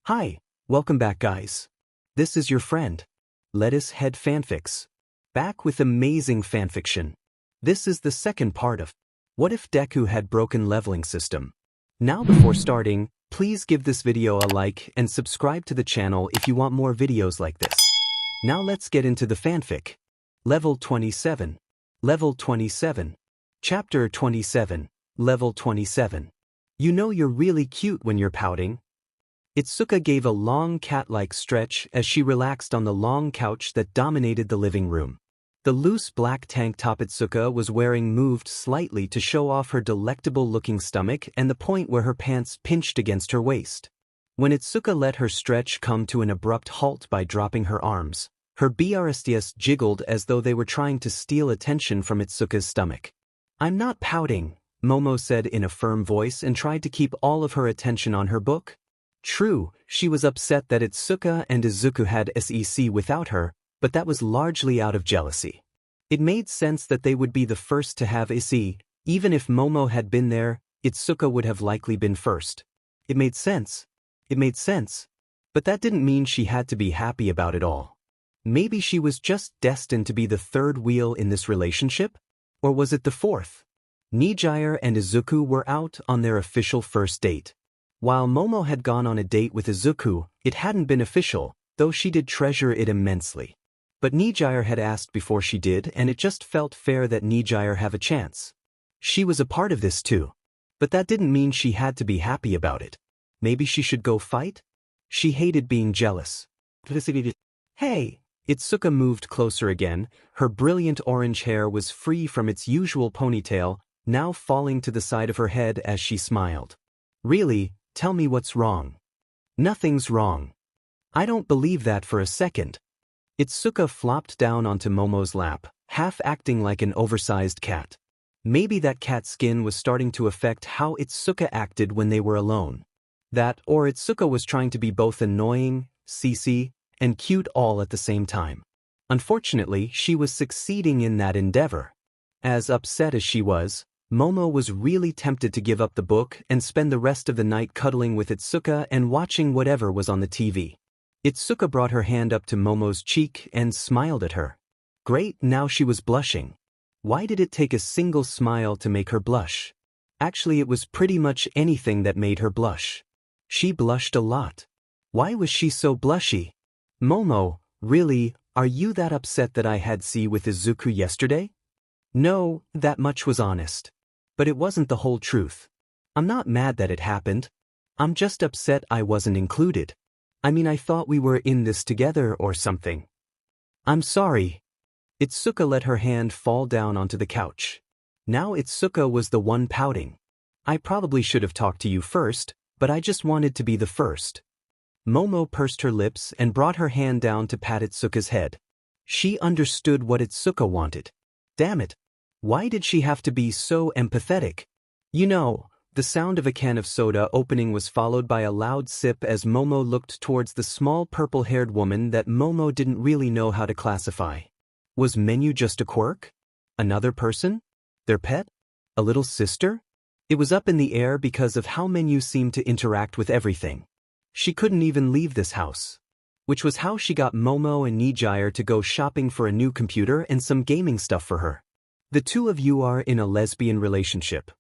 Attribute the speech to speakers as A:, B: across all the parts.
A: Hi, welcome back guys. This is your friend, Lettuce Head Fanfics. Back with amazing fanfiction. This is the second part of What If Deku Had Broken Leveling System. Now before starting, please give this video a like and subscribe to the channel if you want more videos like this. Now let's get into the fanfic. Level 27. Level 27. Chapter 27. Level 27. You know you're really cute when you're pouting. Itsuka gave a long cat-like stretch as she relaxed on the long couch that dominated the living room. The loose black tank top Itsuka was wearing moved slightly to show off her delectable-looking stomach and the point where her pants pinched against her waist. When Itsuka let her stretch come to an abrupt halt by dropping her arms, her breasts jiggled as though they were trying to steal attention from Itsuka's stomach. "I'm not pouting," Momo said in a firm voice and tried to keep all of her attention on her book. True, she was upset that Itsuka and Izuku had SEC without her, but that was largely out of jealousy. It made sense that they would be the first to have SE. Even if Momo had been there, Itsuka would have likely been first. It made sense. It made sense. But that didn't mean she had to be happy about it all. Maybe she was just destined to be the third wheel in this relationship? Or was it the fourth? Nijire and Izuku were out on their official first date. While Momo had gone on a date with Izuku, it hadn't been official, though she did treasure it immensely. But Nijire had asked before she did, and it just felt fair that Nijire have a chance. She was a part of this too. But that didn't mean she had to be happy about it. Maybe she should go fight? She hated being jealous. Hey! Itsuka moved closer again. Her brilliant orange hair was free from its usual ponytail, now falling to the side of her head as she smiled. Really? Tell me what's wrong. Nothing's wrong. I don't believe that for a second. Itsuka flopped down onto Momo's lap, half acting like an oversized cat. Maybe that cat skin was starting to affect how Itsuka acted when they were alone. That, or Itsuka was trying to be both annoying, CC, and cute all at the same time. Unfortunately, she was succeeding in that endeavor. As upset as she was, Momo was really tempted to give up the book and spend the rest of the night cuddling with Itsuka and watching whatever was on the TV. Itsuka brought her hand up to Momo's cheek and smiled at her. Great, now she was blushing. Why did it take a single smile to make her blush? Actually, it was pretty much anything that made her blush. She blushed a lot. Why was she so blushy? Momo, really, are you that upset that I had C with Izuku yesterday? No, that much was honest. But it wasn't the whole truth. I'm not mad that it happened. I'm just upset I wasn't included. I mean, I thought we were in this together or something. I'm sorry. Itsuka let her hand fall down onto the couch. Now Itsuka was the one pouting. I probably should have talked to you first, but I just wanted to be the first. Momo pursed her lips and brought her hand down to pat Itsuka's head. She understood what Itsuka wanted. Damn it. Why did she have to be so empathetic? You know, the sound of a can of soda opening was followed by a loud sip as Momo looked towards the small purple-haired woman that Momo didn't really know how to classify. Was Menu just a quirk? Another person? Their pet? A little sister? It was up in the air because of how Menu seemed to interact with everything. She couldn't even leave this house. Which was how she got Momo and Nijire to go shopping for a new computer and some gaming stuff for her. The two of you are in a lesbian relationship.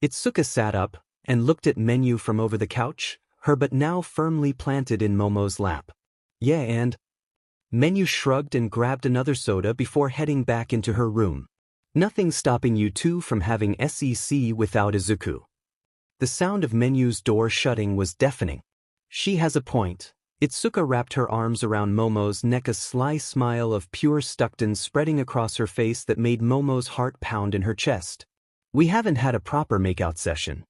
A: Itsuka sat up and looked at Menu from over the couch, her butt now firmly planted in Momo's lap. Yeah, and? Menu shrugged and grabbed another soda before heading back into her room. Nothing stopping you two from having SEC without Izuku. The sound of Menu's door shutting was deafening. She has a point. Itsuka wrapped her arms around Momo's neck, a sly smile of pure Stuckton spreading across her face that made Momo's heart pound in her chest. We haven't had a proper makeout session.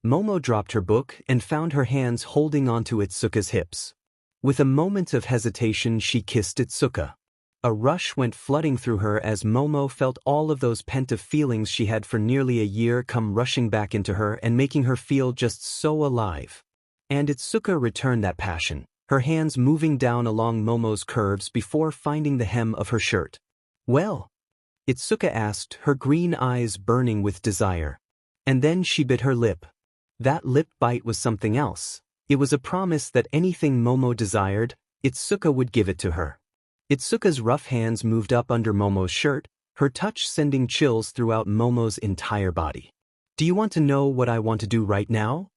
A: Momo dropped her book and found her hands holding onto Itsuka's hips. With a moment of hesitation, she kissed Itsuka. A rush went flooding through her as Momo felt all of those pent-up feelings she had for nearly a year come rushing back into her and making her feel just so alive. And Itsuka returned that passion, her hands moving down along Momo's curves before finding the hem of her shirt. Well? Itsuka asked, her green eyes burning with desire. And then she bit her lip. That lip bite was something else. It was a promise that anything Momo desired, Itsuka would give it to her. Itsuka's rough hands moved up under Momo's shirt, her touch sending chills throughout Momo's entire body. Do you want to know what I want to do right now?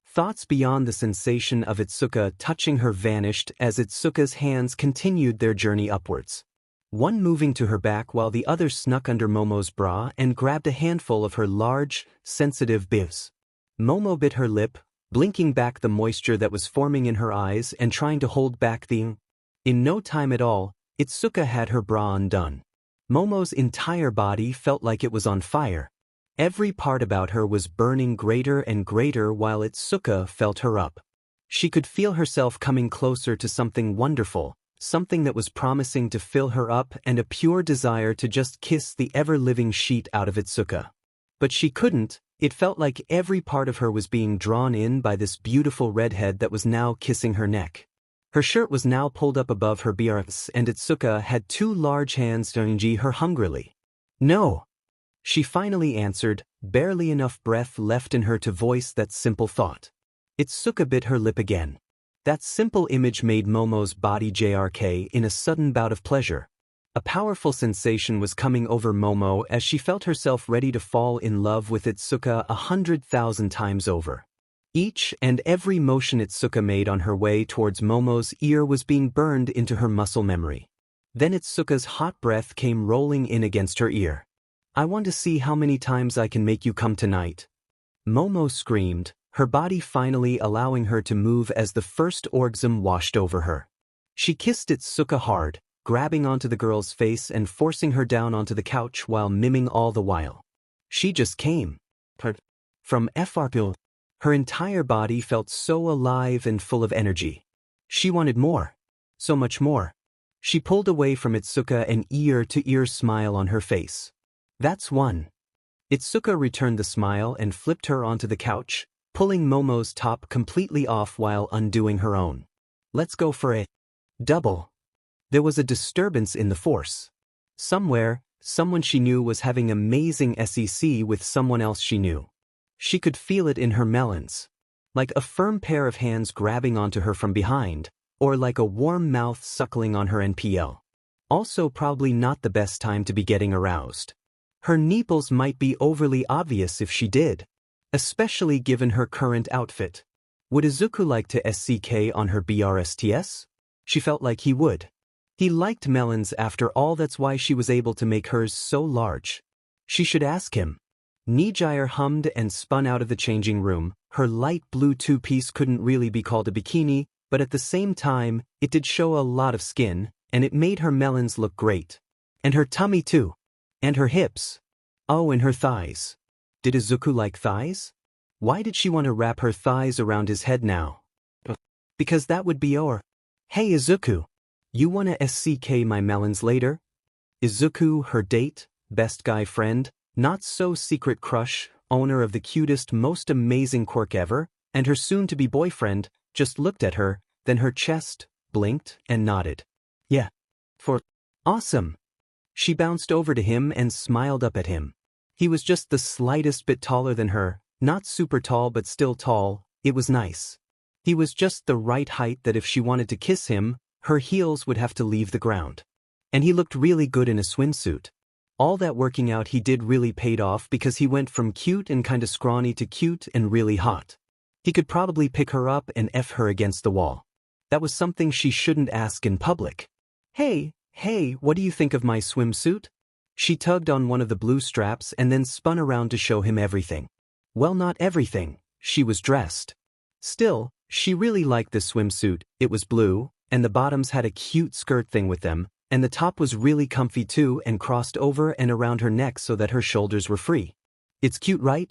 A: Thoughts beyond the sensation of Itsuka touching her vanished as Itsuka's hands continued their journey upwards. One moving to her back while the other snuck under Momo's bra and grabbed a handful of her large, sensitive bibs. Momo bit her lip, blinking back the moisture that was forming in her eyes and trying to hold back the... In no time at all, Itsuka had her bra undone. Momo's entire body felt like it was on fire. Every part about her was burning greater and greater while Itsuka felt her up. She could feel herself coming closer to something wonderful, something that was promising to fill her up and a pure desire to just kiss the ever-living sheet out of Itsuka. But she couldn't. It felt like every part of her was being drawn in by this beautiful redhead that was now kissing her neck. Her shirt was now pulled up above her BRS and Itsuka had two large hands to her hungrily. No! She finally answered, barely enough breath left in her to voice that simple thought. Itsuka bit her lip again. That simple image made Momo's body JRK in a sudden bout of pleasure. A powerful sensation was coming over Momo as she felt herself ready to fall in love with Itsuka 100,000 times over. Each and every motion Itsuka made on her way towards Momo's ear was being burned into her muscle memory. Then Itsuka's hot breath came rolling in against her ear. I want to see how many times I can make you come tonight. Momo screamed, her body finally allowing her to move as the first orgasm washed over her. She kissed Itsuka hard, grabbing onto the girl's face and forcing her down onto the couch while miming all the while. She just came. From FRPL. Her entire body felt so alive and full of energy. She wanted more. So much more. She pulled away from Itsuka, an ear-to-ear smile on her face. That's one. Itsuka returned the smile and flipped her onto the couch, pulling Momo's top completely off while undoing her own. Let's go for it. Double. There was a disturbance in the force. Somewhere, someone she knew was having amazing SEC with someone else she knew. She could feel it in her melons. Like a firm pair of hands grabbing onto her from behind, or like a warm mouth suckling on her NPL. Also probably not the best time to be getting aroused. Her nipples might be overly obvious if she did, especially given her current outfit. Would Izuku like to SCK on her BRSTS? She felt like he would. He liked melons after all, that's why she was able to make hers so large. She should ask him. Nijire hummed and spun out of the changing room. Her light blue two-piece couldn't really be called a bikini, but at the same time, it did show a lot of skin, and it made her melons look great. And her tummy too. And her hips. Oh, and her thighs. Did Izuku like thighs? Why did she want to wrap her thighs around his head now? Because that would be or. Hey Izuku. You wanna SCK my melons later? Izuku, her date, best guy friend, not so secret crush, owner of the cutest, most amazing quirk ever, and her soon-to-be boyfriend, just looked at her, then her chest, blinked, and nodded. Yeah. For awesome. She bounced over to him and smiled up at him. He was just the slightest bit taller than her, not super tall but still tall. It was nice. He was just the right height that if she wanted to kiss him, her heels would have to leave the ground. And he looked really good in a swimsuit. All that working out he did really paid off because he went from cute and kinda scrawny to cute and really hot. He could probably pick her up and F her against the wall. That was something she shouldn't ask in public. Hey, what do you think of my swimsuit? She tugged on one of the blue straps and then spun around to show him everything. Well, not everything. She was dressed. Still, she really liked this swimsuit. It was blue, and the bottoms had a cute skirt thing with them, and the top was really comfy too and crossed over and around her neck so that her shoulders were free. It's cute, right?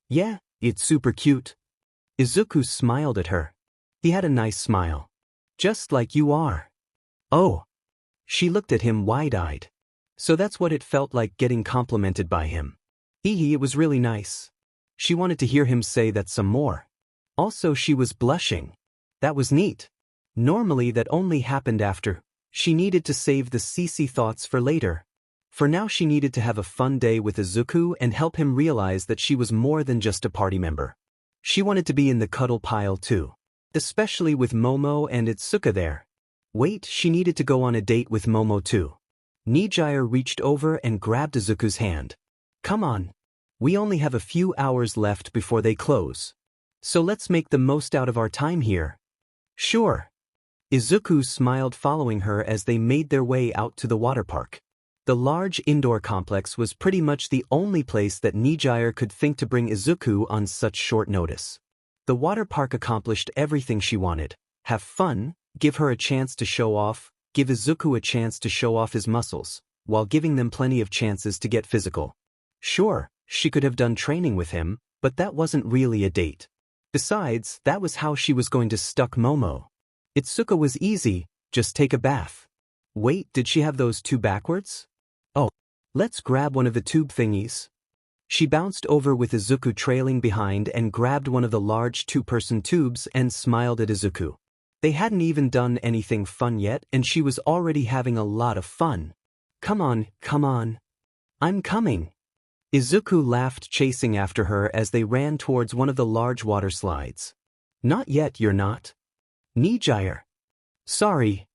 A: Yeah, it's super cute. Izuku smiled at her. He had a nice smile. Just like you are. Oh. She looked at him wide-eyed. So that's what it felt like getting complimented by him. It was really nice. She wanted to hear him say that some more. Also, she was blushing. That was neat. Normally that only happened after. She needed to save the CC thoughts for later. For now she needed to have a fun day with Izuku and help him realize that she was more than just a party member. She wanted to be in the cuddle pile too. especially with Momo and Itsuka there. Wait, she needed to go on a date with Momo too. Nijire reached over and grabbed Izuku's hand. Come on. We only have a few hours left before they close. So let's make the most out of our time here. Sure. Izuku smiled following her as they made their way out to the water park. The large indoor complex was pretty much the only place that Nijire could think to bring Izuku on such short notice. The water park accomplished everything she wanted. Have fun, give her a chance to show off, give Izuku a chance to show off his muscles, while giving them plenty of chances to get physical. Sure, she could have done training with him, but that wasn't really a date. Besides, that was how she was going to stuck Momo. Itsuka was easy, just take a bath. Wait, did she have those two backwards? Oh, let's grab one of the tube thingies. She bounced over with Izuku trailing behind and grabbed one of the large two-person tubes and smiled at Izuku. They hadn't even done anything fun yet and she was already having a lot of fun. Come on, come on. I'm coming. Izuku laughed, chasing after her as they ran towards one of the large water slides. Not yet, you're not. Nijire. Sorry.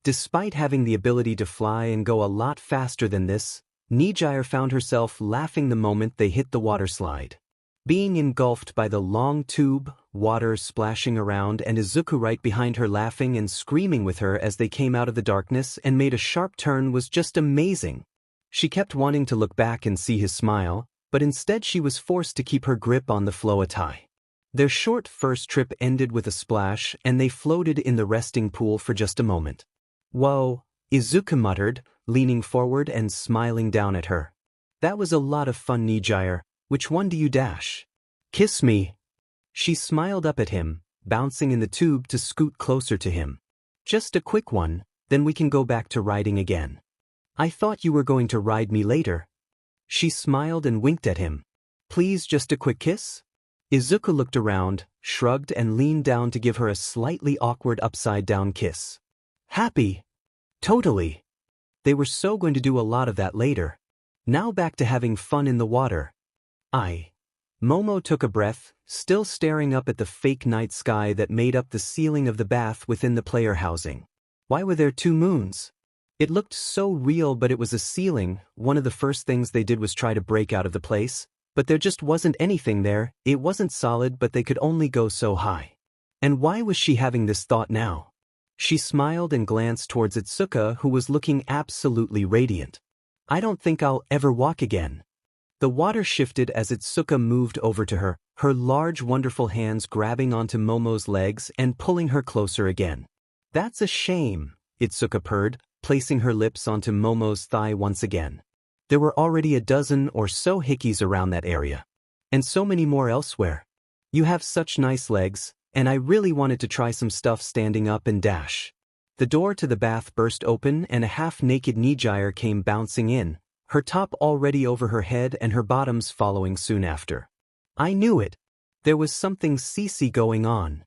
A: Despite having the ability to fly and go a lot faster than this, Nijire found herself laughing the moment they hit the water slide. Being engulfed by the long tube, water splashing around and Izuku right behind her laughing and screaming with her as they came out of the darkness and made a sharp turn was just amazing. She kept wanting to look back and see his smile, but instead she was forced to keep her grip on the floatai. Their short first trip ended with a splash and they floated in the resting pool for just a moment. Whoa, Izuku muttered, leaning forward and smiling down at her. That was a lot of fun, Nijire. Which one do you dash? Kiss me. She smiled up at him, bouncing in the tube to scoot closer to him. Just a quick one, then we can go back to riding again. I thought you were going to ride me later. She smiled and winked at him. Please, just a quick kiss? Izuku looked around, shrugged and leaned down to give her a slightly awkward upside-down kiss. Happy? Totally. They were so going to do a lot of that later. Now back to having fun in the water. Momo took a breath, still staring up at the fake night sky that made up the ceiling of the bath within the player housing. Why were there two moons? It looked so real, but it was a ceiling. One of the first things they did was try to break out of the place, but there just wasn't anything there. It wasn't solid, but they could only go so high. And why was she having this thought now? She smiled and glanced towards Itsuka, who was looking absolutely radiant. I don't think I'll ever walk again. The water shifted as Itsuka moved over to her, her large wonderful hands grabbing onto Momo's legs and pulling her closer again. That's a shame, Itsuka purred, placing her lips onto Momo's thigh once again. There were already a dozen or so hickeys around that area. And so many more elsewhere. You have such nice legs, and I really wanted to try some stuff standing up and dash. The door to the bath burst open and a half-naked Nijire came bouncing in, her top already over her head and her bottoms following soon after. I knew it. There was something CC going on.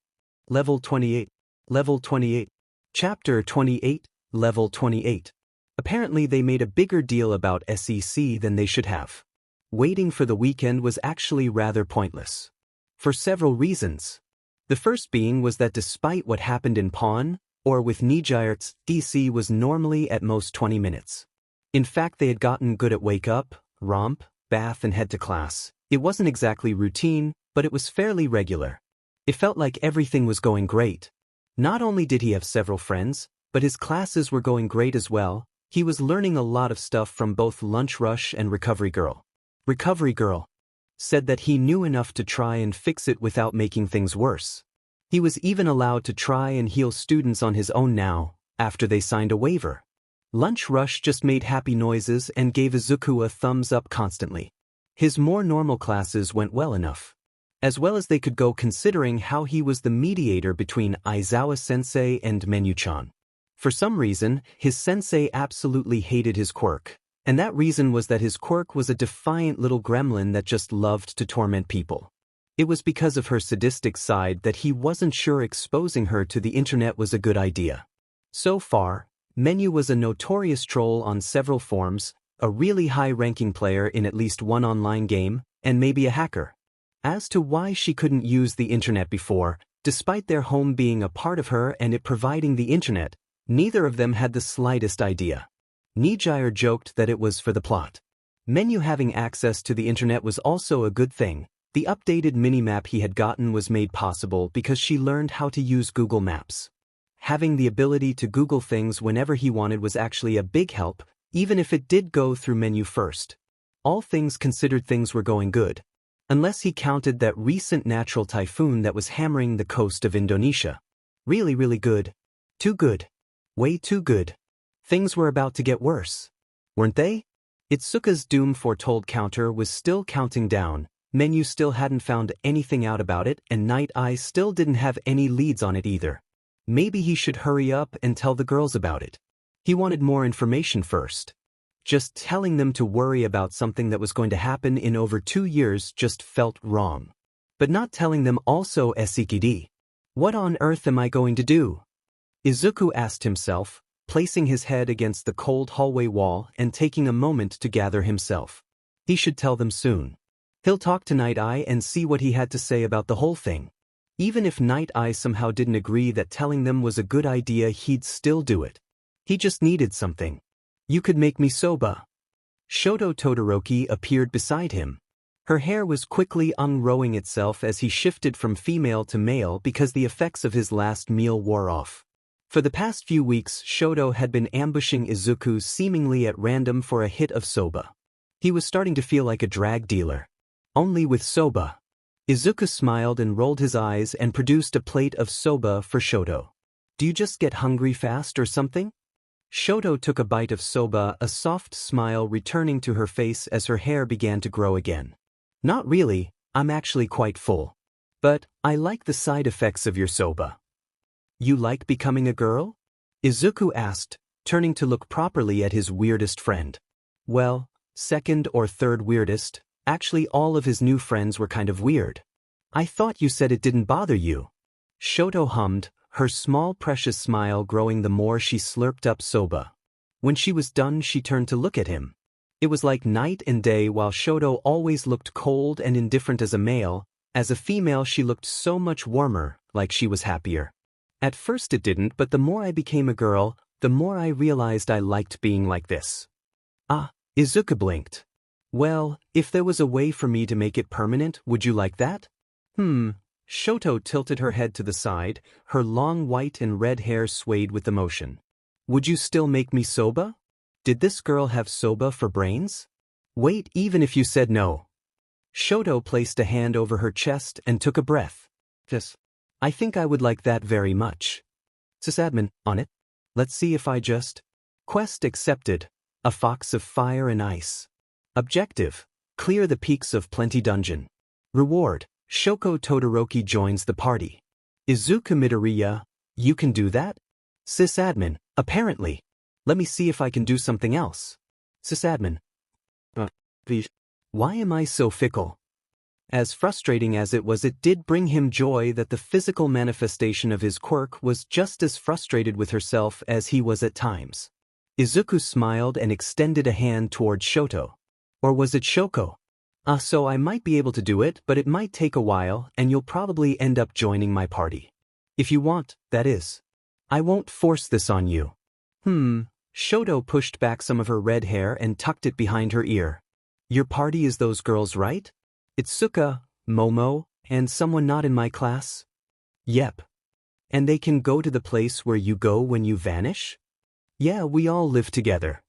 A: Level 28. Level 28. Chapter 28, Level 28. Apparently they made a bigger deal about SEC than they should have. Waiting for the weekend was actually rather pointless. For several reasons. The first being was that despite what happened in Pawn, or with Nijire's, DC was normally at most 20 minutes. In fact, they had gotten good at wake up, romp, bath and head to class. It wasn't exactly routine, but it was fairly regular. It felt like everything was going great. Not only did he have several friends, but his classes were going great as well. He was learning a lot of stuff from both Lunch Rush and Recovery Girl. Recovery Girl said that he knew enough to try and fix it without making things worse. He was even allowed to try and heal students on his own now, after they signed a waiver. Lunch Rush just made happy noises and gave Izuku a thumbs up constantly. His more normal classes went well enough. As well as they could go, considering how he was the mediator between Aizawa-sensei and Menu-chan. For some reason, his sensei absolutely hated his quirk, and that reason was that his quirk was a defiant little gremlin that just loved to torment people. It was because of her sadistic side that he wasn't sure exposing her to the internet was a good idea. So far, Menu was a notorious troll on several forms, a really high-ranking player in at least one online game, and maybe a hacker. As to why she couldn't use the internet before, Despite their home being a part of her and it providing the internet, neither of them had the slightest idea. Nijire joked that it was for the plot. Menu having access to the internet was also a good thing. The updated minimap he had gotten was made possible because she learned how to use Google Maps. Having the ability to Google things whenever he wanted was actually a big help, even if it did go through Menu first. All things considered, things were going good. Unless he counted that recent natural typhoon that was hammering the coast of Indonesia. Really, really good. Too good. Way too good. Things were about to get worse. Weren't they? Itsuka's doom-foretold counter was still counting down, Menu still hadn't found anything out about it, and Night Eye still didn't have any leads on it either. Maybe he should hurry up and tell the girls about it. He wanted more information first. Just telling them to worry about something that was going to happen in over 2 years just felt wrong. But not telling them also SEKD. What on earth am I going to do? Izuku asked himself, placing his head against the cold hallway wall and taking a moment to gather himself. He should tell them soon. He'll talk to Night Eye and see what he had to say about the whole thing. Even if Night Eye somehow didn't agree that telling them was a good idea, he'd still do it. He just needed something. You could make me soba. Shoto Todoroki appeared beside him. Her hair was quickly unrolling itself as he shifted from female to male because the effects of his last meal wore off. For the past few weeks, Shoto had been ambushing Izuku seemingly at random for a hit of soba. He was starting to feel like a drag dealer. Only with soba. Izuku smiled and rolled his eyes and produced a plate of soba for Shoto. Do you just get hungry fast or something? Shoto took a bite of soba, a soft smile returning to her face as her hair began to grow again. Not really, I'm actually quite full. But I like the side effects of your soba. You like becoming a girl? Izuku asked, turning to look properly at his weirdest friend. Well, second or third weirdest. Actually, all of his new friends were kind of weird. I thought you said it didn't bother you. Shoto hummed, her small precious smile growing the more she slurped up soba. When she was done, she turned to look at him. It was like night and day. While Shoto always looked cold and indifferent as a male, as a female she looked so much warmer, like she was happier. At first it didn't, but the more I became a girl, the more I realized I liked being like this. Ah, Izuku blinked. Well, if there was a way for me to make it permanent, would you like that? Shoto tilted her head to the side, her long white and red hair swayed with emotion. Would you still make me soba? Did this girl have soba for brains? Wait, even if you said no. Shoto placed a hand over her chest and took a breath. Yes. I think I would like that very much. Sysadmin, on it. Let's see if I just... Quest accepted. A fox of fire and ice. Objective: clear the peaks of Plenty Dungeon. Reward: Shoko Todoroki joins the party. Izuku Midoriya, you can do that? Sysadmin, apparently. Let me see if I can do something else. Sysadmin. Why am I so fickle? As frustrating as it was, it did bring him joy that the physical manifestation of his quirk was just as frustrated with herself as he was at times. Izuku smiled and extended a hand toward Shoto. Or was it Shoko? So I might be able to do it, but it might take a while, and you'll probably end up joining my party. If you want, that is. I won't force this on you. Shoto pushed back some of her red hair and tucked it behind her ear. Your party is those girls, right? Itsuka, Momo, and someone not in my class? Yep. And they can go to the place where you go when you vanish? Yeah, we all live together.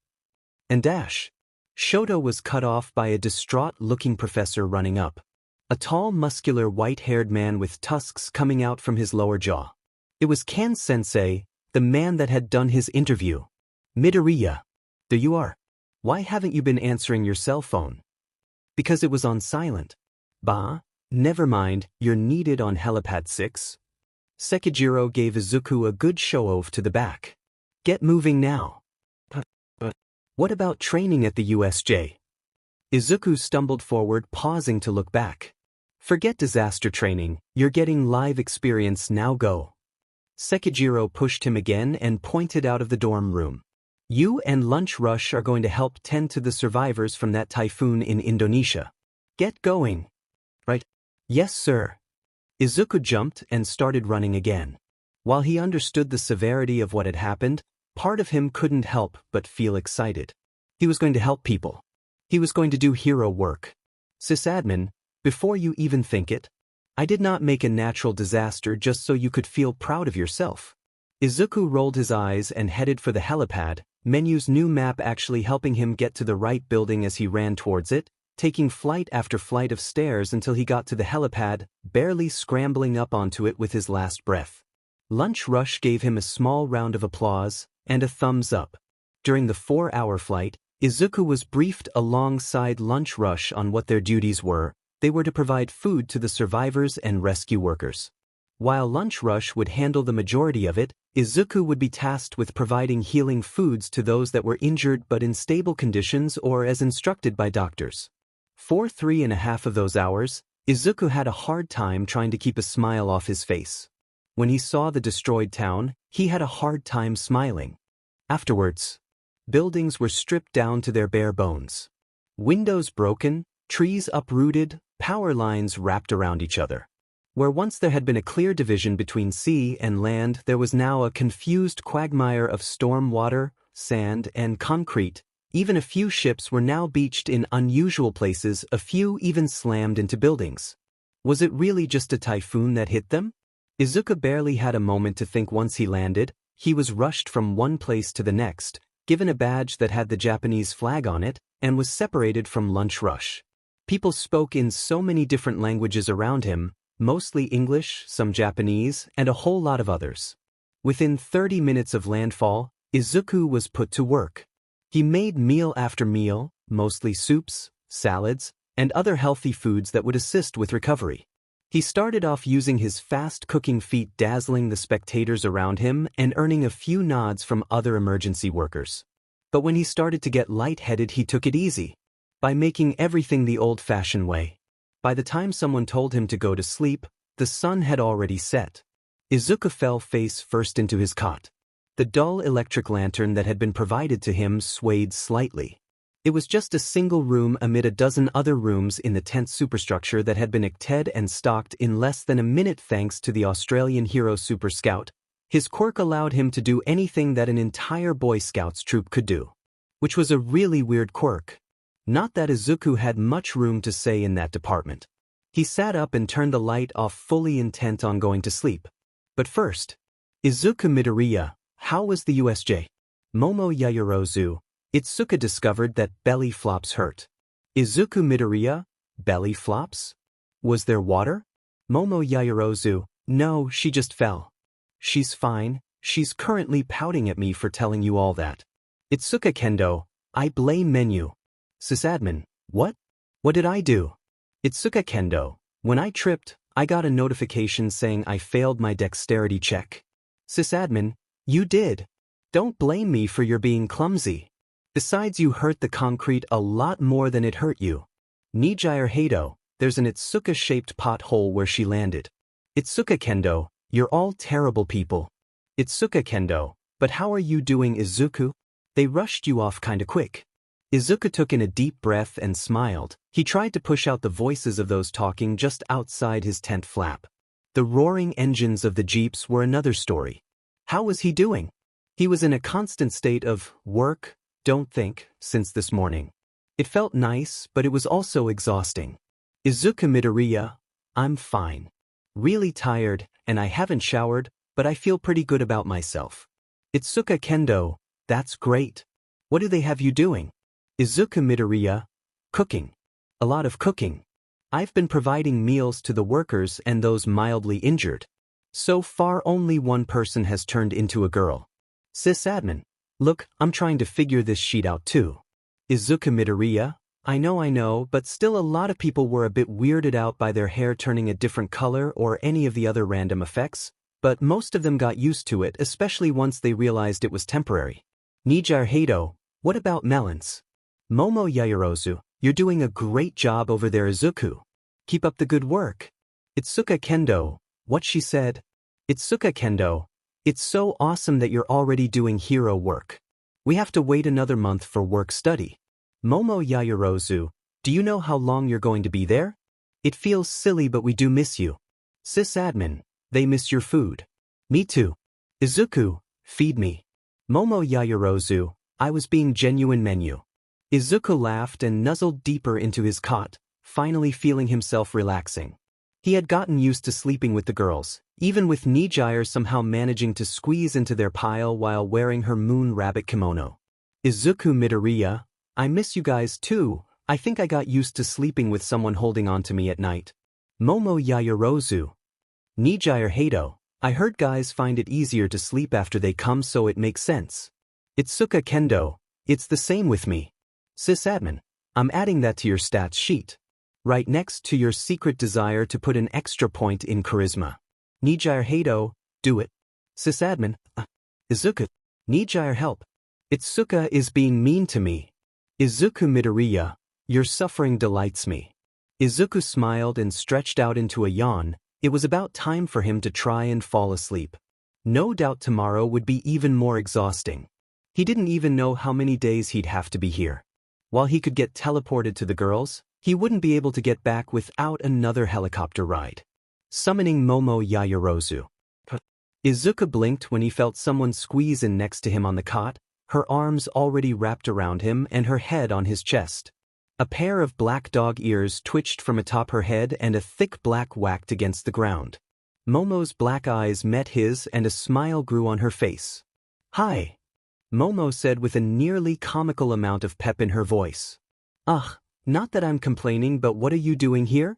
A: And Dash. Shoto was cut off by a distraught-looking professor running up. A tall, muscular, white-haired man with tusks coming out from his lower jaw. It was Ken-sensei, the man that had done his interview. Midoriya. There you are. Why haven't you been answering your cell phone? Because it was on silent. Bah, never mind, you're needed on helipad 6. Sekijiro gave Izuku a good show-off to the back. Get moving now. But what about training at the USJ? Izuku stumbled forward, pausing to look back. Forget disaster training, you're getting live experience, now go. Sekijiro pushed him again and pointed out of the dorm room. You and Lunch Rush are going to help tend to the survivors from that typhoon in Indonesia. Get going. Right. Yes, sir. Izuku jumped and started running again. While he understood the severity of what had happened, part of him couldn't help but feel excited. He was going to help people. He was going to do hero work. Sysadmin, before you even think it, I did not make a natural disaster just so you could feel proud of yourself. Izuku rolled his eyes and headed for the helipad, Menu's new map actually helping him get to the right building as he ran towards it, taking flight after flight of stairs until he got to the helipad, barely scrambling up onto it with his last breath. Lunch Rush gave him a small round of applause and a thumbs up. During the 4-hour flight, Izuku was briefed alongside Lunch Rush on what their duties were. They were to provide food to the survivors and rescue workers. While Lunch Rush would handle the majority of it, Izuku would be tasked with providing healing foods to those that were injured but in stable conditions or as instructed by doctors. For 3.5 of those hours, Izuku had a hard time trying to keep a smile off his face. When he saw the destroyed town, he had a hard time smiling. Afterwards, buildings were stripped down to their bare bones. Windows broken, trees uprooted, power lines wrapped around each other. Where once there had been a clear division between sea and land, there was now a confused quagmire of storm water, sand, and concrete. Even a few ships were now beached in unusual places, a few even slammed into buildings. Was it really just a typhoon that hit them? Izuku barely had a moment to think once he landed. He was rushed from one place to the next, given a badge that had the Japanese flag on it, and was separated from Lunch Rush. People spoke in so many different languages around him, mostly English, some Japanese, and a whole lot of others. Within 30 minutes of landfall, Izuku was put to work. He made meal after meal, mostly soups, salads, and other healthy foods that would assist with recovery. He started off using his fast-cooking feat, dazzling the spectators around him and earning a few nods from other emergency workers. But when he started to get lightheaded, he took it easy, by making everything the old-fashioned way. By the time someone told him to go to sleep, the sun had already set. Izuku fell face first into his cot. The dull electric lantern that had been provided to him swayed slightly. It was just a single room amid a dozen other rooms in the tent superstructure that had been acted and stocked in less than a minute thanks to the Australian hero Super Scout. His quirk allowed him to do anything that an entire Boy Scouts troop could do. Which was a really weird quirk. Not that Izuku had much room to say in that department. He sat up and turned the light off, fully intent on going to sleep. But first, Izuku Midoriya, how was the USJ? Momo Yaoyorozu, Itsuka discovered that belly flops hurt. Izuku Midoriya, belly flops? Was there water? Momo Yaoyorozu, no, she just fell. She's fine, she's currently pouting at me for telling you all that. Itsuka Kendo, I blame Menu. Sysadmin, what? What did I do? Itsuka Kendo, when I tripped, I got a notification saying I failed my dexterity check. Sysadmin, you did. Don't blame me for your being clumsy. Besides, you hurt the concrete a lot more than it hurt you. Nijire Hado, there's an Itsuka-shaped pothole where she landed. Itsuka Kendo, you're all terrible people. Itsuka Kendo, but how are you doing, Izuku? They rushed you off kinda quick. Izuku took in a deep breath and smiled. He tried to push out the voices of those talking just outside his tent flap. The roaring engines of the jeeps were another story. How was he doing? He was in a constant state of work, don't think, since this morning. It felt nice, but it was also exhausting. Izuku Midoriya, I'm fine. Really tired, and I haven't showered, but I feel pretty good about myself. Itsuka Kendo, that's great. What do they have you doing? Izuku Midoriya, cooking. A lot of cooking. I've been providing meals to the workers and those mildly injured. So far only one person has turned into a girl. Sysadmin, look, I'm trying to figure this sheet out too. Izuku Midoriya, I know, but still a lot of people were a bit weirded out by their hair turning a different color or any of the other random effects, but most of them got used to it, especially once they realized it was temporary. Nijar Hado, what about melons? Momo Yaoyorozu, you're doing a great job over there, Izuku. Keep up the good work. Itsuka Kendo, what she said? Itsuka Kendo, it's so awesome that you're already doing hero work. We have to wait another month for work study. Momo Yaoyorozu, do you know how long you're going to be there? It feels silly, but we do miss you. Sysadmin, they miss your food. Me too. Izuku, feed me. Momo Yaoyorozu, I was being genuine menu. Izuku laughed and nuzzled deeper into his cot, finally feeling himself relaxing. He had gotten used to sleeping with the girls, even with Nijire somehow managing to squeeze into their pile while wearing her moon rabbit kimono. Izuku Midoriya, I miss you guys too. I think I got used to sleeping with someone holding on to me at night. Momo Yaoyorozu. Nijire Hato, I heard guys find it easier to sleep after they come, so it makes sense. Itsuka Kendo, it's the same with me. Sysadmin, I'm adding that to your stats sheet. Right next to your secret desire to put an extra point in charisma. Nijire Hato, do it. Sysadmin, Izuku. Nijire help. Itsuka is being mean to me. Izuku Midoriya, your suffering delights me. Izuku smiled and stretched out into a yawn. It was about time for him to try and fall asleep. No doubt tomorrow would be even more exhausting. He didn't even know how many days he'd have to be here. While he could get teleported to the girls, he wouldn't be able to get back without another helicopter ride. Summoning Momo Yaoyorozu. Izuku blinked when he felt someone squeeze in next to him on the cot, her arms already wrapped around him and her head on his chest. A pair of black dog ears twitched from atop her head and a thick black whacked against the ground. Momo's black eyes met his and a smile grew on her face. Hi. Momo said with a nearly comical amount of pep in her voice. Ugh, not that I'm complaining, but what are you doing here?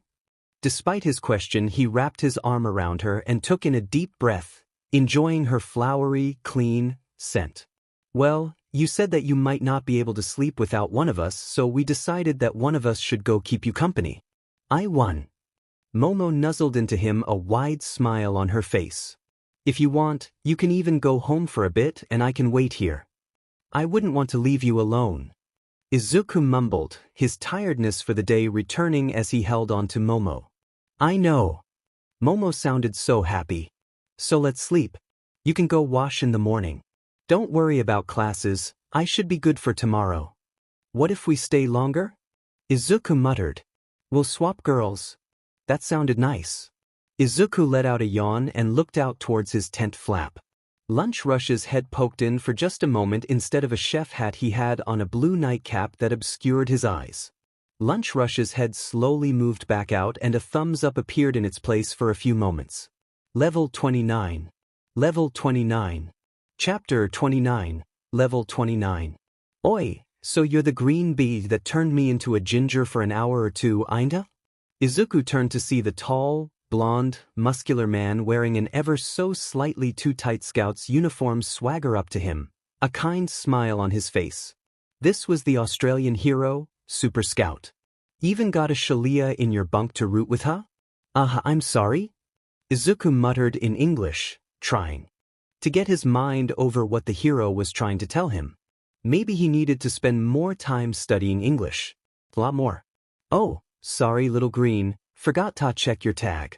A: Despite his question, he wrapped his arm around her and took in a deep breath, enjoying her flowery, clean scent. Well, you said that you might not be able to sleep without one of us, so we decided that one of us should go keep you company. I won. Momo nuzzled into him, a wide smile on her face. If you want, you can even go home for a bit and I can wait here. I wouldn't want to leave you alone. Izuku mumbled, his tiredness for the day returning as he held on to Momo. I know. Momo sounded so happy. So let's sleep. You can go wash in the morning. Don't worry about classes, I should be good for tomorrow. What if we stay longer? Izuku muttered. We'll swap girls. That sounded nice. Izuku let out a yawn and looked out towards his tent flap. Lunch Rush's head poked in for just a moment. Instead of a chef hat, he had on a blue nightcap that obscured his eyes. Lunch Rush's head slowly moved back out and a thumbs up appeared in its place for a few moments. Level 29. Level 29. Chapter 29, Level 29. Oi, so you're the green bee that turned me into a ginger for an hour or two, ainda? Izuku turned to see the tall, blonde, muscular man wearing an ever so slightly too tight scout's uniform swagger up to him, a kind smile on his face. This was the Australian hero, Super Scout. Even got a Shalia in your bunk to root with, huh? I'm sorry? Izuku muttered in English, trying to get his mind over what the hero was trying to tell him. Maybe he needed to spend more time studying English. A lot more. Oh, sorry little green, forgot to check your tag.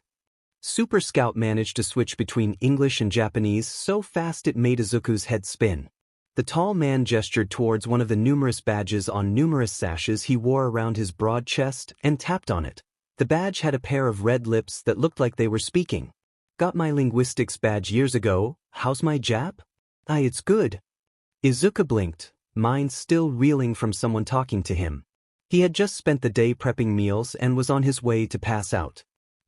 A: Super Scout managed to switch between English and Japanese so fast it made Izuku's head spin. The tall man gestured towards one of the numerous badges on numerous sashes he wore around his broad chest and tapped on it. The badge had a pair of red lips that looked like they were speaking. Got my linguistics badge years ago, how's my Jap? It's good. Izuku blinked, mind still reeling from someone talking to him. He had just spent the day prepping meals and was on his way to pass out.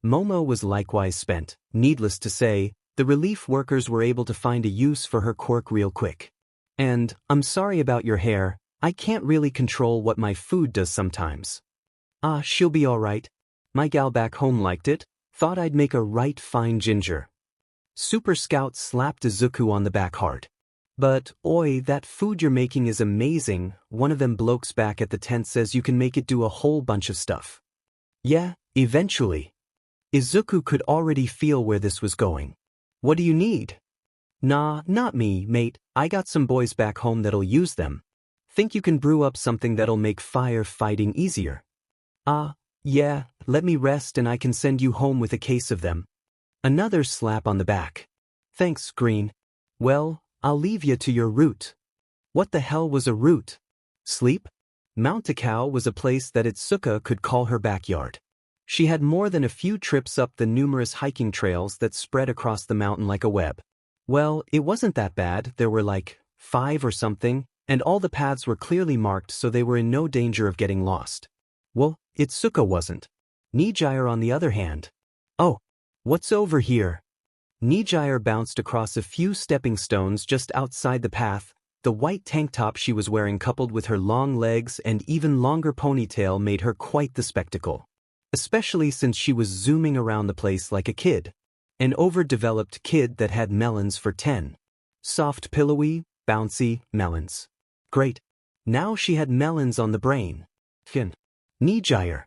A: Momo was likewise spent. Needless to say, the relief workers were able to find a use for her quirk real quick. And, I'm sorry about your hair, I can't really control what my food does sometimes. She'll be alright. My gal back home liked it. Thought I'd make a right fine ginger. Super Scout slapped Izuku on the back hard. But, oi, that food you're making is amazing. One of them blokes back at the tent says you can make it do a whole bunch of stuff. Yeah, eventually. Izuku could already feel where this was going. What do you need? Nah, not me, mate. I got some boys back home that'll use them. Think you can brew up something that'll make fire fighting easier? Yeah, let me rest and I can send you home with a case of them. Another slap on the back. Thanks, Green. Well, I'll leave you to your route. What the hell was a route? Sleep? Mount Takao was a place that Itsuka could call her backyard. She had more than a few trips up the numerous hiking trails that spread across the mountain like a web. Well, it wasn't that bad, there were like 5 or something, and all the paths were clearly marked so they were in no danger of getting lost. Well, Itsuka wasn't. Nijire on the other hand. Oh, what's over here? Nijire bounced across a few stepping stones just outside the path. The white tank top she was wearing coupled with her long legs and even longer ponytail made her quite the spectacle. Especially since she was zooming around the place like a kid. An overdeveloped kid that had melons for 10. Soft pillowy, bouncy melons. Great. Now she had melons on the brain. Nijire.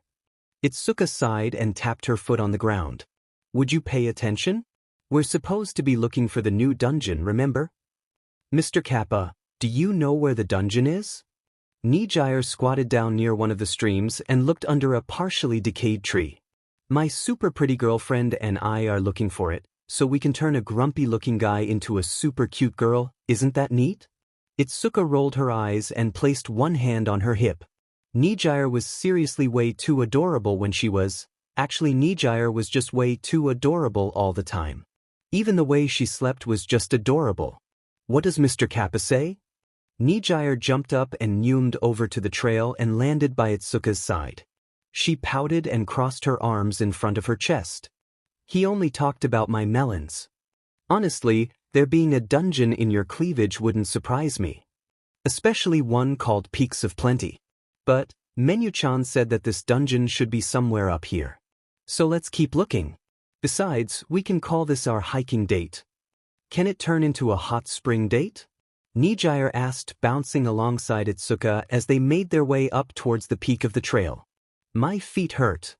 A: Itsuka sighed and tapped her foot on the ground. Would you pay attention? We're supposed to be looking for the new dungeon, remember? Mr. Kappa, do you know where the dungeon is? Nijire squatted down near one of the streams and looked under a partially decayed tree. My super pretty girlfriend and I are looking for it, so we can turn a grumpy-looking guy into a super cute girl, isn't that neat? Itsuka rolled her eyes and placed one hand on her hip. Nijire was seriously way too adorable when she was. Actually, Nijire was just way too adorable all the time. Even the way she slept was just adorable. What does Mr. Kappa say? Nijire jumped up and zoomed over to the trail and landed by Itsuka's side. She pouted and crossed her arms in front of her chest. He only talked about my melons. Honestly, there being a dungeon in your cleavage wouldn't surprise me. Especially one called Peaks of Plenty. But, Menu-chan said that this dungeon should be somewhere up here. So let's keep looking. Besides, we can call this our hiking date. Can it turn into a hot spring date? Nijire asked, bouncing alongside Itsuka as they made their way up towards the peak of the trail. My feet hurt.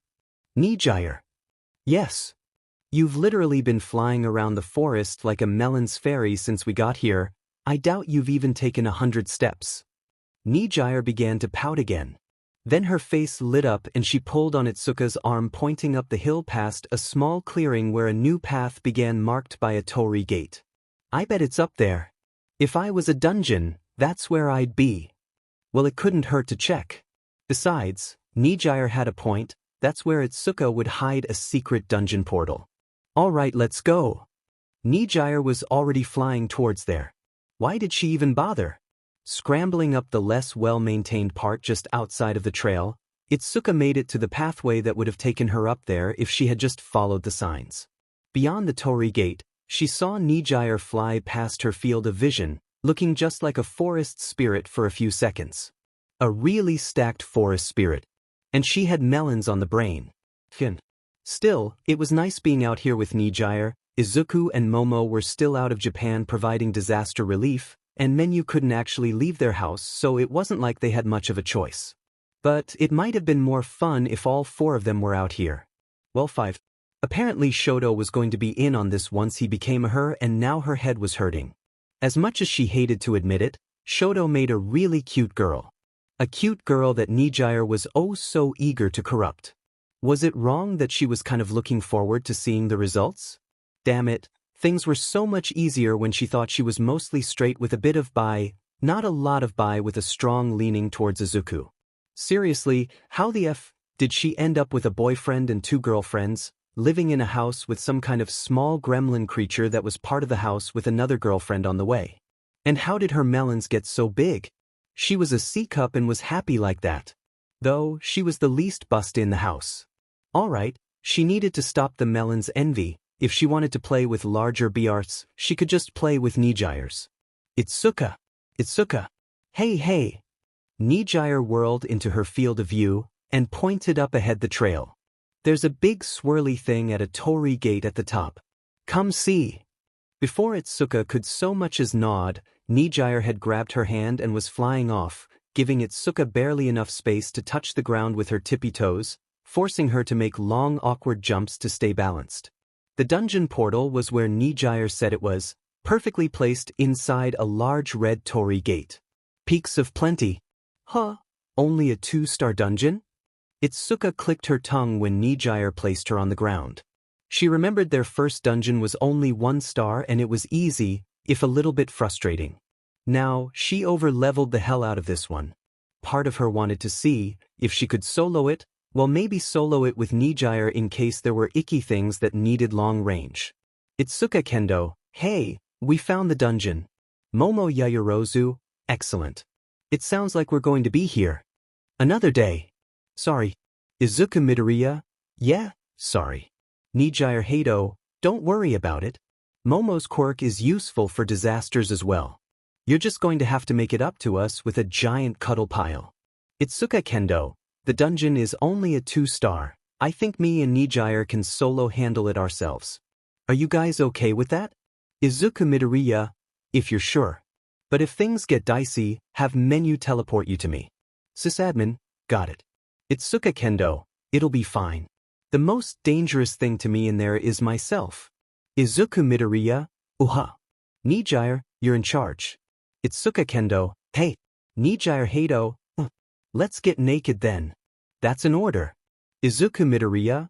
A: Nijire. Yes. You've literally been flying around the forest like a melon's fairy since we got here. I doubt you've even taken 100 steps. Nijire began to pout again. Then her face lit up and she pulled on Itsuka's arm, pointing up the hill past a small clearing where a new path began marked by a torii gate. I bet it's up there. If I was a dungeon, that's where I'd be. Well, it couldn't hurt to check. Besides, Nijire had a point, that's where Itsuka would hide a secret dungeon portal. Alright, let's go. Nijire was already flying towards there. Why did she even bother? Scrambling up the less well-maintained part just outside of the trail, Itsuka made it to the pathway that would have taken her up there if she had just followed the signs. Beyond the torii gate, she saw Nijire fly past her field of vision, looking just like a forest spirit for a few seconds. A really stacked forest spirit. And she had melons on the brain. Still, it was nice being out here with Nijire. Izuku and Momo were still out of Japan providing disaster relief, and Menu couldn't actually leave their house, so it wasn't like they had much of a choice. But it might have been more fun if all 4 of them were out here. Well, 5. Apparently Shoto was going to be in on this once he became a her, and now her head was hurting. As much as she hated to admit it, Shoto made a really cute girl. A cute girl that Nijire was oh so eager to corrupt. Was it wrong that she was kind of looking forward to seeing the results? Damn it, things were so much easier when she thought she was mostly straight with a bit of bi, not a lot of bi, with a strong leaning towards Izuku. Seriously, how the F did she end up with a boyfriend and 2 girlfriends, living in a house with some kind of small gremlin creature that was part of the house with another girlfriend on the way? And how did her melons get so big? She was a C-cup and was happy like that. Though, she was the least bust in the house. Alright, she needed to stop the melons' envy. If she wanted to play with larger BRs, she could just play with Nijire's. Itsuka! Itsuka! Hey, hey! Nijire whirled into her field of view and pointed up ahead the trail. There's a big swirly thing at a torii gate at the top. Come see! Before Itsuka could so much as nod, Nijire had grabbed her hand and was flying off, giving Itsuka barely enough space to touch the ground with her tippy toes, forcing her to make long awkward jumps to stay balanced. The dungeon portal was where Nijire said it was, perfectly placed inside a large red torii gate. Peaks of Plenty. Huh? Only a 2-star dungeon? Itsuka clicked her tongue when Nijire placed her on the ground. She remembered their first dungeon was only 1 star and it was easy, if a little bit frustrating. Now, she over-leveled the hell out of this one. Part of her wanted to see if she could solo it, Well, maybe solo it with Nijire in case there were icky things that needed long range. Itsuka Kendo, hey, we found the dungeon. Momo Yayorozu, excellent. It sounds like we're going to be here. Another day. Sorry. Izuku Midoriya, yeah, sorry. Nijire Hato, don't worry about it. Momo's quirk is useful for disasters as well. You're just going to have to make it up to us with a giant cuddle pile. Itsuka Kendo, the dungeon is only a 2-star. I think me and Nijire can solo handle it ourselves. Are you guys okay with that? Izuku Midoriya, if you're sure. But if things get dicey, have Menu teleport you to me. Sysadmin, got it. Itsuka Kendo, it'll be fine. The most dangerous thing to me in there is myself. Izuku Midoriya, uha. Nijire, you're in charge. Itsuka Kendo, hey. Nijire Hato, let's get naked then. That's an order. Izuku Midoriya,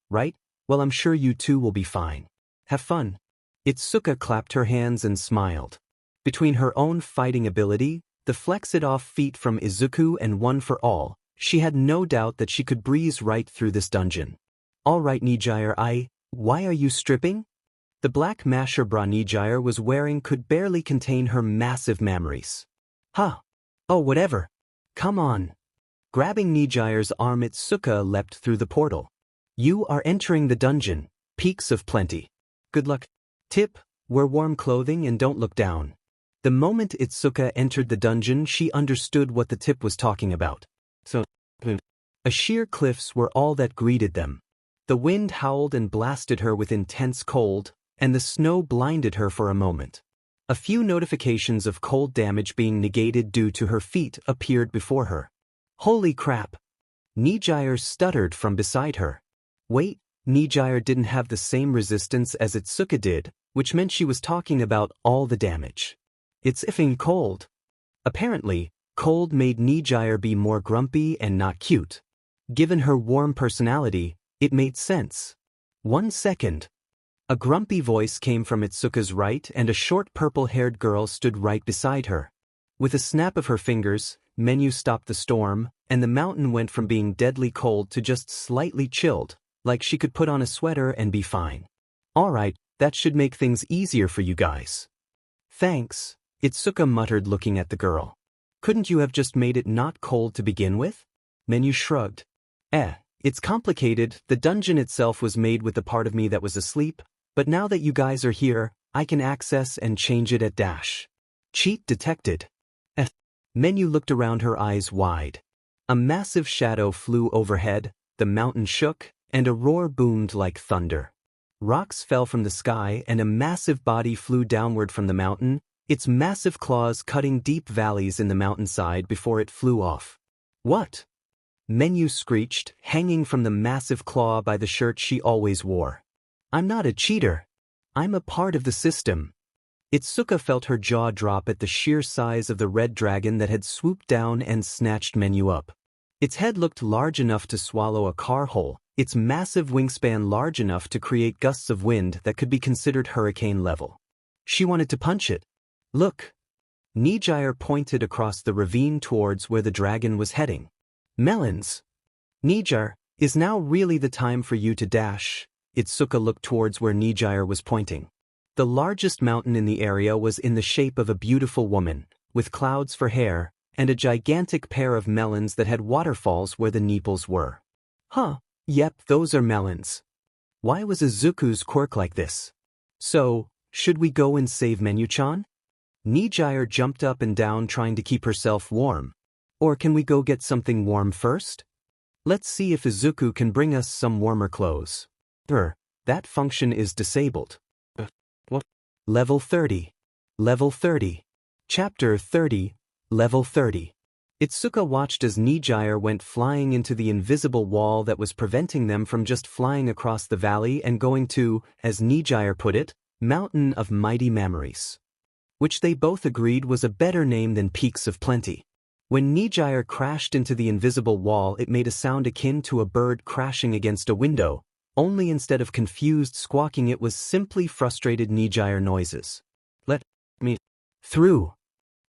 A: right? Well, I'm sure you two will be fine. Have fun. Itsuka clapped her hands and smiled. Between her own fighting ability, the flex-it-off feat from Izuku and One for All, she had no doubt that she could breeze right through this dungeon. All right, Nijire, why are you stripping? The black masher bra Nijire was wearing could barely contain her massive mammaries. Huh. Oh, whatever. Come on. Grabbing Nijire's arm, Itsuka leapt through the portal. You are entering the dungeon, Peaks of Plenty. Good luck. Tip, wear warm clothing and don't look down. The moment Itsuka entered the dungeon, she understood what the tip was talking about. Sheer cliffs were all that greeted them. The wind howled and blasted her with intense cold, and the snow blinded her for a moment. A few notifications of cold damage being negated due to her feet appeared before her. Holy crap! Nijire stuttered from beside her. Wait, Nijire didn't have the same resistance as Itsuka did, which meant she was talking about all the damage. It's effing cold. Apparently, cold made Nijire be more grumpy and not cute. Given her warm personality, it made sense. 1 second. A grumpy voice came from Itsuka's right and a short purple-haired girl stood right beside her. With a snap of her fingers, Menu stopped the storm, and the mountain went from being deadly cold to just slightly chilled, like she could put on a sweater and be fine. Alright, that should make things easier for you guys. Thanks, Itsuka muttered looking at the girl. Couldn't you have just made it not cold to begin with? Menu shrugged. It's complicated. The dungeon itself was made with the part of me that was asleep, but now that you guys are here, I can access and change it at dash. Cheat detected. Menu looked around, her eyes wide. A massive shadow flew overhead, the mountain shook, and a roar boomed like thunder. Rocks fell from the sky and a massive body flew downward from the mountain, its massive claws cutting deep valleys in the mountainside before it flew off. What? Menu screeched, hanging from the massive claw by the shirt she always wore. I'm not a cheater. I'm a part of the system. Itsuka felt her jaw drop at the sheer size of the red dragon that had swooped down and snatched Menu up. Its head looked large enough to swallow a car whole, its massive wingspan large enough to create gusts of wind that could be considered hurricane level. She wanted to punch it. Look. Nijire pointed across the ravine towards where the dragon was heading. Melons. Nijire, is now really the time for you to dash? Itsuka looked towards where Nijire was pointing. The largest mountain in the area was in the shape of a beautiful woman, with clouds for hair, and a gigantic pair of melons that had waterfalls where the nipples were. Huh, yep, those are melons. Why was Izuku's quirk like this? So, should we go and save Menu-chan? Nijire jumped up and down trying to keep herself warm. Or can we go get something warm first? Let's see if Izuku can bring us some warmer clothes. That function is disabled. What? Level 30. Level 30. Chapter 30, Level 30. Itsuka watched as Nijire went flying into the invisible wall that was preventing them from just flying across the valley and going to, as Nijire put it, Mountain of Mighty Mammaries. Which they both agreed was a better name than Peaks of Plenty. When Nijire crashed into the invisible wall, it made a sound akin to a bird crashing against a window, only instead of confused squawking it was simply frustrated Nijire noises. Let me through.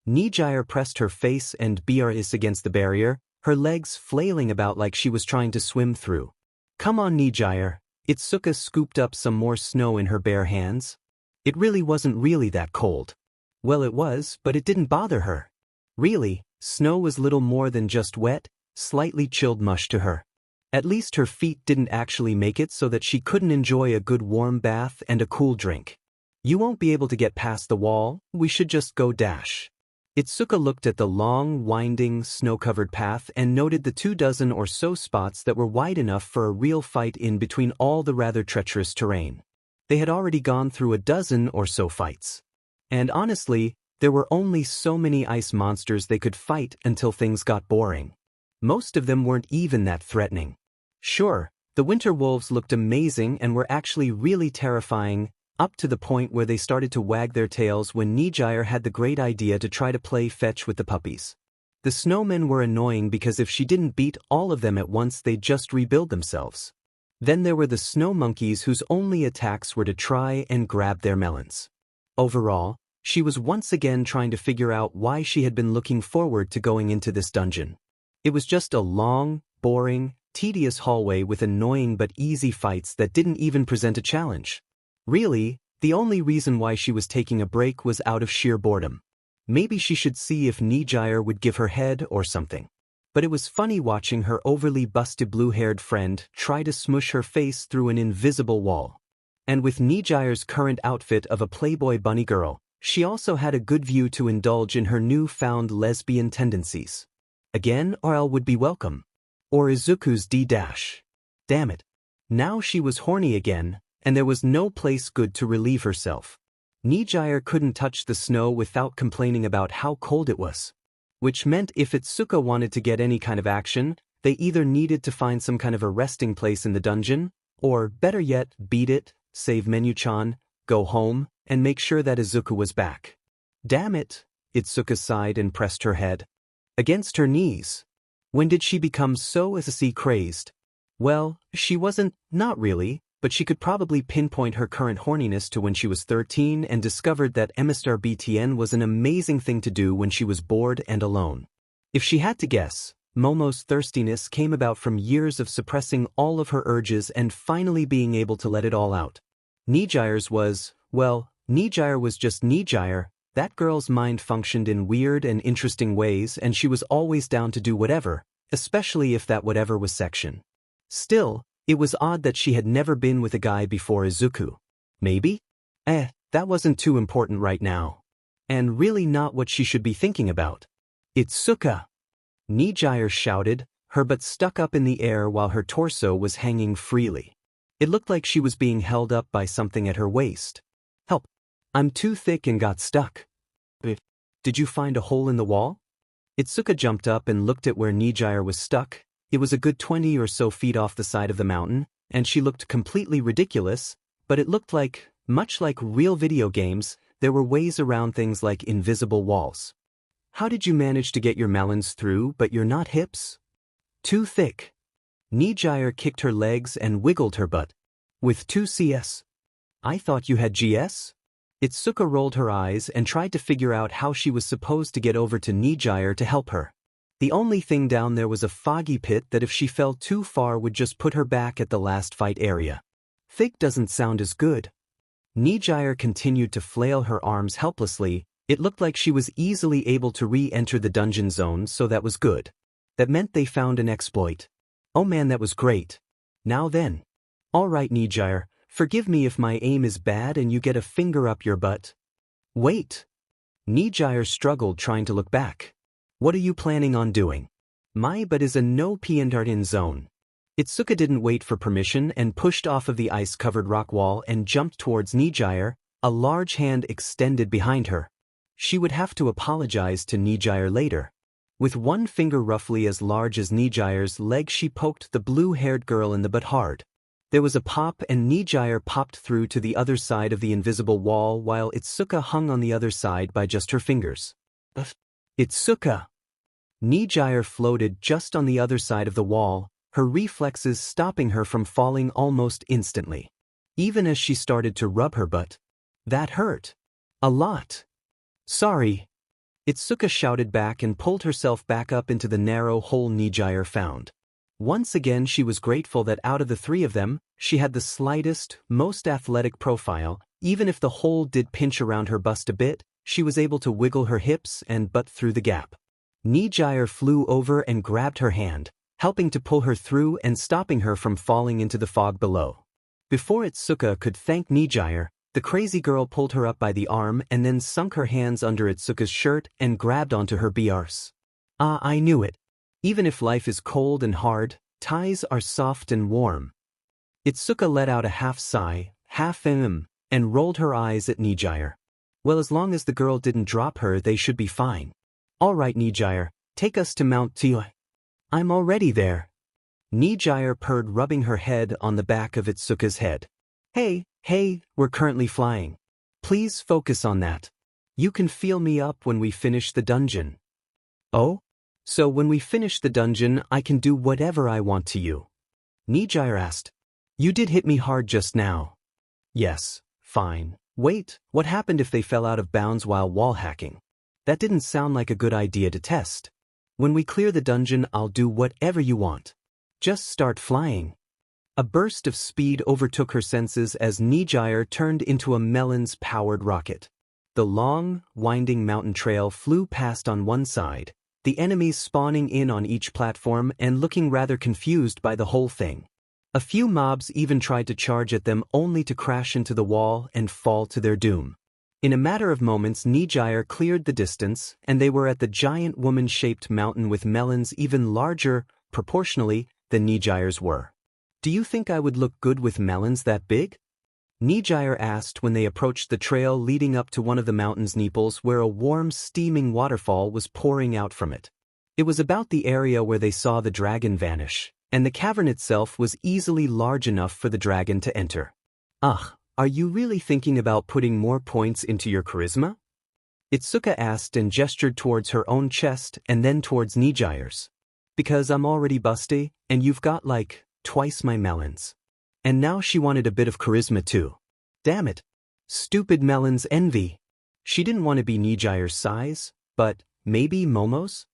A: Nijire pressed her face and BRS against the barrier, her legs flailing about like she was trying to swim through. Come on, Nijire. Itsuka scooped up some more snow in her bare hands. It really wasn't really that cold. Well, it was, but it didn't bother her. Really, snow was little more than just wet, slightly chilled mush to her. At least her feet didn't actually make it so that she couldn't enjoy a good warm bath and a cool drink. You won't be able to get past the wall, we should just go dash. Itsuka looked at the long, winding, snow-covered path and noted the 24 or so spots that were wide enough for a real fight in between all the rather treacherous terrain. They had already gone through a dozen or so fights. And honestly, there were only so many ice monsters they could fight until things got boring. Most of them weren't even that threatening. Sure, the winter wolves looked amazing and were actually really terrifying, up to the point where they started to wag their tails when Nijire had the great idea to try to play fetch with the puppies. The snowmen were annoying because if she didn't beat all of them at once they'd just rebuild themselves. Then there were the snow monkeys whose only attacks were to try and grab their melons. Overall, she was once again trying to figure out why she had been looking forward to going into this dungeon. It was just a long, boring, tedious hallway with annoying but easy fights that didn't even present a challenge. Really, the only reason why she was taking a break was out of sheer boredom. Maybe she should see if Nijire would give her head or something. But it was funny watching her overly busted blue-haired friend try to smush her face through an invisible wall. And with Nijire's current outfit of a Playboy bunny girl, she also had a good view to indulge in her newfound lesbian tendencies. Again, Orel would be welcome. Or Izuku's D-dash. Damn it. Now she was horny again, and there was no place good to relieve herself. Nijire couldn't touch the snow without complaining about how cold it was. Which meant if Itsuka wanted to get any kind of action, they either needed to find some kind of a resting place in the dungeon, or, better yet, beat it, save Menu-chan, go home, and make sure that Izuku was back. Damn it, Itsuka sighed and pressed her head against her knees. When did she become so crazed? Well, she wasn't, not really, but she could probably pinpoint her current horniness to when she was 13 and discovered that Emistar BTN was an amazing thing to do when she was bored and alone. If she had to guess, Momo's thirstiness came about from years of suppressing all of her urges and finally being able to let it all out. Nijire's was, well, Nijire was just Nijire. That girl's mind functioned in weird and interesting ways and she was always down to do whatever, especially if that whatever was section. Still, it was odd that she had never been with a guy before Izuku. Maybe? That wasn't too important right now. And really not what she should be thinking about. Itsuka! Nijire shouted, her butt stuck up in the air while her torso was hanging freely. It looked like she was being held up by something at her waist. Help! I'm too thick and got stuck. Did you find a hole in the wall? Itsuka jumped up and looked at where Nijire was stuck. It was a good 20 or so feet off the side of the mountain, and she looked completely ridiculous, but it looked like, much like real video games, there were ways around things like invisible walls. How did you manage to get your melons through but you're not hips? Too thick. Nijire kicked her legs and wiggled her butt. With 2 CS? I thought you had GS? Itsuka rolled her eyes and tried to figure out how she was supposed to get over to Nijire to help her. The only thing down there was a foggy pit that if she fell too far would just put her back at the last fight area. Thick doesn't sound as good. Nijire continued to flail her arms helplessly. It looked like she was easily able to re-enter the dungeon zone, so that was good. That meant they found an exploit. Oh man, that was great. Now then. Alright Nijire, forgive me if my aim is bad and you get a finger up your butt. Wait. Nijire struggled trying to look back. What are you planning on doing? My butt is a no-p-in zone. Itsuka didn't wait for permission and pushed off of the ice-covered rock wall and jumped towards Nijire, a large hand extended behind her. She would have to apologize to Nijire later. With one finger roughly as large as Nijire's leg she poked the blue-haired girl in the butt hard. There was a pop and Nijire popped through to the other side of the invisible wall while Itsuka hung on the other side by just her fingers. Itsuka! Nijire floated just on the other side of the wall, her reflexes stopping her from falling almost instantly. Even as she started to rub her butt. That hurt. A lot. Sorry. Itsuka shouted back and pulled herself back up into the narrow hole Nijire found. Once again she was grateful that out of the three of them, she had the slightest, most athletic profile. Even if the hole did pinch around her bust a bit, she was able to wiggle her hips and butt through the gap. Nijire flew over and grabbed her hand, helping to pull her through and stopping her from falling into the fog below. Before Itsuka could thank Nijire, the crazy girl pulled her up by the arm and then sunk her hands under Itsuka's shirt and grabbed onto her BRs. Ah, I knew it. Even if life is cold and hard, ties are soft and warm. Itsuka let out a half sigh, half and rolled her eyes at Nijire. Well, as long as the girl didn't drop her, they should be fine. All right, Nijire, take us to Mount Tio. I'm already there. Nijire purred, rubbing her head on the back of Itsuka's head. Hey, we're currently flying. Please focus on that. You can feel me up when we finish the dungeon. Oh? So when we finish the dungeon, I can do whatever I want to you? Nijire asked. You did hit me hard just now. Yes, fine. Wait, what happened if they fell out of bounds while wall hacking? That didn't sound like a good idea to test. When we clear the dungeon, I'll do whatever you want. Just start flying. A burst of speed overtook her senses as Nijire turned into a melons-powered rocket. The long, winding mountain trail flew past on one side, the enemies spawning in on each platform and looking rather confused by the whole thing. A few mobs even tried to charge at them only to crash into the wall and fall to their doom. In a matter of moments, Nijire cleared the distance, and they were at the giant woman-shaped mountain with melons even larger, proportionally, than Nijire's were. Do you think I would look good with melons that big? Nijire asked when they approached the trail leading up to one of the mountain's neeples where a warm, steaming waterfall was pouring out from it. It was about the area where they saw the dragon vanish, and the cavern itself was easily large enough for the dragon to enter. Ugh, are you really thinking about putting more points into your charisma? Itsuka asked and gestured towards her own chest and then towards Nijire's. Because I'm already busty, and you've got like twice my melons. And now she wanted a bit of charisma too. Damn it. Stupid melons envy. She didn't want to be Nijire's size, but maybe Momo's?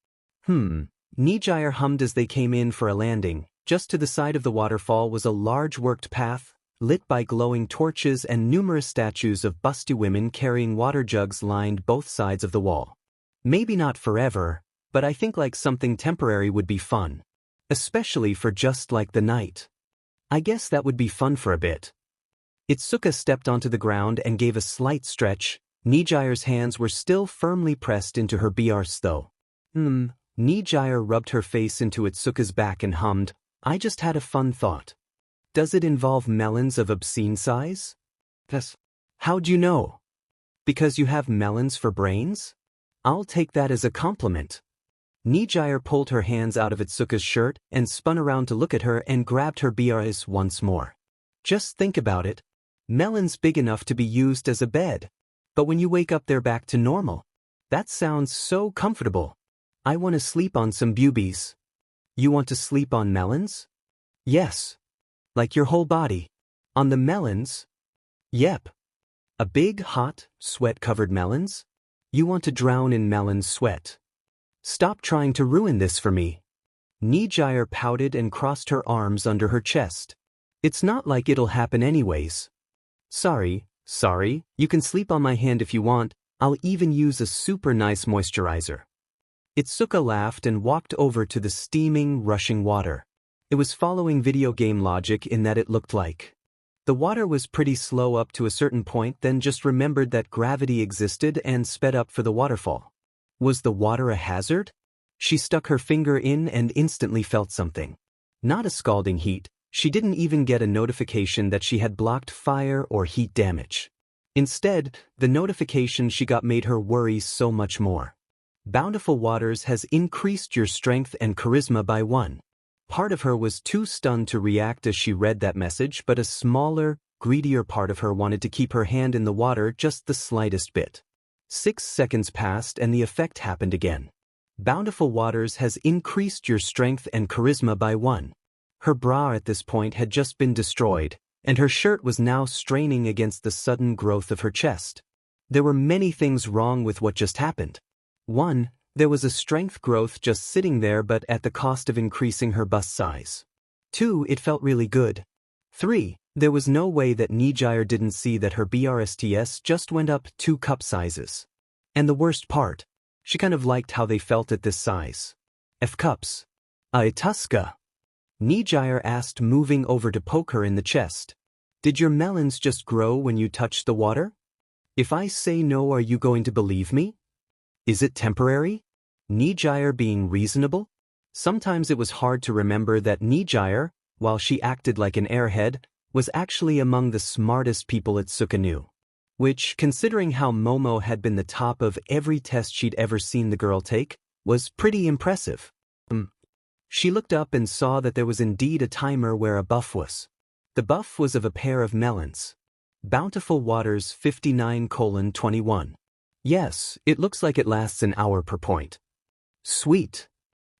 A: Nijire hummed as they came in for a landing. Just to the side of the waterfall was a large worked path, lit by glowing torches, and numerous statues of busty women carrying water jugs lined both sides of the wall. Maybe not forever, but I think like something temporary would be fun. Especially for just like the night. I guess that would be fun for a bit. Itsuka stepped onto the ground and gave a slight stretch. Nijire's hands were still firmly pressed into her BRs though. Nijire rubbed her face into Itsuka's back and hummed, I just had a fun thought. Does it involve melons of obscene size? Yes. How'd you know? Because you have melons for brains? I'll take that as a compliment. Nijire pulled her hands out of Itsuka's shirt and spun around to look at her and grabbed her BRs once more. Just think about it. Melons big enough to be used as a bed. But when you wake up they're back to normal. That sounds so comfortable. I want to sleep on some boobies. You want to sleep on melons? Yes. Like your whole body. On the melons? Yep. A big, hot, sweat-covered melons? You want to drown in melon sweat. Stop trying to ruin this for me. Nijire pouted and crossed her arms under her chest. It's not like it'll happen anyways. Sorry, you can sleep on my hand if you want, I'll even use a super nice moisturizer. Itsuka laughed and walked over to the steaming, rushing water. It was following video game logic in that it looked like. The water was pretty slow up to a certain point, then just remembered that gravity existed and sped up for the waterfall. Was the water a hazard? She stuck her finger in and instantly felt something. Not a scalding heat, she didn't even get a notification that she had blocked fire or heat damage. Instead, the notification she got made her worry so much more. Bountiful Waters has increased your strength and charisma by 1. Part of her was too stunned to react as she read that message, but a smaller, greedier part of her wanted to keep her hand in the water just the slightest bit. 6 seconds passed and the effect happened again. Bountiful Waters has increased your strength and charisma by 1. Her bra at this point had just been destroyed, and her shirt was now straining against the sudden growth of her chest. There were many things wrong with what just happened. 1. There was a strength growth just sitting there but at the cost of increasing her bust size. 2. It felt really good. 3. There was no way that Nijire didn't see that her BRSTS just went up 2 cup sizes. And the worst part, she kind of liked how they felt at this size. F cups. Tuska. Nijire asked, moving over to poke her in the chest. Did your melons just grow when you touched the water? If I say no, are you going to believe me? Is it temporary? Nijire being reasonable? Sometimes it was hard to remember that Nijire, while she acted like an airhead, was actually among the smartest people Itsuka knew. Which, considering how Momo had been the top of every test she'd ever seen the girl take, was pretty impressive. She looked up and saw that there was indeed a timer where a buff was. The buff was of a pair of melons. Bountiful Waters 59:21. Yes, it looks like it lasts an hour per point. Sweet.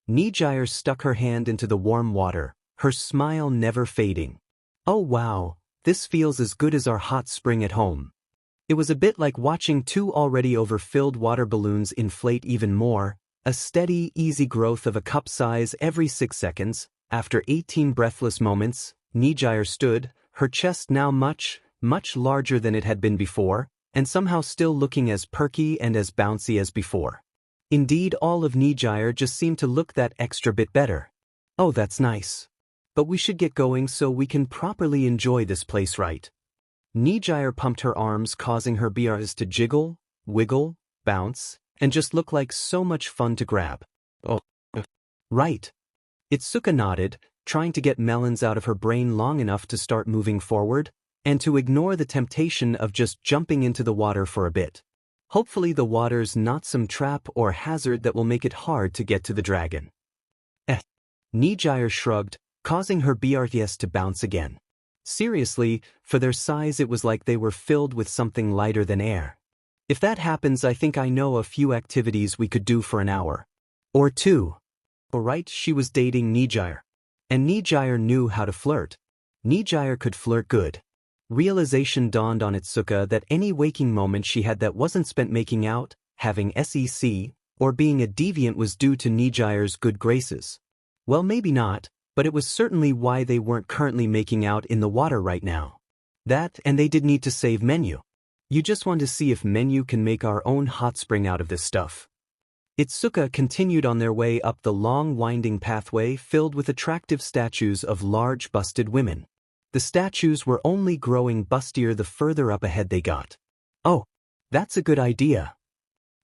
A: Nijire stuck her hand into the warm water, her smile never fading. Oh wow, this feels as good as our hot spring at home. It was a bit like watching 2 already overfilled water balloons inflate even more, a steady, easy growth of a cup size every 6 seconds. After 18 breathless moments, Nijire stood, her chest now much larger than it had been before, and somehow still looking as perky and as bouncy as before. Indeed, all of Nijire just seemed to look that extra bit better. Oh, that's nice. But we should get going so we can properly enjoy this place, right? Nijire pumped her arms, causing her BRs to jiggle, wiggle, bounce, and just look like so much fun to grab. Oh, right. Itsuka nodded, trying to get melons out of her brain long enough to start moving forward, and to ignore the temptation of just jumping into the water for a bit. Hopefully the water's not some trap or hazard that will make it hard to get to the dragon. Nijire shrugged, causing her BRTS to bounce again. Seriously, for their size it was like they were filled with something lighter than air. If that happens, I think I know a few activities we could do for an hour. Or 2. Alright, she was dating Nijire. And Nijire knew how to flirt. Nijire could flirt good. Realization dawned on Itsuka that any waking moment she had that wasn't spent making out, having SEC, or being a deviant was due to Nijire's good graces. Well, maybe not, but it was certainly why they weren't currently making out in the water right now. That, and they did need to save Menu. You just want to see if Menu can make our own hot spring out of this stuff. Itsuka continued on their way up the long winding pathway filled with attractive statues of large busted women. The statues were only growing bustier the further up ahead they got. Oh, that's a good idea.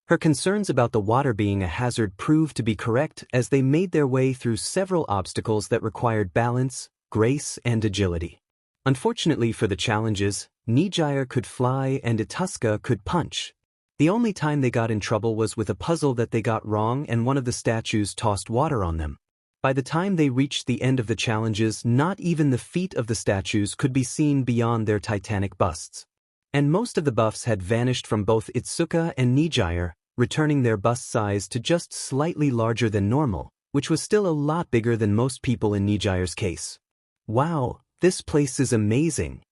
A: Her concerns about the water being a hazard proved to be correct as they made their way through several obstacles that required balance, grace, and agility. Unfortunately for the challenges, Nijire could fly and Ituska could punch. The only time they got in trouble was with a puzzle that they got wrong and one of the statues tossed water on them. By the time they reached the end of the challenges, not even the feet of the statues could be seen beyond their titanic busts. And most of the buffs had vanished from both Itsuka and Nijire, returning their bust size to just slightly larger than normal, which was still a lot bigger than most people in Nijire's case. Wow, this place is amazing.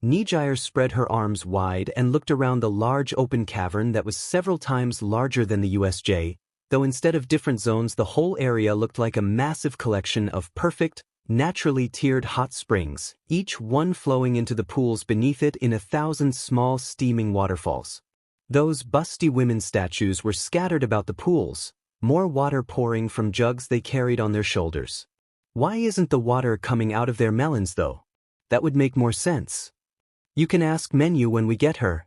A: Nijire spread her arms wide and looked around the large open cavern that was several times larger than the USJ, though instead of different zones the whole area looked like a massive collection of perfect, naturally tiered hot springs, each one flowing into the pools beneath it in 1,000 small steaming waterfalls. Those busty women statues were scattered about the pools, more water pouring from jugs they carried on their shoulders. Why isn't the water coming out of their melons though? That would make more sense. You can ask Menu when we get her.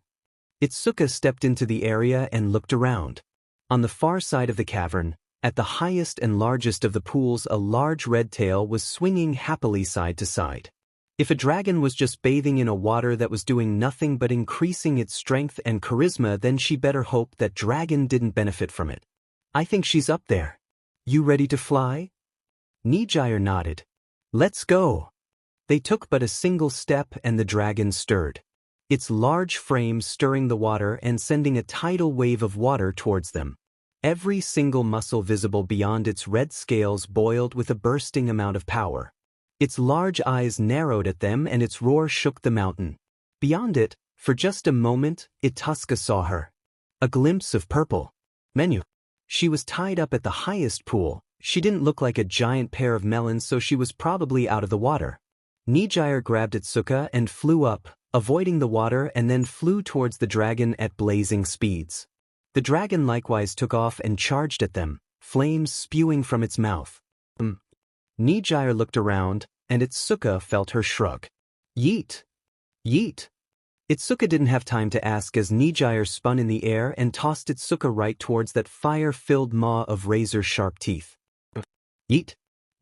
A: Itsuka stepped into the area and looked around. On the far side of the cavern, at the highest and largest of the pools, a large red tail was swinging happily side to side. If a dragon was just bathing in a water that was doing nothing but increasing its strength and charisma, then she better hope that dragon didn't benefit from it. I think she's up there. You ready to fly? Nijire nodded. Let's go. They took but a single step and the dragon stirred. Its large frame stirring the water and sending a tidal wave of water towards them. Every single muscle visible beyond its red scales boiled with a bursting amount of power. Its large eyes narrowed at them and its roar shook the mountain. Beyond it, for just a moment, Ituska saw her. A glimpse of purple. Menu. She was tied up at the highest pool. She didn't look like a giant pair of melons, so she was probably out of the water. Nijire grabbed Itsuka and flew up, avoiding the water, and then flew towards the dragon at blazing speeds. The dragon likewise took off and charged at them, flames spewing from its mouth. Nijire looked around, and Itsuka felt her shrug. Yeet! Yeet! Itsuka didn't have time to ask as Nijire spun in the air and tossed Itsuka right towards that fire-filled maw of razor-sharp teeth. Yeet!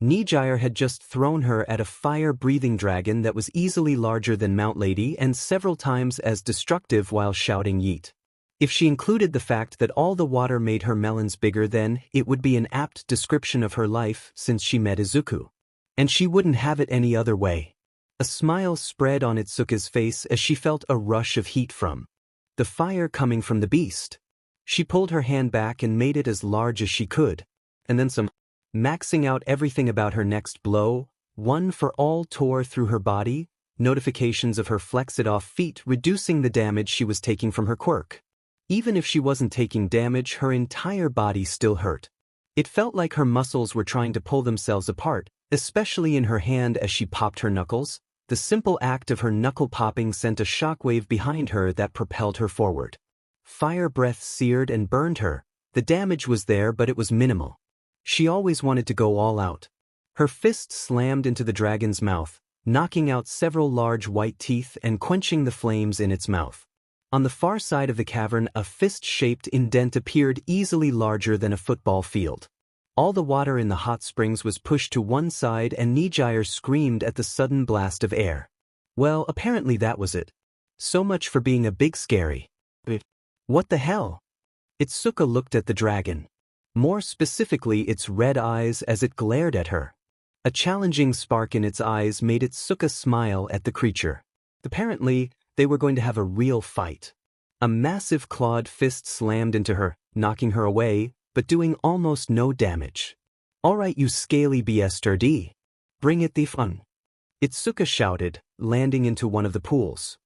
A: Nijire had just thrown her at a fire-breathing dragon that was easily larger than Mount Lady and several times as destructive while shouting yeet. If she included the fact that all the water made her melons bigger, then it would be an apt description of her life since she met Izuku. And she wouldn't have it any other way. A smile spread on Itsuka's face as she felt a rush of heat from the fire coming from the beast. She pulled her hand back and made it as large as she could, and then some, maxing out everything about her next blow. One for all tore through her body, notifications of her flex-it-off feet reducing the damage she was taking from her quirk. Even if she wasn't taking damage, her entire body still hurt. It felt like her muscles were trying to pull themselves apart, especially in her hand as she popped her knuckles. The simple act of her knuckle popping sent a shockwave behind her that propelled her forward. Fire breath seared and burned her. The damage was there, but it was minimal. She always wanted to go all out. Her fist slammed into the dragon's mouth, knocking out several large white teeth and quenching the flames in its mouth. On the far side of the cavern, a fist-shaped indent appeared easily larger than a football field. All the water in the hot springs was pushed to one side and Nijire screamed at the sudden blast of air. Well, apparently that was it. So much for being a big scary. What the hell? Itsuka looked at the dragon. More specifically, its red eyes as it glared at her. A challenging spark in its eyes made Itsuka smile at the creature. Apparently, they were going to have a real fight. A massive clawed fist slammed into her, knocking her away, but doing almost no damage. Alright, you scaly bastard. Bring it the fun. Itsuka shouted, landing into one of the pools.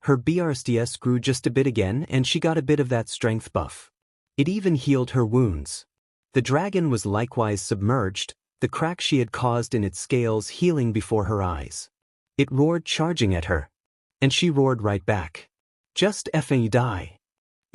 A: Her BRSTS grew just a bit again and she got a bit of that strength buff. It even healed her wounds. The dragon was likewise submerged, the crack she had caused in its scales healing before her eyes. It roared, charging at her. And she roared right back. Just effing die.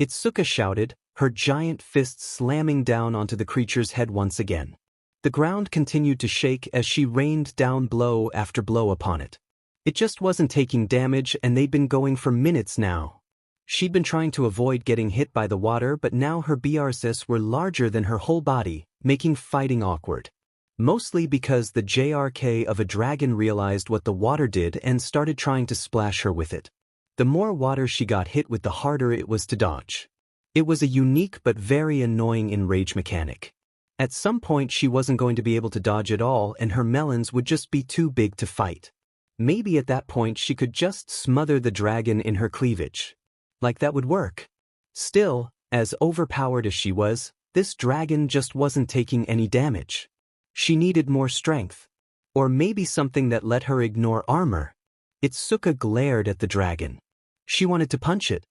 A: Itsuka shouted, her giant fists slamming down onto the creature's head once again. The ground continued to shake as she rained down blow after blow upon it. It just wasn't taking damage and they'd been going for minutes now. She'd been trying to avoid getting hit by the water, but now her BRSs were larger than her whole body, making fighting awkward. Mostly because the JRK of a dragon realized what the water did and started trying to splash her with it. The more water she got hit with, the harder it was to dodge. It was a unique but very annoying enrage mechanic. At some point she wasn't going to be able to dodge at all and her melons would just be too big to fight. Maybe at that point she could just smother the dragon in her cleavage. Like that would work. Still, as overpowered as she was, this dragon just wasn't taking any damage. She needed more strength. Or maybe something that let her ignore armor. Itsuka glared at the dragon. She wanted to punch it.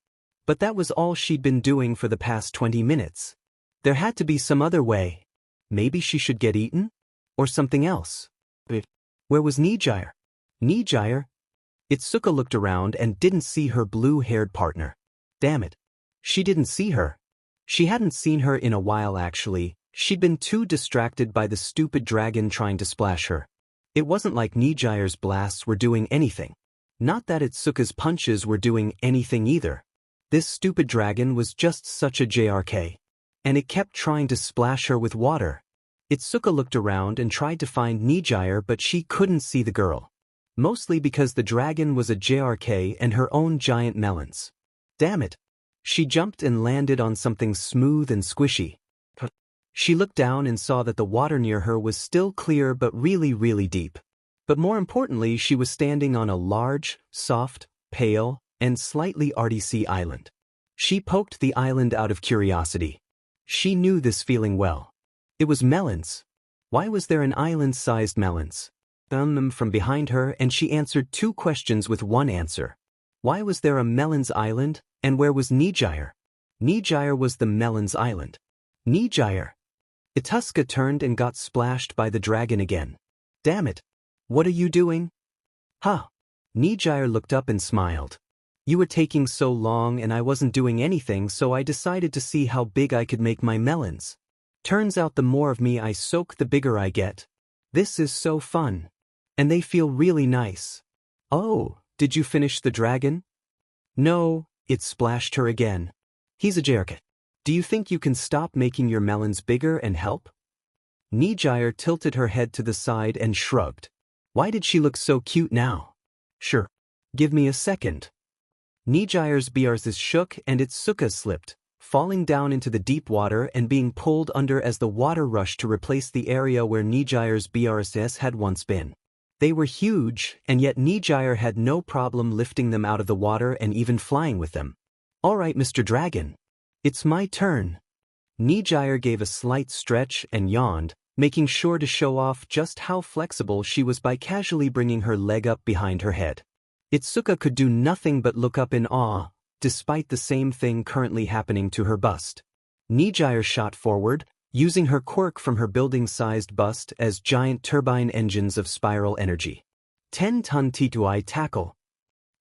A: But that was all she'd been doing for the past 20 minutes. There had to be some other way. Maybe she should get eaten? Or something else. Where was Nijire? Nijire? Itsuka looked around and didn't see her blue-haired partner. Damn it. She didn't see her. She hadn't seen her in a while actually. She'd been too distracted by the stupid dragon trying to splash her. It wasn't like Nijire's blasts were doing anything. Not that Itsuka's punches were doing anything either. This stupid dragon was just such a JRK. And it kept trying to splash her with water. Itsuka looked around and tried to find Nijire, but she couldn't see the girl. Mostly because the dragon was a JRK and her own giant melons. Damn it. She jumped and landed on something smooth and squishy. She looked down and saw that the water near her was still clear but really deep. But more importantly, she was standing on a large, soft, pale, and slightly artsy island. She poked the island out of curiosity. She knew this feeling well. It was melons. Why was there an island-sized melons? From behind her, and she answered two questions with one answer. Why was there a melons island, and where was Nijire? Nijire was the melons island. Nijire. Ituska turned and got splashed by the dragon again. Damn it. What are you doing? Huh. Nijire looked up and smiled. You were taking so long and I wasn't doing anything, so I decided to see how big I could make my melons. Turns out the more of me I soak, the bigger I get. This is so fun. And they feel really nice. Oh, did you finish the dragon? No, it splashed her again. He's a jerk. Do you think you can stop making your melons bigger and help? Nijire tilted her head to the side and shrugged. Why did she look so cute now? Sure. Give me a second. Nijire's BRs shook and its suka slipped, falling down into the deep water and being pulled under as the water rushed to replace the area where Nijire's BRs had once been. They were huge, and yet Nijire had no problem lifting them out of the water and even flying with them. All right, Mr. Dragon. It's my turn. Nijire gave a slight stretch and yawned, making sure to show off just how flexible she was by casually bringing her leg up behind her head. Itsuka could do nothing but look up in awe, despite the same thing currently happening to her bust. Nijire shot forward, using her quirk from her building-sized bust as giant turbine engines of spiral energy. 10-ton T2I tackle.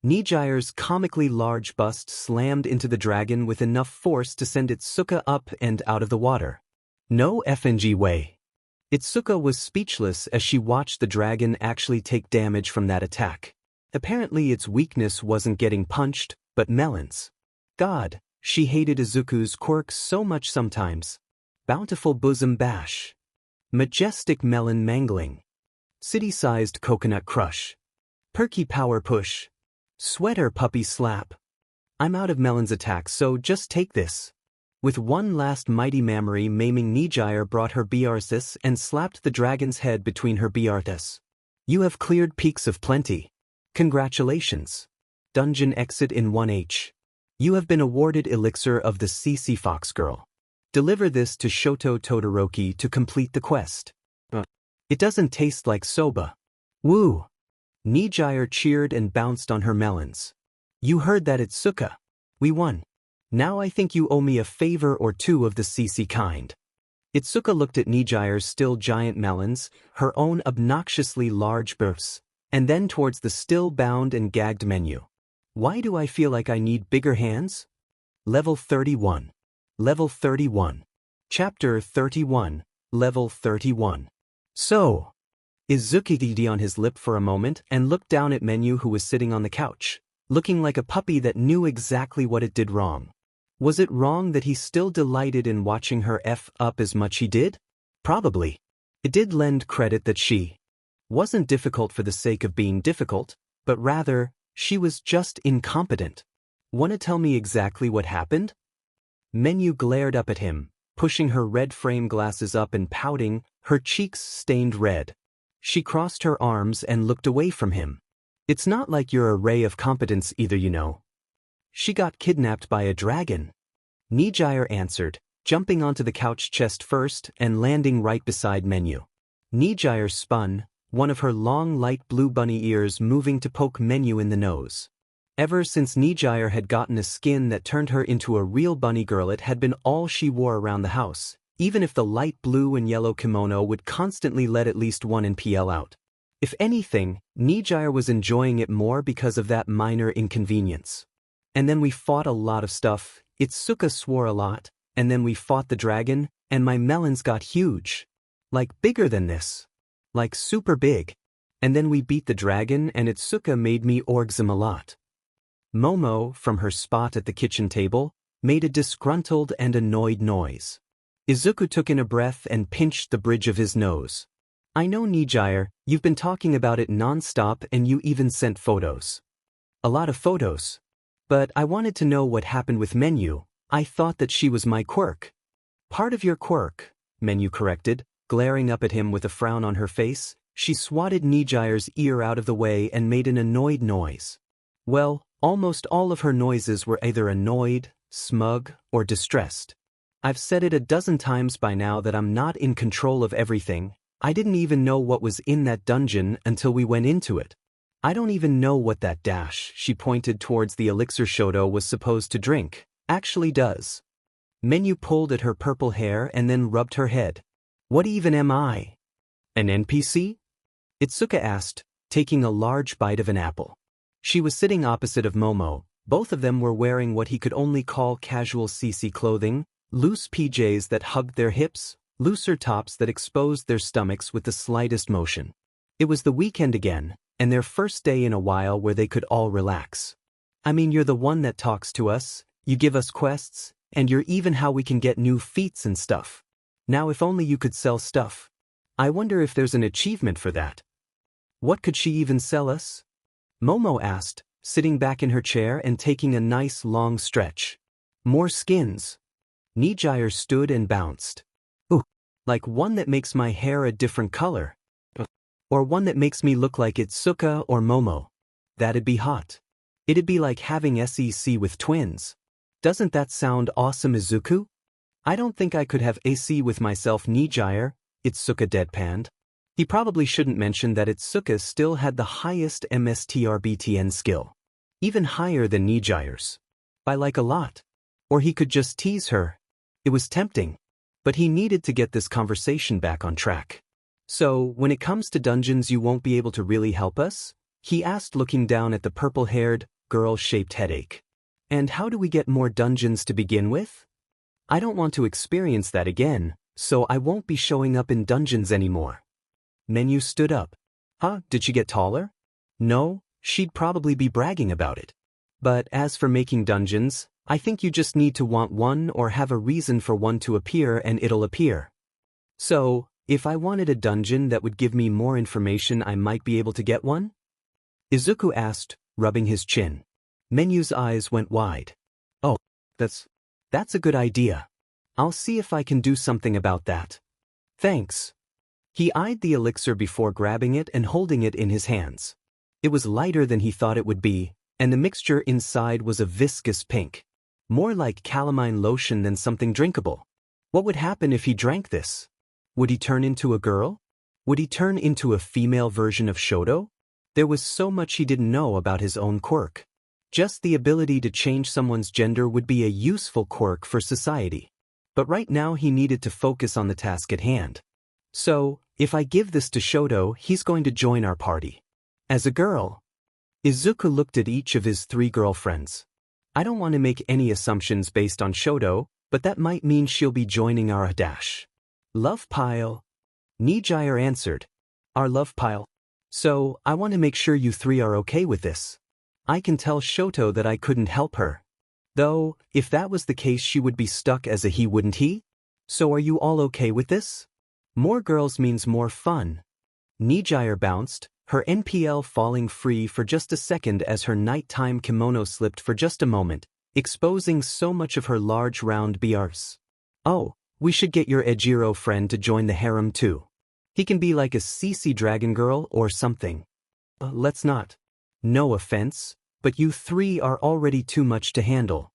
A: Nijire's comically large bust slammed into the dragon with enough force to send Itsuka up and out of the water. No FNG way. Itsuka was speechless as she watched the dragon actually take damage from that attack. Apparently its weakness wasn't getting punched, but melons. God, she hated Izuku's quirks so much sometimes. Bountiful bosom bash. Majestic melon mangling. City-sized coconut crush. Perky power push. Sweater puppy slap. I'm out of melon's attack, so just take this. With one last mighty memory, maiming Nijire brought her BRs and slapped the dragon's head between her BRs. You have cleared peaks of plenty. Congratulations. Dungeon exit in 1H. You have been awarded Elixir of the CC Fox Girl. Deliver this to Shoto Todoroki to complete the quest. It doesn't taste like soba. Woo! Nijire cheered and bounced on her melons. You heard that, Itsuka. We won. Now I think you owe me a favor or two of the CC kind. Itsuka looked at Nijire's still giant melons, her own obnoxiously large bursts, and then towards the still bound and gagged menu. Why do I feel like I need bigger hands? Level 31. Level 31. Chapter 31. Level 31. So. Izuki did on his lip for a moment and looked down at Menu, who was sitting on the couch, looking like a puppy that knew exactly what it did wrong. Was it wrong that he still delighted in watching her F up as much he did? Probably. It did lend credit that she wasn't difficult for the sake of being difficult, but rather, she was just incompetent. Wanna tell me exactly what happened? Menu glared up at him, pushing her red frame glasses up and pouting, her cheeks stained red. She crossed her arms and looked away from him. It's not like you're a ray of competence either, you know. She got kidnapped by a dragon. Nijire answered, jumping onto the couch chest first and landing right beside Menu. Nijire spun, one of her long light blue bunny ears moving to poke Menu in the nose. Ever since Nijire had gotten a skin that turned her into a real bunny girl, it had been all she wore around the house, even if the light blue and yellow kimono would constantly let at least one NPL out. If anything, Nijire was enjoying it more because of that minor inconvenience. And then we fought a lot of stuff, Itsuka swore a lot, and then we fought the dragon, and my melons got huge. Like bigger than this. Like super big. And then we beat the dragon and Itsuka made me orgasm a lot. Momo, from her spot at the kitchen table, made a disgruntled and annoyed noise. Izuku took in a breath and pinched the bridge of his nose. I know, Nijire, you've been talking about it non-stop and you even sent photos. A lot of photos. But I wanted to know what happened with Menu. I thought that she was my quirk. Part of your quirk, Menu corrected, glaring up at him with a frown on her face. She swatted Nijire's ear out of the way and made an annoyed noise. Well, almost all of her noises were either annoyed, smug, or distressed. I've said it a dozen times by now that I'm not in control of everything. I didn't even know what was in that dungeon until we went into it. I don't even know what that dash, she pointed towards the elixir Shoto was supposed to drink, actually does. Menu pulled at her purple hair and then rubbed her head. What even am I? An NPC? Itsuka asked, taking a large bite of an apple. She was sitting opposite of Momo. Both of them were wearing what he could only call casual CC clothing, loose PJs that hugged their hips, looser tops that exposed their stomachs with the slightest motion. It was the weekend again, and their first day in a while where they could all relax. I mean, you're the one that talks to us, you give us quests, and you're even how we can get new feats and stuff. Now if only you could sell stuff. I wonder if there's an achievement for that. What could she even sell us? Momo asked, sitting back in her chair and taking a nice long stretch. More skins. Nijire stood and bounced. Ooh, like one that makes my hair a different color. Or one that makes me look like Itsuka or Momo. That'd be hot. It'd be like having SEC with twins. Doesn't that sound awesome, Izuku? I don't think I could have AC with myself, Nijire, Itsuka deadpanned. He probably shouldn't mention that Itsuka still had the highest MSTRBTN skill. Even higher than Nijire's. By like a lot. Or he could just tease her. It was tempting. But he needed to get this conversation back on track. So, when it comes to dungeons, you won't be able to really help us? He asked, looking down at the purple-haired, girl-shaped headache. And how do we get more dungeons to begin with? I don't want to experience that again, so I won't be showing up in dungeons anymore. Menu stood up. Huh, did she get taller? No, she'd probably be bragging about it. But as for making dungeons, I think you just need to want one or have a reason for one to appear and it'll appear. So, if I wanted a dungeon that would give me more information, I might be able to get one? Izuku asked, rubbing his chin. Menu's eyes went wide. Oh, that's a good idea. I'll see if I can do something about that. Thanks. He eyed the elixir before grabbing it and holding it in his hands. It was lighter than he thought it would be, and the mixture inside was a viscous pink. More like calamine lotion than something drinkable. What would happen if he drank this? Would he turn into a girl? Would he turn into a female version of Shoto? There was so much he didn't know about his own quirk. Just the ability to change someone's gender would be a useful quirk for society. But right now he needed to focus on the task at hand. So, if I give this to Shoto, he's going to join our party. As a girl. Izuku looked at each of his 3 girlfriends. I don't want to make any assumptions based on Shoto, but that might mean she'll be joining our dash. Love pile. Nijire answered. Our love pile. So, I want to make sure you 3 are okay with this. I can tell Shoto that I couldn't help her. Though, if that was the case, she would be stuck as a he, wouldn't he? So are you all okay with this? More girls means more fun. Nijire bounced, her NPL falling free for just a second as her nighttime kimono slipped for just a moment, exposing so much of her large round BRs. Oh, we should get your Ejiro friend to join the harem too. He can be like a CC dragon girl or something. Let's not. No offense, but you 3 are already too much to handle.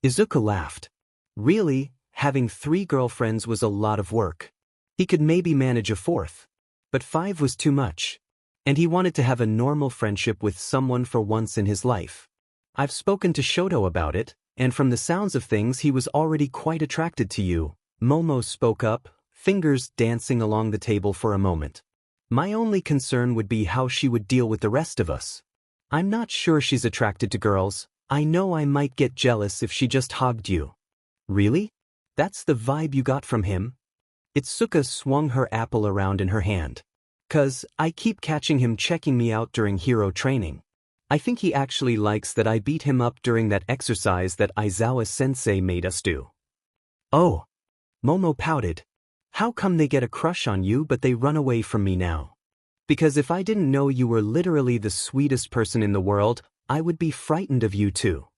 A: Izuku laughed. Really, having 3 girlfriends was a lot of work. He could maybe manage a 4th. But 5 was too much. And he wanted to have a normal friendship with someone for once in his life. I've spoken to Shoto about it, and from the sounds of things he was already quite attracted to you. Momo spoke up, fingers dancing along the table for a moment. My only concern would be how she would deal with the rest of us. I'm not sure she's attracted to girls. I know I might get jealous if she just hogged you. Really? That's the vibe you got from him? Itsuka swung her apple around in her hand. 'Cause I keep catching him checking me out during hero training. I think he actually likes that I beat him up during that exercise that Aizawa-sensei made us do. Oh. Momo pouted. How come they get a crush on you but they run away from me now? Because if I didn't know you were literally the sweetest person in the world, I would be frightened of you too.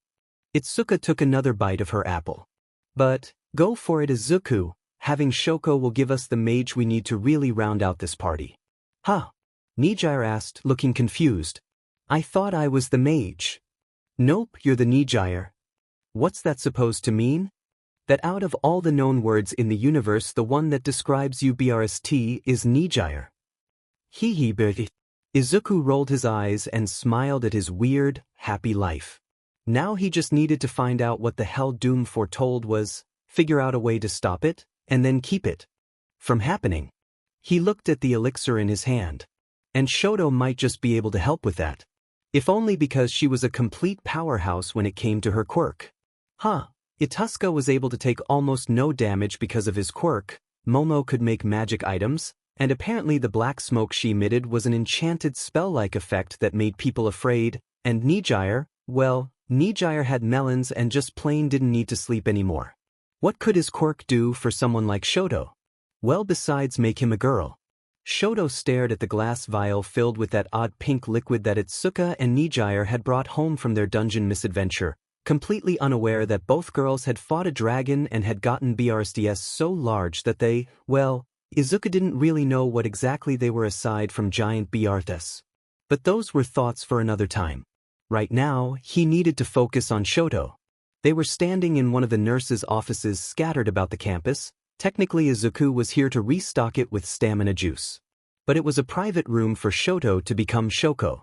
A: Itsuka took another bite of her apple. But, go for it, Izuku. Having Shoko will give us the mage we need to really round out this party. Huh? Nijire asked, looking confused. I thought I was the mage. Nope, you're the Nijire. What's that supposed to mean? That out of all the known words in the universe, the one that describes you BRST is Nijire. Hee birdie. Izuku rolled his eyes and smiled at his weird, happy life. Now he just needed to find out what the hell Doom foretold was figure out a way to stop it, and then keep it from happening. He looked at the elixir in his hand. And Shoto might just be able to help with that. If only because she was a complete powerhouse when it came to her quirk. Ituska was able to take almost no damage because of his quirk, Momo could make magic items, and apparently the black smoke she emitted was an enchanted spell-like effect that made people afraid, and Nijire, well, Nijire had melons and just plain didn't need to sleep anymore. What could his quirk do for someone like Shoto? Well, besides make him a girl. Shoto stared at the glass vial filled with that odd pink liquid that Itsuka and Nijire had brought home from their dungeon misadventure, completely unaware that both girls had fought a dragon and had gotten BRSDS so large that they, well, Izuka didn't really know what exactly they were aside from giant BRTS. But those were thoughts for another time. Right now, he needed to focus on Shoto. They were standing in one of the nurses' offices scattered about the campus. Technically Izuku was here to restock it with stamina juice. But it was a private room for Shoto to become Shoko.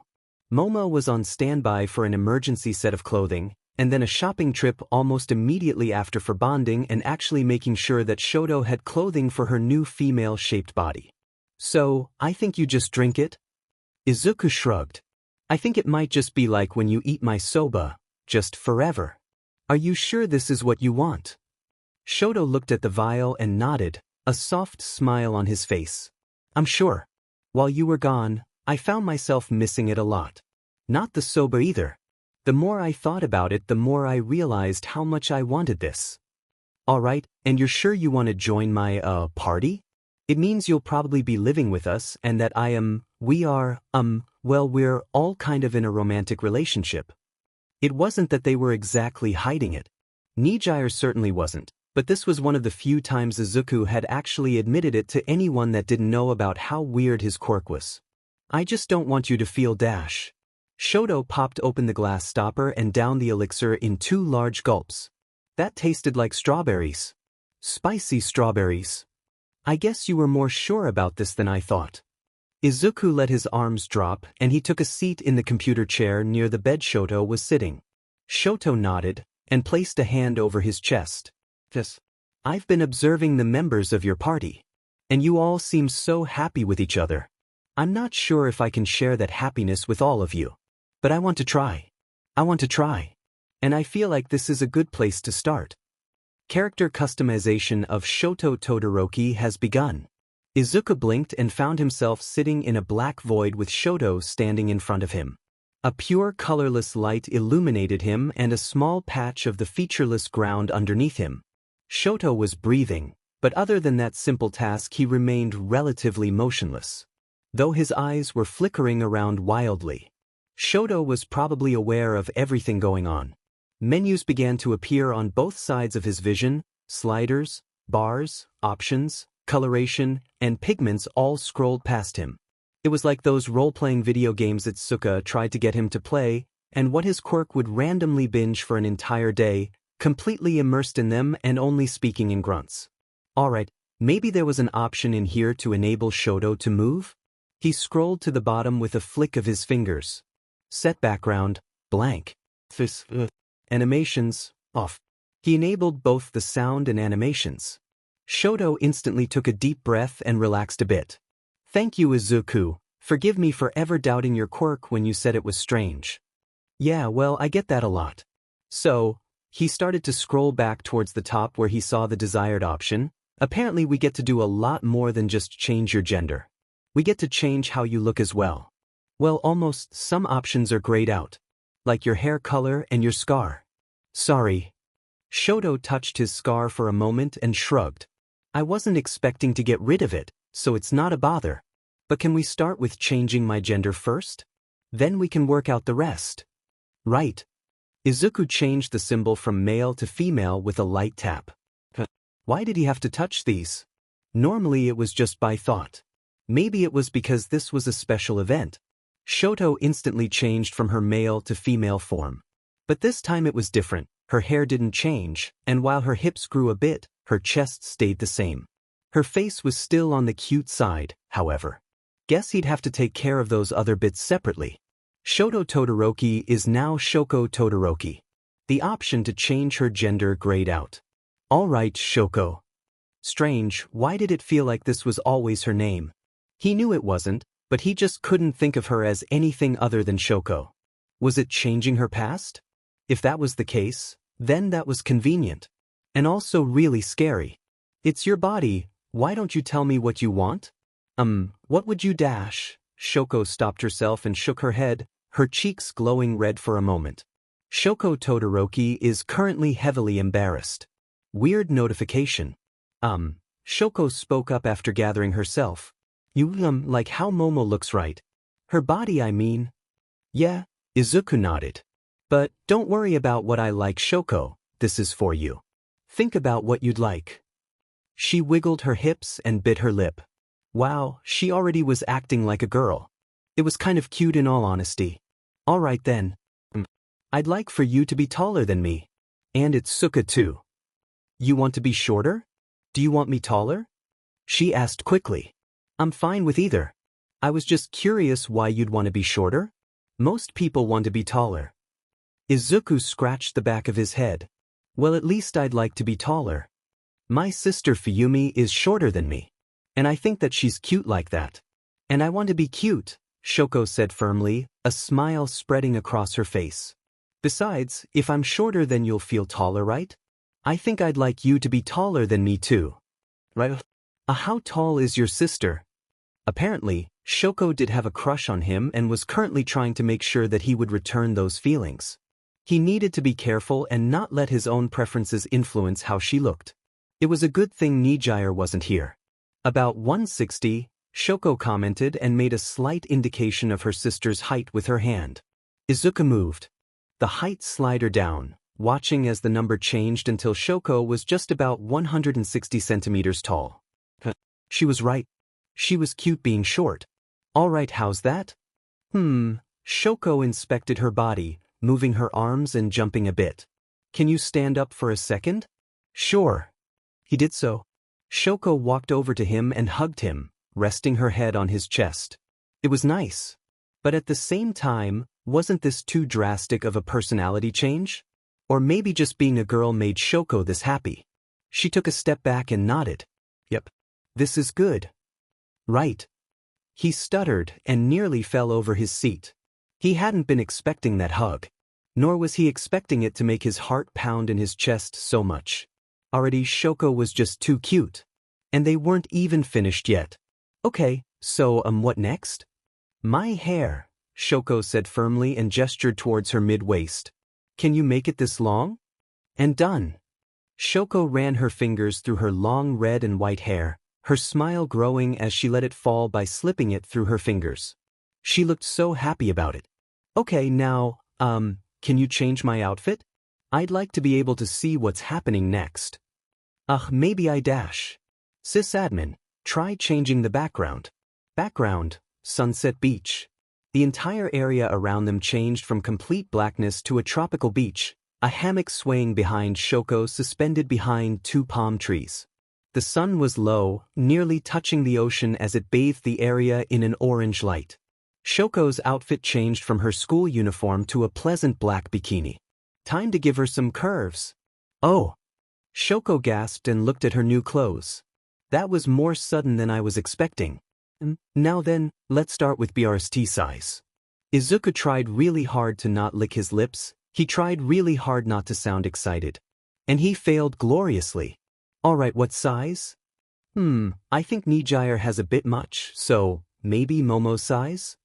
A: Momo was on standby for an emergency set of clothing, and then a shopping trip almost immediately after for bonding and actually making sure that Shoto had clothing for her new female-shaped body. So, I think you just drink it? Izuku shrugged. I think it might just be like when you eat my soba, just forever. Are you sure this is what you want? Shoto looked at the vial and nodded, a soft smile on his face. I'm sure. While you were gone, I found myself missing it a lot. Not the soba either. The more I thought about it, the more I realized how much I wanted this. Alright, and you're sure you want to join my, party? It means you'll probably be living with us and that we're all kind of in a romantic relationship. It wasn't that they were exactly hiding it. Nijire certainly wasn't, but this was one of the few times Izuku had actually admitted it to anyone that didn't know about how weird his quirk was. I just don't want you to feel dash. Shoto popped open the glass stopper and downed the elixir in 2 large gulps. That tasted like strawberries. Spicy strawberries. I guess you were more sure about this than I thought. Izuku let his arms drop and he took a seat in the computer chair near the bed Shoto was sitting. Shoto nodded and placed a hand over his chest. I've been observing the members of your party. And you all seem so happy with each other. I'm not sure if I can share that happiness with all of you. But I want to try. And I feel like this is a good place to start. Character customization of Shoto Todoroki has begun. Izuku blinked and found himself sitting in a black void with Shoto standing in front of him. A pure colorless light illuminated him and a small patch of the featureless ground underneath him. Shoto was breathing, but other than that simple task he remained relatively motionless. Though his eyes were flickering around wildly. Shoto was probably aware of everything going on. Menus began to appear on both sides of his vision, sliders, bars, options, coloration, and pigments all scrolled past him. It was like those role-playing video games Itsuka tried to get him to play, and what his quirk would randomly binge for an entire day, completely immersed in them and only speaking in grunts. Alright, maybe there was an option in here to enable Shoto to move? He scrolled to the bottom with a flick of his fingers. Set background, blank. Animations, off. He enabled both the sound and animations. Shoto instantly took a deep breath and relaxed a bit. Thank you, Izuku. Forgive me for ever doubting your quirk when you said it was strange. Yeah, well, I get that a lot. So, he started to scroll back towards the top where he saw the desired option. Apparently we get to do a lot more than just change your gender. We get to change how you look as well. Well, almost some options are grayed out. Like your hair color and your scar. Sorry. Shoto touched his scar for a moment and shrugged. I wasn't expecting to get rid of it, so it's not a bother. But can we start with changing my gender first? Then we can work out the rest. Right. Izuku changed the symbol from male to female with a light tap. Why did he have to touch these? Normally it was just by thought. Maybe it was because this was a special event. Shoto instantly changed from her male to female form. But this time it was different. Her hair didn't change, and while her hips grew a bit, her chest stayed the same. Her face was still on the cute side, however. Guess he'd have to take care of those other bits separately. Shoto Todoroki is now Shoko Todoroki. The option to change her gender grayed out. All right, Shoko. Strange, why did it feel like this was always her name? He knew it wasn't, but he just couldn't think of her as anything other than Shoko. Was it changing her past? If that was the case, then that was convenient. And also really scary. It's your body, why don't you tell me what you want? What would you dash? Shoko stopped herself and shook her head, her cheeks glowing red for a moment. Shoko Todoroki is currently heavily embarrassed. Weird notification. Shoko spoke up after gathering herself. You, like how Momo looks right. Her body, I mean. Yeah, Izuku nodded. But don't worry about what I like, Shoko, this is for you. Think about what you'd like. She wiggled her hips and bit her lip. Wow, she already was acting like a girl. It was kind of cute in all honesty. All right then. I'd like for you to be taller than me. And Itsuka too. You want to be shorter? Do you want me taller? She asked quickly. I'm fine with either. I was just curious why you'd want to be shorter. Most people want to be taller. Izuku scratched the back of his head. Well, at least I'd like to be taller. My sister Fuyumi is shorter than me. And I think that she's cute like that. And I want to be cute, Shoko said firmly, a smile spreading across her face. Besides, if I'm shorter then you'll feel taller, right? I think I'd like you to be taller than me too. Right? How tall is your sister? Apparently, Shoko did have a crush on him and was currently trying to make sure that he would return those feelings. He needed to be careful and not let his own preferences influence how she looked. It was a good thing Nijire wasn't here. About 160, Shoko commented and made a slight indication of her sister's height with her hand. Izuku moved the height slider down, watching as the number changed until Shoko was just about 160 centimeters tall. She was right. She was cute being short. All right, how's that? Shoko inspected her body, moving her arms and jumping a bit. Can you stand up for a second? Sure. He did so. Shoko walked over to him and hugged him, resting her head on his chest. It was nice. But at the same time, wasn't this too drastic of a personality change? Or maybe just being a girl made Shoko this happy. She took a step back and nodded. Yep. This is good. Right. He stuttered and nearly fell over his seat. He hadn't been expecting that hug. Nor was he expecting it to make his heart pound in his chest so much. Already Shoko was just too cute. And they weren't even finished yet. Okay, so what next? My hair, Shoko said firmly and gestured towards her mid-waist. Can you make it this long? And done. Shoko ran her fingers through her long red and white hair, her smile growing as she let it fall by slipping it through her fingers. She looked so happy about it. Okay, now, can you change my outfit? I'd like to be able to see what's happening next. Maybe I dash. Sysadmin, try changing the background. Background, Sunset Beach. The entire area around them changed from complete blackness to a tropical beach, a hammock swaying behind Shoko suspended behind two palm trees. The sun was low, nearly touching the ocean as it bathed the area in an orange light. Shoko's outfit changed from her school uniform to a pleasant black bikini. Time to give her some curves. Oh! Shoko gasped and looked at her new clothes. That was more sudden than I was expecting. Now then, let's start with BRST size. Izuku tried really hard to not lick his lips, he tried really hard not to sound excited. And he failed gloriously. Alright, what size? I think Nijire has a bit much, so maybe Momo's size?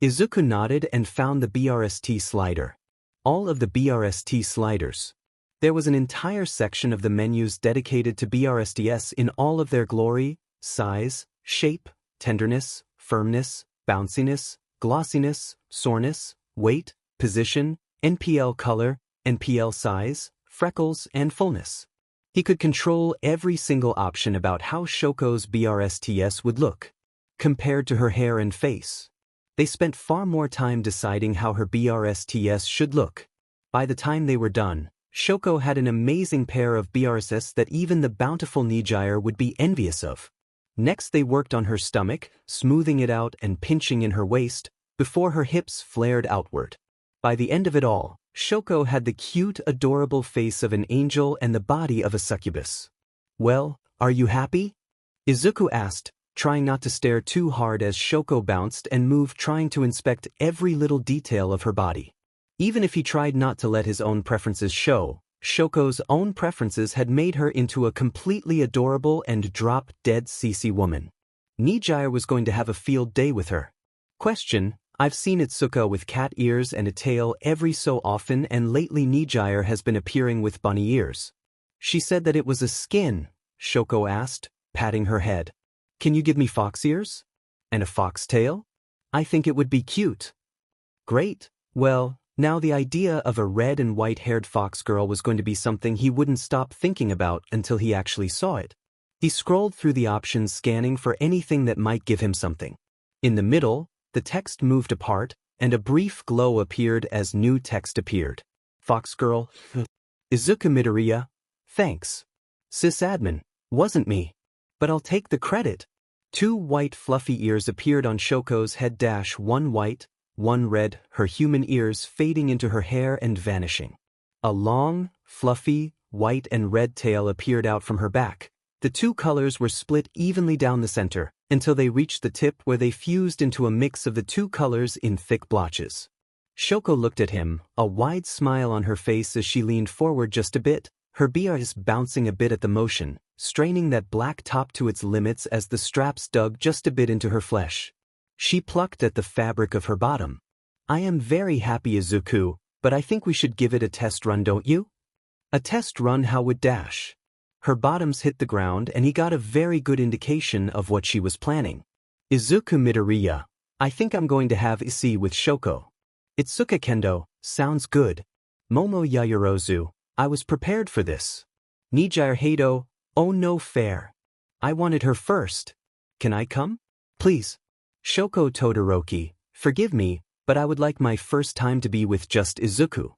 A: Izuku nodded and found the BRST slider. All of the BRST sliders. There was an entire section of the menus dedicated to BRSTs in all of their glory, size, shape, tenderness, firmness, bounciness, glossiness, soreness, weight, position, NPL color, NPL size, freckles, and fullness. He could control every single option about how Shoko's BRSTs would look, compared to her hair and face. They spent far more time deciding how her BRSTs should look. By the time they were done, Shoko had an amazing pair of BRSs that even the bountiful Nijire would be envious of. Next they worked on her stomach, smoothing it out and pinching in her waist, before her hips flared outward. By the end of it all, Shoko had the cute, adorable face of an angel and the body of a succubus. Well, are you happy? Izuku asked, trying not to stare too hard as Shoko bounced and moved, trying to inspect every little detail of her body. Even if he tried not to let his own preferences show, Shoko's own preferences had made her into a completely adorable and drop-dead CC woman. Nijire was going to have a field day with her. Question: I've seen Itsuka with cat ears and a tail every so often, and lately Nijire has been appearing with bunny ears. She said that it was a skin, Shoko asked, patting her head. Can you give me fox ears? And a fox tail? I think it would be cute. Great. Well, now the idea of a red and white-haired fox girl was going to be something he wouldn't stop thinking about until he actually saw it. He scrolled through the options, scanning for anything that might give him something. In the middle, the text moved apart, and a brief glow appeared as new text appeared. Fox girl. Izuku Midoriya. Thanks. Sysadmin. Wasn't me. But I'll take the credit. 2 white fluffy ears appeared on Shoko's head. 1 white, 1 red, her human ears fading into her hair and vanishing. A long, fluffy, white and red tail appeared out from her back. The 2 colors were split evenly down the center, until they reached the tip where they fused into a mix of the 2 colors in thick blotches. Shoko looked at him, a wide smile on her face as she leaned forward just a bit, her BRs bouncing a bit at the motion, straining that black top to its limits as the straps dug just a bit into her flesh. She plucked at the fabric of her bottom. I am very happy, Izuku, but I think we should give it a test run, don't you? A test run? How would dash? Her bottoms hit the ground and he got a very good indication of what she was planning. Izuku Midoriya. I think I'm going to have Issei with Shoko. Itsuka Kendo. Sounds good. Momo Yayorozu. I was prepared for this. Nijire Hado. Oh no, fair. I wanted her first. Can I come? Please. Shoko Todoroki. Forgive me, but I would like my first time to be with just Izuku.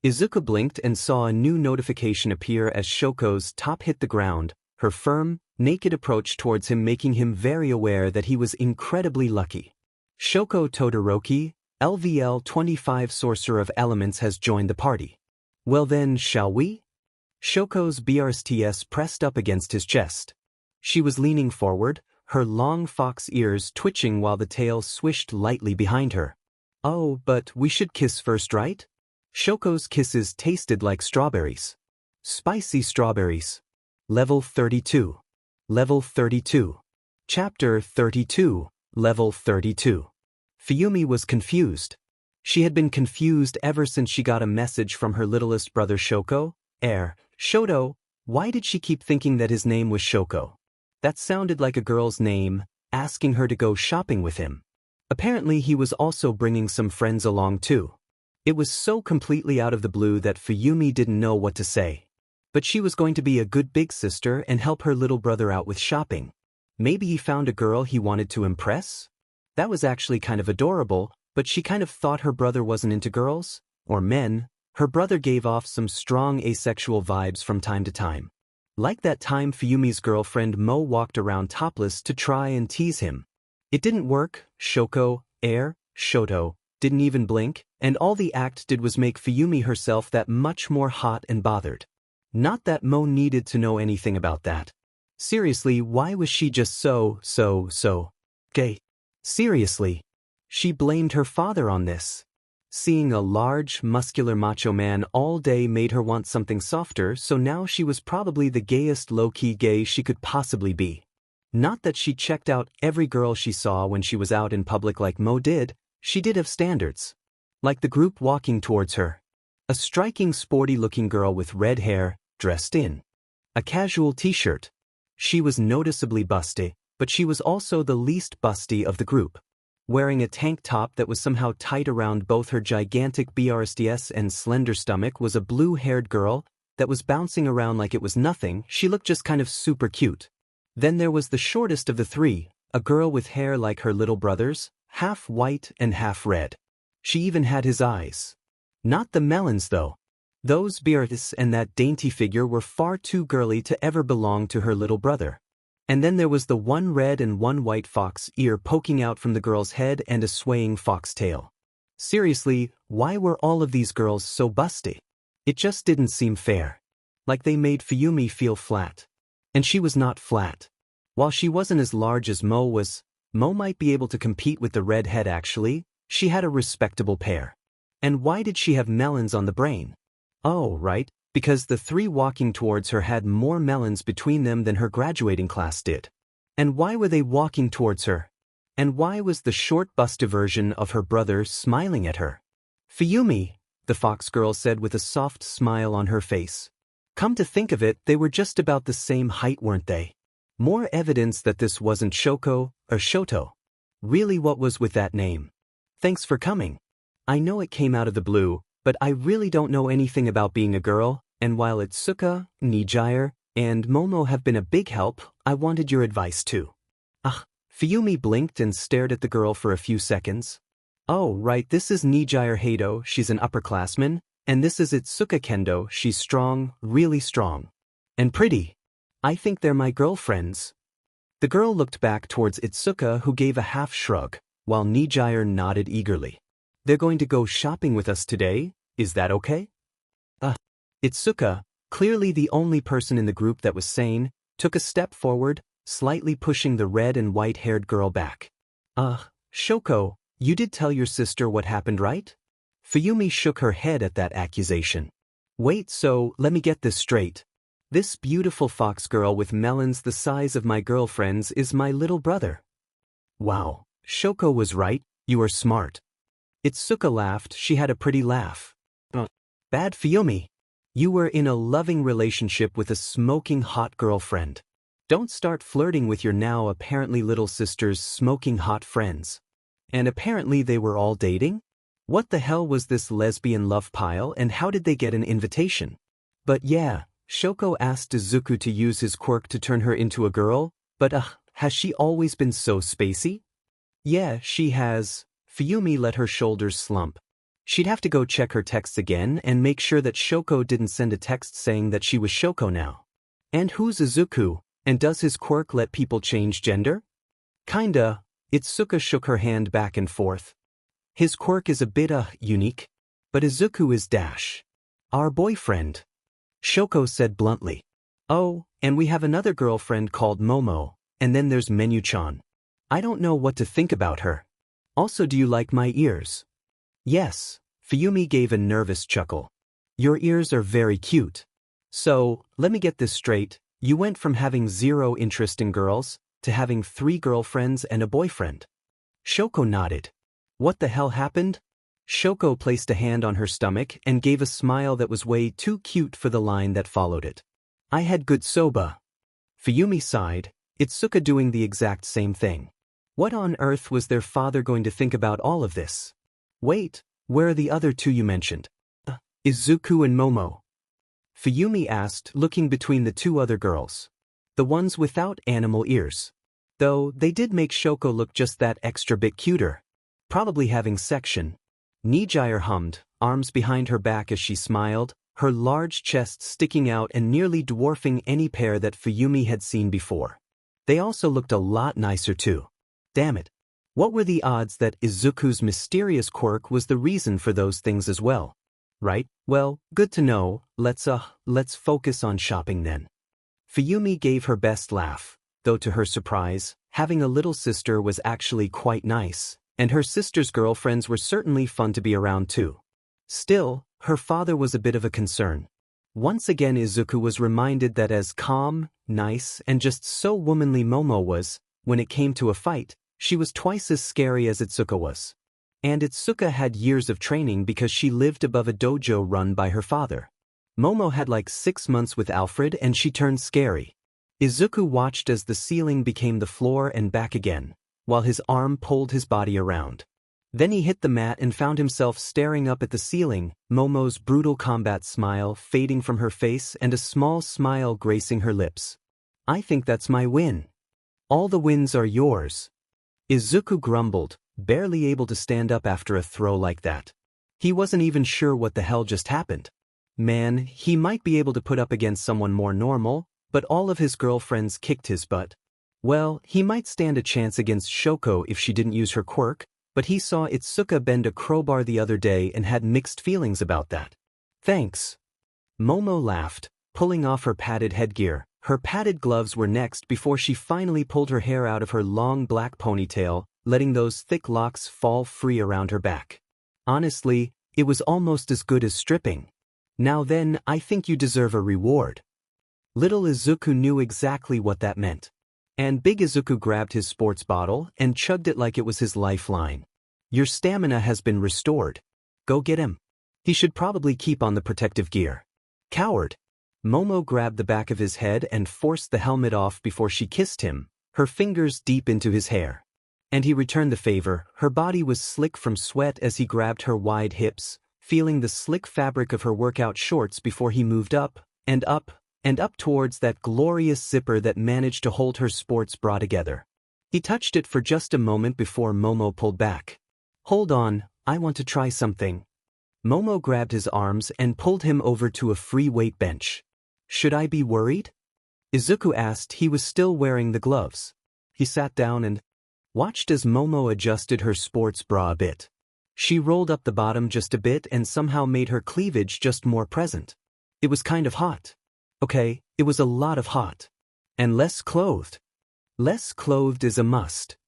A: Izuku blinked and saw a new notification appear as Shoko's top hit the ground, her firm, naked approach towards him making him very aware that he was incredibly lucky. Shoko Todoroki, LVL 25 Sorcerer of Elements, has joined the party. Well then, shall we? Shoko's BRSTS pressed up against his chest. She was leaning forward, her long fox ears twitching while the tail swished lightly behind her. Oh, but we should kiss first, right? Shoko's kisses tasted like strawberries. Spicy strawberries. Level 32. Level 32. Chapter 32. Level 32. Fuyumi was confused. She had been confused ever since she got a message from her littlest brother Shoko. Shoto. Why did she keep thinking that his name was Shoko? That sounded like a girl's name, asking her to go shopping with him. Apparently he was also bringing some friends along too. It was so completely out of the blue that Fuyumi didn't know what to say. But she was going to be a good big sister and help her little brother out with shopping. Maybe he found a girl he wanted to impress? That was actually kind of adorable, but she kind of thought her brother wasn't into girls, or men. Her brother gave off some strong asexual vibes from time to time. Like that time Fuyumi's girlfriend Mo walked around topless to try and tease him. It didn't work. Shoko, Shoto, didn't even blink, and all the act did was make Fuyumi herself that much more hot and bothered. Not that Mo needed to know anything about that. Seriously, why was she just so gay? Seriously. She blamed her father on this. Seeing a large, muscular macho man all day made her want something softer, so now she was probably the gayest low-key gay she could possibly be. Not that she checked out every girl she saw when she was out in public like Mo did, she did have standards. Like the group walking towards her. A striking sporty-looking girl with red hair, dressed in a casual t-shirt. She was noticeably busty, but she was also the least busty of the group. Wearing a tank top that was somehow tight around both her gigantic BRSTS and slender stomach was a blue-haired girl that was bouncing around like it was nothing. She looked just kind of super cute. Then there was the shortest of the three, a girl with hair like her little brother's, half white and half red. She even had his eyes. Not the melons though. Those BRSTS and that dainty figure were far too girly to ever belong to her little brother. And then there was the one red and one white fox ear poking out from the girl's head and a swaying fox tail. Seriously, why were all of these girls so busty? It just didn't seem fair. Like they made Fuyumi feel flat. And she was not flat. While she wasn't as large as Mo was, Mo might be able to compete with the redhead actually. She had a respectable pair. And why did she have melons on the brain? Oh, right, because the three walking towards her had more melons between them than her graduating class did. And why were they walking towards her? And why was the short-busted version of her brother smiling at her? Fuyumi, the fox girl said with a soft smile on her face. Come to think of it, they were just about the same height, weren't they? More evidence that this wasn't Shoko or Shoto. Really, what was with that name? Thanks for coming. I know it came out of the blue, but I really don't know anything about being a girl, and while Itsuka, Nijire, and Momo have been a big help, I wanted your advice too. Fuyumi blinked and stared at the girl for a few seconds. Oh, right, this is Nijire Hado, she's an upperclassman, and this is Itsuka Kendo, she's strong, really strong. And pretty. I think they're my girlfriends. The girl looked back towards Itsuka, who gave a half shrug, while Nijire nodded eagerly. They're going to go shopping with us today, is that okay? Itsuka, clearly the only person in the group that was sane, took a step forward, slightly pushing the red and white-haired girl back. Shoko, you did tell your sister what happened, right? Fuyumi shook her head at that accusation. Wait, so let me get this straight. This beautiful fox girl with melons the size of my girlfriend's is my little brother. Wow, Shoko was right, you are smart. Itsuka laughed, she had a pretty laugh. Bad Fuyumi. You were in a loving relationship with a smoking hot girlfriend. Don't start flirting with your now apparently little sister's smoking hot friends. And apparently they were all dating? What the hell was this lesbian love pile and how did they get an invitation? But yeah, Shoko asked Izuku to use his quirk to turn her into a girl, but has she always been so spacey? Yeah, she has. Fuyumi let her shoulders slump. She'd have to go check her texts again and make sure that Shoko didn't send a text saying that she was Shoko now. And who's Izuku, and does his quirk let people change gender? Kinda. Itsuka shook her hand back and forth. His quirk is a bit unique, but Izuku is Dash. Our boyfriend. Shoko said bluntly. Oh, and we have another girlfriend called Momo, and then there's Menu-chan. I don't know what to think about her. Also, do you like my ears? Yes, Fuyumi gave a nervous chuckle. Your ears are very cute. So, let me get this straight, you went from having zero interest in girls, to having 3 girlfriends and a boyfriend. Shoko nodded. What the hell happened? Shoko placed a hand on her stomach and gave a smile that was way too cute for the line that followed it. I had good soba. Fuyumi sighed, Itsuka doing the exact same thing. What on earth was their father going to think about all of this? Wait, where are the other 2 you mentioned? Izuku and Momo. Fuyumi asked, looking between the 2 other girls. The ones without animal ears. Though, they did make Shoko look just that extra bit cuter. Probably having section. Nijire hummed, arms behind her back as she smiled, her large chest sticking out and nearly dwarfing any pair that Fuyumi had seen before. They also looked a lot nicer too. Damn it. What were the odds that Izuku's mysterious quirk was the reason for those things as well? Right, well, good to know, let's focus on shopping then. Fuyumi gave her best laugh, though to her surprise, having a little sister was actually quite nice, and her sister's girlfriends were certainly fun to be around too. Still, her father was a bit of a concern. Once again Izuku was reminded that as calm, nice, and just so womanly Momo was, when it came to a fight, she was twice as scary as Itsuka was. And Itsuka had years of training because she lived above a dojo run by her father. Momo had like 6 months with Alfred and she turned scary. Izuku watched as the ceiling became the floor and back again, while his arm pulled his body around. Then he hit the mat and found himself staring up at the ceiling, Momo's brutal combat smile fading from her face and a small smile gracing her lips. I think that's my win. All the wins are yours. Izuku grumbled, barely able to stand up after a throw like that. He wasn't even sure what the hell just happened. Man, he might be able to put up against someone more normal, but all of his girlfriends kicked his butt. Well, he might stand a chance against Shoko if she didn't use her quirk, But he saw Itsuka bend a crowbar the other day and had mixed feelings about that. Thanks. Momo laughed, pulling off her padded headgear. Her padded gloves were next before she finally pulled her hair out of her long black ponytail, letting those thick locks fall free around her back. Honestly, it was almost as good as stripping. Now then, I think you deserve a reward. Little Izuku knew exactly what that meant. And Big Izuku grabbed his sports bottle and chugged it like it was his lifeline. Your stamina has been restored. Go get him. He should probably keep on the protective gear. Coward. Momo grabbed the back of his head and forced the helmet off before she kissed him, her fingers deep into his hair. And he returned the favor. Her body was slick from sweat as he grabbed her wide hips, feeling the slick fabric of her workout shorts before he moved up, and up, and up towards that glorious zipper that managed to hold her sports bra together. He touched it for just a moment before Momo pulled back. Hold on, I want to try something. Momo grabbed his arms and pulled him over to a free weight bench. Should I be worried? Izuku asked. He was still wearing the gloves. He sat down and watched as Momo adjusted her sports bra a bit. She rolled up the bottom just a bit and somehow made her cleavage just more present. It was kind of hot. Okay, it was a lot of hot. And less clothed. Less clothed is a must.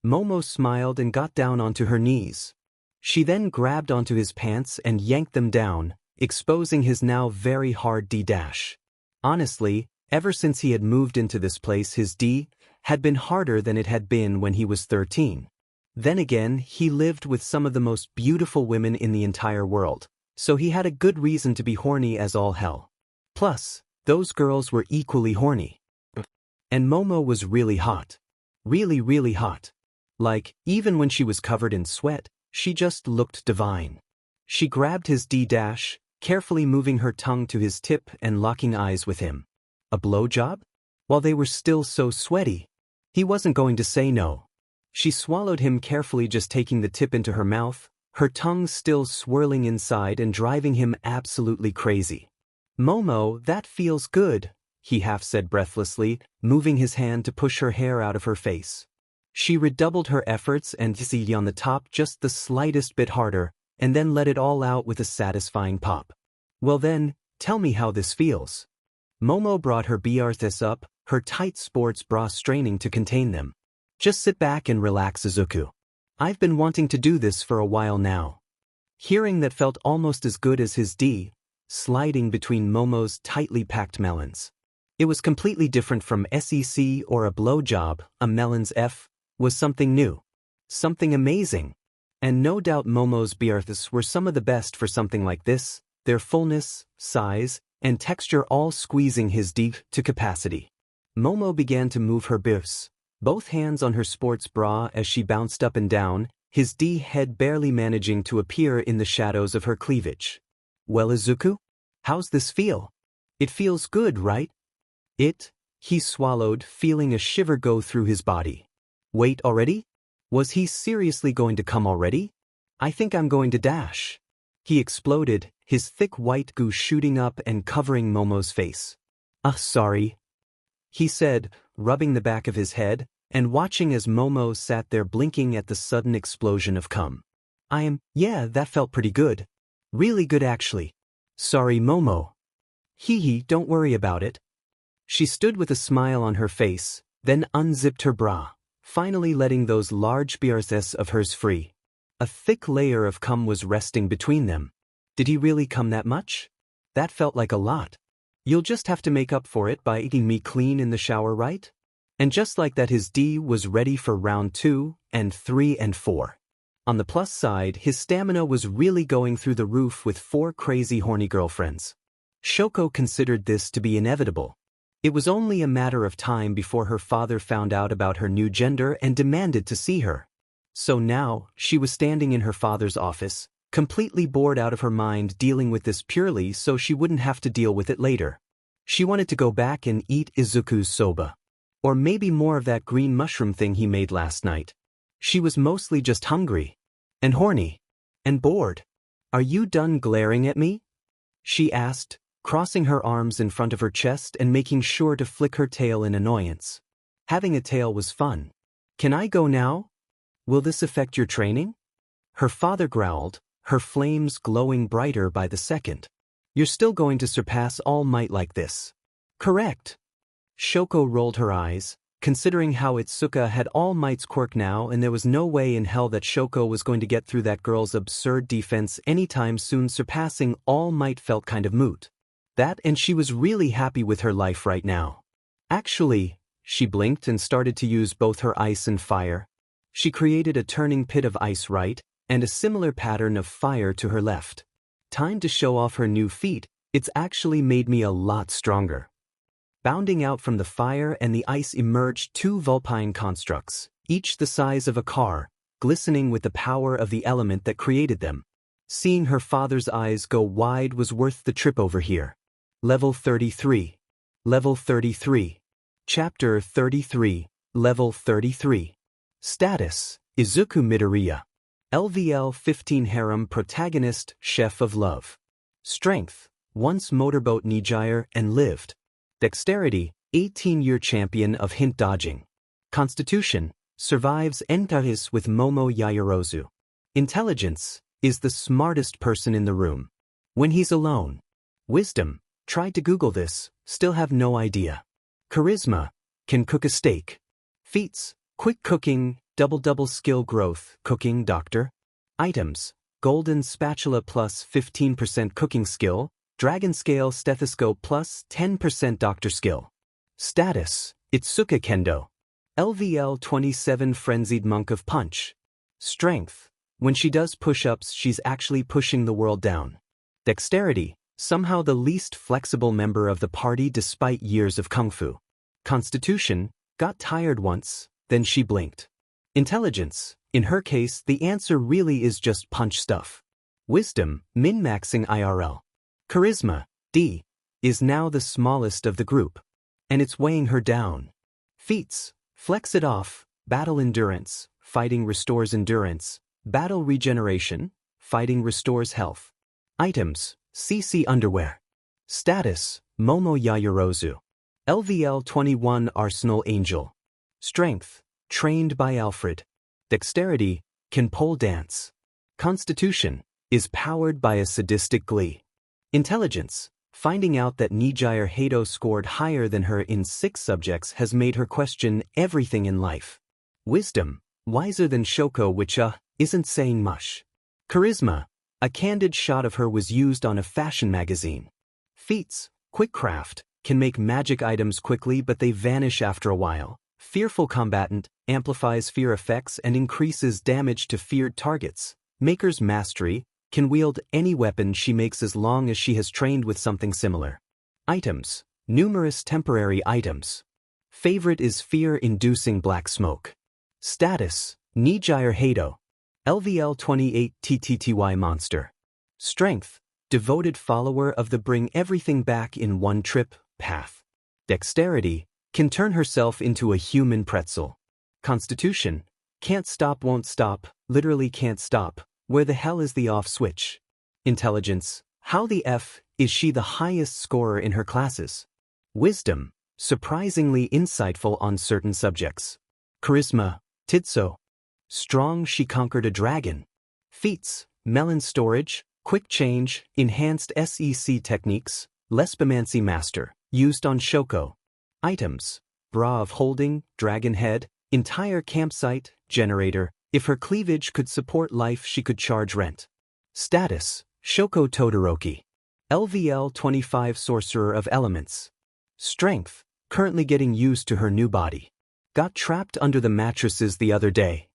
A: Momo smiled and got down onto her knees. She then grabbed onto his pants and yanked them down, exposing his now very hard D-dash. Honestly, ever since he had moved into this place, his D had been harder than it had been when he was 13. Then again, he lived with some of the most beautiful women in the entire world, so he had a good reason to be horny as all hell. Plus, those girls were equally horny. And Momo was really hot. Really, really hot. Like, even when she was covered in sweat, she just looked divine. She grabbed his D-dash, carefully moving her tongue to his tip and locking eyes with him. A blowjob? While they were still so sweaty. He wasn't going to say no. She swallowed him carefully, just taking the tip into her mouth, her tongue still swirling inside and driving him absolutely crazy. Momo, that feels good, he half said breathlessly, moving his hand to push her hair out of her face. She redoubled her efforts and zigged on the top just the slightest bit harder, and then let it all out with a satisfying pop. Well then, tell me how this feels. Momo brought her BRTHs up, her tight sports bra straining to contain them. Just sit back and relax, Izuku. I've been wanting to do this for a while now. Hearing that felt almost as good as his D, sliding between Momo's tightly packed melons. It was completely different from SEC or a blowjob. A melon's F was something new. Something amazing. And no doubt Momo's BRTHs were some of the best for something like this, their fullness, size, and texture all squeezing his D to capacity. Momo began to move her BRTHs, both hands on her sports bra as she bounced up and down, his D head barely managing to appear in the shadows of her cleavage. Well, Izuku? How's this feel? It feels good, right? He swallowed, feeling a shiver go through his body. Wait, already? Was he seriously going to come already? I think I'm going to dash. He exploded, his thick white goo shooting up and covering Momo's face. Sorry, he said, rubbing the back of his head, and watching as Momo sat there blinking at the sudden explosion of cum. Yeah, that felt pretty good. Really good actually. Sorry, Momo. Don't worry about it. She stood with a smile on her face, then unzipped her bra, finally letting those large BRTHs of hers free. A thick layer of cum was resting between them. Did he really cum that much? That felt like a lot. You'll just have to make up for it by eating me clean in the shower, right? And just like that, his D was ready for round 2, and 3 and 4. On the plus side, his stamina was really going through the roof with 4 crazy horny girlfriends. Shoko considered this to be inevitable. It was only a matter of time before her father found out about her new gender and demanded to see her. So now, she was standing in her father's office, completely bored out of her mind, dealing with this purely so she wouldn't have to deal with it later. She wanted to go back and eat Izuku's soba. Or maybe more of that green mushroom thing he made last night. She was mostly just hungry. And horny. And bored. Are you done glaring at me? She asked, crossing her arms in front of her chest and making sure to flick her tail in annoyance. Having a tail was fun. Can I go now? Will this affect your training? Her father growled, her flames glowing brighter by the second. You're still going to surpass All Might like this. Correct. Shoko rolled her eyes, considering how Itsuka had All Might's quirk now, and there was no way in hell that Shoko was going to get through that girl's absurd defense anytime soon. Surpassing All Might felt kind of moot. That, and she was really happy with her life right now. Actually, she blinked and started to use both her ice and fire. She created a turning pit of ice right, and a similar pattern of fire to her left. Time to show off her new feat. It's actually made me a lot stronger. Bounding out from the fire and the ice emerged two vulpine constructs, each the size of a car, glistening with the power of the element that created them. Seeing her father's eyes go wide was worth the trip over here. Level 33. Level 33. Chapter 33. Level 33. Status: Izuku Midoriya. LVL 15 Harem Protagonist, Chef of Love. Strength: once motorboat Nijire and lived. Dexterity: 18-year champion of hint dodging. Constitution: survives Entaris with Momo Yaoyorozu. Intelligence: is the smartest person in the room. When he's alone. Wisdom: tried to Google this, still have no idea. Charisma: can cook a steak. Feats: quick cooking, double skill growth, cooking doctor. Items: golden spatula plus 15% cooking skill, dragon scale stethoscope plus 10% doctor skill. Status: Itsuka Kendo. LVL 27 Frenzied Monk of Punch. Strength: when she does push-ups she's actually pushing the world down. Dexterity: somehow the least flexible member of the party despite years of kung fu. Constitution: got tired once, then she blinked. Intelligence: in her case the answer really is just punch stuff. Wisdom: min-maxing IRL. Charisma, D, is now the smallest of the group. And it's weighing her down. Feats: flex it off, battle endurance, fighting restores endurance, battle regeneration, fighting restores health. Items: CC underwear. Status: Momo Yaoyorozu. LVL 21 Arsenal Angel. Strength: trained by Alfred. Dexterity: can pole dance. Constitution: is powered by a sadistic glee. Intelligence: finding out that Nijire Hato scored higher than her in 6 subjects has made her question everything in life. Wisdom: wiser than Shoko, which isn't saying much. Charisma: a candid shot of her was used on a fashion magazine. Feats: quick craft, can make magic items quickly but they vanish after a while. Fearful combatant, amplifies fear effects and increases damage to feared targets. Maker's mastery, can wield any weapon she makes as long as she has trained with something similar. Items: numerous temporary items. Favorite is fear-inducing black smoke. Status: Nijire Hato. LVL 28 TTTY Monster. Strength: devoted follower of the bring everything back in one trip path. Dexterity: can turn herself into a human pretzel. Constitution: can't stop won't stop, literally can't stop. Where the hell is the off switch? Intelligence: how the F is she the highest scorer in her classes? Wisdom: surprisingly insightful on certain subjects. Charisma: Tidso. Strong, she conquered a dragon. Feats: melon storage, quick change, enhanced SEC techniques, lesbimancy master, used on Shoko. Items: bra of holding, dragon head, entire campsite, generator. If her cleavage could support life she could charge rent. Status: Shoko Todoroki. LVL 25 Sorcerer of Elements. Strength: currently getting used to her new body. Got trapped under the mattresses the other day.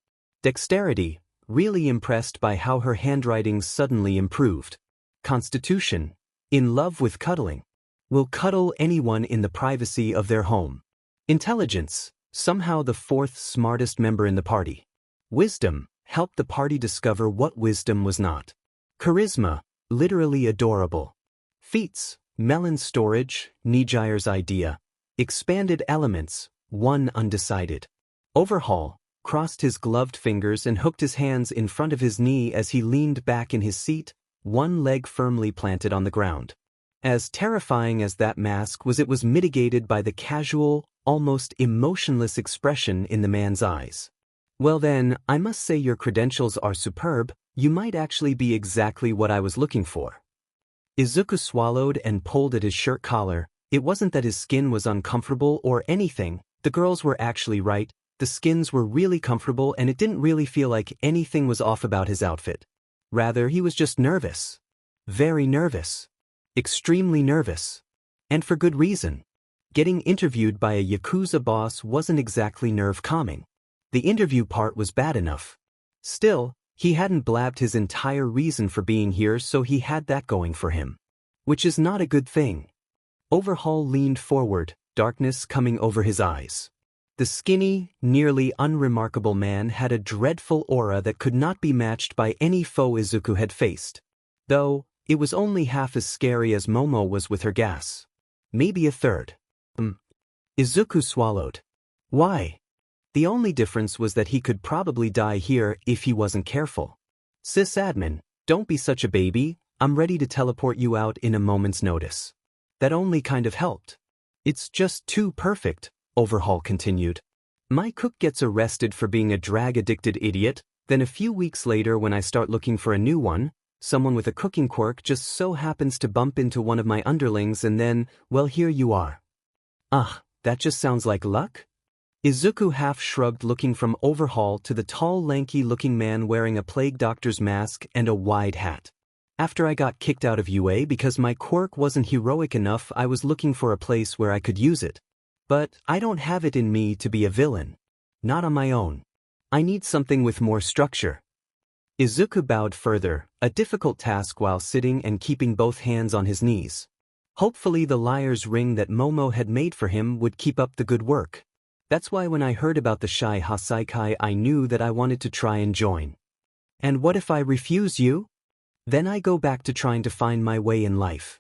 A: Dexterity: really impressed by how her handwriting suddenly improved. Constitution: in love with cuddling. Will cuddle anyone in the privacy of their home. Intelligence: somehow the 4th smartest member in the party. Wisdom: helped the party discover what wisdom was not. Charisma: literally adorable. Feats: melon storage, Nijire's idea. Expanded elements, 1 undecided. Overhaul: crossed his gloved fingers and hooked his hands in front of his knee as he leaned back in his seat, 1 leg firmly planted on the ground. As terrifying as that mask was, it was mitigated by the casual, almost emotionless expression in the man's eyes. Well then, I must say your credentials are superb. You might actually be exactly what I was looking for. Izuku swallowed and pulled at his shirt collar. It wasn't that his skin was uncomfortable or anything. The girls were actually right. The skins were really comfortable and it didn't really feel like anything was off about his outfit. Rather, he was just nervous. Very nervous. Extremely nervous. And for good reason. Getting interviewed by a Yakuza boss wasn't exactly nerve-calming. The interview part was bad enough. Still, he hadn't blabbed his entire reason for being here, so he had that going for him. Which is not a good thing. Overhaul leaned forward, darkness coming over his eyes. The skinny, nearly unremarkable man had a dreadful aura that could not be matched by any foe Izuku had faced. Though, it was only half as scary as Momo was with her gas. Maybe a third. Izuku swallowed. Why? The only difference was that he could probably die here if he wasn't careful. Sis admin, don't be such a baby, I'm ready to teleport you out in a moment's notice. That only kind of helped. It's just too perfect, Overhaul continued. My cook gets arrested for being a drag-addicted idiot, then a few weeks later when I start looking for a new one, someone with a cooking quirk just so happens to bump into one of my underlings and then, well, here you are. That just sounds like luck? Izuku half shrugged, looking from Overhaul to the tall lanky-looking man wearing a plague doctor's mask and a wide hat. After I got kicked out of UA because my quirk wasn't heroic enough, I was looking for a place where I could use it. But I don't have it in me to be a villain. Not on my own. I need something with more structure. Izuku bowed further, a difficult task while sitting and keeping both hands on his knees. Hopefully the liar's ring that Momo had made for him would keep up the good work. That's why when I heard about the Shai Hasaikai I knew that I wanted to try and join. And what if I refuse you? Then I go back to trying to find my way in life.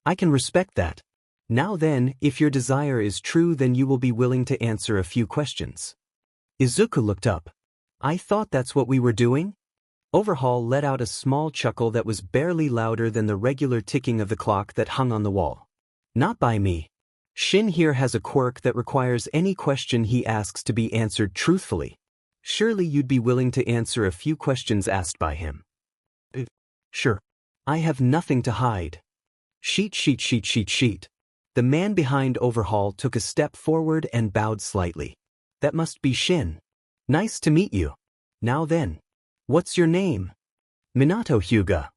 A: I can respect that. Now then, if your desire is true, then you will be willing to answer a few questions. Izuku looked up. I thought that's what we were doing? Overhaul let out a small chuckle that was barely louder than the regular ticking of the clock that hung on the wall. Not by me. Shin here has a quirk that requires any question he asks to be answered truthfully. Surely you'd be willing to answer a few questions asked by him. Sure. I have nothing to hide. Sheet. The man behind Overhaul took a step forward and bowed slightly. That must be Shin. Nice to meet you. Now then. What's your name? Minato Hyuga.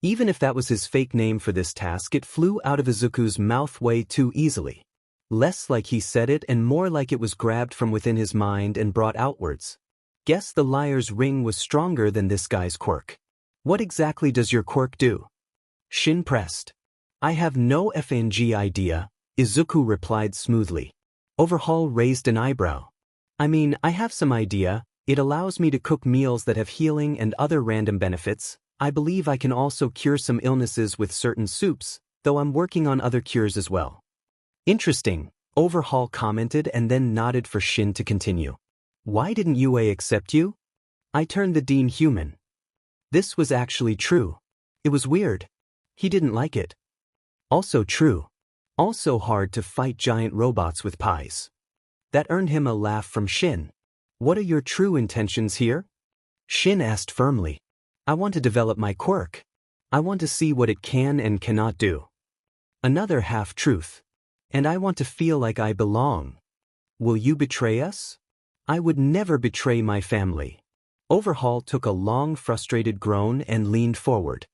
A: Even if that was his fake name for this task, it flew out of Izuku's mouth way too easily. Less like he said it and more like it was grabbed from within his mind and brought outwards. Guess the liar's ring was stronger than this guy's quirk. What exactly does your quirk do? Shin pressed. I have no FNG idea, Izuku replied smoothly. Overhaul raised an eyebrow. I mean, I have some idea. It allows me to cook meals that have healing and other random benefits. I believe I can also cure some illnesses with certain soups, though I'm working on other cures as well. Interesting, Overhaul commented and then nodded for Shin to continue. Why didn't UA accept you? I turned the dean human. This was actually true. It was weird. He didn't like it. Also true. Also hard to fight giant robots with pies. That earned him a laugh from Shin. What are your true intentions here? Shin asked firmly. I want to develop my quirk. I want to see what it can and cannot do. Another half-truth. And I want to feel like I belong. Will you betray us? I would never betray my family. Overhaul took a long, frustrated groan and leaned forward.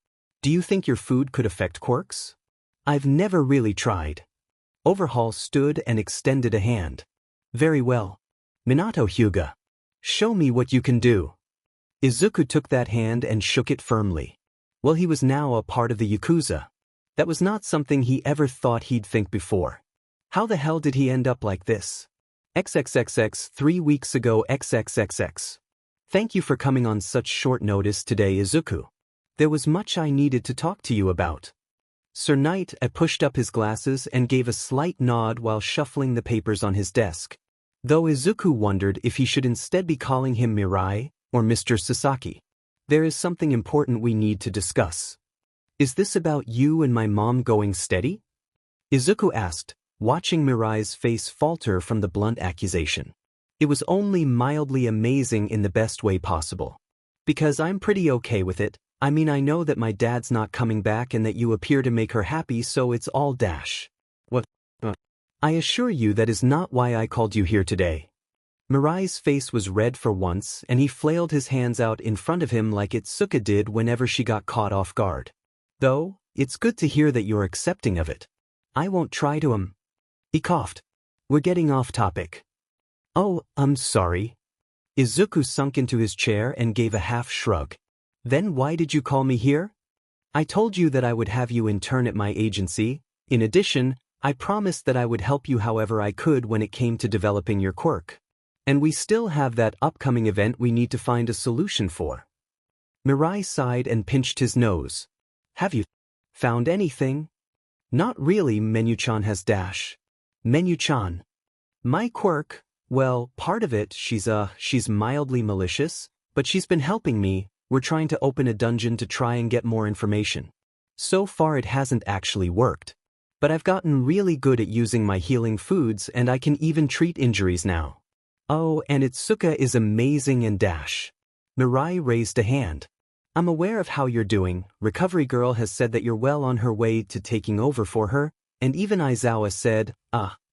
A: Do you think your food could affect quirks? I've never really tried. Overhaul stood and extended a hand. Very well. Minato Hyuga. Show me what you can do. Izuku took that hand and shook it firmly. Well, he was now a part of the Yakuza. That was not something he ever thought he'd think before. How the hell did he end up like this? XXXX 3 weeks ago XXXX. Thank you for coming on such short notice today, Izuku. There was much I needed to talk to you about. Sir Knight pushed up his glasses and gave a slight nod while shuffling the papers on his desk. Though Izuku wondered if he should instead be calling him Mirai or Mr. Sasaki. There is something important we need to discuss. Is this about you and my mom going steady? Izuku asked, watching Mirai's face falter from the blunt accusation. It was only mildly amazing in the best way possible. Because I'm pretty okay with it. I mean, I know that my dad's not coming back and that you appear to make her happy, so it's all dash. What? I assure you that is not why I called you here today. Mirai's face was red for once, and he flailed his hands out in front of him like Itsuka did whenever she got caught off guard. Though, it's good to hear that you're accepting of it. I won't try to He coughed. We're getting off topic. Oh, I'm sorry. Izuku sunk into his chair and gave a half shrug. Then why did you call me here? I told you that I would have you intern at my agency. In addition, I promised that I would help you however I could when it came to developing your quirk. And we still have that upcoming event we need to find a solution for. Mirai sighed and pinched his nose. Have you found anything? Not really, Menu-chan has dash. Menu-chan. My quirk, well, part of it, she's mildly malicious, but she's been helping me. We're trying to open a dungeon to try and get more information. So far it hasn't actually worked. But I've gotten really good at using my healing foods and I can even treat injuries now. Oh, and Itsuka is amazing and dash. Mirai raised a hand. I'm aware of how you're doing. Recovery Girl has said that you're well on her way to taking over for her, and even Aizawa said,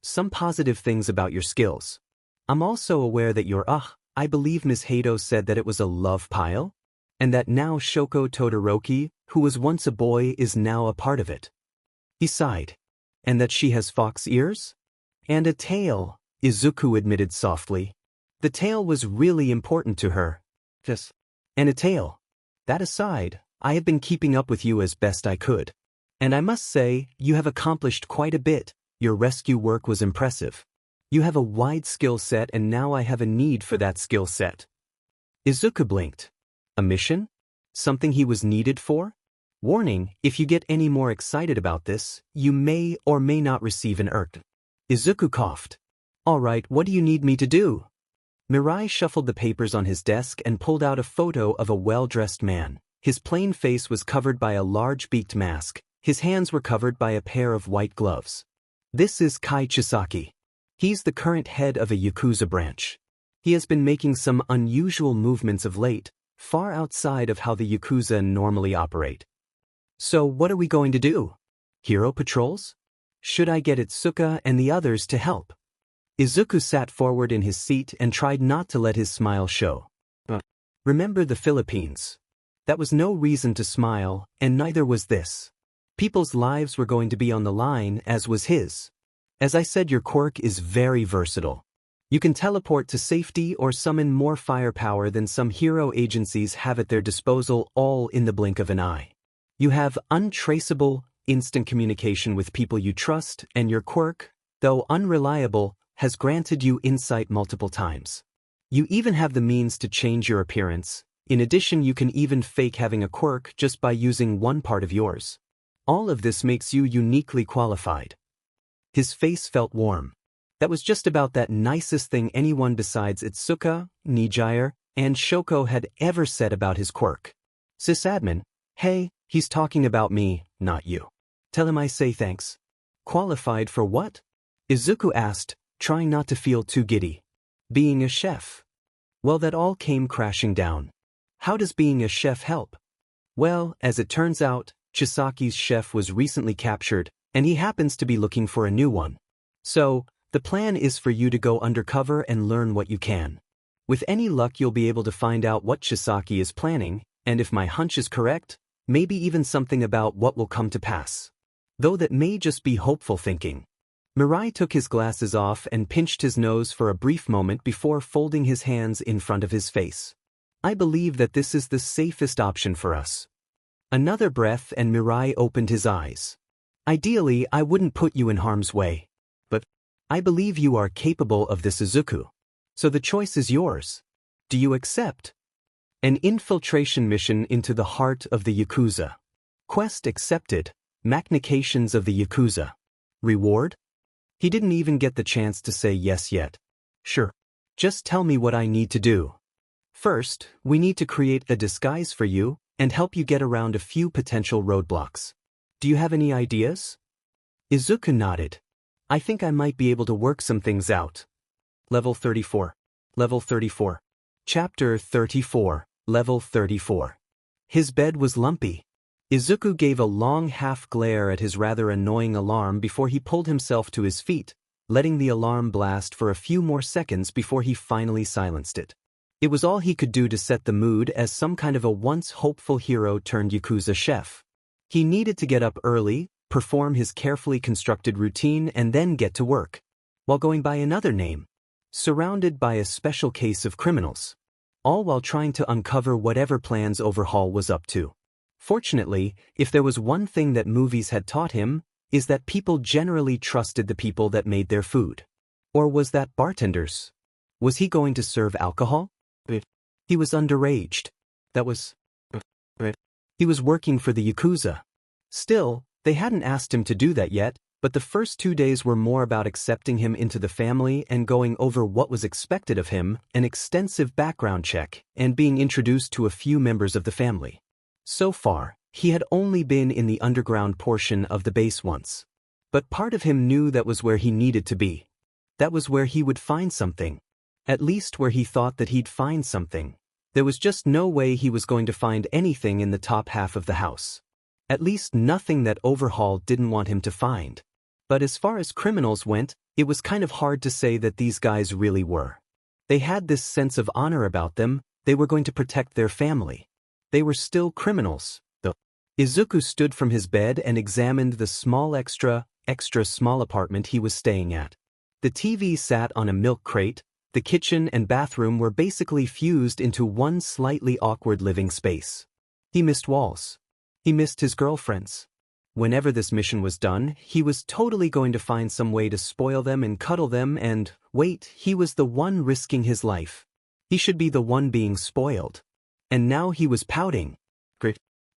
A: some positive things about your skills. I'm also aware that I believe Miss Hato said that it was a love pile, and that now Shoko Todoroki, who was once a boy, is now a part of it. He sighed. And that she has fox ears? And a tail, Izuku admitted softly. The tail was really important to her. Yes. And a tail. That aside, I have been keeping up with you as best I could. And I must say, you have accomplished quite a bit. Your rescue work was impressive. You have a wide skill set and now I have a need for that skill set. Izuku blinked. A mission? Something he was needed for? Warning, if you get any more excited about this, you may or may not receive an irk. Izuku coughed. Alright, what do you need me to do? Mirai shuffled the papers on his desk and pulled out a photo of a well-dressed man. His plain face was covered by a large beaked mask. His hands were covered by a pair of white gloves. This is Kai Chisaki. He's the current head of a Yakuza branch. He has been making some unusual movements of late, far outside of how the Yakuza normally operate. So what are we going to do? Hero patrols? Should I get Itsuka and the others to help? Izuku sat forward in his seat and tried not to let his smile show. Remember the Philippines. That was no reason to smile, and neither was this. People's lives were going to be on the line, as was his. As I said, your quirk is very versatile. You can teleport to safety or summon more firepower than some hero agencies have at their disposal, all in the blink of an eye. You have untraceable, instant communication with people you trust, and your quirk, though unreliable, has granted you insight multiple times. You even have the means to change your appearance. In addition, you can even fake having a quirk just by using one part of yours. All of this makes you uniquely qualified. His face felt warm. That was just about that nicest thing anyone besides Itsuka, Nijire, and Shoko had ever said about his quirk. Sysadmin, hey, he's talking about me, not you. Tell him I say thanks. Qualified for what? Izuku asked, trying not to feel too giddy. Being a chef. Well, that all came crashing down. How does being a chef help? Well, as it turns out, Chisaki's chef was recently captured, and he happens to be looking for a new one. So, the plan is for you to go undercover and learn what you can. With any luck, you'll be able to find out what Chisaki is planning, and if my hunch is correct, maybe even something about what will come to pass. Though that may just be hopeful thinking. Mirai took his glasses off and pinched his nose for a brief moment before folding his hands in front of his face. I believe that this is the safest option for us. Another breath and Mirai opened his eyes. Ideally, I wouldn't put you in harm's way. But I believe you are capable of this, Izuku. So the choice is yours. Do you accept? An infiltration mission into the heart of the Yakuza. Quest accepted. Machinations of the Yakuza. Reward? He didn't even get the chance to say yes yet. Sure. Just tell me what I need to do. First, we need to create a disguise for you and help you get around a few potential roadblocks. Do you have any ideas? Izuku nodded. I think I might be able to work some things out. Level 34. Level 34. Chapter 34. Level 34. His bed was lumpy. Izuku gave a long half-glare at his rather annoying alarm before he pulled himself to his feet, letting the alarm blast for a few more seconds before he finally silenced it. It was all he could do to set the mood as some kind of a once hopeful hero turned Yakuza chef. He needed to get up early, perform his carefully constructed routine, and then get to work, while going by another name, surrounded by a special case of criminals, all while trying to uncover whatever plans Overhaul was up to. Fortunately, if there was one thing that movies had taught him, is that people generally trusted the people that made their food. Or was that bartenders? Was he going to serve alcohol? He was underaged. He was working for the Yakuza. Still, they hadn't asked him to do that yet, but the first 2 days were more about accepting him into the family and going over what was expected of him, an extensive background check, and being introduced to a few members of the family. So far, he had only been in the underground portion of the base once. But part of him knew that was where he needed to be. That was where he would find something. At least where he thought that he'd find something. There was just no way he was going to find anything in the top half of the house. At least nothing that Overhaul didn't want him to find. But as far as criminals went, it was kind of hard to say that these guys really were. They had this sense of honor about them, they were going to protect their family. They were still criminals, though. Izuku stood from his bed and examined the small extra small apartment he was staying at. The TV sat on a milk crate, the kitchen and bathroom were basically fused into one slightly awkward living space. He missed walls. He missed his girlfriends. Whenever this mission was done, he was totally going to find some way to spoil them and cuddle them and, wait, he was the one risking his life. He should be the one being spoiled. And now he was pouting.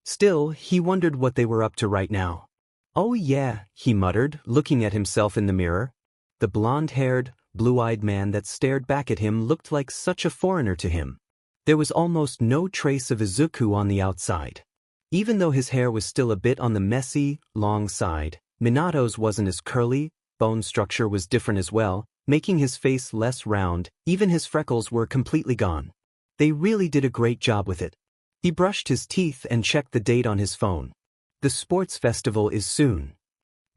A: Still, he wondered what they were up to right now. Oh yeah, he muttered, looking at himself in the mirror. The blonde-haired, blue-eyed man that stared back at him looked like such a foreigner to him. There was almost no trace of Izuku on the outside. Even though his hair was still a bit on the messy, long side, Minato's wasn't as curly, bone structure was different as well, making his face less round, even his freckles were completely gone. They really did a great job with it. He brushed his teeth and checked the date on his phone. The sports festival is soon.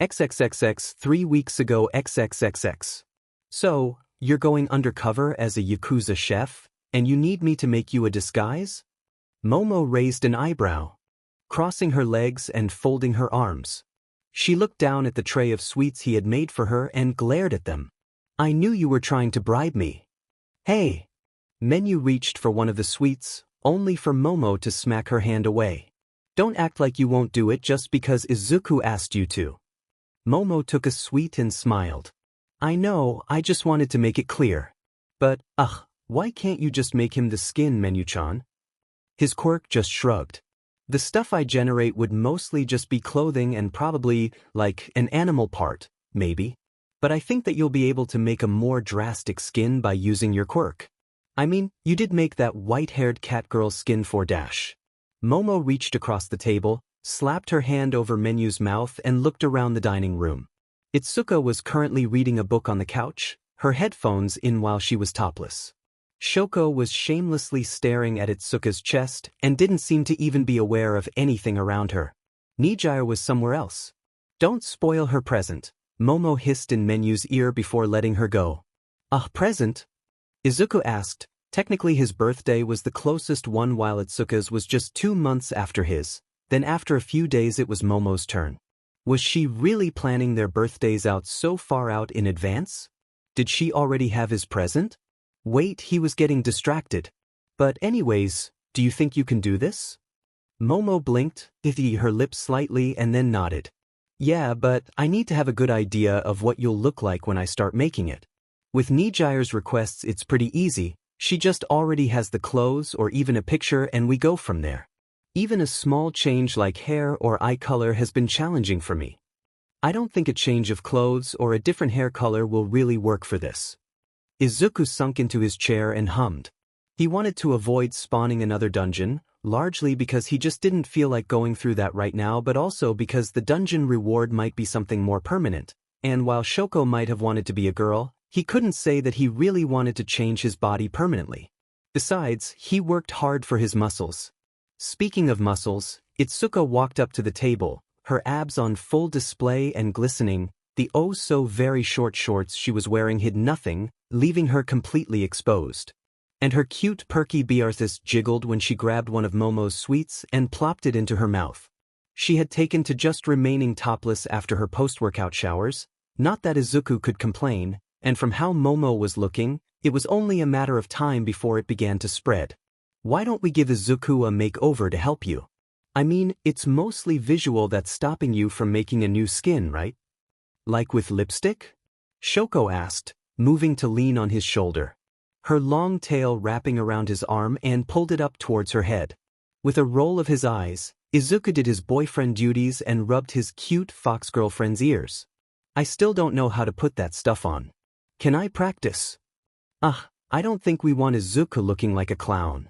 A: XXXX 3 weeks ago XXXX. So, you're going undercover as a Yakuza chef, and you need me to make you a disguise? Momo raised an eyebrow, crossing her legs and folding her arms. She looked down at the tray of sweets he had made for her and glared at them. I knew you were trying to bribe me. Hey! Menu reached for one of the sweets, only for Momo to smack her hand away. Don't act like you won't do it just because Izuku asked you to. Momo took a sweet and smiled. I know, I just wanted to make it clear. But, why can't you just make him the skin, Menu-chan? His quirk just shrugged. The stuff I generate would mostly just be clothing and probably, like, an animal part, maybe. But I think that you'll be able to make a more drastic skin by using your quirk. I mean, you did make that white-haired catgirl skin for Dash. Momo reached across the table, slapped her hand over Menu's mouth and looked around the dining room. Itsuka was currently reading a book on the couch, her headphones in while she was topless. Shoko was shamelessly staring at Itsuka's chest and didn't seem to even be aware of anything around her. Nijire was somewhere else. Don't spoil her present, Momo hissed in Menu's ear before letting her go. Present? Izuku asked. Technically his birthday was the closest one while Itsuka's was just 2 months after his. Then after a few days it was Momo's turn. Was she really planning their birthdays out so far out in advance? Did she already have his present? Wait, he was getting distracted. But anyways, do you think you can do this? Momo blinked, her lips slightly and then nodded. Yeah, but I need to have a good idea of what you'll look like when I start making it. With Nijire's requests it's pretty easy, she just already has the clothes or even a picture and we go from there. Even a small change like hair or eye color has been challenging for me. I don't think a change of clothes or a different hair color will really work for this. Izuku sunk into his chair and hummed. He wanted to avoid spawning another dungeon, largely because he just didn't feel like going through that right now but also because the dungeon reward might be something more permanent, and while Shoko might have wanted to be a girl, He couldn't say that he really wanted to change his body permanently. Besides, he worked hard for his muscles. Speaking of muscles, Itsuka walked up to the table, her abs on full display and glistening. The oh-so-very short shorts she was wearing hid nothing, leaving her completely exposed. And her cute perky Bearthus jiggled when she grabbed one of Momo's sweets and plopped it into her mouth. She had taken to just remaining topless after her post-workout showers, not that Izuku could complain, and from how Momo was looking, it was only a matter of time before it began to spread. Why don't we give Izuku a makeover to help you? I mean, it's mostly visual that's stopping you from making a new skin, right? Like with lipstick? Shoko asked, moving to lean on his shoulder. Her long tail wrapping around his arm and pulled it up towards her head. With a roll of his eyes, Izuku did his boyfriend duties and rubbed his cute fox girlfriend's ears. I still don't know how to put that stuff on. Can I practice? I don't think we want Izuku looking like a clown.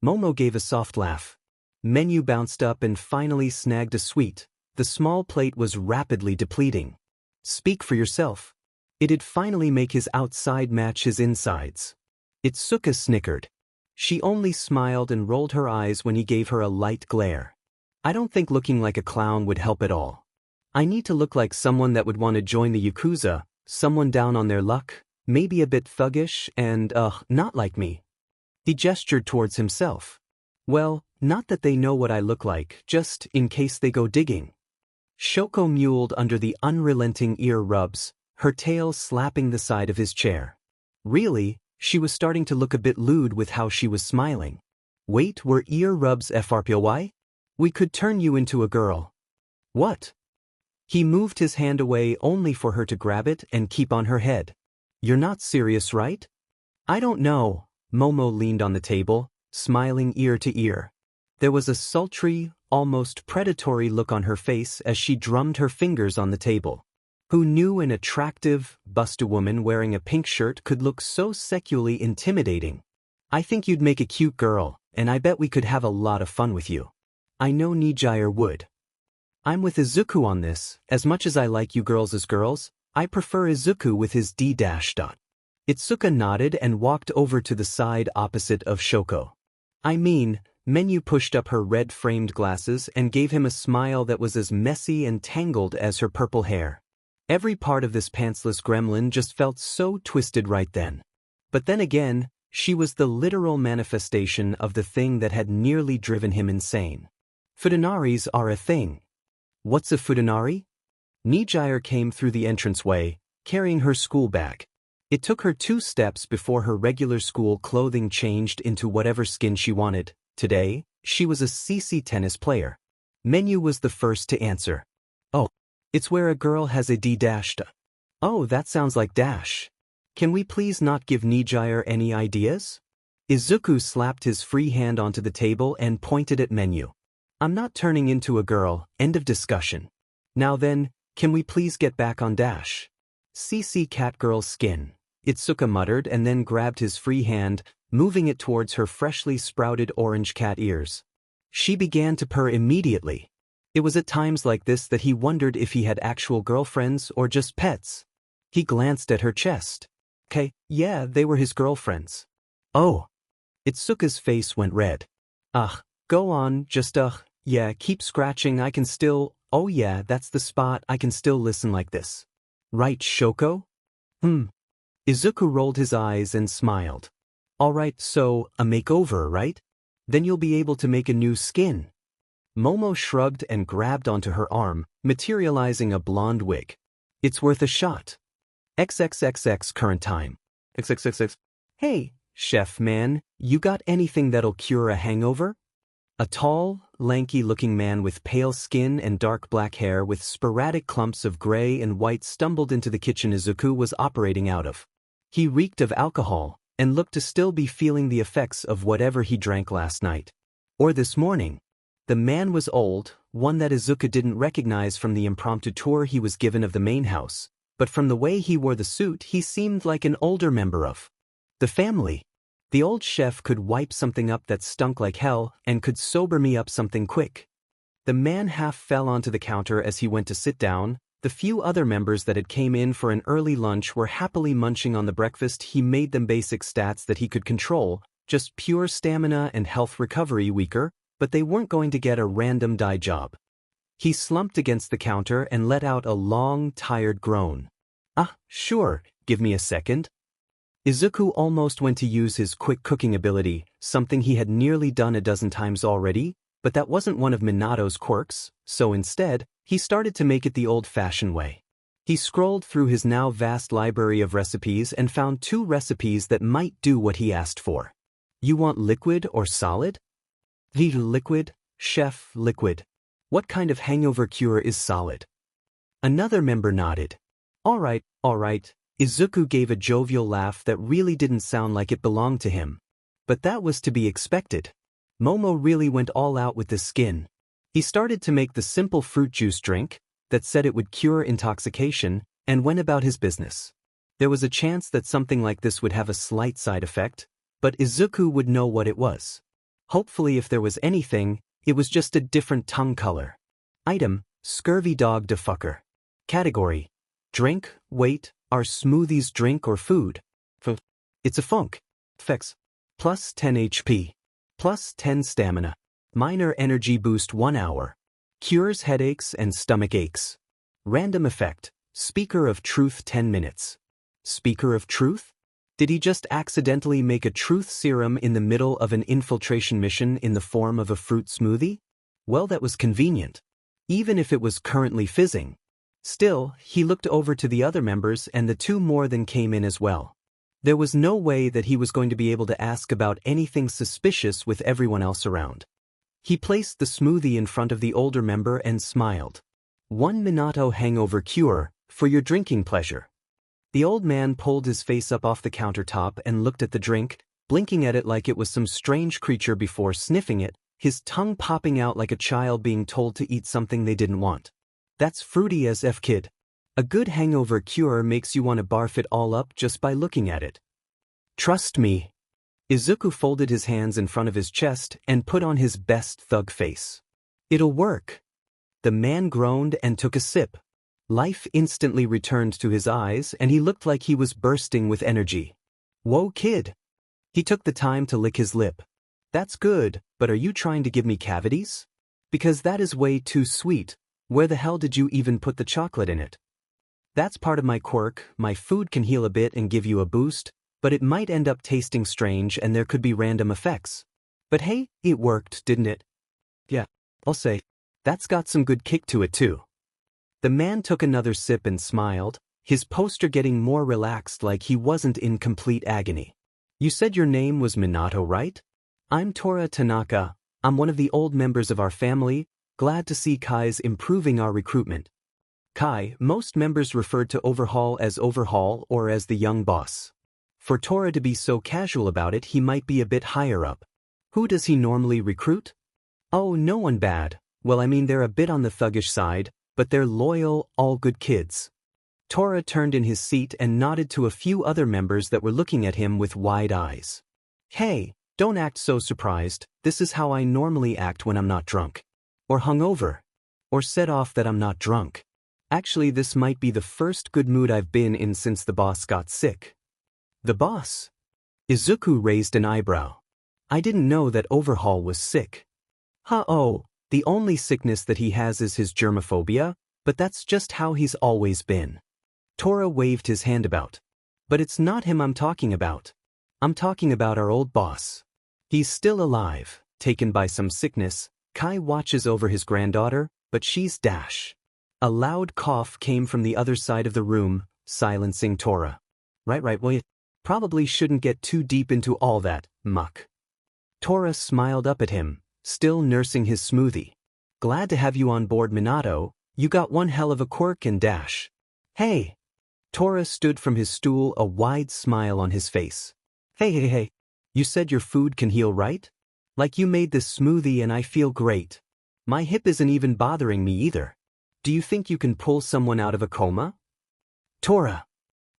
A: Momo gave a soft laugh. Menu bounced up and finally snagged a sweet. The small plate was rapidly depleting. Speak for yourself. It'd finally make his outside match his insides. Itsuka snickered. She only smiled and rolled her eyes when he gave her a light glare. I don't think looking like a clown would help at all. I need to look like someone that would want to join the Yakuza, someone down on their luck, maybe a bit thuggish and, not like me. He gestured towards himself. Well, not that they know what I look like, just in case they go digging. Shoko mewled under the unrelenting ear rubs, her tail slapping the side of his chair. Really, she was starting to look a bit lewd with how she was smiling. Wait, were ear rubs FRPOY? We could turn you into a girl. What? He moved his hand away only for her to grab it and keep on her head. You're not serious, right? I don't know. Momo leaned on the table, smiling ear to ear. There was a sultry, almost predatory look on her face as she drummed her fingers on the table. Who knew an attractive, busty woman wearing a pink shirt could look so sexually intimidating? I think you'd make a cute girl, and I bet we could have a lot of fun with you. I know Nijire would. I'm with Izuku on this. As much as I like you girls as girls, I prefer Izuku with his D-. Itsuka nodded and walked over to the side opposite of Shoko. I mean, Menu pushed up her red-framed glasses and gave him a smile that was as messy and tangled as her purple hair. Every part of this pantsless gremlin just felt so twisted right then. But then again, she was the literal manifestation of the thing that had nearly driven him insane. Fudonaris are a thing. What's a fudanari? Nijire came through the entranceway, carrying her school bag. It took her 2 steps before her regular school clothing changed into whatever skin she wanted. Today, she was a CC tennis player. Menu was the first to answer. Oh, it's where a girl has a D-. Oh, that sounds like dash. Can we please not give Nijire any ideas? Izuku slapped his free hand onto the table and pointed at Menu. I'm not turning into a girl, end of discussion. Now then, can we please get back on dash? CC catgirl skin. Itsuka muttered and then grabbed his free hand, moving it towards her freshly sprouted orange cat ears. She began to purr immediately. It was at times like this that he wondered if he had actual girlfriends or just pets. He glanced at her chest. Yeah, they were his girlfriends. Oh. Itsuka's face went red. Go on, just yeah, keep scratching, I can still, oh yeah, that's the spot, I can still listen like this. Right, Shoko? Izuku rolled his eyes and smiled. Alright, so, a makeover, right? Then you'll be able to make a new skin. Momo shrugged and grabbed onto her arm, materializing a blonde wig. It's worth a shot. XXXX current time. XXXX. Hey, chef man, you got anything that'll cure a hangover? A tall, lanky-looking man with pale skin and dark black hair with sporadic clumps of gray and white stumbled into the kitchen Izuku was operating out of. He reeked of alcohol and looked to still be feeling the effects of whatever he drank last night. Or this morning. The man was old, one that Izuku didn't recognize from the impromptu tour he was given of the main house, but from the way he wore the suit he seemed like an older member of the family. The old chef could wipe something up that stunk like hell and could sober me up something quick. The man half fell onto the counter as he went to sit down, The few other members that had came in for an early lunch were happily munching on the breakfast he made them. Basic stats that he could control, just pure stamina and health recovery weaker, but they weren't going to get a random die job. He slumped against the counter and let out a long, tired groan. Ah, sure, give me a second. Izuku almost went to use his quick cooking ability, something he had nearly done a dozen times already, but that wasn't one of Minato's quirks, so instead, he started to make it the old-fashioned way. He scrolled through his now vast library of recipes and found 2 recipes that might do what he asked for. You want liquid or solid? The liquid, chef, liquid. What kind of hangover cure is solid? Another member nodded. All right. Izuku gave a jovial laugh that really didn't sound like it belonged to him. But that was to be expected. Momo really went all out with the skin. He started to make the simple fruit juice drink that said it would cure intoxication and went about his business. There was a chance that something like this would have a slight side effect, but Izuku would know what it was. Hopefully, if there was anything, it was just a different tongue color. Item: Scurvy Dog Defucker. Category: Drink. Weight: Are smoothies drink or food? It's a funk. Effects: plus 10 HP. Plus 10 stamina. Minor energy boost 1 hour. Cures headaches and stomach aches. Random effect: Speaker of Truth 10 minutes. Speaker of Truth? Did he just accidentally make a truth serum in the middle of an infiltration mission in the form of a fruit smoothie? Well, that was convenient. Even if it was currently fizzing. Still, he looked over to the other members and the 2 more than came in as well. There was no way that he was going to be able to ask about anything suspicious with everyone else around. He placed the smoothie in front of the older member and smiled. 1 Minato hangover cure, for your drinking pleasure. The old man pulled his face up off the countertop and looked at the drink, blinking at it like it was some strange creature before sniffing it, his tongue popping out like a child being told to eat something they didn't want. That's fruity as F, kid. A good hangover cure makes you want to barf it all up just by looking at it. Trust me. Izuku folded his hands in front of his chest and put on his best thug face. It'll work. The man groaned and took a sip. Life instantly returned to his eyes and he looked like he was bursting with energy. Whoa, kid. He took the time to lick his lip. That's good, but are you trying to give me cavities? Because that is way too sweet. Where the hell did you even put the chocolate in it? That's part of my quirk. My food can heal a bit and give you a boost, but it might end up tasting strange and there could be random effects. But hey, it worked, didn't it? Yeah, I'll say. That's got some good kick to it too. The man took another sip and smiled, his posture getting more relaxed like he wasn't in complete agony. You said your name was Minato, right? I'm Tora Tanaka. I'm one of the old members of our family. Glad to see Kai's improving our recruitment. Kai, most members referred to Overhaul as Overhaul or as the young boss. For Tora to be so casual about it, he might be a bit higher up. Who does he normally recruit? Oh, no one bad. Well, I mean, they're a bit on the thuggish side, but they're loyal, all good kids. Tora turned in his seat and nodded to a few other members that were looking at him with wide eyes. Hey, don't act so surprised. This is how I normally act when I'm not drunk. Or hungover. Or set off that I'm not drunk. Actually, this might be the first good mood I've been in since the boss got sick. The boss? Izuku raised an eyebrow. I didn't know that Overhaul was sick. Oh, the only sickness that he has is his germophobia, but that's just how he's always been. Tora waved his hand about. But it's not him I'm talking about. I'm talking about our old boss. He's still alive, taken by some sickness. Kai watches over his granddaughter, but she's dash. A loud cough came from the other side of the room, silencing Tora. Right, well, you probably shouldn't get too deep into all that, muck. Tora smiled up at him, still nursing his smoothie. Glad to have you on board, Minato. You got one hell of a quirk and dash. Hey. Tora stood from his stool, a wide smile on his face. Hey. You said your food can heal, right? Like you made this smoothie and I feel great. My hip isn't even bothering me either. Do you think you can pull someone out of a coma? Tora.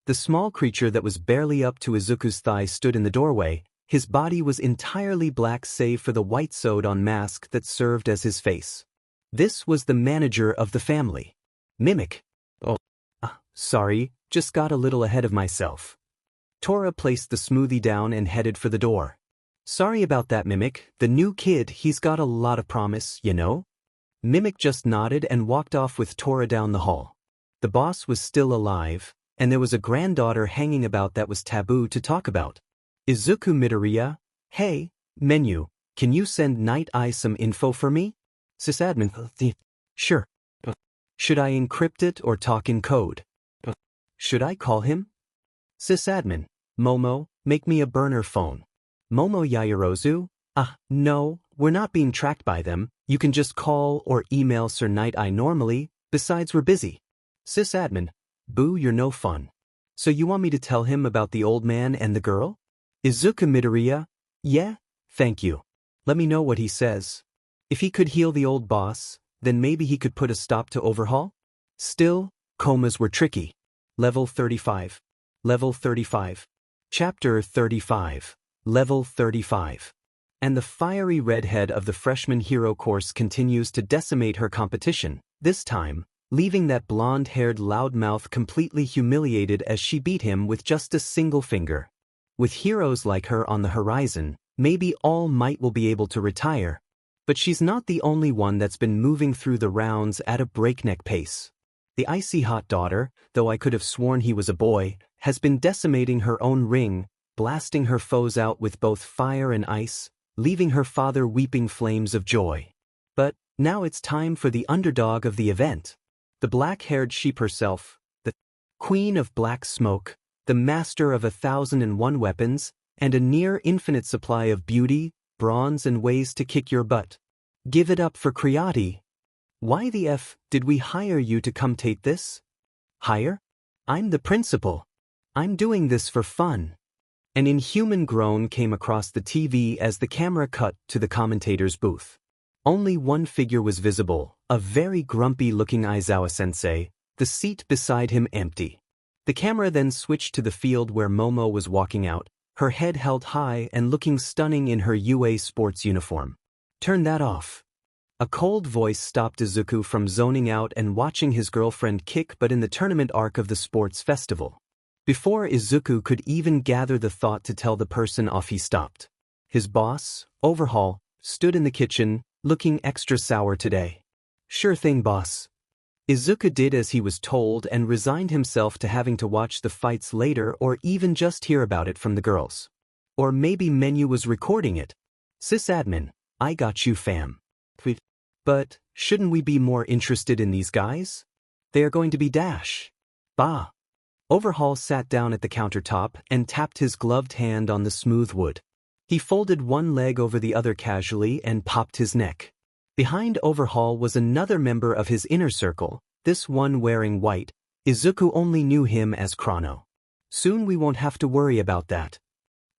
A: The small creature that was barely up to Izuku's thigh stood in the doorway. His body was entirely black save for the white sewed-on mask that served as his face. This was the manager of the family. Mimic. sorry, just got a little ahead of myself. Tora placed the smoothie down and headed for the door. Sorry about that, Mimic, the new kid, he's got a lot of promise, you know? Mimic just nodded and walked off with Tora down the hall. The boss was still alive, and there was a granddaughter hanging about that was taboo to talk about. Izuku Midoriya, hey, menu, can you send Night Eye some info for me? Sysadmin, sure. Should I encrypt it or talk in code? Should I call him? Sysadmin, Momo, make me a burner phone. Momo Yaoyorozu? No, we're not being tracked by them, you can just call or email Sir Night Eye normally, besides we're busy. Sysadmin, boo, you're no fun. So you want me to tell him about the old man and the girl? Izuku Midoriya? Yeah, thank you. Let me know what he says. If he could heal the old boss, then maybe he could put a stop to Overhaul? Still, comas were tricky. Level 35. Level 35. Chapter 35. Level 35. And the fiery redhead of the freshman hero course continues to decimate her competition, this time, leaving that blonde-haired loudmouth completely humiliated as she beat him with just a single finger. With heroes like her on the horizon, maybe All Might will be able to retire. But she's not the only one that's been moving through the rounds at a breakneck pace. The icy hot daughter, though I could have sworn he was a boy, has been decimating her own ring, blasting her foes out with both fire and ice, leaving her father weeping flames of joy. But now it's time for the underdog of the event. The black-haired sheep herself, the queen of black smoke, the master of 1,001 weapons, and a near-infinite supply of beauty, bronze and ways to kick your butt. Give it up for Creati. Why the F did we hire you to commentate this? Hire? I'm the principal. I'm doing this for fun. An inhuman groan came across the TV as the camera cut to the commentator's booth. Only one figure was visible, a very grumpy-looking Aizawa-sensei, the seat beside him empty. The camera then switched to the field where Momo was walking out, her head held high and looking stunning in her UA sports uniform. Turn that off. A cold voice stopped Izuku from zoning out and watching his girlfriend kick butt in the tournament arc of the sports festival. Before Izuku could even gather the thought to tell the person off, he stopped. His boss, Overhaul, stood in the kitchen, looking extra sour today. Sure thing, boss. Izuku did as he was told and resigned himself to having to watch the fights later or even just hear about it from the girls. Or maybe Menu was recording it. Sysadmin, I got you, fam. But shouldn't we be more interested in these guys? They are going to be dash. Bah. Overhaul sat down at the countertop and tapped his gloved hand on the smooth wood. He folded one leg over the other casually and popped his neck. Behind Overhaul was another member of his inner circle, this one wearing white. Izuku only knew him as Chrono. Soon we won't have to worry about that.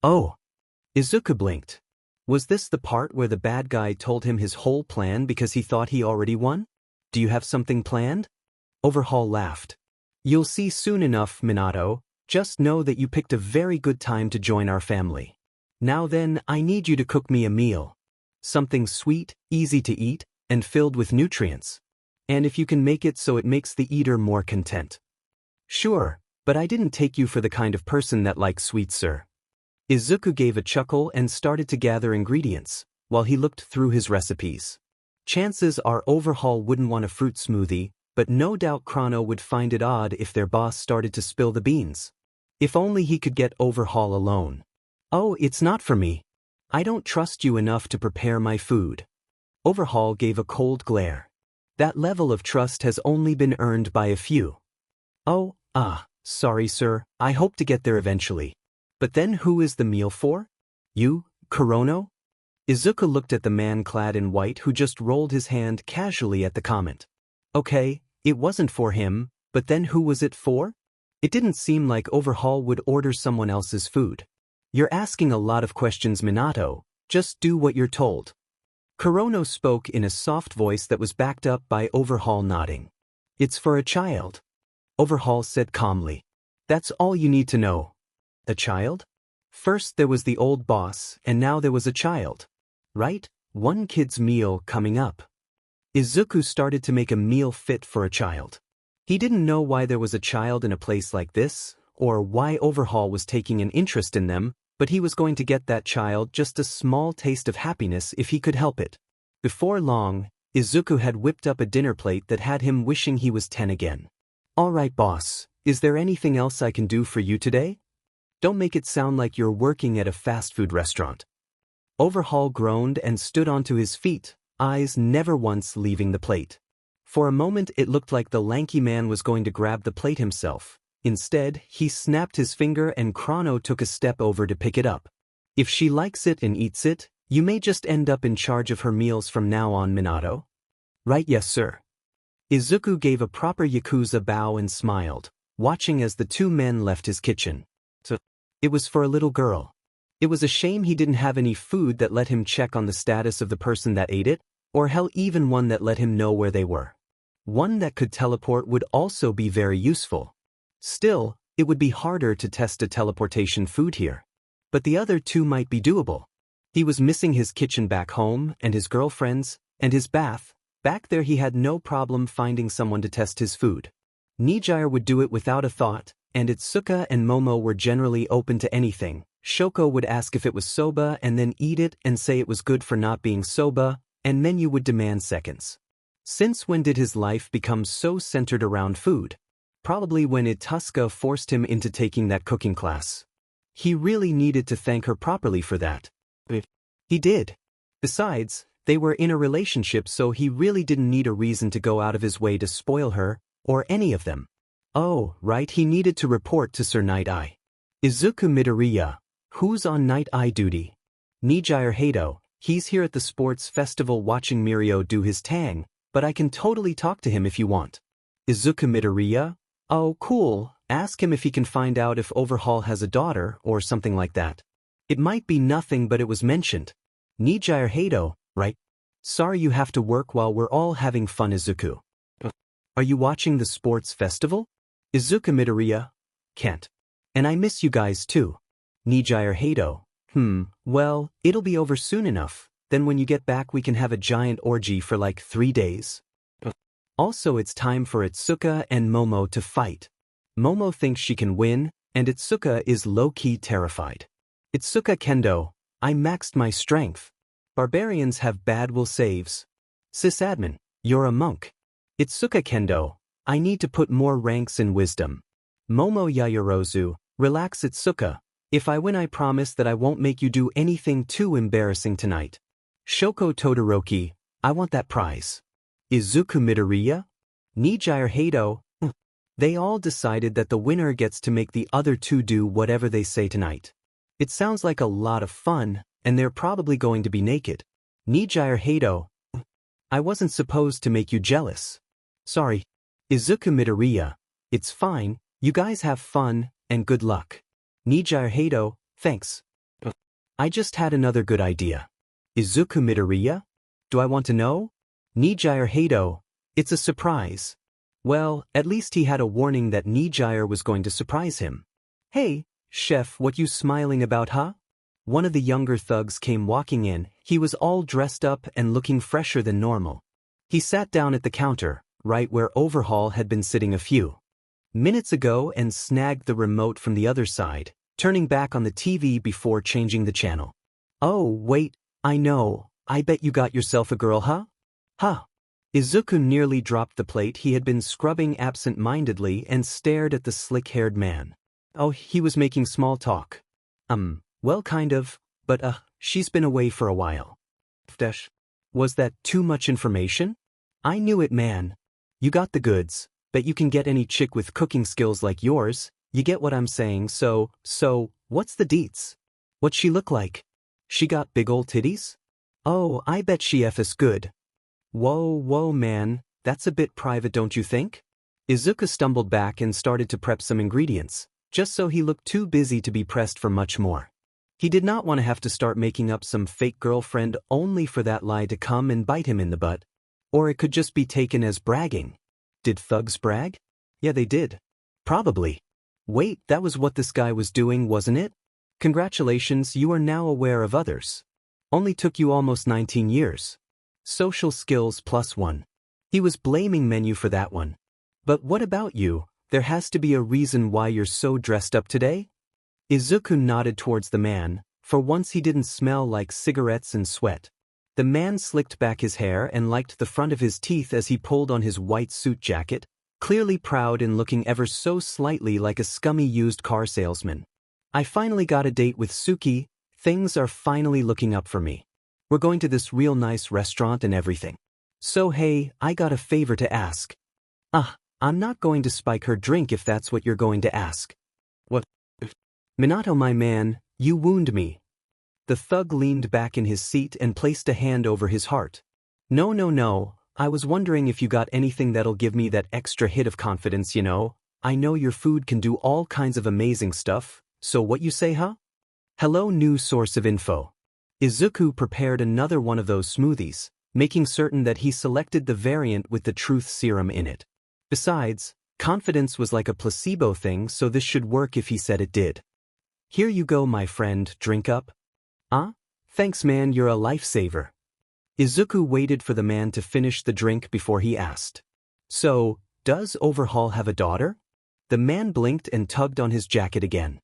A: Oh. Izuku blinked. Was this the part where the bad guy told him his whole plan because he thought he already won? Do you have something planned? Overhaul laughed. You'll see soon enough, Minato. Just know that you picked a very good time to join our family. Now then, I need you to cook me a meal. Something sweet, easy to eat, and filled with nutrients. And if you can make it so it makes the eater more content. Sure, but I didn't take you for the kind of person that likes sweets, sir. Izuku gave a chuckle and started to gather ingredients, while he looked through his recipes. Chances are Overhaul wouldn't want a fruit smoothie, but no doubt Chrono would find it odd if their boss started to spill the beans. If only he could get Overhaul alone. Oh, it's not for me. I don't trust you enough to prepare my food. Overhaul gave a cold glare. That level of trust has only been earned by a few. Oh, sorry sir, I hope to get there eventually. But then who is the meal for? You, Kurono? Izuku looked at the man clad in white who just rolled his hand casually at the comment. Okay, it wasn't for him, but then who was it for? It didn't seem like Overhaul would order someone else's food. You're asking a lot of questions, Minato. Just do what you're told. Kurono spoke in a soft voice that was backed up by Overhaul nodding. It's for a child. Overhaul said calmly. That's all you need to know. A child? First there was the old boss, and now there was a child. Right? One kid's meal coming up. Izuku started to make a meal fit for a child. He didn't know why there was a child in a place like this, or why Overhaul was taking an interest in them, but he was going to get that child just a small taste of happiness if he could help it. Before long, Izuku had whipped up a dinner plate that had him wishing he was 10 again. "All right, boss, is there anything else I can do for you today? Don't make it sound like you're working at a fast food restaurant." Overhaul groaned and stood onto his feet, eyes never once leaving the plate. For a moment it looked like the lanky man was going to grab the plate himself. Instead, he snapped his finger and Chrono took a step over to pick it up. "If she likes it and eats it, you may just end up in charge of her meals from now on, Minato." "Right, yes sir." Izuku gave a proper Yakuza bow and smiled, watching as the two men left his kitchen. So, it was for a little girl. It was a shame he didn't have any food that let him check on the status of the person that ate it, or hell even one that let him know where they were. One that could teleport would also be very useful. Still, it would be harder to test a teleportation food here. But the other two might be doable. He was missing his kitchen back home, and his girlfriends, and his bath. Back there he had no problem finding someone to test his food. Nijire would do it without a thought, and Itsuka and Momo were generally open to anything. Shoko would ask if it was soba and then eat it and say it was good for not being soba, and Menu would demand seconds. Since when did his life become so centered around food? Probably when Ituska forced him into taking that cooking class. He really needed to thank her properly for that. He did. Besides, they were in a relationship, so he really didn't need a reason to go out of his way to spoil her, or any of them. Oh, right, he needed to report to Sir Night Eye. "Izuku Midoriya, who's on Night Eye duty?" "Nijire Hato, he's here at the sports festival watching Mirio do his tang, but I can totally talk to him if you want." "Izuku Midoriya? Oh, cool, ask him if he can find out if Overhaul has a daughter or something like that. It might be nothing but it was mentioned." "Nijire Hato, right? Sorry you have to work while we're all having fun, Izuku." "Are you watching the sports festival?" "Izuku Midoriya? Can't. And I miss you guys too." "Nijire Hato, well, it'll be over soon enough, then when you get back we can have a giant orgy for like 3 days. Also it's time for Itsuka and Momo to fight. Momo thinks she can win, and Itsuka is low-key terrified. "Itsuka Kendo, I maxed my strength. Barbarians have bad will saves. Sysadmin, you're a monk. Itsuka Kendo, I need to put more ranks in wisdom. Momo Yayorozu, relax Itsuka. If I win I promise that I won't make you do anything too embarrassing tonight. Shoko Todoroki, I want that prize. Izuku Midoriya? Nijire Hato." They all decided that the winner gets to make the other two do whatever they say tonight. It sounds like a lot of fun, and they're probably going to be naked. "Nijire Hato, I wasn't supposed to make you jealous. Sorry." "Izuku Midoriya, it's fine, you guys have fun, and good luck." "Nijire Hato, thanks. I just had another good idea." "Izuku Midoriya? Do I want to know?" "Nijire Hato, it's a surprise." Well, at least he had a warning that Nijire was going to surprise him. "Hey, chef, what you smiling about, huh?" One of the younger thugs came walking in. He was all dressed up and looking fresher than normal. He sat down at the counter, right where Overhaul had been sitting a few minutes ago, and snagged the remote from the other side, turning back on the TV before changing the channel. "Oh, wait, I know, I bet you got yourself a girl, huh?" "Huh." Izuku nearly dropped the plate he had been scrubbing absent-mindedly and stared at the slick-haired man. Oh, he was making small talk. Well kind of, but she's been away for a while." Was that too much information? "I knew it, man. You got the goods. Bet you can get any chick with cooking skills like yours. You get what I'm saying, so, what's the deets? What's she look like? She got big ol' titties? Oh, I bet she is good." Whoa man, that's a bit private don't you think?" Izuku stumbled back and started to prep some ingredients, just so he looked too busy to be pressed for much more. He did not want to have to start making up some fake girlfriend only for that lie to come and bite him in the butt. Or it could just be taken as bragging. Did thugs brag? Yeah, they did. Probably. Wait, that was what this guy was doing, wasn't it? Congratulations, you are now aware of others. Only took you almost 19 years. Social skills +1. He was blaming Menu for that one. But what about you? There has to be a reason why you're so dressed up today? Izuku nodded towards the man. For once he didn't smell like cigarettes and sweat. The man slicked back his hair and liked the front of his teeth as he pulled on his white suit jacket, clearly proud and looking ever so slightly like a scummy used car salesman. I finally got a date with Suki. Things are finally looking up for me. We're going to this real nice restaurant and everything. So hey, I got a favor to ask. I'm not going to spike her drink if that's what you're going to ask. What? Minato, my man, you wound me. The thug leaned back in his seat and placed a hand over his heart. No, I was wondering if you got anything that'll give me that extra hit of confidence, you know. I know your food can do all kinds of amazing stuff, so what you say, huh? Hello, new source of info. Izuku prepared another one of those smoothies, making certain that he selected the variant with the truth serum in it. Besides, confidence was like a placebo thing, so this should work if he said it did. Here you go, my friend, drink up. Thanks man, you're a lifesaver. Izuku waited for the man to finish the drink before he asked. So, does Overhaul have a daughter? The man blinked and tugged on his jacket again.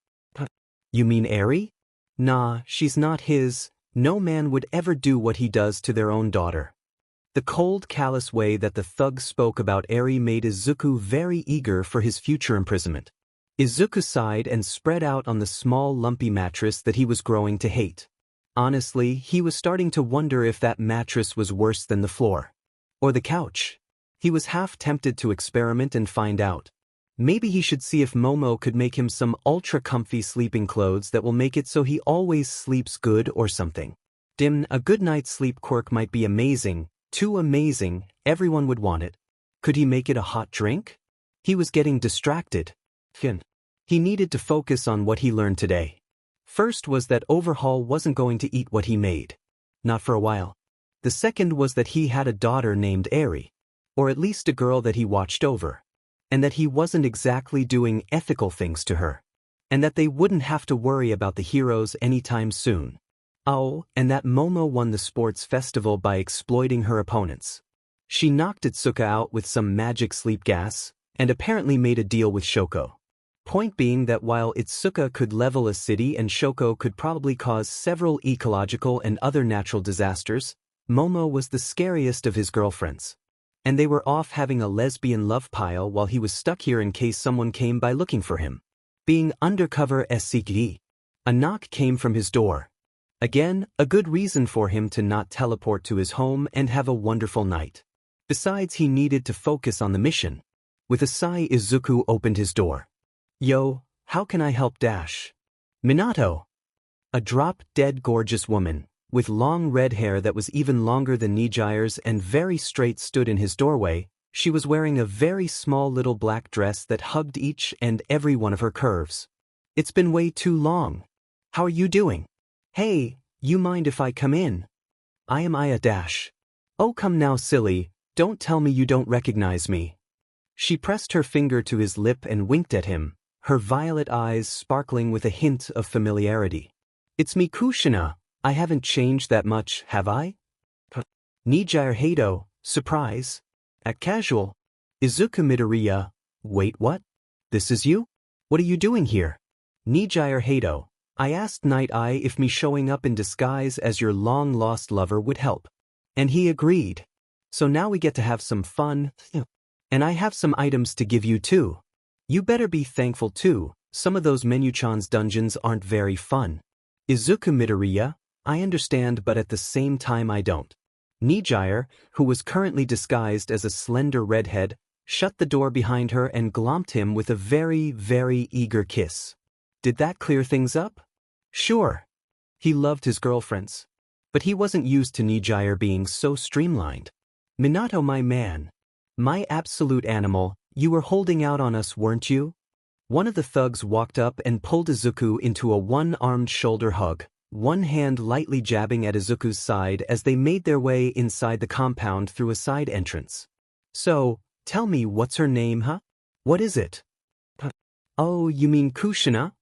A: You mean Eri? Nah, she's not his. No man would ever do what he does to their own daughter. The cold, callous way that the thug spoke about Eri made Izuku very eager for his future imprisonment. Izuku sighed and spread out on the small, lumpy mattress that he was growing to hate. Honestly, he was starting to wonder if that mattress was worse than the floor. Or the couch. He was half tempted to experiment and find out. Maybe he should see if Momo could make him some ultra-comfy sleeping clothes that will make it so he always sleeps good or something. A good night's sleep quirk might be amazing. Too amazing, everyone would want it. Could he make it a hot drink? He was getting distracted. He needed to focus on what he learned today. First was that Overhaul wasn't going to eat what he made. Not for a while. The second was that he had a daughter named Eri. Or at least a girl that he watched over. And that he wasn't exactly doing ethical things to her. And that they wouldn't have to worry about the heroes anytime soon. Oh, and that Momo won the sports festival by exploiting her opponents. She knocked Itsuka out with some magic sleep gas, and apparently made a deal with Shoko. Point being that while Itsuka could level a city and Shoko could probably cause several ecological and other natural disasters, Momo was the scariest of his girlfriends. And they were off having a lesbian love pile while he was stuck here in case someone came by looking for him. Being undercover SCG. A knock came from his door. Again, a good reason for him to not teleport to his home and have a wonderful night. Besides, he needed to focus on the mission. With a sigh, Izuku opened his door. Yo, how can I help Dash? Minato. A drop-dead gorgeous woman, with long red hair that was even longer than Nijire's and very straight stood in his doorway. She was wearing a very small little black dress that hugged each and every one of her curves. It's been way too long. How are you doing? Hey, you mind if I come in? I am Aya Dash. Oh come now silly, don't tell me you don't recognize me. She pressed her finger to his lip and winked at him, her violet eyes sparkling with a hint of familiarity. It's me Kushina, I haven't changed that much, have I? Nijire Hato, surprise. At casual. Izuku Midoriya, wait what? This is you? What are you doing here? Nijire Hato. I asked Night Eye if me showing up in disguise as your long-lost lover would help. And he agreed. So now we get to have some fun. And I have some items to give you too. You better be thankful too, some of those Menu-chan's dungeons aren't very fun. Izuku Midoriya, I understand but at the same time I don't. Nijire, who was currently disguised as a slender redhead, shut the door behind her and glomped him with a very, very eager kiss. Did that clear things up? Sure. He loved his girlfriends. But he wasn't used to Nijire being so streamlined. Minato my man. My absolute animal, you were holding out on us, weren't you? One of the thugs walked up and pulled Izuku into a one-armed shoulder hug, one hand lightly jabbing at Izuku's side as they made their way inside the compound through a side entrance. So, tell me what's her name, huh? What is it? Oh, you mean Kushina?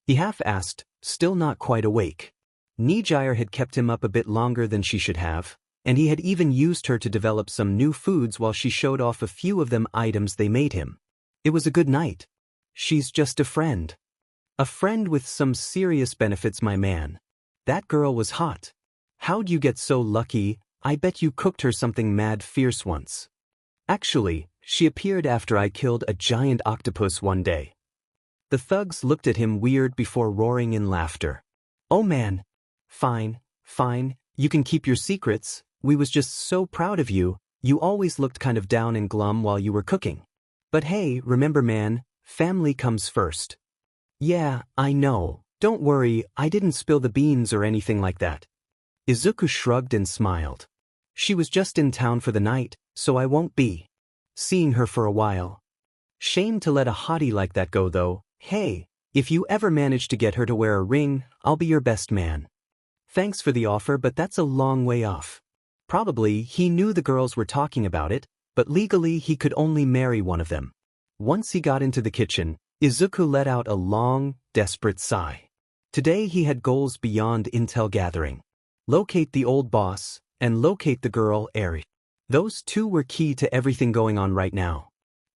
A: He half-asked, still not quite awake. Nijire had kept him up a bit longer than she should have, and he had even used her to develop some new foods while she showed off a few of them items they made him. It was a good night. She's just a friend. A friend with some serious benefits, my man. That girl was hot. How'd you get so lucky? I bet you cooked her something mad fierce once. Actually, she appeared after I killed a giant octopus one day. The thugs looked at him weird before roaring in laughter. Oh man. Fine, fine, you can keep your secrets. We was just so proud of you. You always looked kind of down and glum while you were cooking. But hey, remember man, family comes first. Yeah, I know. Don't worry, I didn't spill the beans or anything like that. Izuku shrugged and smiled. She was just in town for the night, so I won't be seeing her for a while. Shame to let a hottie like that go though. Hey, if you ever manage to get her to wear a ring, I'll be your best man. Thanks for the offer, but that's a long way off. Probably he knew the girls were talking about it, but legally he could only marry one of them. Once he got into the kitchen, Izuku let out a long, desperate sigh. Today he had goals beyond intel gathering. Locate the old boss, and locate the girl, Eri. Those two were key to everything going on right now.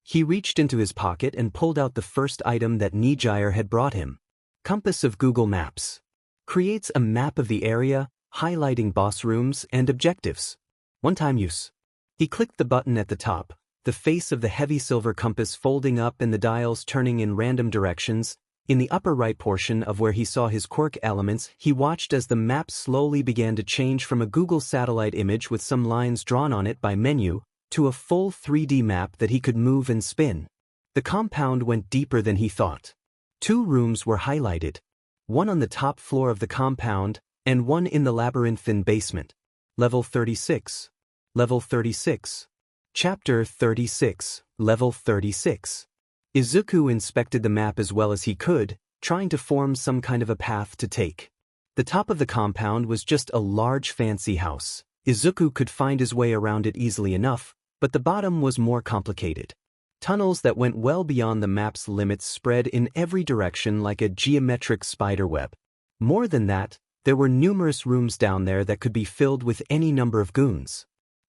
A: He reached into his pocket and pulled out the first item that Nijire had brought him. Compass of Google Maps. Creates a map of the area, highlighting boss rooms and objectives. One-time use. He clicked the button at the top, the face of the heavy silver compass folding up and the dials turning in random directions. In the upper right portion of where he saw his quirk elements, he watched as the map slowly began to change from a Google satellite image with some lines drawn on it by menu, to a full 3D map that he could move and spin. The compound went deeper than he thought. 2 rooms were highlighted. One on the top floor of the compound, and one in the labyrinthine basement. Level 36. Level 36. Chapter 36, Level 36. Izuku inspected the map as well as he could, trying to form some kind of a path to take. The top of the compound was just a large fancy house. Izuku could find his way around it easily enough, but the bottom was more complicated. Tunnels that went well beyond the map's limits spread in every direction like a geometric spiderweb. More than that, there were numerous rooms down there that could be filled with any number of goons.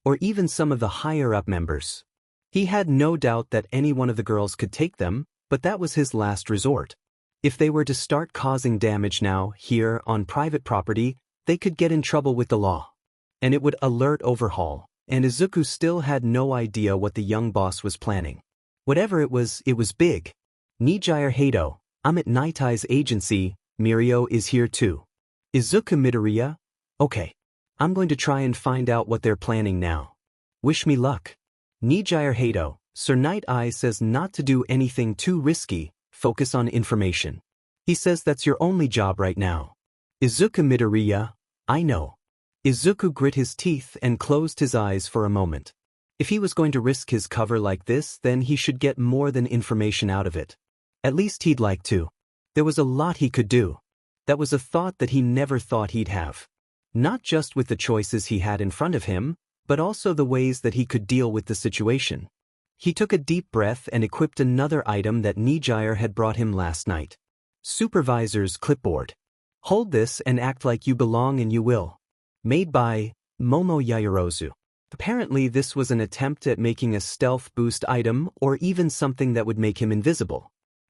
A: Or even some of the higher-up members. He had no doubt that any one of the girls could take them, but that was his last resort. If they were to start causing damage now, here, on private property, they could get in trouble with the law. And it would alert Overhaul, and Izuku still had no idea what the young boss was planning. Whatever it was big. Nijire Hato, I'm at Nitai's agency, Mirio is here too. Izuku Midoriya? Okay. I'm going to try and find out what they're planning now. Wish me luck. Nijire Hato, Sir Night Eye says not to do anything too risky, focus on information. He says that's your only job right now. Izuku Midoriya, I know. Izuku grit his teeth and closed his eyes for a moment. If he was going to risk his cover like this, then he should get more than information out of it. At least he'd like to. There was a lot he could do. That was a thought that he never thought he'd have. Not just with the choices he had in front of him, but also the ways that he could deal with the situation. He took a deep breath and equipped another item that Nijire had brought him last night. Supervisor's clipboard. Hold this and act like you belong and you will. Made by Momo Yaoyorozu. Apparently this was an attempt at making a stealth boost item or even something that would make him invisible.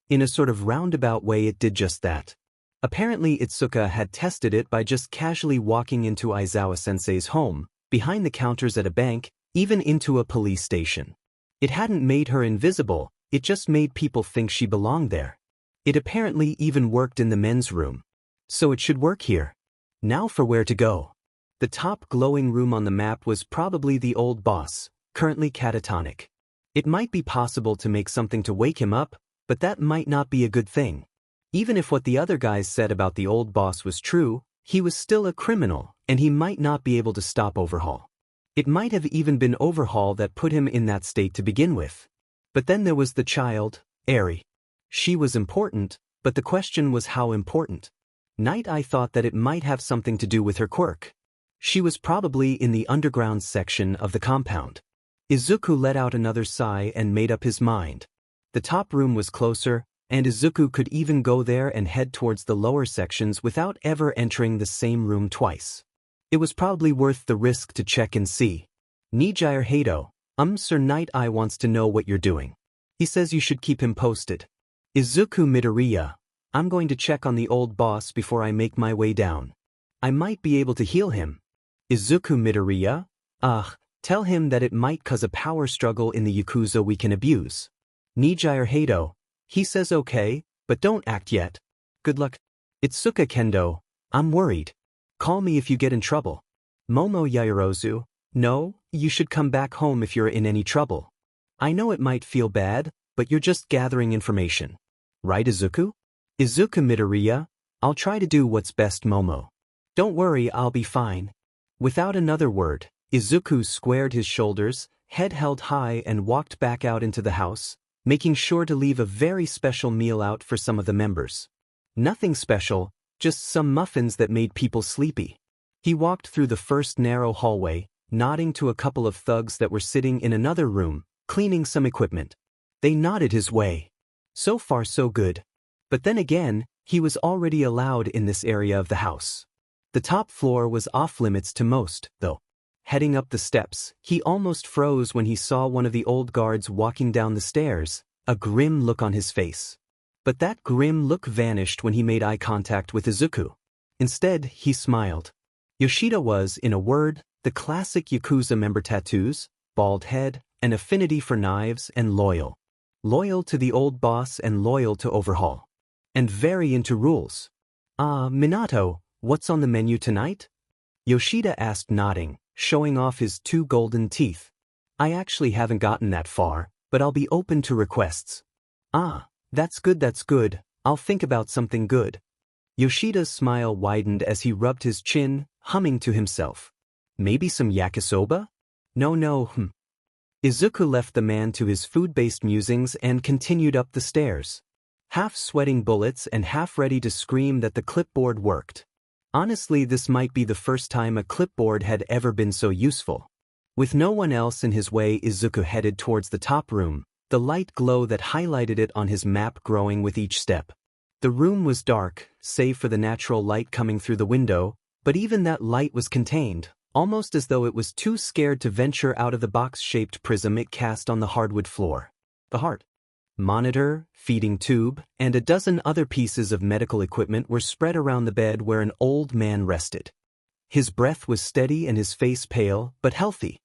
A: In a sort of roundabout way it did just that. Apparently Itsuka had tested it by just casually walking into Aizawa-sensei's home, behind the counters at a bank, even into a police station. It hadn't made her invisible, it just made people think she belonged there. It apparently even worked in the men's room. So it should work here. Now for where to go. The top glowing room on the map was probably the old boss, currently catatonic. It might be possible to make something to wake him up, but that might not be a good thing. Even if what the other guys said about the old boss was true, he was still a criminal, and he might not be able to stop Overhaul. It might have even been Overhaul that put him in that state to begin with. But then there was the child, Eri. She was important, but the question was how important. Night Eye thought that it might have something to do with her quirk. She was probably in the underground section of the compound. Izuku let out another sigh and made up his mind. The top room was closer, and Izuku could even go there and head towards the lower sections without ever entering the same room twice. It was probably worth the risk to check and see. Nijire Hato, Sir Night Eye wants to know what you're doing. He says you should keep him posted. Izuku Midoriya, I'm going to check on the old boss before I make my way down. I might be able to heal him. Izuku Midoriya? Tell him that it might cause a power struggle in the Yakuza we can abuse. Nijire Hato, he says okay, but don't act yet. Good luck. Itsuka Kendo, I'm worried. Call me if you get in trouble. Momo Yaoyorozu, no, you should come back home if you're in any trouble. I know it might feel bad, but you're just gathering information. Right, Izuku? Izuku Midoriya, I'll try to do what's best, Momo. Don't worry, I'll be fine. Without another word, Izuku squared his shoulders, head held high, and walked back out into the house, making sure to leave a very special meal out for some of the members. Nothing special, just some muffins that made people sleepy. He walked through the first narrow hallway, nodding to a couple of thugs that were sitting in another room, cleaning some equipment. They nodded his way. So far so good. But then again, he was already allowed in this area of the house. The top floor was off-limits to most, though. Heading up the steps, he almost froze when he saw one of the old guards walking down the stairs, a grim look on his face. But that grim look vanished when he made eye contact with Izuku. Instead, he smiled. Yoshida was, in a word, the classic Yakuza member: tattoos, bald head, an affinity for knives, and loyal. Loyal to the old boss and loyal to overhaul. And very into rules. Minato, what's on the menu tonight? Yoshida asked, nodding, showing off his 2 golden teeth. I actually haven't gotten that far, but I'll be open to requests. That's good, I'll think about something good. Yoshida's smile widened as he rubbed his chin, humming to himself. Maybe some yakisoba? No. Izuku left the man to his food-based musings and continued up the stairs. Half sweating bullets and half ready to scream that the clipboard worked. Honestly, this might be the first time a clipboard had ever been so useful. With no one else in his way, Izuku headed towards the top room, the light glow that highlighted it on his map growing with each step. The room was dark, save for the natural light coming through the window, but even that light was contained, almost as though it was too scared to venture out of the box-shaped prism it cast on the hardwood floor. The heart monitor, feeding tube, and a dozen other pieces of medical equipment were spread around the bed where an old man rested. His breath was steady and his face pale, but healthy.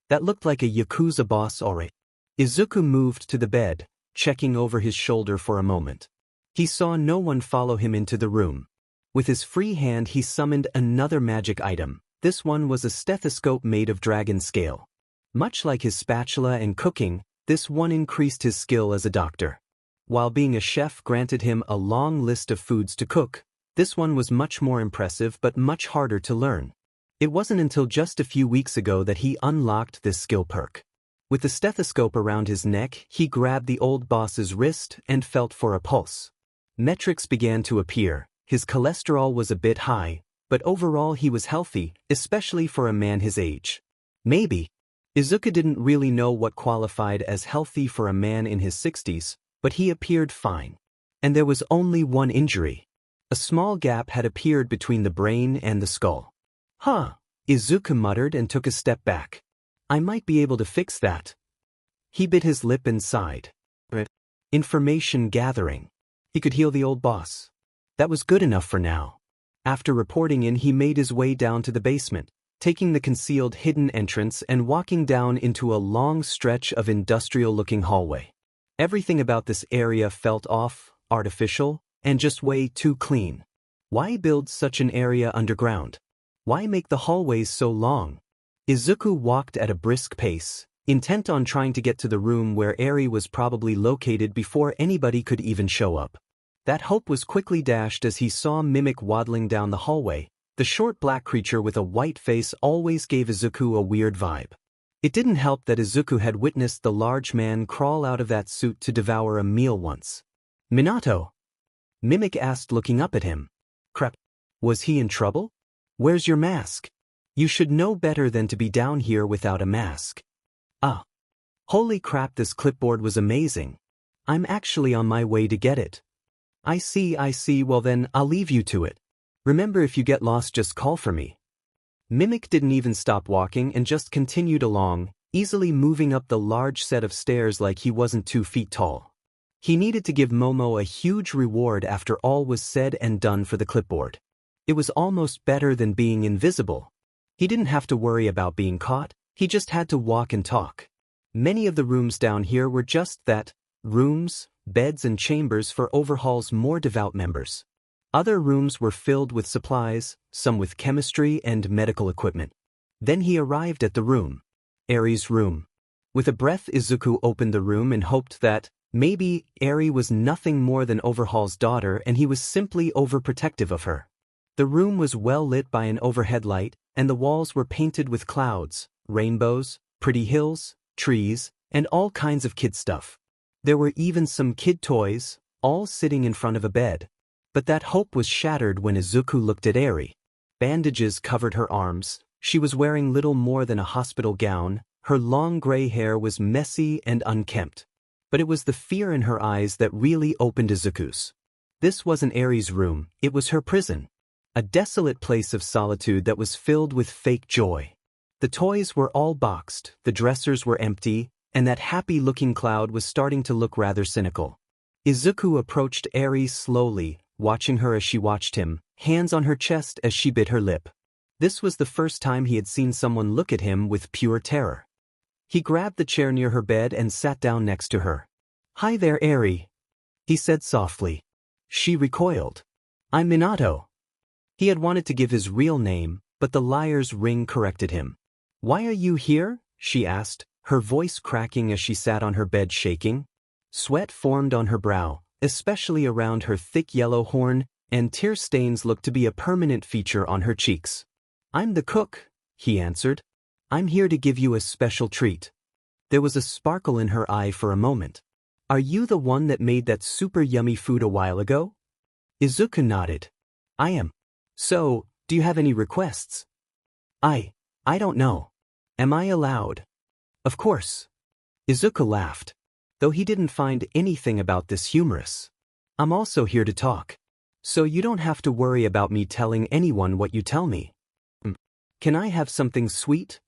A: That looked like a Yakuza boss alright. Izuku moved to the bed, checking over his shoulder for a moment. He saw no one follow him into the room. With his free hand he summoned another magic item. This one was a stethoscope made of dragon scale. Much like his spatula and cooking, this one increased his skill as a doctor. While being a chef granted him a long list of foods to cook, this one was much more impressive but much harder to learn. It wasn't until just a few weeks ago that he unlocked this skill perk. With the stethoscope around his neck, he grabbed the old boss's wrist and felt for a pulse. Metrics began to appear. His cholesterol was a bit high, but overall he was healthy, especially for a man his age. Maybe. Izuku didn't really know what qualified as healthy for a man in his 60s, but he appeared fine. And there was only one injury. A small gap had appeared between the brain and the skull. Izuku muttered and took a step back. I might be able to fix that. He bit his lip and sighed. Information gathering. He could heal the old boss. That was good enough for now. After reporting in, he made his way down to the basement, taking the concealed hidden entrance and walking down into a long stretch of industrial-looking hallway. Everything about this area felt off, artificial, and just way too clean. Why build such an area underground? Why make the hallways so long? Izuku walked at a brisk pace, intent on trying to get to the room where Eri was probably located before anybody could even show up. That hope was quickly dashed as he saw Mimic waddling down the hallway. The short black creature with a white face always gave Izuku a weird vibe. It didn't help that Izuku had witnessed the large man crawl out of that suit to devour a meal once. Minato? Mimic asked, looking up at him. Crap. Was he in trouble? Where's your mask? You should know better than to be down here without a mask. Holy crap, this clipboard was amazing. I'm actually on my way to get it. I see, well then, I'll leave you to it. Remember, if you get lost, just call for me. Mimic didn't even stop walking and just continued along, easily moving up the large set of stairs like he wasn't 2 feet tall. He needed to give Momo a huge reward after all was said and done for the clipboard. It was almost better than being invisible. He didn't have to worry about being caught, he just had to walk and talk. Many of the rooms down here were just that, rooms, beds and chambers for Overhaul's more devout members. Other rooms were filled with supplies, some with chemistry and medical equipment. Then he arrived at the room. Eri's room. With a breath, Izuku opened the room and hoped that, maybe, Eri was nothing more than Overhaul's daughter and he was simply overprotective of her. The room was well lit by an overhead light, and the walls were painted with clouds, rainbows, pretty hills, trees, and all kinds of kid stuff. There were even some kid toys, all sitting in front of a bed. But that hope was shattered when Izuku looked at Eri. Bandages covered her arms, she was wearing little more than a hospital gown, her long gray hair was messy and unkempt. But it was the fear in her eyes that really opened Izuku's. This wasn't Eri's room, it was her prison. A desolate place of solitude that was filled with fake joy. The toys were all boxed, the dressers were empty, and that happy-looking cloud was starting to look rather cynical. Izuku approached Eri slowly, watching her as she watched him, hands on her chest as she bit her lip. This was the first time he had seen someone look at him with pure terror. He grabbed the chair near her bed and sat down next to her. "Hi there, Eri," he said softly. She recoiled. "I'm Minato." He had wanted to give his real name, but the liar's ring corrected him. "Why are you here?" she asked, her voice cracking as she sat on her bed shaking. Sweat formed on her brow, especially around her thick yellow horn, and tear stains looked to be a permanent feature on her cheeks. "I'm the cook," he answered. "I'm here to give you a special treat." There was a sparkle in her eye for a moment. "Are you the one that made that super yummy food a while ago?" Izuku nodded. "I am." "So, do you have any requests?" I don't know. Am I allowed?" "Of course." Izuku laughed. Though he didn't find anything about this humorous. "I'm also here to talk. So you don't have to worry about me telling anyone what you tell me." "Can I have something sweet?"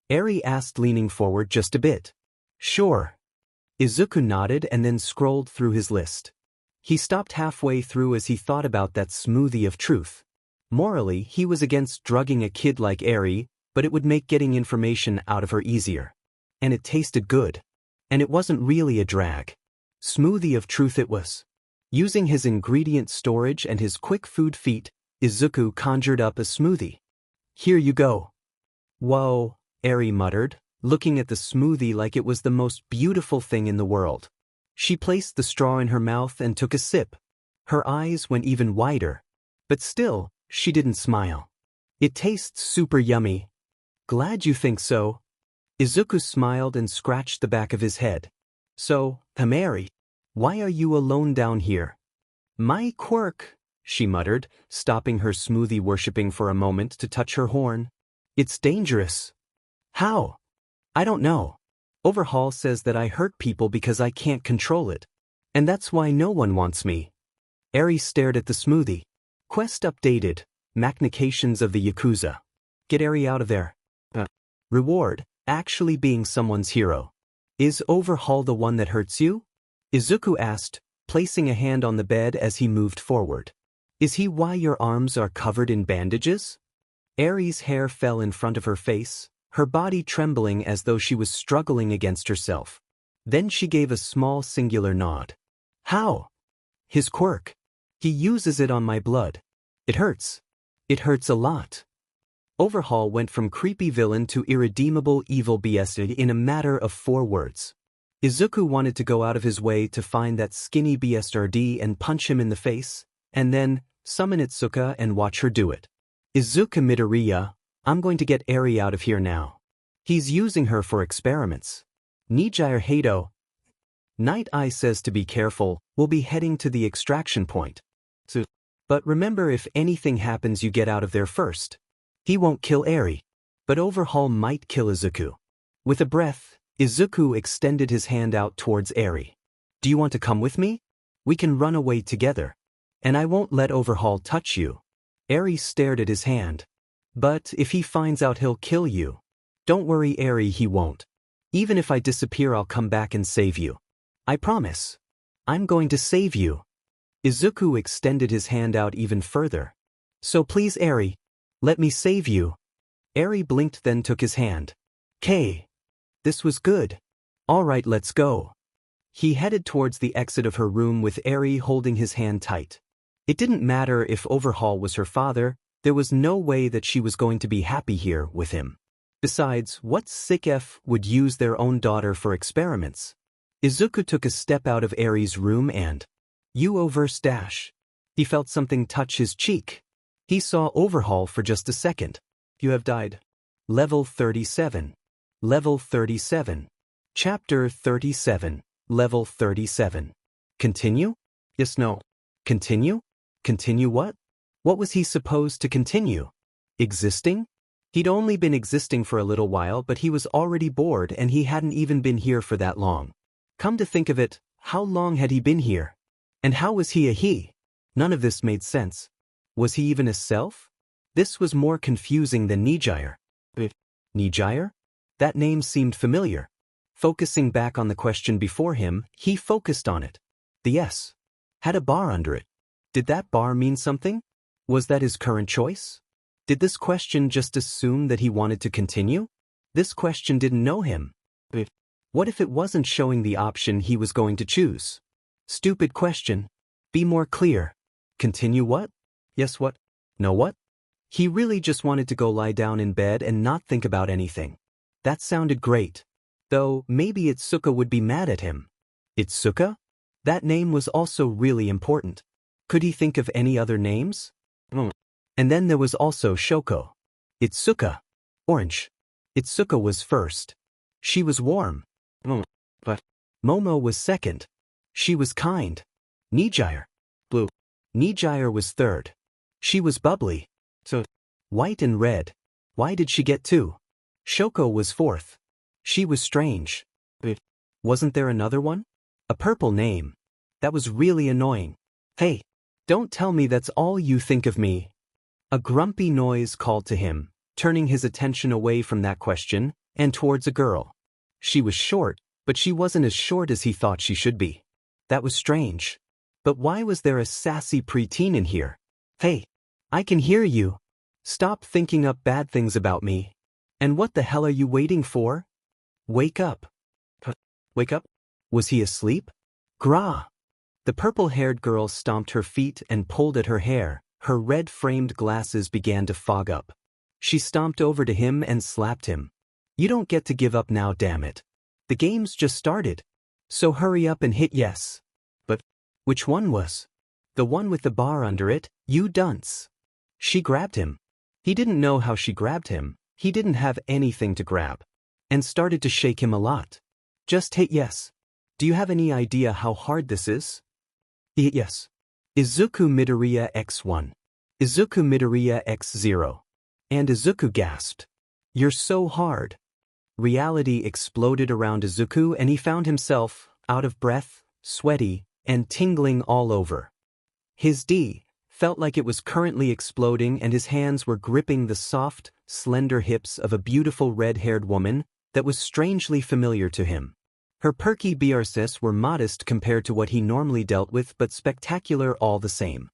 A: Eri asked, leaning forward just a bit. "Sure." Izuku nodded and then scrolled through his list. He stopped halfway through as he thought about that smoothie of truth. Morally, he was against drugging a kid like Eri, but it would make getting information out of her easier. And it tasted good. And it wasn't really a drag. Smoothie of truth it was. Using his ingredient storage and his quick food feat, Izuku conjured up a smoothie. "Here you go." "Whoa," Eri muttered, looking at the smoothie like it was the most beautiful thing in the world. She placed the straw in her mouth and took a sip. Her eyes went even wider. But still, she didn't smile. "It tastes super yummy." "Glad you think so." Izuku smiled and scratched the back of his head. "So, Eri, why are you alone down here?" "My quirk," she muttered, stopping her smoothie worshipping for a moment to touch her horn. "It's dangerous." "How?" "I don't know. Overhaul says that I hurt people because I can't control it. And that's why no one wants me." Eri stared at the smoothie. Quest updated. Machinations of the Yakuza. Get Eri out of there. Reward. Actually being someone's hero. "Is Overhaul the one that hurts you?" Izuku asked, placing a hand on the bed as he moved forward. "Is he why your arms are covered in bandages?" Eri's hair fell in front of her face, her body trembling as though she was struggling against herself. Then she gave a small singular nod. "How?" "His quirk. He uses it on my blood. It hurts. It hurts a lot." Overhaul went from creepy villain to irredeemable evil BSD in a matter of 4 words. Izuku wanted to go out of his way to find that skinny BSRD and punch him in the face, and then summon Itsuka and watch her do it. "Izuka Midoriya, I'm going to get Eri out of here now. He's using her for experiments. Nijire Hato." Night Eye says to be careful, we'll be heading to the extraction point. But remember, if anything happens you get out of there first. He won't kill Eri. But Overhaul might kill Izuku. With a breath, Izuku extended his hand out towards Eri. "Do you want to come with me? We can run away together. And I won't let Overhaul touch you." Eri stared at his hand. But if he finds out he'll kill you. Don't worry, Eri, he won't. Even if I disappear, I'll come back and save you. I promise. I'm going to save you. Izuku extended his hand out even further. So please, Eri, let me save you. Eri blinked, then took his hand. "K. This was good. All right, let's go." He headed towards the exit of her room with Eri holding his hand tight. It didn't matter if Overhaul was her father, there was no way that she was going to be happy here with him. Besides, what sick F would use their own daughter for experiments? Izuku took a step out of Eri's room and Dash. He felt something touch his cheek. He saw Overhaul for just a second. "You have died." Level 37. Level 37. Chapter 37. Level 37. Continue? Yes, no. Continue? Continue what? What was he supposed to continue? Existing? He'd only been existing for a little while, but he was already bored and he hadn't even been here for that long. Come to think of it, how long had he been here? And how was he a he? None of this made sense. Was he even a self? This was more confusing than Nijire. Nijire? That name seemed familiar. Focusing back on the question before him, he focused on it. The S had a bar under it. Did that bar mean something? Was that his current choice? Did this question just assume that he wanted to continue? This question didn't know him. What if it wasn't showing the option he was going to choose? Stupid question. Be more clear. Continue what? Yes what? No what? He really just wanted to go lie down in bed and not think about anything. That sounded great. Though, maybe Itsuka would be mad at him. Itsuka? That name was also really important. Could he think of any other names? And then there was also Shoko. Itsuka. Orange. Itsuka was first. She was warm. But Momo was second. She was kind. Nijire. Blue. Nijire was third. She was bubbly. So, white and red. Why did she get two? Shoko was fourth. She was strange. Wasn't there another one? A purple name. That was really annoying. Hey, don't tell me that's all you think of me. A grumpy noise called to him, turning his attention away from that question and towards a girl. She was short, but she wasn't as short as he thought she should be. That was strange. But why was there a sassy preteen in here? Hey, I can hear you. Stop thinking up bad things about me. And what the hell are you waiting for? Wake up. Wake up? Was he asleep? Gra. The purple-haired girl stomped her feet and pulled at her hair. Her red-framed glasses began to fog up. She stomped over to him and slapped him. You don't get to give up now, damn it. The game's just started. So hurry up and hit yes. But which one was? The one with the bar under it, you dunce. She grabbed him. He didn't know how she grabbed him. He didn't have anything to grab. And started to shake him a lot. Just hit yes. Do you have any idea how hard this is? Hit yes. Izuku Midoriya X1. Izuku Midoriya X0. And Izuku gasped. You're so hard. Reality exploded around Izuku and he found himself, out of breath, sweaty, and tingling all over. His D felt like it was currently exploding and his hands were gripping the soft, slender hips of a beautiful red-haired woman that was strangely familiar to him. Her perky BRCs were modest compared to what he normally dealt with but spectacular all the same.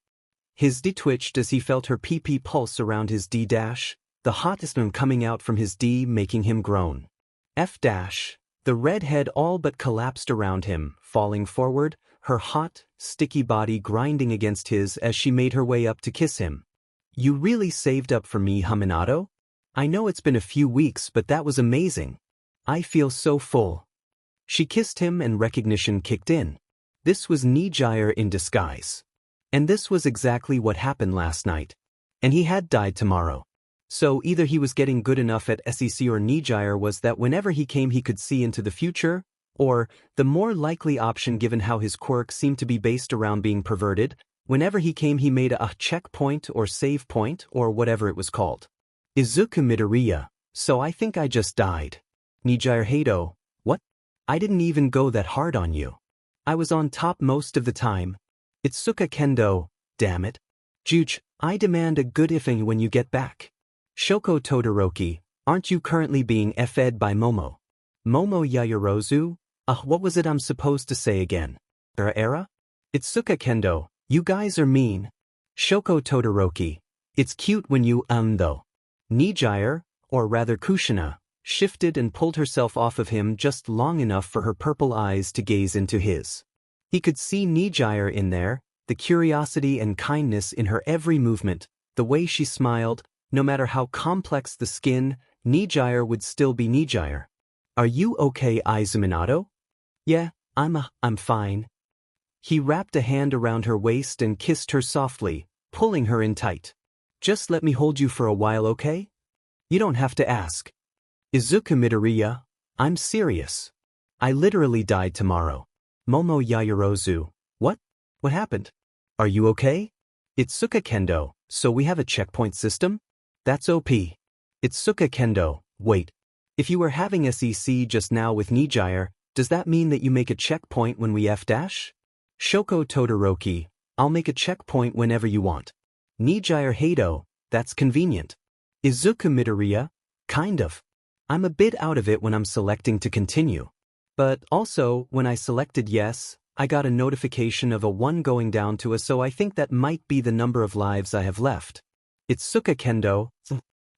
A: His D twitched as he felt her pee-pee pulse around his D dash, the hottest one coming out from his D making him groan. F dash, the redhead all but collapsed around him, falling forward, her hot, sticky body grinding against his as she made her way up to kiss him. You really saved up for me, Haminato? I know it's been a few weeks but that was amazing. I feel so full. She kissed him and recognition kicked in. This was Nijire in disguise. And this was exactly what happened last night. And he had died tomorrow. So either he was getting good enough at SEC or Nijire was that whenever he came he could see into the future, or, the more likely option given how his quirk seemed to be based around being perverted, whenever he came he made a checkpoint or save point or whatever it was called. Izuku Midoriya, so I think I just died. Nijire Hado, what? I didn't even go that hard on you. I was on top most of the time. Itsuka Kendo, damn it. Juch, I demand a good ifing when you get back. Shoko Todoroki, aren't you currently being fed by Momo? Momo Yaoyorozu? What was it I'm supposed to say again? Era? Itsuka Kendo, you guys are mean. Shoko Todoroki, it's cute when you though. Nijire, or rather Kushina, shifted and pulled herself off of him just long enough for her purple eyes to gaze into his. He could see Nijire in there, the curiosity and kindness in her every movement, the way she smiled. No matter how complex the skin, Nijire would still be Nijire. Are you okay, Izuminato? Yeah, I'm fine. He wrapped a hand around her waist and kissed her softly, pulling her in tight. Just let me hold you for a while, okay? You don't have to ask. Izuku Midoriya, I'm serious. I literally died tomorrow. Momo Yaoyorozu, what? What happened? Are you okay? Itsuka Kendo, so we have a checkpoint system? That's OP. Itsuka Kendo, wait. If you were having SEC just now with Nijire, does that mean that you make a checkpoint when we F-dash? Shoko Todoroki, I'll make a checkpoint whenever you want. Nijire Hado, that's convenient. Izuku Midoriya, kind of. I'm a bit out of it when I'm selecting to continue. But also, when I selected yes, I got a notification of a 1 going down to a, so I think that might be the number of lives I have left. Itsuka Kendo,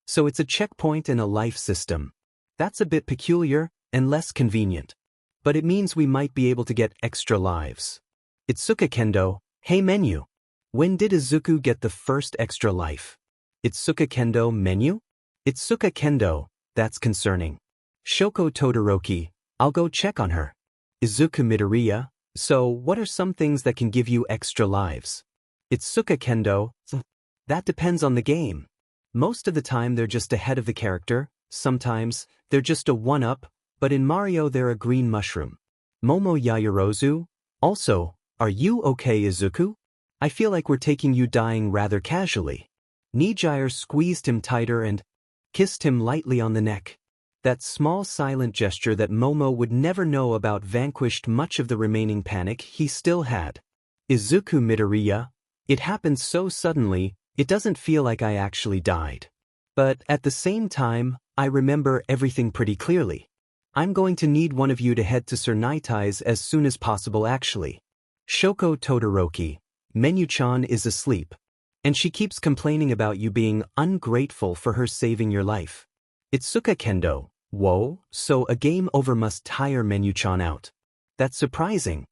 A: so it's a checkpoint in a life system. That's a bit peculiar and less convenient. But it means we might be able to get extra lives. Itsuka Kendo, hey menu. When did Izuku get the first extra life? Itsuka Kendo menu? Itsuka Kendo, that's concerning. Shoko Todoroki, I'll go check on her. Izuku Midoriya, so what are some things that can give you extra lives? Itsuka Kendo, that depends on the game. Most of the time they're just ahead of the character, sometimes they're just a 1-up, but in Mario they're a green mushroom. Momo Yaoyorozu, also, are you okay Izuku? I feel like we're taking you dying rather casually. Nijire squeezed him tighter and kissed him lightly on the neck. That small silent gesture that Momo would never know about vanquished much of the remaining panic he still had. Izuku Midoriya, it happened so suddenly, it doesn't feel like I actually died. But at the same time, I remember everything pretty clearly. I'm going to need one of you to head to Sir Nighteyes as soon as possible actually. Shoko Todoroki, Menu-chan is asleep. And she keeps complaining about you being ungrateful for her saving your life. Itsuka Kendo, whoa, so a game over must tire Menu-chan out. That's surprising.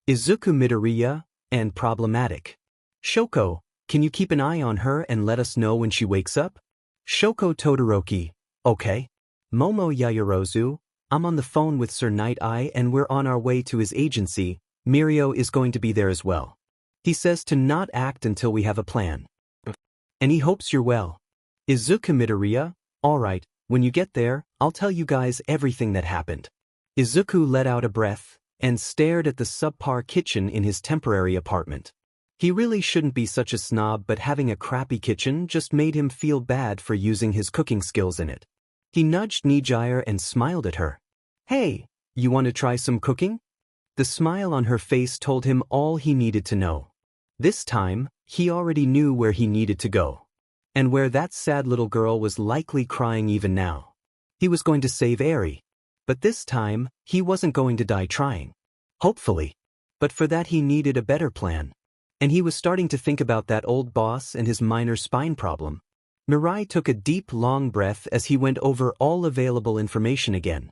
A: Izuku Midoriya, and problematic. Shoko, can you keep an eye on her and let us know when she wakes up? Shoko Todoroki, okay. Momo Yaoyorozu, I'm on the phone with Sir Night-Eye and we're on our way to his agency. Mirio is going to be there as well. He says to not act until we have a plan. And he hopes you're well. Izuku Midoriya, alright, when you get there, I'll tell you guys everything that happened. Izuku let out a breath and stared at the subpar kitchen in his temporary apartment. He really shouldn't be such a snob, but having a crappy kitchen just made him feel bad for using his cooking skills in it. He nudged Nijire and smiled at her. Hey, you want to try some cooking? The smile on her face told him all he needed to know. This time, he already knew where he needed to go. And where that sad little girl was likely crying even now. He was going to save Eri. But this time, he wasn't going to die trying. Hopefully. But for that he needed a better plan. And he was starting to think about that old boss and his minor spine problem. Mirai took a deep, long breath as he went over all available information again.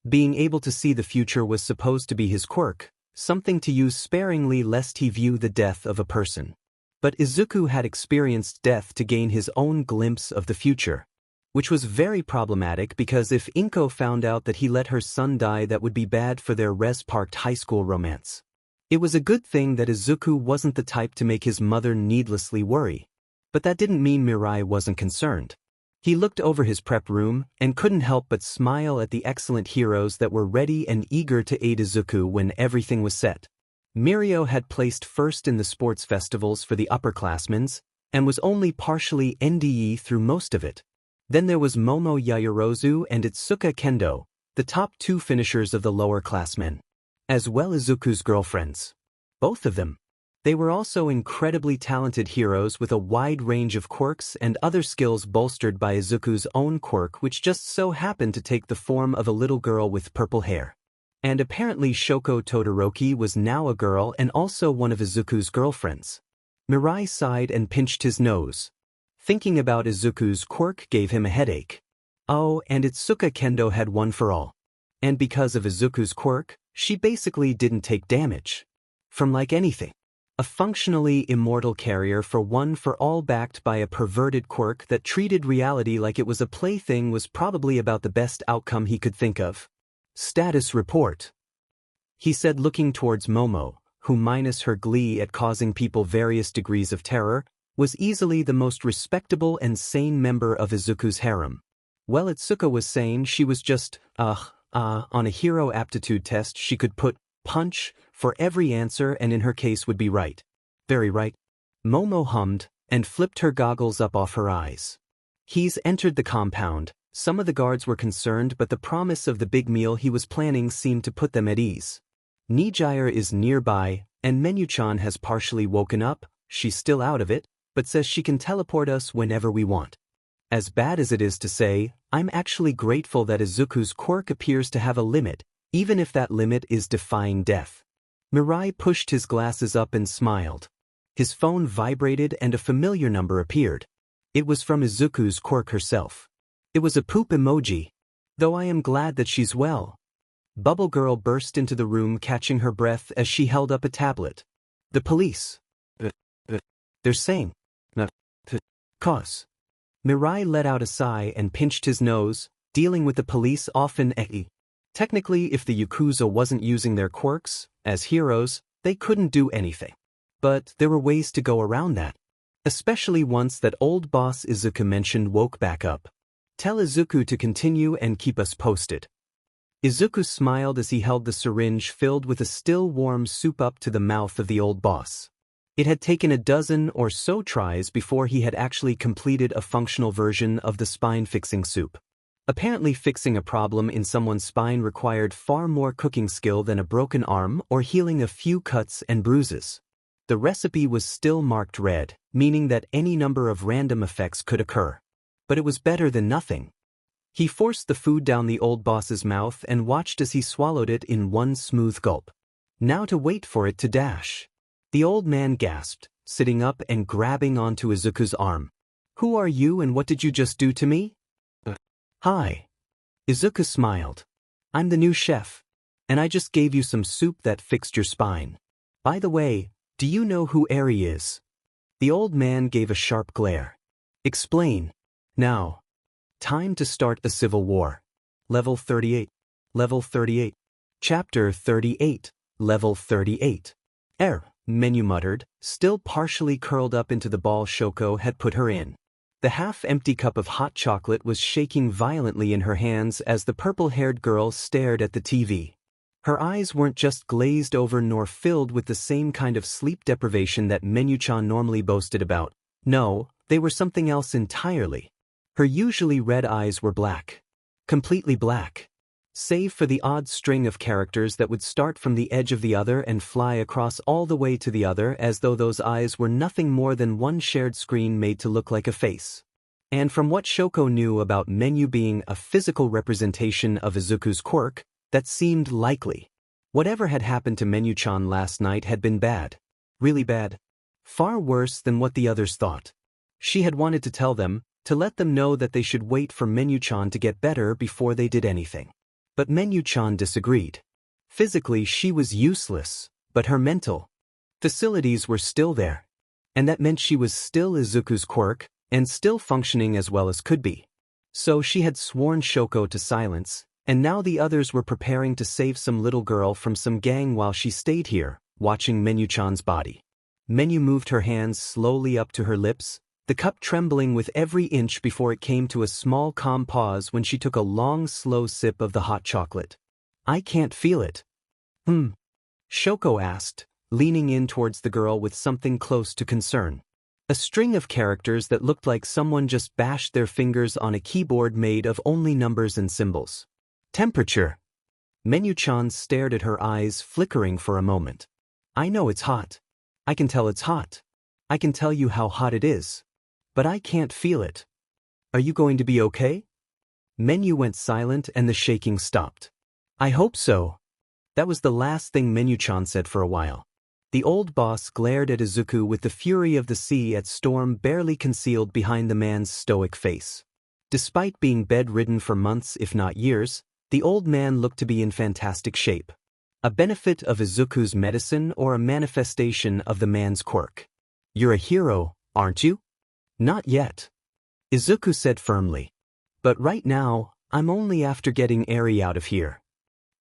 A: Being able to see the future was supposed to be his quirk, something to use sparingly lest he view the death of a person. But Izuku had experienced death to gain his own glimpse of the future, which was very problematic because if Inko found out that he let her son die, that would be bad for their res-parked high school romance. It was a good thing that Izuku wasn't the type to make his mother needlessly worry. But that didn't mean Mirai wasn't concerned. He looked over his prep room and couldn't help but smile at the excellent heroes that were ready and eager to aid Izuku when everything was set. Mirio had placed first in the sports festivals for the upperclassmen and was only partially NDE through most of it. Then there was Momo Yaoyorozu and Itsuka Kendo, the top 2 finishers of the lower classmen, as well as Izuku's girlfriends. Both of them. They were also incredibly talented heroes with a wide range of quirks and other skills bolstered by Izuku's own quirk, which just so happened to take the form of a little girl with purple hair. And apparently Shoko Todoroki was now a girl and also one of Izuku's girlfriends. Mirai sighed and pinched his nose. Thinking about Izuku's quirk gave him a headache. Oh, and Itsuka Kendo had one for all. And because of Izuku's quirk, she basically didn't take damage from like anything. A functionally immortal carrier for one for all backed by a perverted quirk that treated reality like it was a plaything was probably about the best outcome he could think of. Status report, he said, looking towards Momo, who minus her glee at causing people various degrees of terror, was easily the most respectable and sane member of Izuku's harem. Well, Itsuka was saying she was just, on a hero aptitude test she could put punch for every answer and in her case would be right. Very right. Momo hummed and flipped her goggles up off her eyes. He's entered the compound. Some of the guards were concerned, but the promise of the big meal he was planning seemed to put them at ease. Nijire is nearby, and Menu-chan has partially woken up. She's still out of it, but says she can teleport us whenever we want. As bad as it is to say, I'm actually grateful that Izuku's quirk appears to have a limit, even if that limit is defying death. Mirai pushed his glasses up and smiled. His phone vibrated and a familiar number appeared. It was from Izuku's quirk herself. It was a poop emoji. Though I am glad that she's well. Bubble Girl burst into the room, catching her breath as she held up a tablet. The police. They're saying. Cause. Mirai let out a sigh and pinched his nose. Dealing with the police often Technically, if the Yakuza wasn't using their quirks, as heroes, they couldn't do anything. But there were ways to go around that. Especially once that old boss Izuku mentioned woke back up. Tell Izuku to continue and keep us posted. Izuku smiled as he held the syringe filled with a still warm soup up to the mouth of the old boss. It had taken a dozen or so tries before he had actually completed a functional version of the spine-fixing soup. Apparently fixing a problem in someone's spine required far more cooking skill than a broken arm or healing a few cuts and bruises. The recipe was still marked red, meaning that any number of random effects could occur. But it was better than nothing. He forced the food down the old boss's mouth and watched as he swallowed it in one smooth gulp. Now to wait for it to dash. The old man gasped, sitting up and grabbing onto Izuku's arm. Who are you and what did you just do to me? Hi. Izuku smiled. I'm the new chef. And I just gave you some soup that fixed your spine. By the way, do you know who Eri is? The old man gave a sharp glare. Explain. Now. Time to start a civil war. Level 38. Level 38. Chapter 38. Level 38. Menu muttered, still partially curled up into the ball Shoko had put her in. The half-empty cup of hot chocolate was shaking violently in her hands as the purple-haired girl stared at the TV. Her eyes weren't just glazed over nor filled with the same kind of sleep deprivation that Menu-chan normally boasted about. No, they were something else entirely. Her usually red eyes were black. Completely black. Save for the odd string of characters that would start from the edge of the other and fly across all the way to the other, as though those eyes were nothing more than one shared screen made to look like a face. And from what Shoko knew about Menu being a physical representation of Izuku's quirk, that seemed likely. Whatever had happened to Menu-chan last night had been bad. Really bad. Far worse than what the others thought. She had wanted to tell them, to let them know that they should wait for Menu-chan to get better before they did anything. But Menu-chan disagreed. Physically she was useless, but her mental facilities were still there. And that meant she was still Izuku's quirk, and still functioning as well as could be. So she had sworn Shoko to silence, and now the others were preparing to save some little girl from some gang while she stayed here, watching Menu-chan's body. Menu moved her hands slowly up to her lips, the cup trembling with every inch before it came to a small calm pause when she took a long slow sip of the hot chocolate. I can't feel it. Shoko asked, leaning in towards the girl with something close to concern. A string of characters that looked like someone just bashed their fingers on a keyboard made of only numbers and symbols. Temperature. Menu-chan stared at her eyes flickering for a moment. I know it's hot. I can tell it's hot. I can tell you how hot it is. But I can't feel it. Are you going to be okay? Menu went silent and the shaking stopped. I hope so. That was the last thing Menu-chan said for a while. The old boss glared at Izuku with the fury of the sea at storm barely concealed behind the man's stoic face. Despite being bedridden for months if not years, the old man looked to be in fantastic shape. A benefit of Izuku's medicine or a manifestation of the man's quirk? You're a hero, aren't you? Not yet. Izuku said firmly. But right now, I'm only after getting Eri out of here.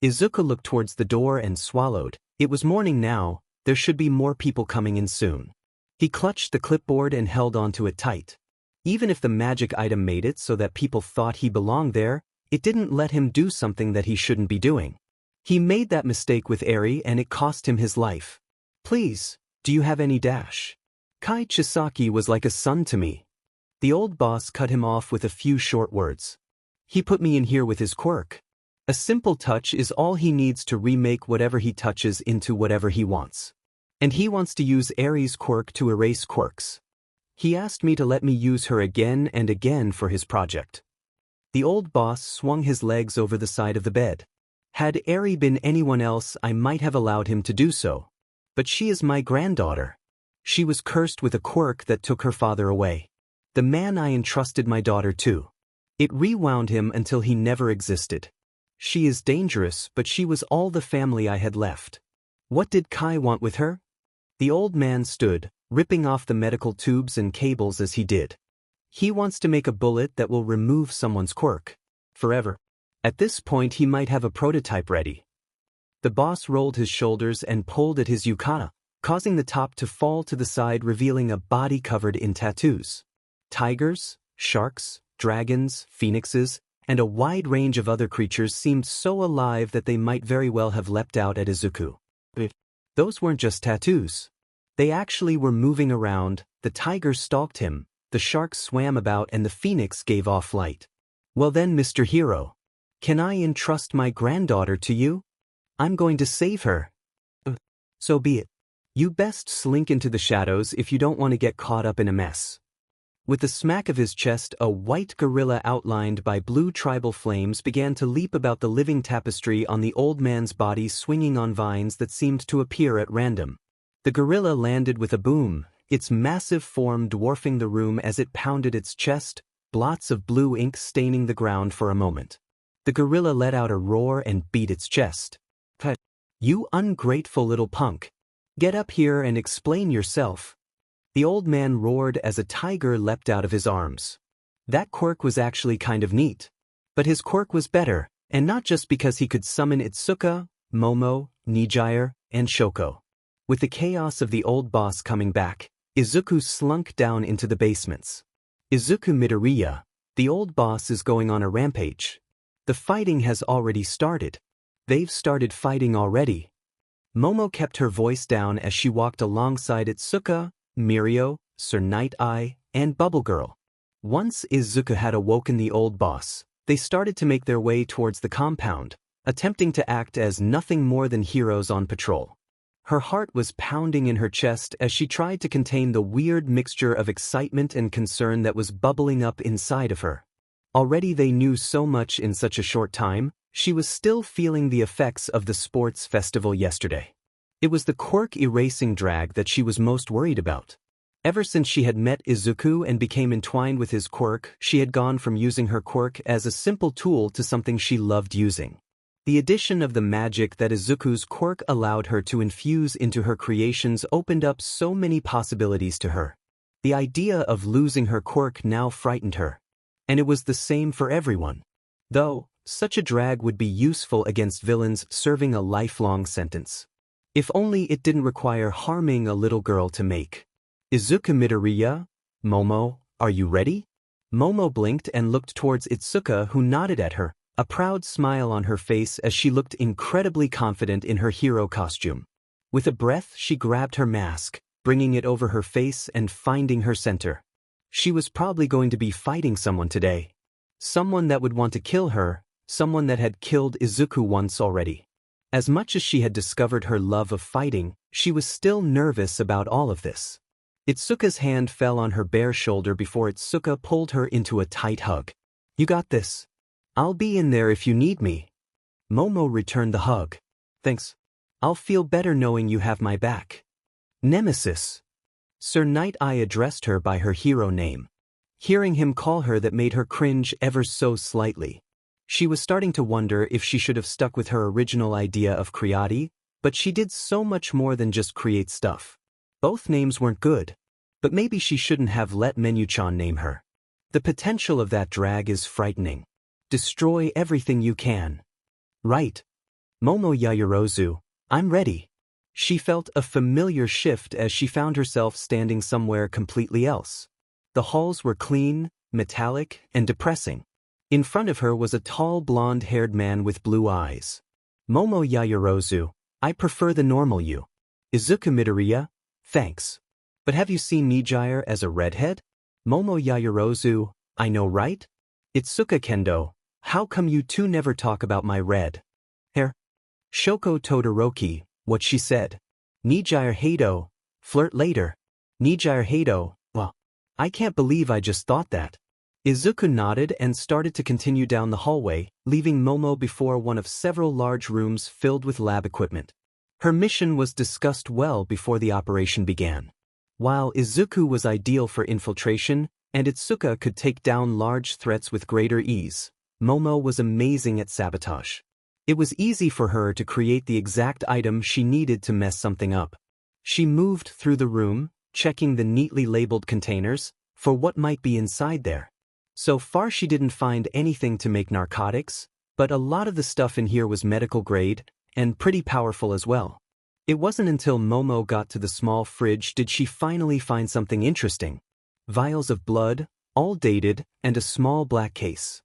A: Izuku looked towards the door and swallowed. It was morning now, there should be more people coming in soon. He clutched the clipboard and held onto it tight. Even if the magic item made it so that people thought he belonged there, it didn't let him do something that he shouldn't be doing. He made that mistake with Eri and it cost him his life. Please, do you have any dash? Kai Chisaki was like a son to me. The old boss cut him off with a few short words. He put me in here with his quirk. A simple touch is all he needs to remake whatever he touches into whatever he wants. And he wants to use Eri's quirk to erase quirks. He asked me to let me use her again and again for his project. The old boss swung his legs over the side of the bed. Had Eri been anyone else, I might have allowed him to do so. But she is my granddaughter. She was cursed with a quirk that took her father away. The man I entrusted my daughter to. It rewound him until he never existed. She is dangerous, but she was all the family I had left. What did Kai want with her? The old man stood, ripping off the medical tubes and cables as he did. He wants to make a bullet that will remove someone's quirk. Forever. At this point he might have a prototype ready. The boss rolled his shoulders and pulled at his yukata, causing the top to fall to the side, revealing a body covered in tattoos. Tigers, sharks, dragons, phoenixes, and a wide range of other creatures seemed so alive that they might very well have leapt out at Izuku. Those weren't just tattoos. They actually were moving around, the tiger stalked him, the shark swam about and the phoenix gave off light. Well then, Mr. Hero. Can I entrust my granddaughter to you? I'm going to save her. So be it. You best slink into the shadows if you don't want to get caught up in a mess. With the smack of his chest, a white gorilla outlined by blue tribal flames began to leap about the living tapestry on the old man's body, swinging on vines that seemed to appear at random. The gorilla landed with a boom, its massive form dwarfing the room as it pounded its chest, blots of blue ink staining the ground for a moment. The gorilla let out a roar and beat its chest. You ungrateful little punk. Get up here and explain yourself. The old man roared as a tiger leapt out of his arms. That quirk was actually kind of neat. But his quirk was better, and not just because he could summon Itsuka, Momo, Nijire, and Shoko. With the chaos of the old boss coming back, Izuku slunk down into the basements. Izuku Midoriya, the old boss is going on a rampage. The fighting has already started. They've started fighting already. Momo kept her voice down as she walked alongside Itsuka, Mirio, Sir Night-Eye, and Bubble Girl. Once Izuku had awoken the old boss, they started to make their way towards the compound, attempting to act as nothing more than heroes on patrol. Her heart was pounding in her chest as she tried to contain the weird mixture of excitement and concern that was bubbling up inside of her. Already they knew so much in such a short time, she was still feeling the effects of the sports festival yesterday. It was the quirk erasing drag that she was most worried about. Ever since she had met Izuku and became entwined with his quirk, she had gone from using her quirk as a simple tool to something she loved using. The addition of the magic that Izuku's quirk allowed her to infuse into her creations opened up so many possibilities to her. The idea of losing her quirk now frightened her. And it was the same for everyone. Though, such a drag would be useful against villains serving a lifelong sentence. If only it didn't require harming a little girl to make. Izuku Midoriya, Momo, are you ready? Momo blinked and looked towards Itsuka, who nodded at her, a proud smile on her face as she looked incredibly confident in her hero costume. With a breath, she grabbed her mask, bringing it over her face and finding her center. She was probably going to be fighting someone today. Someone that would want to kill her, someone that had killed Izuku once already. As much as she had discovered her love of fighting, she was still nervous about all of this. Itsuka's hand fell on her bare shoulder before Itsuka pulled her into a tight hug. "You got this. I'll be in there if you need me." Momo returned the hug. "Thanks. I'll feel better knowing you have my back." "Nemesis." Sir Night Eye addressed her by her hero name. Hearing him call her that made her cringe ever so slightly. She was starting to wonder if she should have stuck with her original idea of Creati, but she did so much more than just create stuff. Both names weren't good. But maybe she shouldn't have let Menu-chan name her. The potential of that drag is frightening. Destroy everything you can. Right. Momo Yaoyorozu, I'm ready. She felt a familiar shift as she found herself standing somewhere completely else. The halls were clean, metallic, and depressing. In front of her was a tall blonde-haired man with blue eyes. "Momo Yaoyorozu, I prefer the normal you." "Izuku Midoriya, thanks. But have you seen Nijire as a redhead?" "Momo Yaoyorozu, I know right?" "Itsuka Kendo, how come you two never talk about my red hair?" "Shoko Todoroki, what she said." "Nijire Hado, flirt later." "Nijire Hado, well, I can't believe I just thought that." Izuku nodded and started to continue down the hallway, leaving Momo before one of several large rooms filled with lab equipment. Her mission was discussed well before the operation began. While Izuku was ideal for infiltration, and Itsuka could take down large threats with greater ease, Momo was amazing at sabotage. It was easy for her to create the exact item she needed to mess something up. She moved through the room, checking the neatly labeled containers for what might be inside there. So far she didn't find anything to make narcotics, but a lot of the stuff in here was medical grade, and pretty powerful as well. It wasn't until Momo got to the small fridge did she finally find something interesting. Vials of blood, all dated, and a small black case.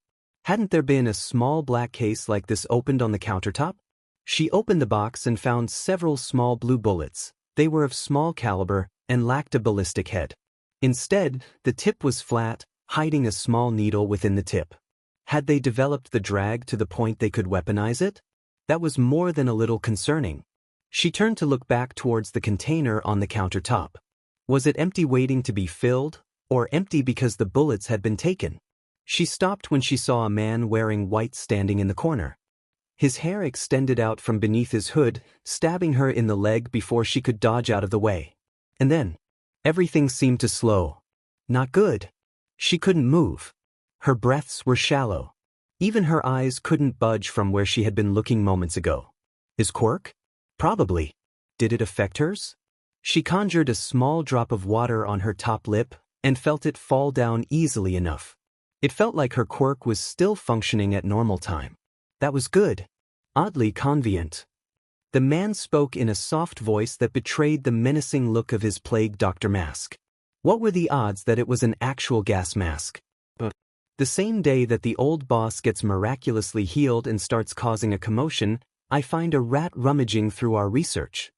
A: Hadn't there been a small black case like this opened on the countertop? She opened the box and found several small blue bullets. They were of small caliber and lacked a ballistic head. Instead, the tip was flat, hiding a small needle within the tip. Had they developed the drag to the point they could weaponize it? That was more than a little concerning. She turned to look back towards the container on the countertop. Was it empty waiting to be filled, or empty because the bullets had been taken? She stopped when she saw a man wearing white standing in the corner. His hair extended out from beneath his hood, stabbing her in the leg before she could dodge out of the way. And then, everything seemed to slow. Not good. She couldn't move. Her breaths were shallow. Even her eyes couldn't budge from where she had been looking moments ago. His quirk? Probably. Did it affect hers? She conjured a small drop of water on her top lip and felt it fall down easily enough. It felt like her quirk was still functioning at normal time. That was good. Oddly convenient. The man spoke in a soft voice that betrayed the menacing look of his plague doctor mask. What were the odds that it was an actual gas mask? The same day that the old boss gets miraculously healed and starts causing a commotion, I find a rat rummaging through our research.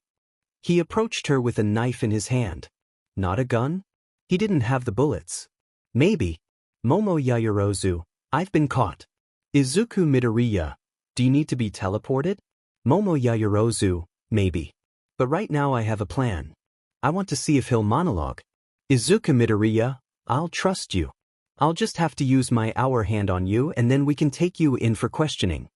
A: He approached her with a knife in his hand. Not a gun? He didn't have the bullets. Maybe. Momo Yaoyorozu, I've been caught. Izuku Midoriya, do you need to be teleported? Momo Yaoyorozu, maybe. But right now I have a plan. I want to see if he'll monologue. Izuku Midoriya, I'll trust you. I'll just have to use my hour hand on you and then we can take you in for questioning.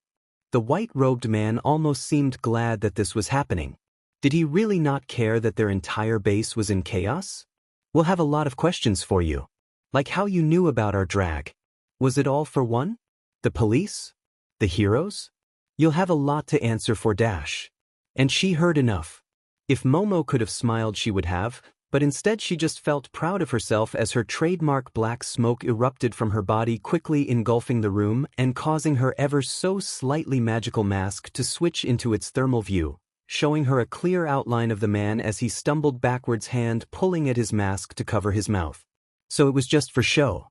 A: The white-robed man almost seemed glad that this was happening. Did he really not care that their entire base was in chaos? We'll have a lot of questions for you. Like how you knew about our drag. Was it all for one? The police? The heroes? You'll have a lot to answer for Dash. And she heard enough. If Momo could have smiled she would have, but instead she just felt proud of herself as her trademark black smoke erupted from her body, quickly engulfing the room and causing her ever so slightly magical mask to switch into its thermal view, showing her a clear outline of the man as he stumbled backwards, hand pulling at his mask to cover his mouth. So it was just for show.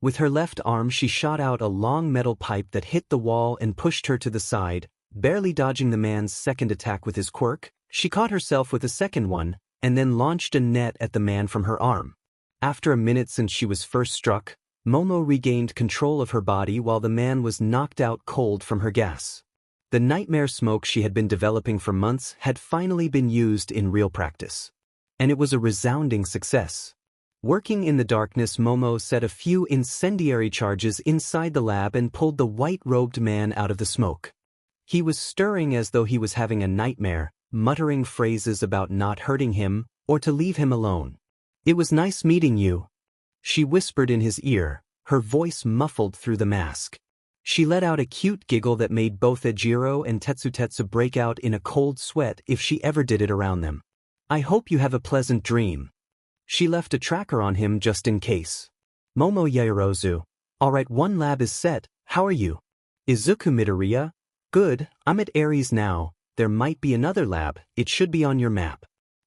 A: With her left arm she shot out a long metal pipe that hit the wall and pushed her to the side, barely dodging the man's second attack with his quirk. She caught herself with a second one, and then launched a net at the man from her arm. After a minute since she was first struck, Momo regained control of her body while the man was knocked out cold from her gas. The nightmare smoke she had been developing for months had finally been used in real practice. And it was a resounding success. Working in the darkness, Momo set a few incendiary charges inside the lab and pulled the white-robed man out of the smoke. He was stirring as though he was having a nightmare, muttering phrases about not hurting him or to leave him alone. "It was nice meeting you," she whispered in his ear, her voice muffled through the mask. She let out a cute giggle that made both Ejiro and Tetsutetsu break out in a cold sweat if she ever did it around them. "I hope you have a pleasant dream." She left a tracker on him just in case. "Momo Yaoyorozu. Alright, one lab is set, how are you?" "Izuku Midoriya? Good, I'm at Ares now, there might be another lab, it should be on your map."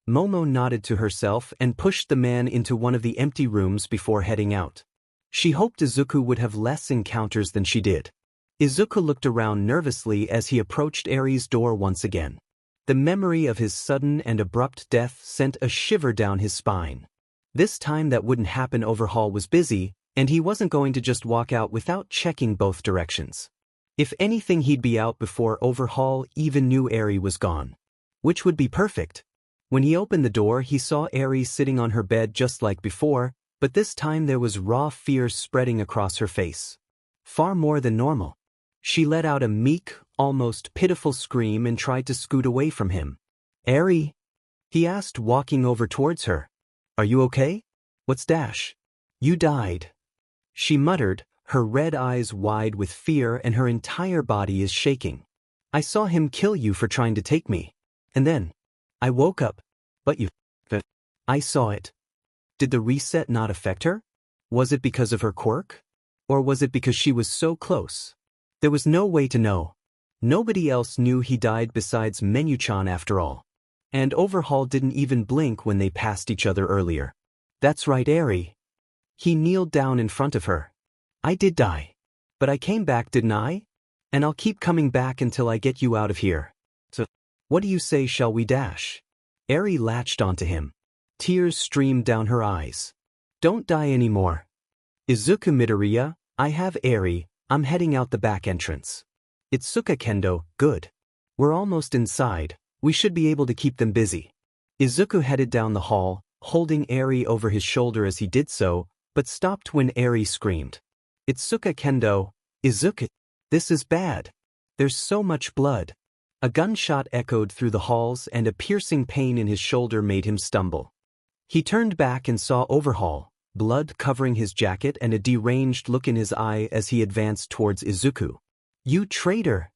A: Momo nodded to herself and pushed the man into one of the empty rooms before heading out. She hoped Izuku would have less encounters than she did. Izuku looked around nervously as he approached Ares' door once again. The memory of his sudden and abrupt death sent a shiver down his spine. This time that wouldn't happen. Overhaul was busy, and he wasn't going to just walk out without checking both directions. If anything, he'd be out before Overhaul even knew Eri was gone. Which would be perfect. When he opened the door, he saw Eri sitting on her bed just like before, but this time there was raw fear spreading across her face. Far more than normal. She let out a meek, almost pitiful scream and tried to scoot away from him. "Eri?" he asked, walking over towards her. "Are you okay? What's dash? You died." She muttered, her red eyes wide with fear and her entire body is shaking. "I saw him kill you for trying to take me. And then I woke up. But you... I saw it." Did the reset not affect her? Was it because of her quirk? Or was it because she was so close? There was no way to know. Nobody else knew he died besides Menu-chan after all. And Overhaul didn't even blink when they passed each other earlier. "That's right, Eri." He kneeled down in front of her. "I did die. But I came back, didn't I? And I'll keep coming back until I get you out of here. So, what do you say, shall we dash?" Eri latched onto him. Tears streamed down her eyes. "Don't die anymore. Izuku Midoriya, I have Eri, I'm heading out the back entrance." "Itsuka Kendo, good. We're almost inside, we should be able to keep them busy." Izuku headed down the hall, holding Eri over his shoulder as he did so, but stopped when Eri screamed. "Itsuka Kendo, Izuku, this is bad. There's so much blood." A gunshot echoed through the halls and a piercing pain in his shoulder made him stumble. He turned back and saw Overhaul, blood covering his jacket and a deranged look in his eye as he advanced towards Izuku. "You traitor!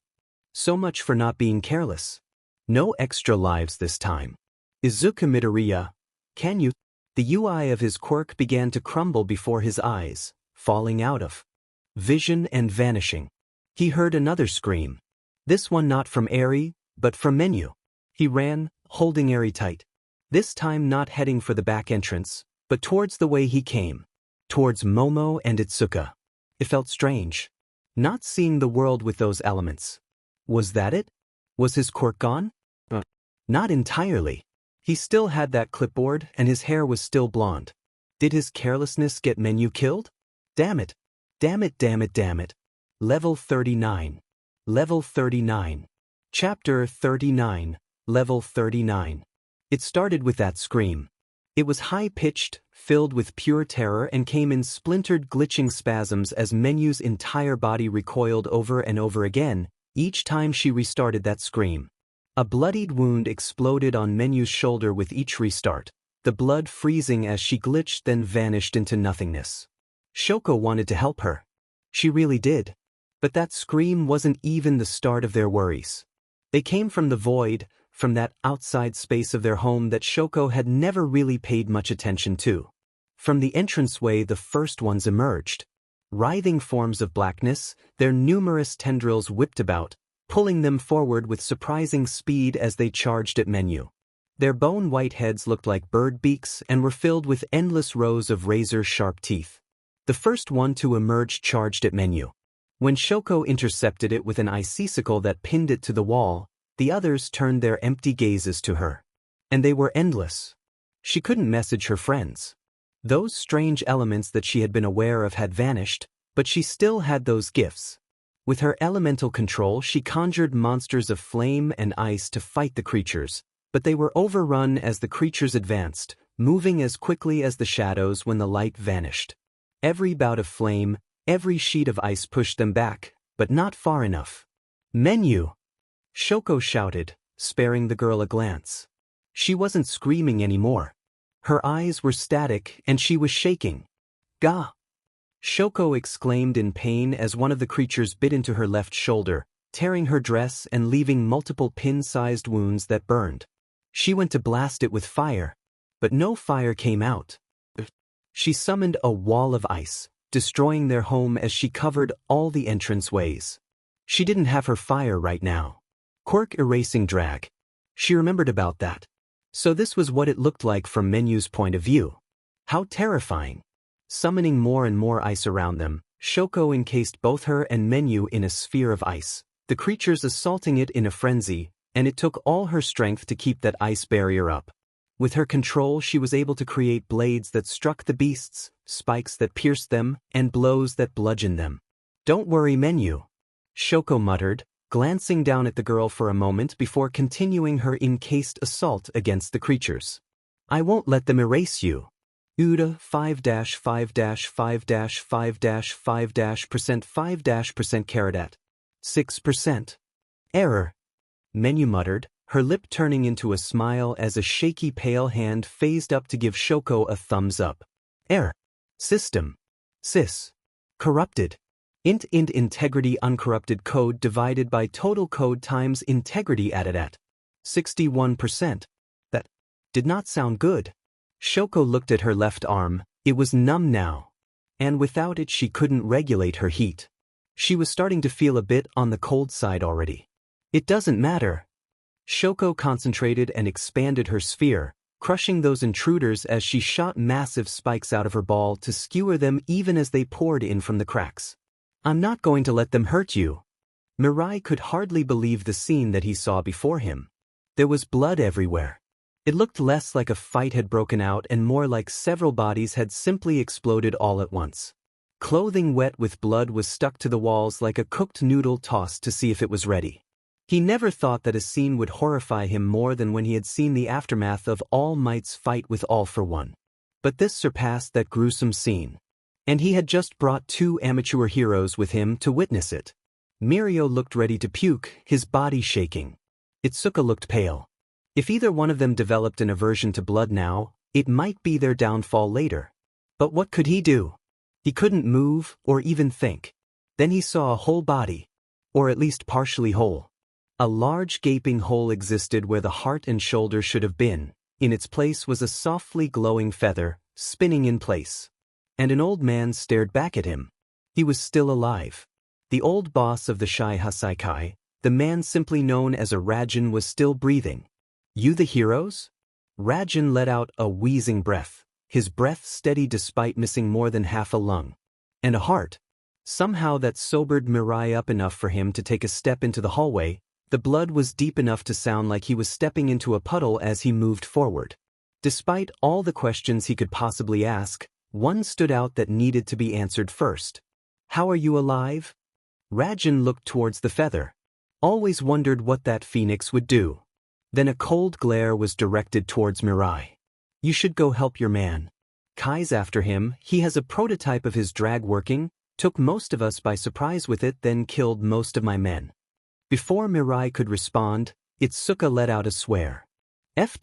A: So much for not being careless. No extra lives this time. Izuku Midoriya, can you?" The UI of his quirk began to crumble before his eyes, falling out of vision and vanishing. He heard another scream. This one not from Eri, but from Menu. He ran, holding Eri tight. This time not heading for the back entrance, but towards the way he came. Towards Momo and Itsuka. It felt strange. Not seeing the world with those elements. Was that it? Was his quirk gone? Not entirely. He still had that clipboard and his hair was still blonde. Did his carelessness get Menu killed? Damn it. Damn it, damn it, damn it. Level 39. Level 39. Chapter 39. Level 39. It started with that scream. It was high-pitched, filled with pure terror and came in splintered glitching spasms as Menu's entire body recoiled over and over again, each time she restarted that scream. A bloodied wound exploded on Menu's shoulder with each restart, the blood freezing as she glitched then vanished into nothingness. Shoko wanted to help her. She really did. But that scream wasn't even the start of their worries. They came from the void, from that outside space of their home that Shoko had never really paid much attention to. From the entranceway the first ones emerged. Writhing forms of blackness, their numerous tendrils whipped about, pulling them forward with surprising speed as they charged at Menu. Their bone-white heads looked like bird beaks and were filled with endless rows of razor-sharp teeth. The first one to emerge charged at Menu. When Shoko intercepted it with an icicle that pinned it to the wall, the others turned their empty gazes to her. And they were endless. She couldn't message her friends. Those strange elements that she had been aware of had vanished, but she still had those gifts. With her elemental control, she conjured monsters of flame and ice to fight the creatures, but they were overrun as the creatures advanced, moving as quickly as the shadows when the light vanished. Every bout of flame, every sheet of ice pushed them back, but not far enough. "Menu!" Shoko shouted, sparing the girl a glance. She wasn't screaming anymore. Her eyes were static and she was shaking. "Gah!" Shoko exclaimed in pain as one of the creatures bit into her left shoulder, tearing her dress and leaving multiple pin-sized wounds that burned. She went to blast it with fire, but no fire came out. She summoned a wall of ice, destroying their home as she covered all the entranceways. She didn't have her fire right now. Quirk erasing drag. She remembered about that. So this was what it looked like from Menu's point of view. How terrifying. Summoning more and more ice around them, Shoko encased both her and Menu in a sphere of ice, the creatures assaulting it in a frenzy, and it took all her strength to keep that ice barrier up. With her control, she was able to create blades that struck the beasts, spikes that pierced them, and blows that bludgeoned them. "Don't worry, Menu," Shoko muttered, glancing down at the girl for a moment before continuing her encased assault against the creatures. "I won't let them erase you." Uda 5-5-5-5-5-5% 5% Caradat. 6%. Error. Menu muttered, her lip turning into a smile as a shaky pale hand phased up to give Shoko a thumbs up. Error. System. Sys. Corrupted. Int integrity uncorrupted code divided by total code times integrity added at 61%. That did not sound good. Shoko looked at her left arm. It was numb now. And without it she couldn't regulate her heat. She was starting to feel a bit on the cold side already. "It doesn't matter." Shoko concentrated and expanded her sphere, crushing those intruders as she shot massive spikes out of her ball to skewer them even as they poured in from the cracks. "I'm not going to let them hurt you." Mirai could hardly believe the scene that he saw before him. There was blood everywhere. It looked less like a fight had broken out and more like several bodies had simply exploded all at once. Clothing wet with blood was stuck to the walls like a cooked noodle tossed to see if it was ready. He never thought that a scene would horrify him more than when he had seen the aftermath of All Might's fight with All for One. But this surpassed that gruesome scene. And he had just brought 2 amateur heroes with him to witness it. Mirio looked ready to puke, his body shaking. Itsuka looked pale. If either one of them developed an aversion to blood now, it might be their downfall later. But what could he do? He couldn't move or even think. Then he saw a whole body. Or at least partially whole. A large gaping hole existed where the heart and shoulder should have been. In its place was a softly glowing feather, spinning in place. And an old man stared back at him. He was still alive. The old boss of the Shai Hasaikai, the man simply known as a Rajin, was still breathing. "You the heroes?" Rajin let out a wheezing breath, his breath steady despite missing more than half a lung. And a heart. Somehow that sobered Mirai up enough for him to take a step into the hallway. The blood was deep enough to sound like he was stepping into a puddle as he moved forward. Despite all the questions he could possibly ask, one stood out that needed to be answered first. "How are you alive?" Rajin looked towards the feather. Always wondered what that phoenix would do. Then a cold glare was directed towards Mirai. "You should go help your man. Kai's after him, he has a prototype of his drag working, took most of us by surprise with it, then killed most of my men." Before Mirai could respond, Itsuka let out a swear. F-.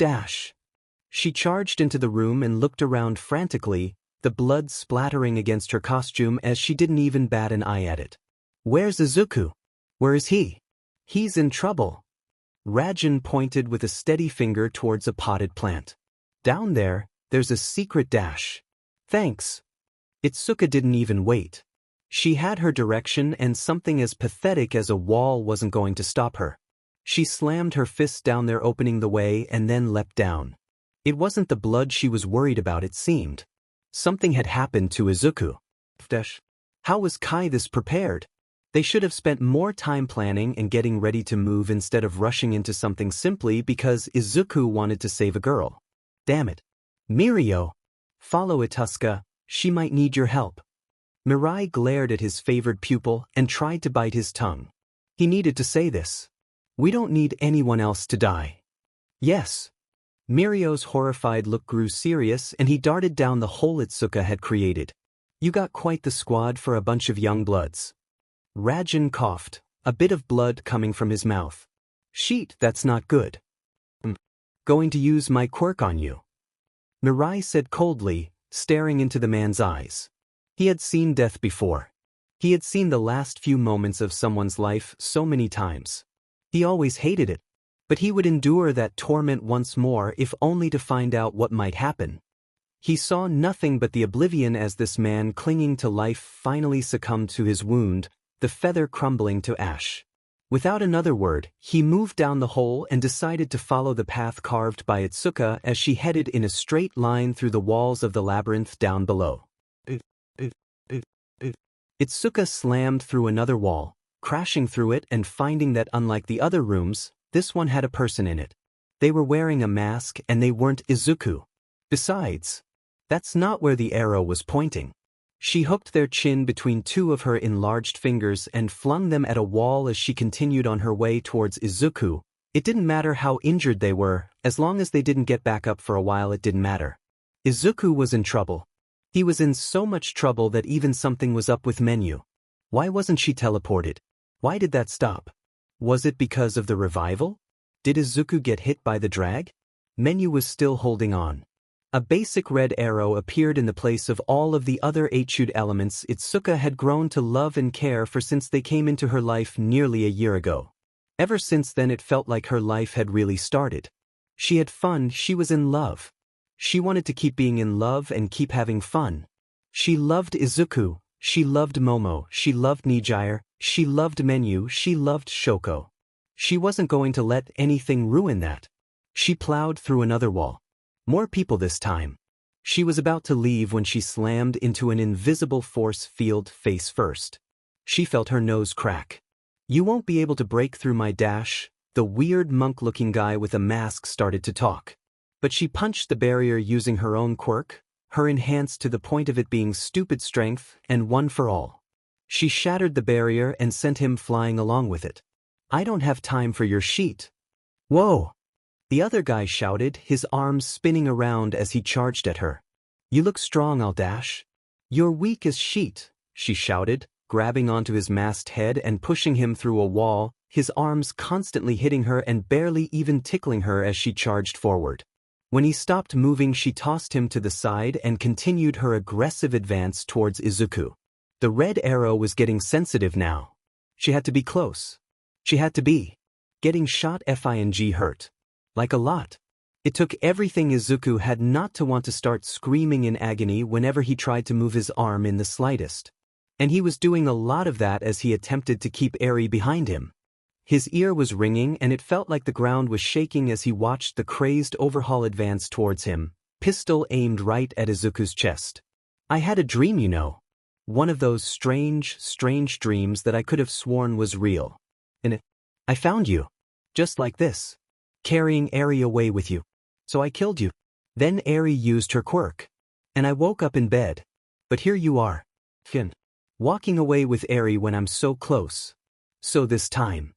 A: She charged into the room and looked around frantically, the blood splattering against her costume as she didn't even bat an eye at it. "Where's Izuku? Where is he?" "He's in trouble." Rajin pointed with a steady finger towards a potted plant. "Down there, there's a secret dash." "Thanks." Itsuka didn't even wait. She had her direction, and something as pathetic as a wall wasn't going to stop her. She slammed her fists down there, opening the way, and then leapt down. It wasn't the blood she was worried about, it seemed. Something had happened to Izuku. How was Kai this prepared? They should have spent more time planning and getting ready to move instead of rushing into something simply because Izuku wanted to save a girl. Damn it. "Mirio! Follow Ituska, she might need your help." Mirai glared at his favored pupil and tried to bite his tongue. He needed to say this. We don't need anyone else to die. Yes. Mirio's horrified look grew serious and he darted down the hole Itsuka had created. You got quite the squad for a bunch of young bloods. Rajan coughed, a bit of blood coming from his mouth. Sheet, that's not good. Going to use my quirk on you. Mirai said coldly, staring into the man's eyes. He had seen death before. He had seen the last few moments of someone's life so many times. He always hated it, but he would endure that torment once more if only to find out what might happen. He saw nothing but the oblivion as this man clinging to life finally succumbed to his wound, the feather crumbling to ash. Without another word, he moved down the hole and decided to follow the path carved by Itsuka as she headed in a straight line through the walls of the labyrinth down below. Itsuka slammed through another wall, crashing through it and finding that unlike the other rooms, this one had a person in it. They were wearing a mask and they weren't Izuku. Besides, that's not where the arrow was pointing. She hooked their chin between two of her enlarged fingers and flung them at a wall as she continued on her way towards Izuku. It didn't matter how injured they were, as long as they didn't get back up for a while it didn't matter. Izuku was in trouble. He was in so much trouble that even something was up with Menu. Why wasn't she teleported? Why did that stop? Was it because of the revival? Did Izuku get hit by the drag? Menu was still holding on. A basic red arrow appeared in the place of all of the other Etude elements Itsuka had grown to love and care for since they came into her life nearly a year ago. Ever since then it felt like her life had really started. She had fun, she was in love. She wanted to keep being in love and keep having fun. She loved Izuku, she loved Momo, she loved Nijire, she loved Menu, she loved Shoko. She wasn't going to let anything ruin that. She plowed through another wall. More people this time. She was about to leave when she slammed into an invisible force field face first. She felt her nose crack. You won't be able to break through my dash, the weird monk-looking guy with a mask started to talk. But she punched the barrier using her own quirk, her enhanced to the point of it being stupid strength, and one for all. She shattered the barrier and sent him flying along with it. I don't have time for your sheet. Whoa! The other guy shouted, his arms spinning around as he charged at her. You look strong, I'll dash. You're weak as sheet, she shouted, grabbing onto his masked head and pushing him through a wall, his arms constantly hitting her and barely even tickling her as she charged forward. When he stopped moving, she tossed him to the side and continued her aggressive advance towards Izuku. The red arrow was getting sensitive now. She had to be close. She had to be. Getting shot FING hurt. Like a lot. It took everything Izuku had not to want to start screaming in agony whenever he tried to move his arm in the slightest. And he was doing a lot of that as he attempted to keep Eri behind him. His ear was ringing and it felt like the ground was shaking as he watched the crazed overhaul advance towards him, pistol aimed right at Izuku's chest. I had a dream, you know. One of those strange dreams that I could have sworn was real. And I found you. Just like this. Carrying Eri away with you. So I killed you. Then Eri used her quirk. And I woke up in bed. But here you are. Walking away with Eri when I'm so close. So this time.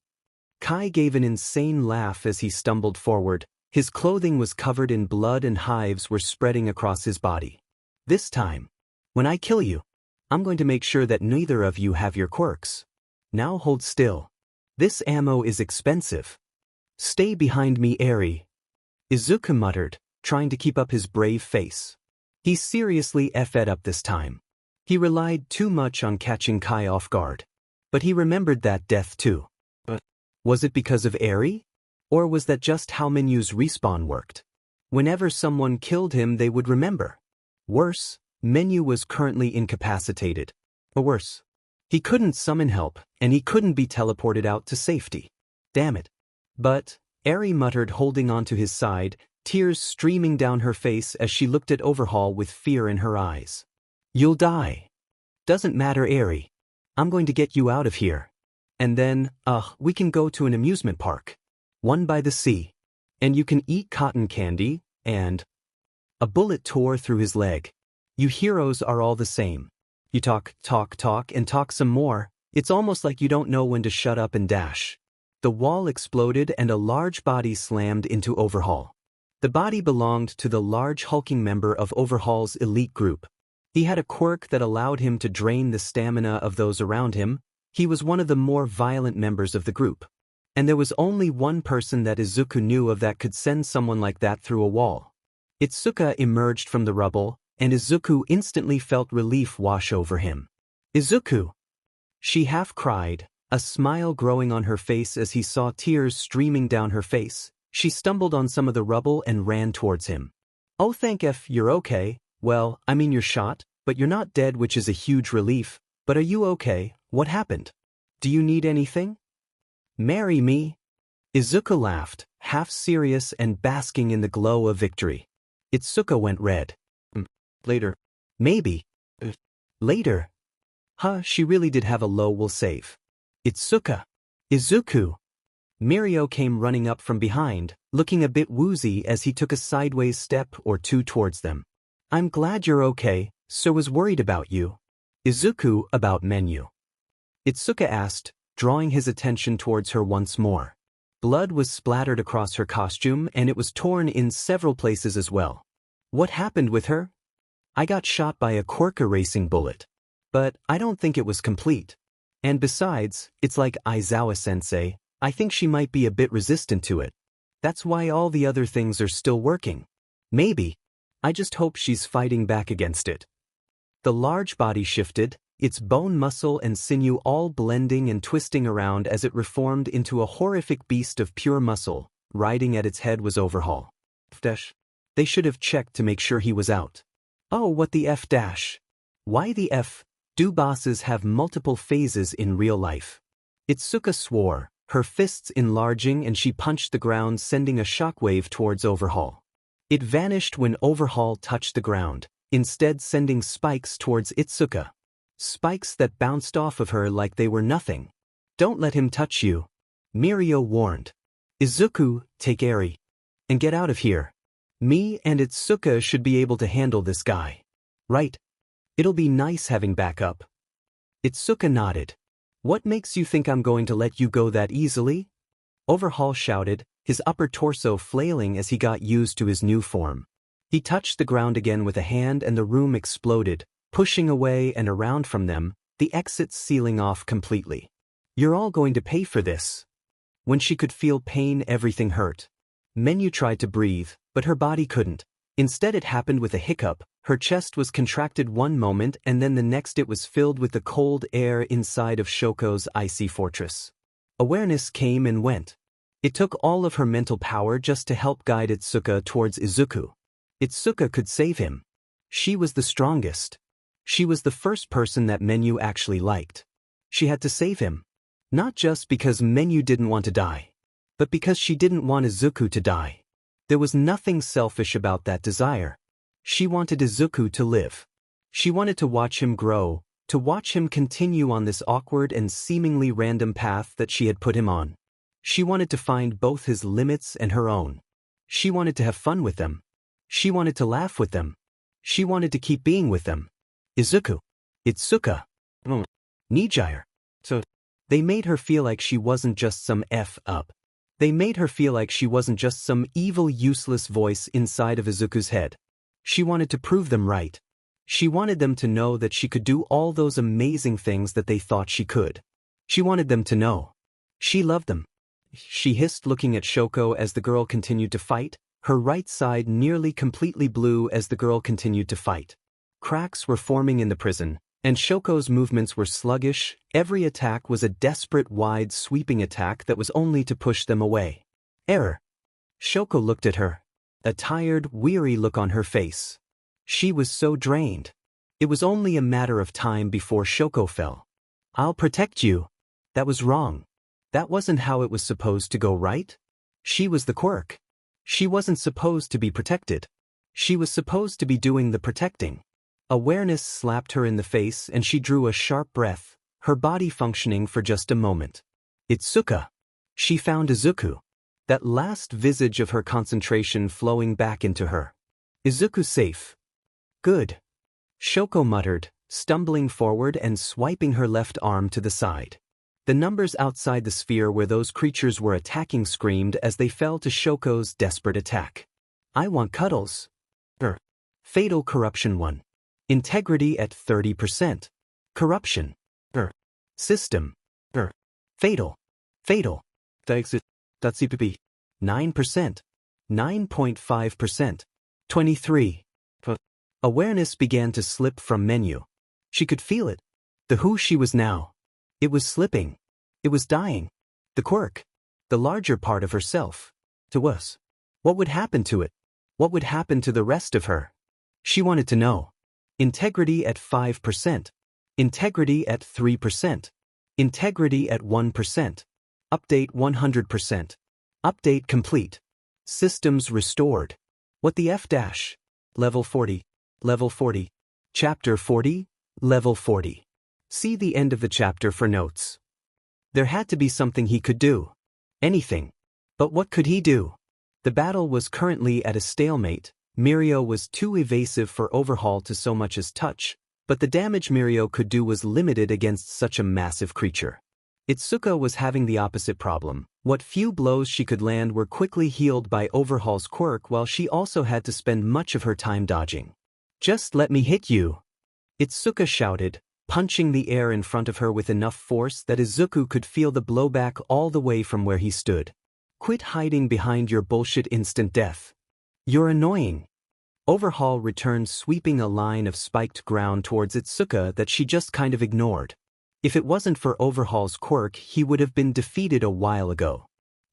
A: Kai gave an insane laugh as he stumbled forward. His clothing was covered in blood and hives were spreading across his body. This time. When I kill you, I'm going to make sure that neither of you have your quirks. Now hold still. This ammo is expensive. Stay behind me, Eri. Izuku muttered, trying to keep up his brave face. He seriously effed up this time. He relied too much on catching Kai off guard. But he remembered that death too. But was it because of Eri? Or was that just how Menu's respawn worked? Whenever someone killed him they would remember. Worse, Menu was currently incapacitated. Or worse. He couldn't summon help, and he couldn't be teleported out to safety. Damn it. But, Eri muttered, holding onto his side, tears streaming down her face as she looked at Overhaul with fear in her eyes. You'll die. Doesn't matter, Eri. I'm going to get you out of here. And then, we can go to an amusement park. One by the sea. And you can eat cotton candy, and... A bullet tore through his leg. You heroes are all the same. You talk, and talk some more. It's almost like you don't know when to shut up and dash. The wall exploded and a large body slammed into Overhaul. The body belonged to the large hulking member of Overhaul's elite group. He had a quirk that allowed him to drain the stamina of those around him. He was one of the more violent members of the group. And there was only one person that Izuku knew of that could send someone like that through a wall. Itsuka emerged from the rubble, and Izuku instantly felt relief wash over him. Izuku! She half cried, a smile growing on her face as he saw tears streaming down her face. She stumbled on some of the rubble and ran towards him. Oh, thank F, you're okay. Well, I mean you're shot, but you're not dead, which is a huge relief. But are you okay? What happened? Do you need anything? Marry me? Izuku laughed, half serious and basking in the glow of victory. Itsuka went red. Later. Maybe. Later. Huh, she really did have a low will save. Itsuka. Izuku. Mirio came running up from behind, looking a bit woozy as he took a sideways step or two towards them. I'm glad you're okay, so was worried about you. Izuku, about menu. Itsuka asked, drawing his attention towards her once more. Blood was splattered across her costume and it was torn in several places as well. What happened with her? I got shot by a quirk erasing bullet. But I don't think it was complete. And besides, it's like Aizawa-sensei, I think she might be a bit resistant to it. That's why all the other things are still working. Maybe. I just hope she's fighting back against it. The large body shifted, its bone, muscle and sinew all blending and twisting around as it reformed into a horrific beast of pure muscle. Riding at its head was Overhaul. They should have checked to make sure he was out. Oh, what the F dash? Why the F? Do bosses have multiple phases in real life? Itsuka swore, her fists enlarging, and she punched the ground, sending a shockwave towards Overhaul. It vanished when Overhaul touched the ground, instead sending spikes towards Itsuka. Spikes that bounced off of her like they were nothing. Don't let him touch you. Mirio warned. Izuku, take Eri. And get out of here. Me and Itsuka should be able to handle this guy. Right. It'll be nice having backup. Itsuka nodded. What makes you think I'm going to let you go that easily? Overhaul shouted, his upper torso flailing as he got used to his new form. He touched the ground again with a hand and the room exploded, pushing away and around from them, the exits sealing off completely. You're all going to pay for this. When she could feel pain, everything hurt. Menu tried to breathe, but her body couldn't. Instead, it happened with a hiccup. Her chest was contracted one moment and then the next it was filled with the cold air inside of Shoko's icy fortress. Awareness came and went. It took all of her mental power just to help guide Itsuka towards Izuku. Itsuka could save him. She was the strongest. She was the first person that Menu actually liked. She had to save him. Not just because Menu didn't want to die, but because she didn't want Izuku to die. There was nothing selfish about that desire. She wanted Izuku to live. She wanted to watch him grow, to watch him continue on this awkward and seemingly random path that she had put him on. She wanted to find both his limits and her own. She wanted to have fun with them. She wanted to laugh with them. She wanted to keep being with them. Izuku. Itsuka. Nijire. So, they made her feel like she wasn't just some F-up. They made her feel like she wasn't just some evil, useless voice inside of Izuku's head. She wanted to prove them right. She wanted them to know that she could do all those amazing things that they thought she could. She wanted them to know. She loved them. She hissed, looking at Shoko as the girl continued to fight, her right side nearly completely blue as the girl continued to fight. Cracks were forming in the prison, and Shoko's movements were sluggish. Every attack was a desperate, wide, sweeping attack that was only to push them away. Error. Shoko looked at her. A tired, weary look on her face. She was so drained. It was only a matter of time before Shoko fell. I'll protect you. That was wrong. That wasn't how it was supposed to go, right? She was the quirk. She wasn't supposed to be protected. She was supposed to be doing the protecting. Awareness slapped her in the face and she drew a sharp breath, her body functioning for just a moment. Itsuka. She found Izuku. That last visage of her concentration flowing back into her. Izuku safe. Good. Shoko muttered, stumbling forward and swiping her left arm to the side. The numbers outside the sphere where those creatures were attacking screamed as they fell to Shoko's desperate attack. I want cuddles. Fatal corruption 1. Integrity at 30%. Corruption. System. Fatal. Fatal. Exit. CPP. 9%. 9.5%. 23. Awareness began to slip from menu. She could feel it. The who she was now. It was slipping. It was dying. The quirk. The larger part of herself. To us. What would happen to it? What would happen to the rest of her? She wanted to know. Integrity at 5%. Integrity at 3%. Integrity at 1%. Update 100%. Update complete. Systems restored. What the F dash? Level 40. Level 40. Chapter 40. Level 40. See the end of the chapter for notes. There had to be something he could do. Anything. But what could he do? The battle was currently at a stalemate. Mirio was too evasive for Overhaul to so much as touch, but the damage Mirio could do was limited against such a massive creature. Itsuka was having the opposite problem. What few blows she could land were quickly healed by Overhaul's quirk, while she also had to spend much of her time dodging. Just let me hit you! Itsuka shouted, punching the air in front of her with enough force that Izuku could feel the blowback all the way from where he stood. Quit hiding behind your bullshit instant death. You're annoying. Overhaul returned, sweeping a line of spiked ground towards Itsuka that she just kind of ignored. If it wasn't for Overhaul's quirk, he would have been defeated a while ago.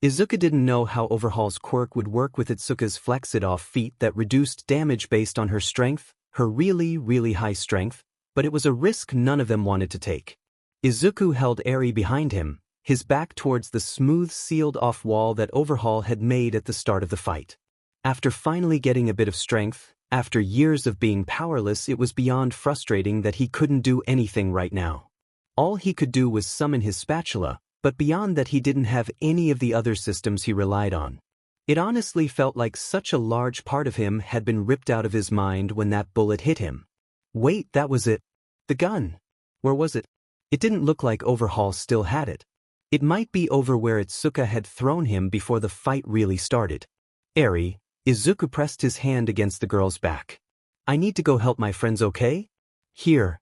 A: Izuka didn't know how Overhaul's quirk would work with Itsuka's Flex-It-Off feat that reduced damage based on her strength, her really, really high strength, but it was a risk none of them wanted to take. Izuku held Eri behind him, his back towards the smooth sealed-off wall that Overhaul had made at the start of the fight. After finally getting a bit of strength, after years of being powerless, it was beyond frustrating that he couldn't do anything right now. All he could do was summon his spatula, but beyond that he didn't have any of the other systems he relied on. It honestly felt like such a large part of him had been ripped out of his mind when that bullet hit him. Wait, that was it. The gun. Where was it? It didn't look like Overhaul still had it. It might be over where Itsuka had thrown him before the fight really started. Eri, Izuku pressed his hand against the girl's back. I need to go help my friends, okay? Here.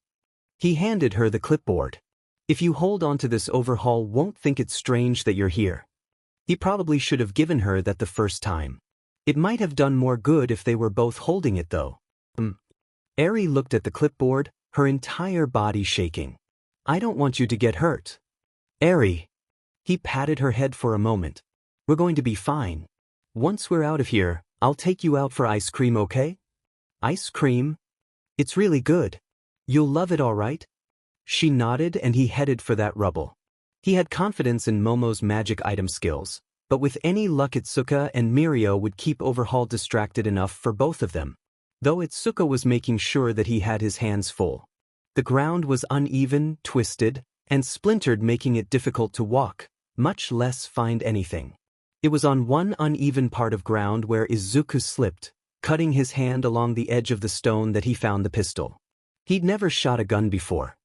A: He handed her the clipboard. If you hold on to this, Overhaul won't think it's strange that you're here. He probably should have given her that the first time. It might have done more good if they were both holding it though. Eri looked at the clipboard, her entire body shaking. I don't want you to get hurt. Eri. He patted her head for a moment. We're going to be fine. Once we're out of here, I'll take you out for ice cream, okay? Ice cream? It's really good. You'll love it, all right? She nodded and he headed for that rubble. He had confidence in Momo's magic item skills, but with any luck Itsuka and Mirio would keep Overhaul distracted enough for both of them. Though Itsuka was making sure that he had his hands full. The ground was uneven, twisted, and splintered, making it difficult to walk, much less find anything. It was on one uneven part of ground where Izuku slipped, cutting his hand along the edge of the stone that he found the pistol. He'd never shot a gun before.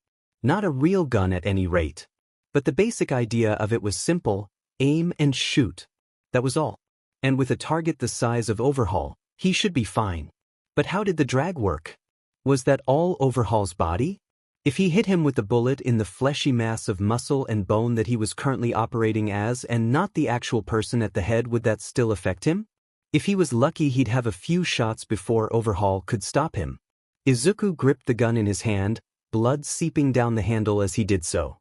A: Not a real gun at any rate. But the basic idea of it was simple: aim and shoot. That was all. And with a target the size of Overhaul, he should be fine. But how did the drag work? Was that all Overhaul's body? If he hit him with the bullet in the fleshy mass of muscle and bone that he was currently operating as and not the actual person at the head, would that still affect him? If he was lucky, he'd have a few shots before Overhaul could stop him. Izuku gripped the gun in his hand, blood seeping down the handle as he did so.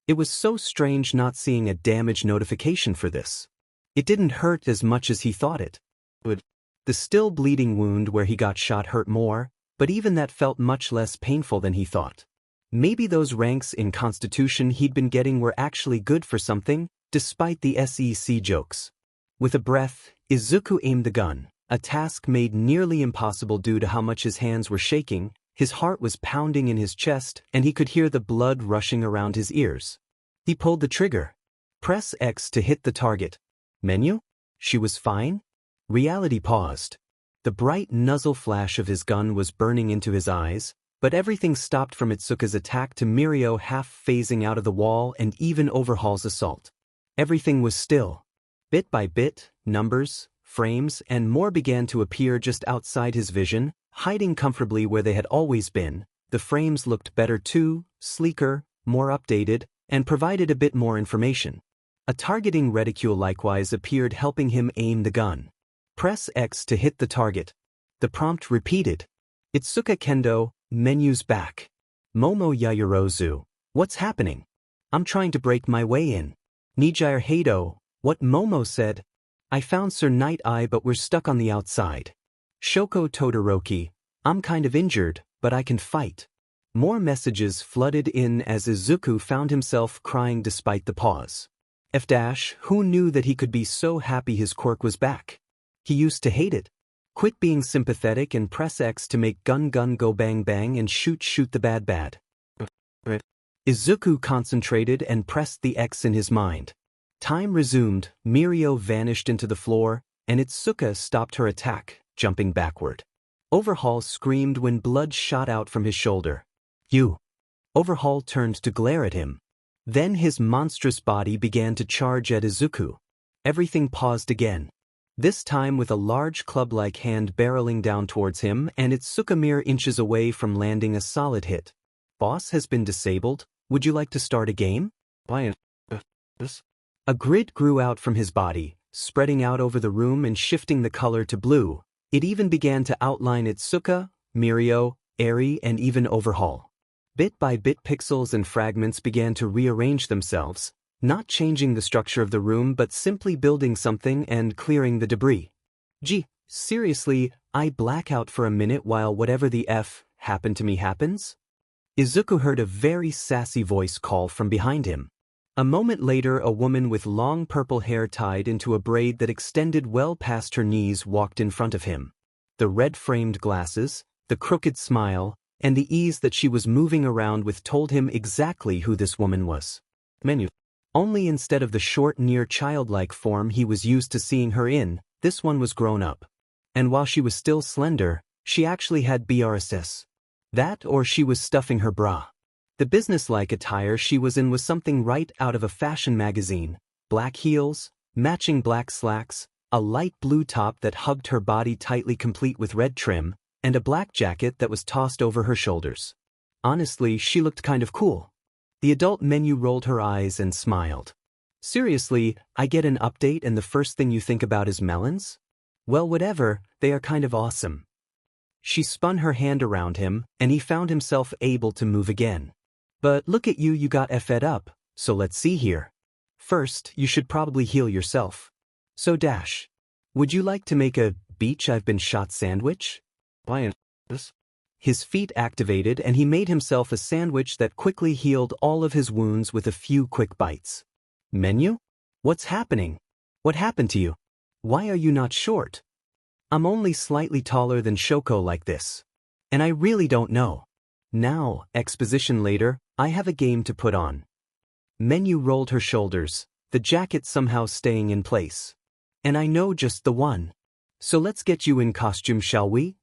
A: It was so strange not seeing a damage notification for this. It didn't hurt as much as he thought it would. The still bleeding wound where he got shot hurt more, but even that felt much less painful than he thought. Maybe those ranks in Constitution he'd been getting were actually good for something, despite the SEC jokes. With a breath, Izuku aimed the gun, a task made nearly impossible due to how much his hands were shaking. His heart was pounding in his chest, and he could hear the blood rushing around his ears. He pulled the trigger. Press X to hit the target. Menu? She was fine? Reality paused. The bright muzzle flash of his gun was burning into his eyes, But everything stopped from Itsuka's attack to Mirio half phasing out of the wall and even Overhaul's assault. Everything was still. Bit by bit, numbers, frames, and more began to appear just outside his vision, hiding comfortably where they had always been. The frames looked better too, sleeker, more updated, and provided a bit more information. A targeting reticule likewise appeared, helping him aim the gun. Press X to hit the target. The prompt repeated. Itsuka Kendo, menus back. Momo Yayorozu, what's happening? I'm trying to break my way in. Nijire Heido, what Momo said. I found Sir Night Eye but we're stuck on the outside. Shoko Todoroki, I'm kind of injured, but I can fight. More messages flooded in as Izuku found himself crying despite the pause. Who knew that he could be so happy his quirk was back? He used to hate it. Quit being sympathetic and press X to make gun go bang bang and shoot the bad. Izuku concentrated and pressed the X in his mind. Time resumed, Mirio vanished into the floor, and Itsuka stopped her attack, jumping backward. Overhaul screamed when blood shot out from his shoulder. You! Overhaul turned to glare at him. Then his monstrous body began to charge at Izuku. Everything paused again. This time with a large club-like hand barreling down towards him, and Itsuka mere inches away from landing a solid hit. Boss has been disabled, would you like to start a game? A grid grew out from his body, spreading out over the room and shifting the color to blue. It even began to outline Itsuka, Mirio, Eri, and even Overhaul. Bit by bit pixels and fragments began to rearrange themselves, not changing the structure of the room but simply building something and clearing the debris. Gee, seriously, I black out for a minute while whatever the F happened to me happens? Izuku heard a very sassy voice call from behind him. A moment later, a woman with long purple hair tied into a braid that extended well past her knees walked in front of him. The red-framed glasses, the crooked smile, and the ease that she was moving around with told him exactly who this woman was. Only instead of the short, near childlike form he was used to seeing her in, this one was grown up. And while she was still slender, she actually had BRSS. That or she was stuffing her bra. The businesslike attire she was in was something right out of a fashion magazine. Black heels, matching black slacks, a light blue top that hugged her body tightly complete with red trim, and a black jacket that was tossed over her shoulders. Honestly, she looked kind of cool. The adult menu rolled her eyes and smiled. Seriously, I get an update and the first thing you think about is melons? Well, whatever, they are kind of awesome. She spun her hand around him, and he found himself able to move again. But look at you, you got fed up, so let's see here. First, you should probably heal yourself. So Dash, would you like to make a beach I've been shot sandwich? His feet activated and he made himself a sandwich that quickly healed all of his wounds with a few quick bites. Menu? What's happening? What happened to you? Why are you not short? I'm only slightly taller than Shoko like this. And I really don't know. Now, exposition later, I have a game to put on. Menu rolled her shoulders, the jacket somehow staying in place. And I know just the one. So let's get you in costume, shall we?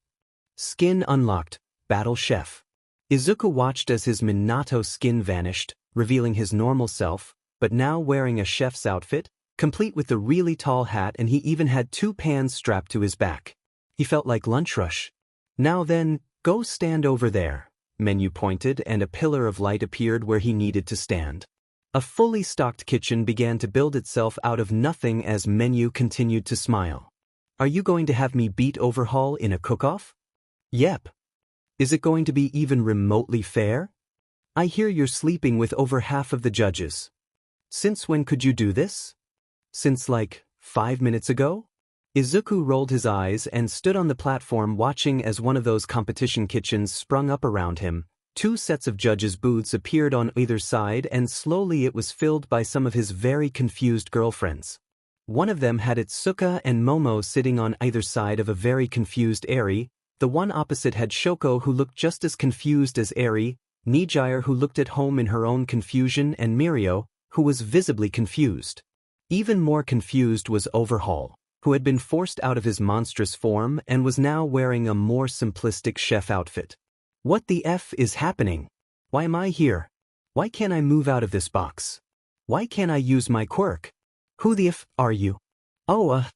A: Skin unlocked, Battle Chef. Izuku watched as his Minato skin vanished, revealing his normal self, but now wearing a chef's outfit, complete with the really tall hat, and he even had 2 pans strapped to his back. He felt like lunch rush. Now then, go stand over there. Menu pointed and a pillar of light appeared where he needed to stand. A fully stocked kitchen began to build itself out of nothing as Menu continued to smile. Are you going to have me beat Overhaul in a cook-off? Yep. Is it going to be even remotely fair? I hear you're sleeping with over half of the judges. Since when could you do this? Since like 5 minutes ago? Izuku rolled his eyes and stood on the platform watching as one of those competition kitchens sprung up around him. 2 sets of judges' booths appeared on either side and slowly it was filled by some of his very confused girlfriends. One of them had Itsuka and Momo sitting on either side of a very confused Eri. The one opposite had Shoko who looked just as confused as Eri, Nijire who looked at home in her own confusion, and Mirio, who was visibly confused. Even more confused was Overhaul, who had been forced out of his monstrous form and was now wearing a more simplistic chef outfit. What the F is happening? Why am I here? Why can't I move out of this box? Why can't I use my quirk? Who the F are you? Oh,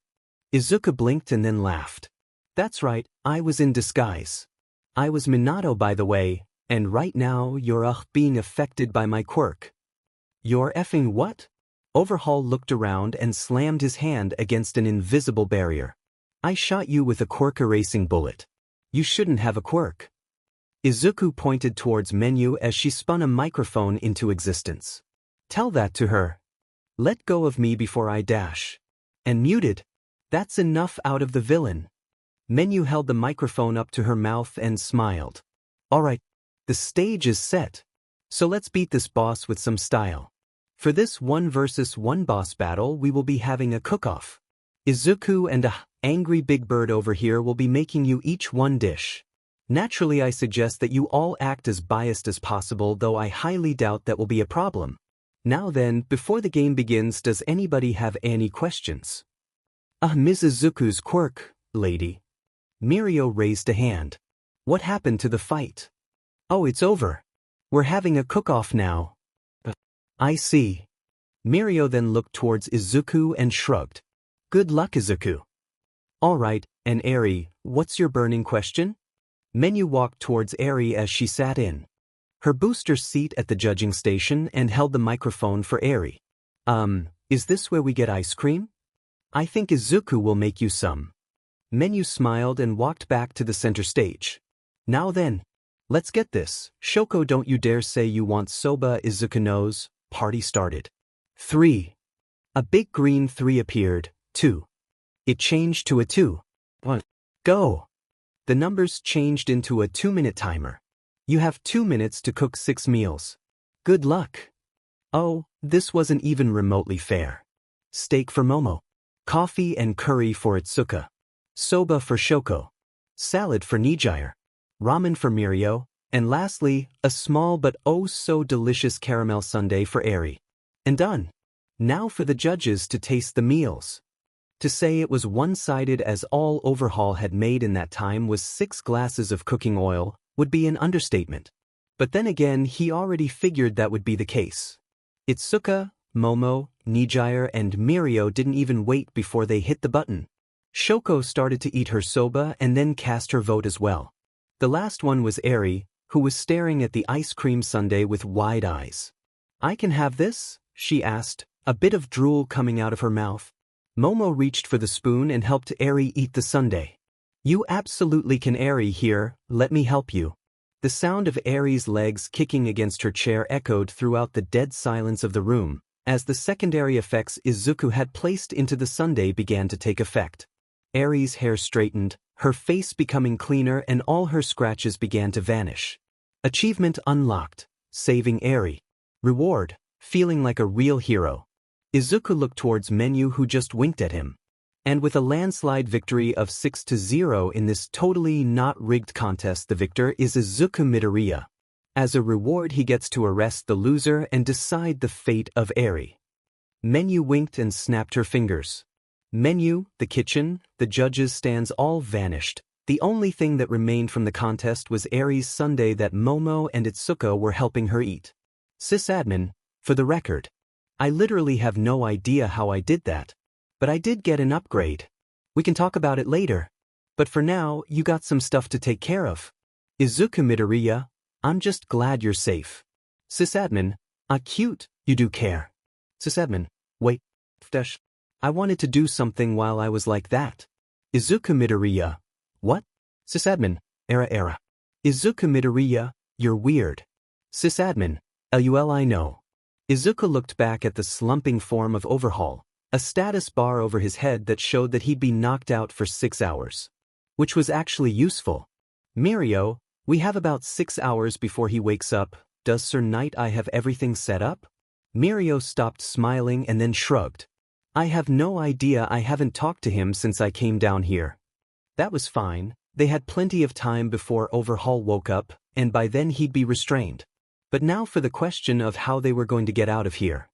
A: Izuku blinked and then laughed. That's right, I was in disguise. I was Minato, by the way, and right now you're being affected by my quirk. You're effing what? Overhaul looked around and slammed his hand against an invisible barrier. I shot you with a quirk erasing bullet. You shouldn't have a quirk. Izuku pointed towards Menu as she spun a microphone into existence. Tell that to her. Let go of me before I dash. And muted. That's enough out of the villain. Menu held the microphone up to her mouth and smiled. Alright, the stage is set. So let's beat this boss with some style. For this 1 versus 1 boss battle we will be having a cook-off. Izuku and Angry Big Bird over here will be making you each one dish. Naturally I suggest that you all act as biased as possible, though I highly doubt that will be a problem. Now then, before the game begins, does anybody have any questions? Ms. Izuku's quirk, lady. Mirio raised a hand. What happened to the fight? Oh, it's over. We're having a cook-off now. I see. Mirio then looked towards Izuku and shrugged. Good luck, Izuku. Alright, and Eri, what's your burning question? Menu walked towards Eri as she sat in her booster seat at the judging station and held the microphone for Eri. Is this where we get ice cream? I think Izuku will make you some. Menu smiled and walked back to the center stage. Now then, let's get this. Shoko, don't you dare say you want soba. Izuku knows. Party started. 3. A big green 3 appeared. 2. It changed to a 2. 1. Go. The numbers changed into a 2-minute timer. You have 2 minutes to cook 6 meals. Good luck. Oh, this wasn't even remotely fair. Steak for Momo. Coffee and curry for Itsuka. Soba for Shoko. Salad for Nijire. Ramen for Mirio. And lastly, a small but oh so delicious caramel sundae for Eri. And done. Now for the judges to taste the meals. To say it was one-sided as all Overhaul had made in that time was 6 glasses of cooking oil would be an understatement. But then again, he already figured that would be the case. Itsuka, Momo, Nijire and Mirio didn't even wait before they hit the button. Shoko started to eat her soba and then cast her vote as well. The last one was Eri, who was staring at the ice cream sundae with wide eyes. I can have this? She asked, a bit of drool coming out of her mouth. Momo reached for the spoon and helped Eri eat the sundae. You absolutely can. Eri, here, let me help you. The sound of Eri's legs kicking against her chair echoed throughout the dead silence of the room, as the secondary effects Izuku had placed into the sundae began to take effect. Eri's hair straightened, her face becoming cleaner and all her scratches began to vanish. Achievement unlocked, saving Eri. Reward, feeling like a real hero. Izuku looked towards Menu, who just winked at him. And with a landslide victory of 6-0 in this totally not rigged contest, the victor is Izuku Midoriya. As a reward he gets to arrest the loser and decide the fate of Eri. Menu winked and snapped her fingers. Menu, the kitchen, the judges' stands all vanished. The only thing that remained from the contest was Eri's sundae that Momo and Itsuka were helping her eat. Sysadmin, for the record, I literally have no idea how I did that. But I did get an upgrade. We can talk about it later. But for now, you got some stuff to take care of. Izuku Midoriya, I'm just glad you're safe. Sysadmin, cute, you do care. Sysadmin, wait, I wanted to do something while I was like that. Izuku Midoriya, what? Sysadmin, era. Izuku Midoriya, you're weird. Sysadmin, lol, I know. Izuku looked back at the slumping form of Overhaul, a status bar over his head that showed that he'd be knocked out for 6 hours. Which was actually useful. Mirio, we have about 6 hours before he wakes up. Does Sir Knight I have everything set up? Mirio stopped smiling and then shrugged. I have no idea, I haven't talked to him since I came down here. That was fine, they had plenty of time before Overhaul woke up, and by then he'd be restrained. But now for the question of how they were going to get out of here.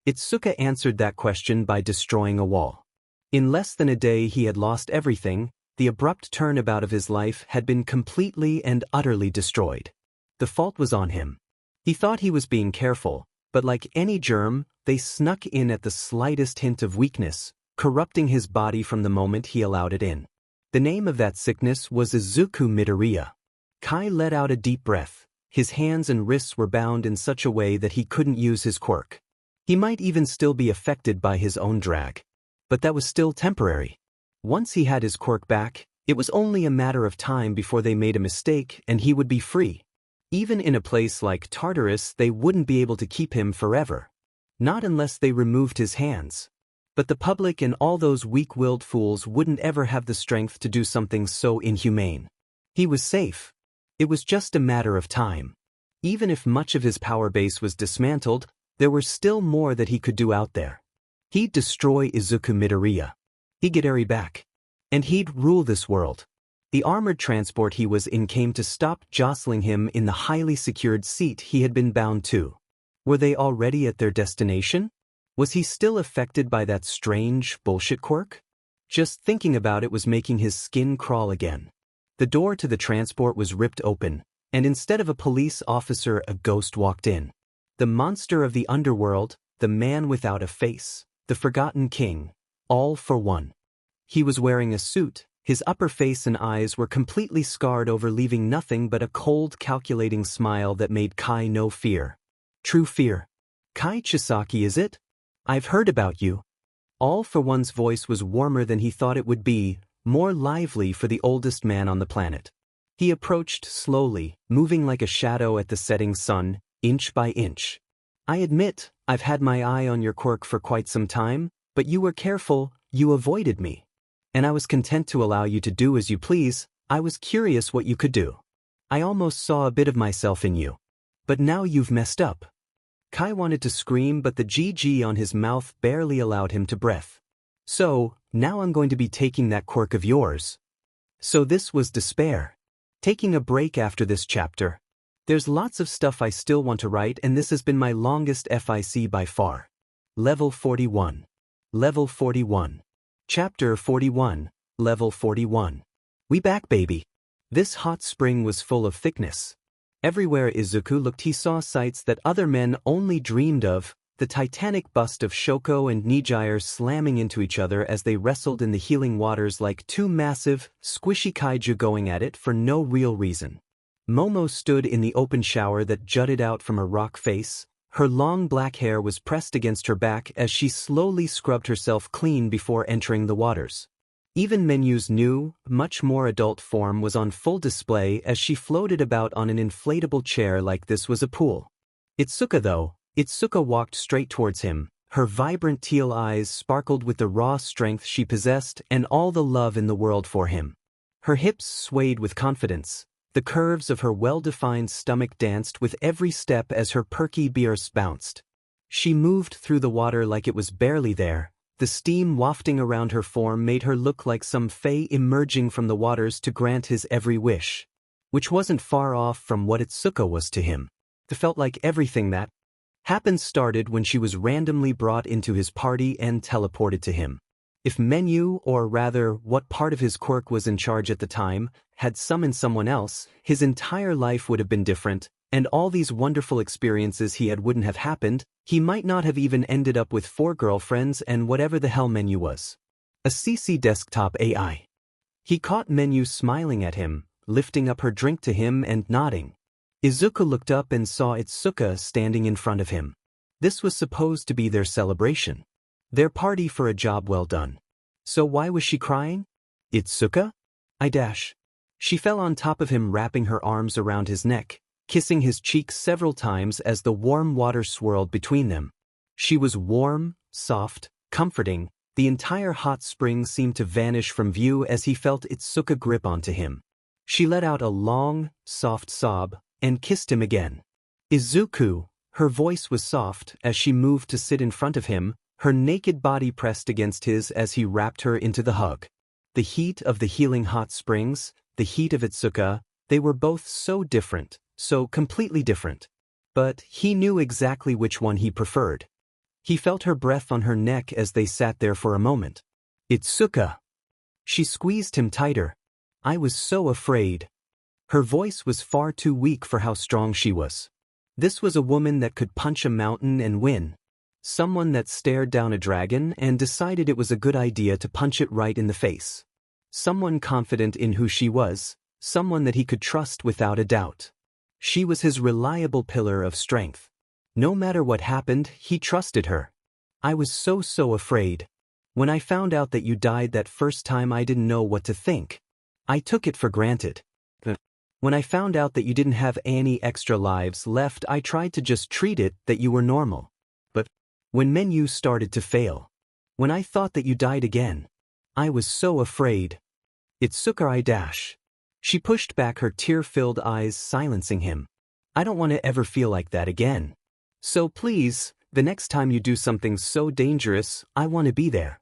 A: Itsuka answered that question by destroying a wall. In less than a day he had lost everything, the abrupt turnabout of his life had been completely and utterly destroyed. The fault was on him. He thought he was being careful, but like any germ, they snuck in at the slightest hint of weakness, corrupting his body from the moment he allowed it in. The name of that sickness was Izuku Midoriya. Kai let out a deep breath. His hands and wrists were bound in such a way that he couldn't use his quirk. He might even still be affected by his own drag. But that was still temporary. Once he had his quirk back, it was only a matter of time before they made a mistake and he would be free. Even in a place like Tartarus, they wouldn't be able to keep him forever. Not unless they removed his hands. But the public and all those weak-willed fools wouldn't ever have the strength to do something so inhumane. He was safe. It was just a matter of time. Even if much of his power base was dismantled, there were still more that he could do out there. He'd destroy Izuku Midoriya. He'd get Eri back. And he'd rule this world. The armored transport he was in came to stop jostling him in the highly secured seat he had been bound to. Were they already at their destination? Was he still affected by that strange bullshit quirk? Just thinking about it was making his skin crawl again. The door to the transport was ripped open, and instead of a police officer, a ghost walked in. The monster of the underworld, the man without a face, the forgotten king, all for one. He was wearing a suit, his upper face and eyes were completely scarred over, leaving nothing but a cold, calculating smile that made Kai no fear. True fear. Kai Chisaki, is it? I've heard about you. All for One's voice was warmer than he thought it would be, more lively for the oldest man on the planet. He approached slowly, moving like a shadow at the setting sun, inch by inch. I admit, I've had my eye on your quirk for quite some time, but you were careful, you avoided me. And I was content to allow you to do as you please. I was curious what you could do. I almost saw a bit of myself in you. But now you've messed up. Kai wanted to scream, but the GG on his mouth barely allowed him to breath. So, now I'm going to be taking that quirk of yours. So this was despair. Taking a break after this chapter. There's lots of stuff I still want to write, and this has been my longest FIC by far. Level 41. Level 41. Chapter 41, Level 41. We back, baby. This hot spring was full of thickness. Everywhere Izuku looked he saw sights that other men only dreamed of, the titanic bust of Shoko and Nijire slamming into each other as they wrestled in the healing waters like two massive, squishy kaiju going at it for no real reason. Momo stood in the open shower that jutted out from her rock face. Her long black hair was pressed against her back as she slowly scrubbed herself clean before entering the waters. Even Menyu's new, much more adult form was on full display as she floated about on an inflatable chair like this was a pool. Itsuka though, Itsuka walked straight towards him. Her vibrant teal eyes sparkled with the raw strength she possessed and all the love in the world for him. Her hips swayed with confidence. The curves of her well-defined stomach danced with every step as her perky biers bounced. She moved through the water like it was barely there. The steam wafting around her form made her look like some fae emerging from the waters to grant his every wish. Which wasn't far off from what Itsuka was to him. It felt like everything that happened started when she was randomly brought into his party and teleported to him. If Menyu, or rather what part of his quirk was in charge at the time, had summoned someone else, his entire life would have been different, and all these wonderful experiences he had wouldn't have happened. He might not have even ended up with 4 girlfriends and whatever the hell Menyu was. A CC desktop AI. He caught Menyu smiling at him, lifting up her drink to him and nodding. Izuku looked up and saw Itsuka standing in front of him. This was supposed to be their celebration. Their party for a job well done. So why was she crying? Itsuka? She fell on top of him, wrapping her arms around his neck, kissing his cheeks several times as the warm water swirled between them. She was warm, soft, comforting. The entire hot spring seemed to vanish from view as he felt Itsuka grip onto him. She let out a long, soft sob and kissed him again. Izuku, her voice was soft as she moved to sit in front of him, her naked body pressed against his as he wrapped her into the hug. The heat of the healing hot springs, the heat of Itsuka, they were both so different, so completely different. But he knew exactly which one he preferred. He felt her breath on her neck as they sat there for a moment. Itsuka. She squeezed him tighter. I was so afraid. Her voice was far too weak for how strong she was. This was a woman that could punch a mountain and win. Someone that stared down a dragon and decided it was a good idea to punch it right in the face. Someone confident in who she was, someone that he could trust without a doubt. She was his reliable pillar of strength. No matter what happened, he trusted her. I was so afraid. When I found out that you died that first time, I didn't know what to think. I took it for granted. When I found out that you didn't have any extra lives left, I tried to just treat it that you were normal. But when menu started to fail, when I thought that you died again, I was so afraid. Itsuka. She pushed back her tear-filled eyes, silencing him. I don't want to ever feel like that again. So please, the next time you do something so dangerous, I want to be there.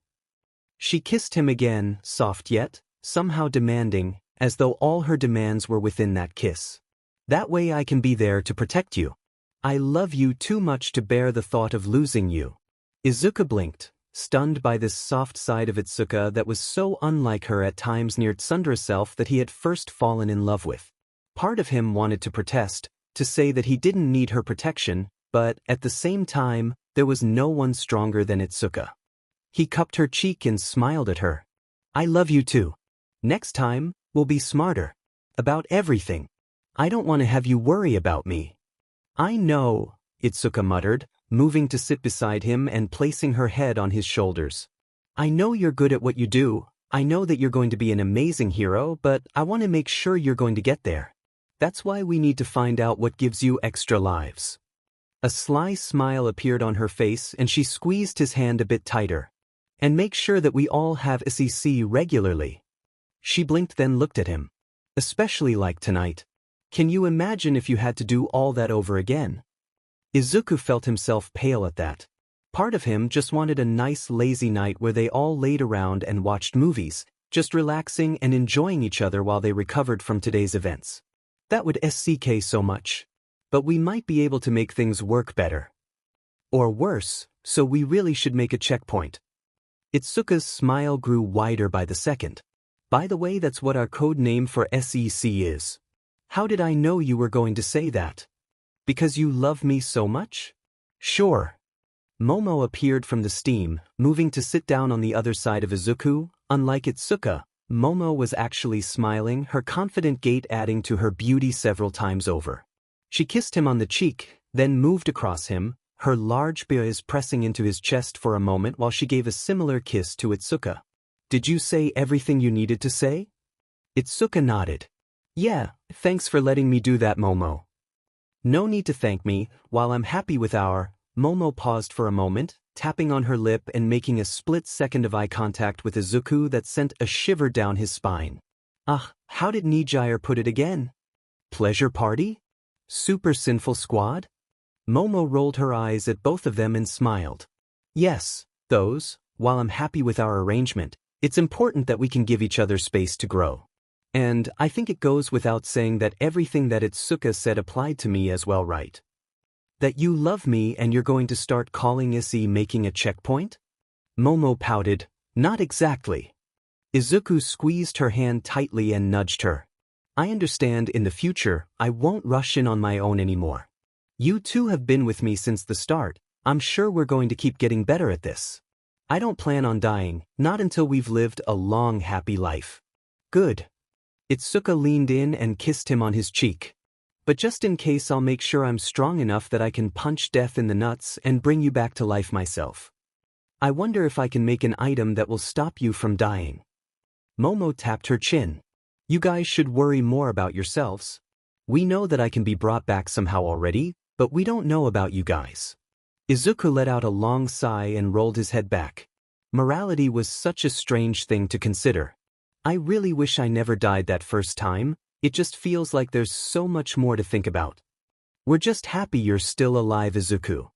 A: She kissed him again, soft yet somehow demanding, as though all her demands were within that kiss. That way I can be there to protect you. I love you too much to bear the thought of losing you. Izuku blinked, stunned by this soft side of Itsuka that was so unlike her at times near Tsundera's self that he had first fallen in love with. Part of him wanted to protest, to say that he didn't need her protection, but at the same time, there was no one stronger than Itsuka. He cupped her cheek and smiled at her. I love you too. Next time, we'll be smarter. About everything. I don't want to have you worry about me. I know, Itsuka muttered, moving to sit beside him and placing her head on his shoulders. I know you're good at what you do. I know that you're going to be an amazing hero, but I want to make sure you're going to get there. That's why we need to find out what gives you extra lives. A sly smile appeared on her face and she squeezed his hand a bit tighter. And make sure that we all have SEC regularly. She blinked, then looked at him. Especially like tonight. Can you imagine if you had to do all that over again? Izuku felt himself pale at that. Part of him just wanted a nice lazy night where they all laid around and watched movies, just relaxing and enjoying each other while they recovered from today's events. That would SCK so much. But we might be able to make things work better. Or worse, so we really should make a checkpoint. Itsuka's smile grew wider by the second. By the way, that's what our code name for SEC is. How did I know you were going to say that? Because you love me so much? Sure. Momo appeared from the steam, moving to sit down on the other side of Izuku. Unlike Itsuka, Momo was actually smiling, her confident gait adding to her beauty several times over. She kissed him on the cheek, then moved across him, her large eyes pressing into his chest for a moment while she gave a similar kiss to Itsuka. Did you say everything you needed to say? Itsuka nodded. Yeah, thanks for letting me do that, Momo. No need to thank me. While I'm happy with our... Momo paused for a moment, tapping on her lip and making a split second of eye contact with Izuku that sent a shiver down his spine. How did Nijire put it again? Pleasure party? Super sinful squad? Momo rolled her eyes at both of them and smiled. Yes, those. While I'm happy with our arrangement, it's important that we can give each other space to grow. And I think it goes without saying that everything that Itsuka said applied to me as well, right? That you love me and you're going to start calling Issei making a checkpoint? Momo pouted, not exactly. Izuku squeezed her hand tightly and nudged her. I understand in the future, I won't rush in on my own anymore. You two have been with me since the start. I'm sure we're going to keep getting better at this. I don't plan on dying, not until we've lived a long, happy life. Good. Itsuka leaned in and kissed him on his cheek. But just in case, I'll make sure I'm strong enough that I can punch death in the nuts and bring you back to life myself. I wonder if I can make an item that will stop you from dying. Momo tapped her chin. You guys should worry more about yourselves. We know that I can be brought back somehow already, but we don't know about you guys. Izuku let out a long sigh and rolled his head back. Morality was such a strange thing to consider. I really wish I never died that first time. It just feels like there's so much more to think about. We're just happy you're still alive, Izuku.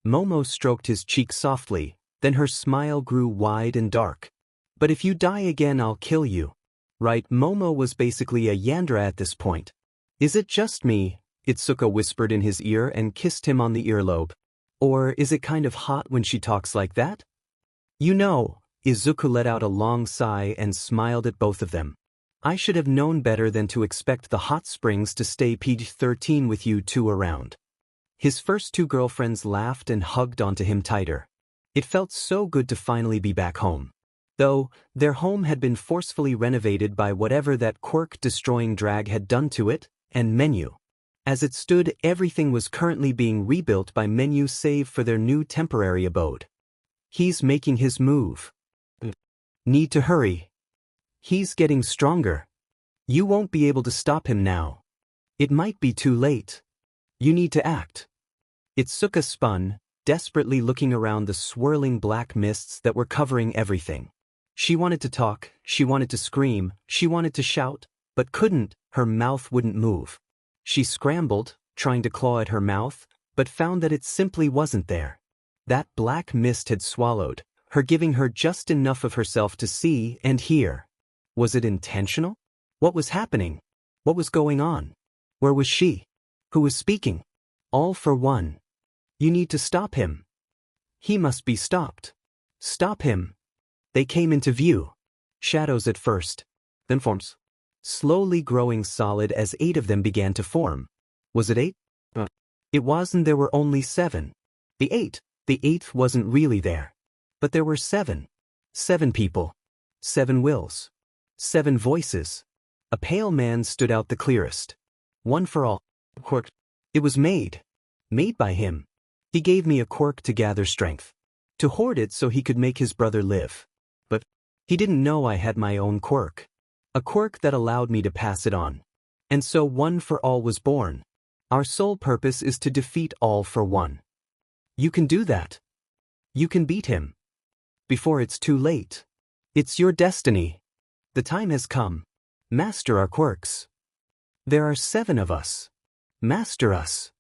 A: Momo stroked his cheek softly, then her smile grew wide and dark. But if you die again, I'll kill you. Right? Momo was basically a Yandere at this point. Is it just me? Itsuka whispered in his ear and kissed him on the earlobe. Or is it kind of hot when she talks like that? You know, Izuku let out a long sigh and smiled at both of them. I should have known better than to expect the hot springs to stay PG-13 with you two around. His first two girlfriends laughed and hugged onto him tighter. It felt so good to finally be back home. Though, their home had been forcefully renovated by whatever that quirk-destroying drag had done to it, and Menu. As it stood, everything was currently being rebuilt by Menu save for their new temporary abode. He's making his move. Need to hurry. He's getting stronger. You won't be able to stop him now. It might be too late. You need to act. Itsuka spun, desperately looking around the swirling black mists that were covering everything. She wanted to talk, she wanted to scream, she wanted to shout, but couldn't, her mouth wouldn't move. She scrambled, trying to claw at her mouth, but found that it simply wasn't there. That black mist had swallowed, her giving her just enough of herself to see and hear. Was it intentional? What was happening? What was going on? Where was she? Who was speaking? All for one. You need to stop him. He must be stopped. Stop him. They came into view. Shadows at first, then forms. Slowly growing solid as 8 of them began to form. Was it 8? It wasn't, there were only 7. The 8th wasn't really there. But there were 7. 7 people. 7 wills. 7 voices. A pale man stood out the clearest. One for all. Quirk. It was made. Made by him. He gave me a quirk to gather strength. To hoard it so he could make his brother live. But he didn't know I had my own quirk. A quirk that allowed me to pass it on. And so One for All was born. Our sole purpose is to defeat All for One. You can do that. You can beat him. Before it's too late. It's your destiny. The time has come. Master our quirks. There are 7 of us. Master us.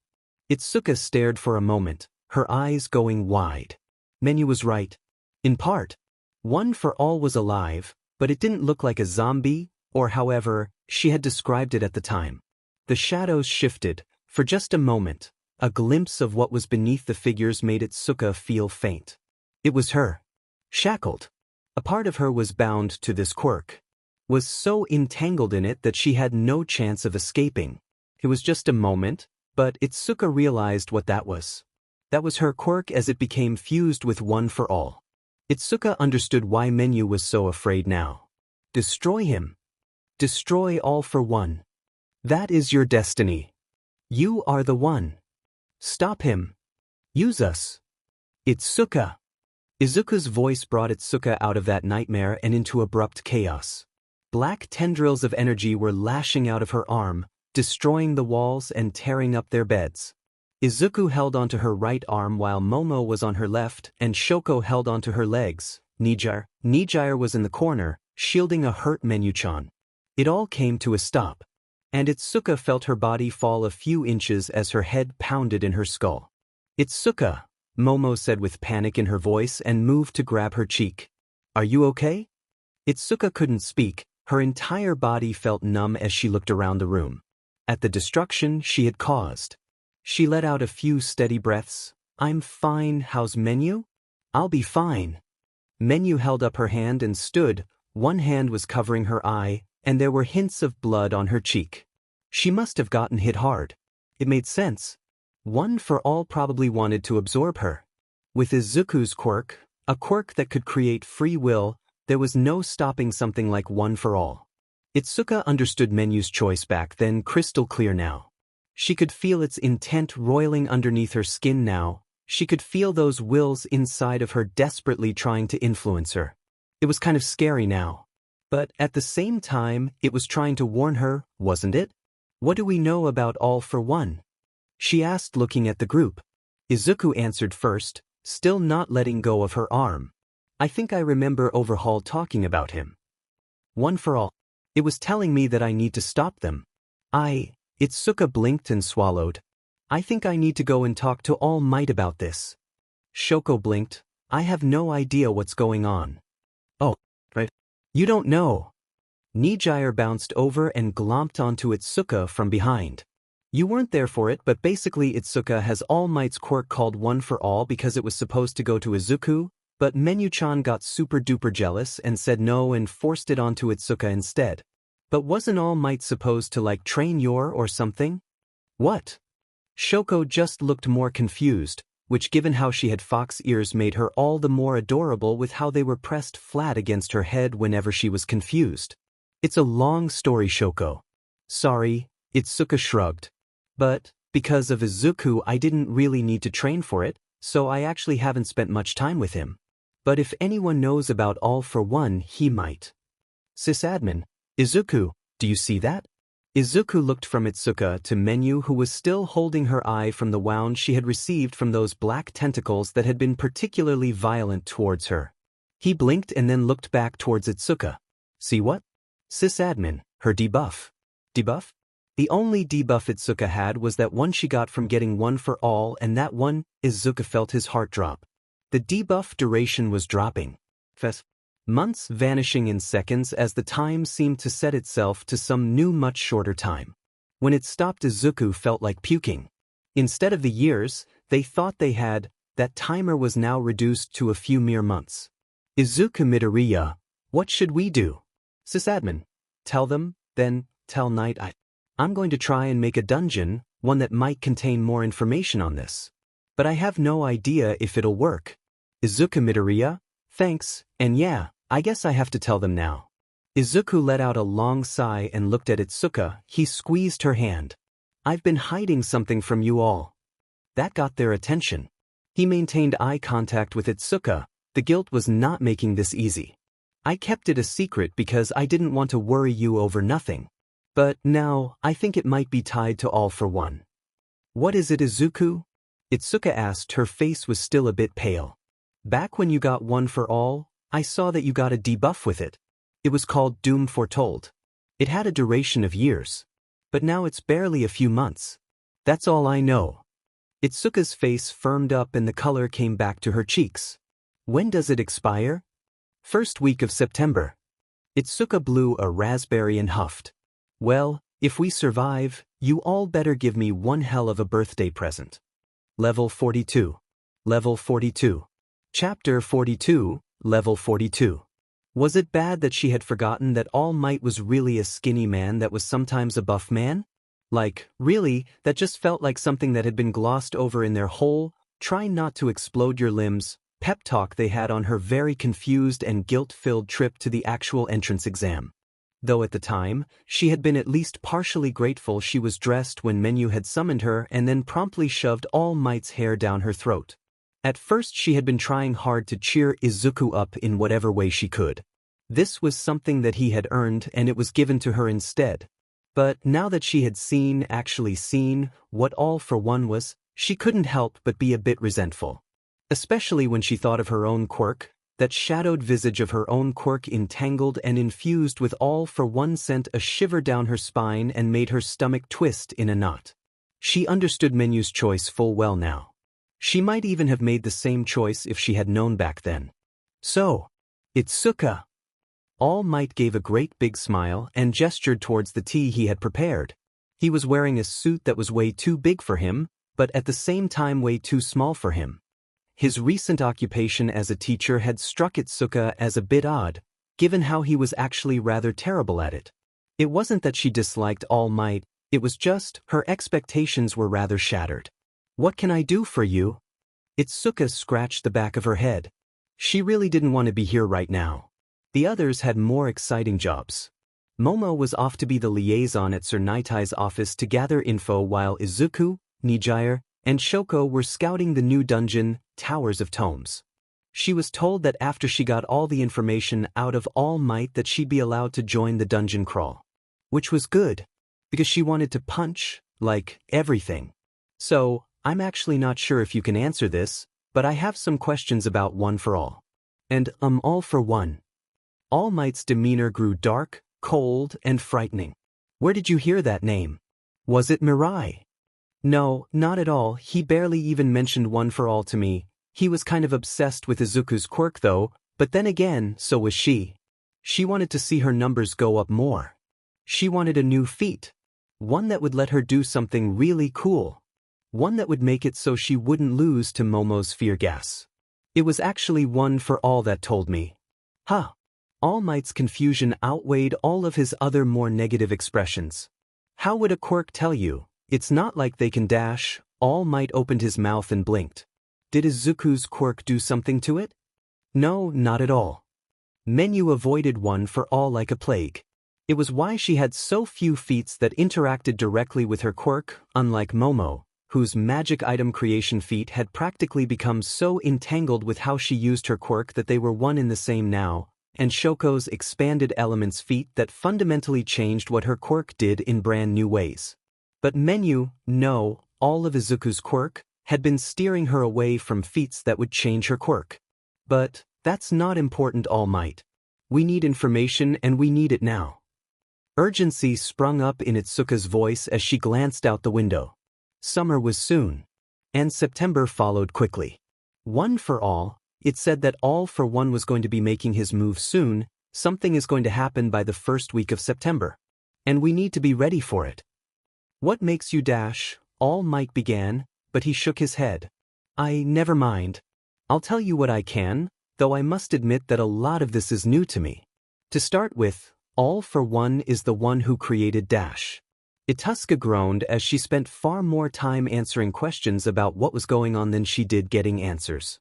A: Itsuka stared for a moment, her eyes going wide. Menu was right. In part. One for All was alive, but it didn't look like a zombie, or however she had described it at the time. The shadows shifted. For just a moment, a glimpse of what was beneath the figures made Itsuka feel faint. It was her. Shackled. A part of her was bound to this quirk. Was so entangled in it that she had no chance of escaping. It was just a moment, but Itsuka realized what that was. That was her quirk as it became fused with One for All. Itsuka understood why Menu was so afraid now. Destroy him. Destroy All for One. That is your destiny. You are the one. Stop him. Use us. Itsuka. Izuku's voice brought Itsuka out of that nightmare and into abrupt chaos. Black tendrils of energy were lashing out of her arm, destroying the walls and tearing up their beds. Izuku held onto her right arm while Momo was on her left and Shoko held onto her legs. Nijire was in the corner, shielding a hurt Menu-chan. It all came to a stop. And Itsuka felt her body fall a few inches as her head pounded in her skull. Itsuka, Momo said with panic in her voice and moved to grab her cheek. Are you okay? Itsuka couldn't speak, her entire body felt numb as she looked around the room. At the destruction she had caused. She let out a few steady breaths. I'm fine, how's Menu? I'll be fine. Menu held up her hand and stood, one hand was covering her eye, and there were hints of blood on her cheek. She must have gotten hit hard. It made sense. One for All probably wanted to absorb her. With Izuku's quirk, a quirk that could create free will, there was no stopping something like One for All. Itsuka understood Menu's choice back then crystal clear now. She could feel its intent roiling underneath her skin now. She could feel those wills inside of her desperately trying to influence her. It was kind of scary now. But at the same time, it was trying to warn her, wasn't it? What do we know about All for One? She asked, looking at the group. Izuku answered first, still not letting go of her arm. I think I remember Overhaul talking about him. One for All. It was telling me that I need to stop them. Itsuka blinked and swallowed. I think I need to go and talk to All Might about this. Shoko blinked. I have no idea what's going on. Oh, right. You don't know. Nijire bounced over and glomped onto Itsuka from behind. You weren't there for it, but basically Itsuka has All Might's quirk called One for All because it was supposed to go to Izuku, But Menu-chan got super duper jealous and said no and forced it onto Itsuka instead. But wasn't All Might supposed to like train your or something? What? Shoko just looked more confused, which given how she had fox ears made her all the more adorable with how they were pressed flat against her head whenever she was confused. It's a long story, Shoko. Sorry, Itsuka shrugged. But, because of Izuku I didn't really need to train for it, so I actually haven't spent much time with him. But if anyone knows about All for One, he might. Sysadmin, Izuku, do you see that? Izuku looked from Itsuka to Menu, who was still holding her eye from the wound she had received from those black tentacles that had been particularly violent towards her. He blinked and then looked back towards Itsuka. See what? Sysadmin, her debuff. Debuff? The only debuff Itsuka had was that one she got from getting One for All, and that one, Izuka felt his heart drop. The debuff duration was dropping. Months vanishing in seconds as the time seemed to set itself to some new much shorter time. When it stopped, Izuku felt like puking. Instead of the years they thought they had, that timer was now reduced to a few mere months. Izuku Midoriya, what should we do? Sysadmin, tell them, then, tell Night I'm going to try and make a dungeon, one that might contain more information on this. But I have no idea if it'll work. Izuku Midoriya, thanks, and yeah, I guess I have to tell them now. Izuku let out a long sigh and looked at Itsuka. He squeezed her hand. I've been hiding something from you all. That got their attention. He maintained eye contact with Itsuka. The guilt was not making this easy. I kept it a secret because I didn't want to worry you over nothing. But now, I think it might be tied to All for One. What is it, Izuku? Itsuka asked. Her face was still a bit pale. Back when you got One for All, I saw that you got a debuff with it. It was called Doom Foretold. It had a duration of years. But now it's barely a few months. That's all I know. Itsuka's face firmed up and the color came back to her cheeks. When does it expire? First week of September. Itsuka blew a raspberry and huffed. Well, if we survive, you all better give me one hell of a birthday present. Level 42. Level 42. Chapter 42, Level 42. Was it bad that she had forgotten that All Might was really a skinny man that was sometimes a buff man? Like, really, that just felt like something that had been glossed over in their whole, try not to explode your limbs, pep talk they had on her very confused and guilt-filled trip to the actual entrance exam. Though at the time, she had been at least partially grateful she was dressed when Menu had summoned her and then promptly shoved All Might's hair down her throat. At first she had been trying hard to cheer Izuku up in whatever way she could. This was something that he had earned and it was given to her instead. But now that she had actually seen, what All for One was, she couldn't help but be a bit resentful. Especially when she thought of her own quirk. That shadowed visage of her own quirk entangled and infused with All for One sent a shiver down her spine and made her stomach twist in a knot. She understood Menu's choice full well now. She might even have made the same choice if she had known back then. So, Itsuka. All Might gave a great big smile and gestured towards the tea he had prepared. He was wearing a suit that was way too big for him, but at the same time way too small for him. His recent occupation as a teacher had struck Itsuka as a bit odd, given how he was actually rather terrible at it. It wasn't that she disliked All Might, it was just, her expectations were rather shattered. What can I do for you? Itsuka scratched the back of her head. She really didn't want to be here right now. The others had more exciting jobs. Momo was off to be the liaison at Sir Nitai's office to gather info while Izuku, Nijire, and Shoko were scouting the new dungeon, Towers of Tomes. She was told that after she got all the information out of All Might that she'd be allowed to join the dungeon crawl. Which was good, because she wanted to punch, like, everything. So, I'm actually not sure if you can answer this, but I have some questions about One for All. And, All for One. All Might's demeanor grew dark, cold, and frightening. Where did you hear that name? Was it Mirai? No, not at all. He barely even mentioned One for All to me. He was kind of obsessed with Izuku's quirk though, but then again, so was she. She wanted to see her numbers go up more. She wanted a new feat. One that would let her do something really cool. One that would make it so she wouldn't lose to Momo's fear gas. It was actually One for All that told me. Huh. All Might's confusion outweighed all of his other more negative expressions. How would a quirk tell you? It's not like they can dash. All Might opened his mouth and blinked. Did Izuku's quirk do something to it? No, not at all. Menu avoided One for All like a plague. It was why she had so few feats that interacted directly with her quirk, unlike Momo, whose magic item creation feat had practically become so entangled with how she used her quirk that they were one in the same now, and Shoko's expanded elements feat that fundamentally changed what her quirk did in brand new ways. But Menu, no, all of Izuku's quirk, had been steering her away from feats that would change her quirk. But that's not important, All Might. We need information and we need it now. Urgency sprung up in Itsuka's voice as she glanced out the window. Summer was soon. And September followed quickly. One for All, it said that All for One was going to be making his move soon. Something is going to happen by the first week of September. And we need to be ready for it. What makes you dash? All Might began, but he shook his head. Never mind. I'll tell you what I can, though I must admit that a lot of this is new to me. To start with, All for One is the one who created Dash. Ituska groaned as she spent far more time answering questions about what was going on than she did getting answers.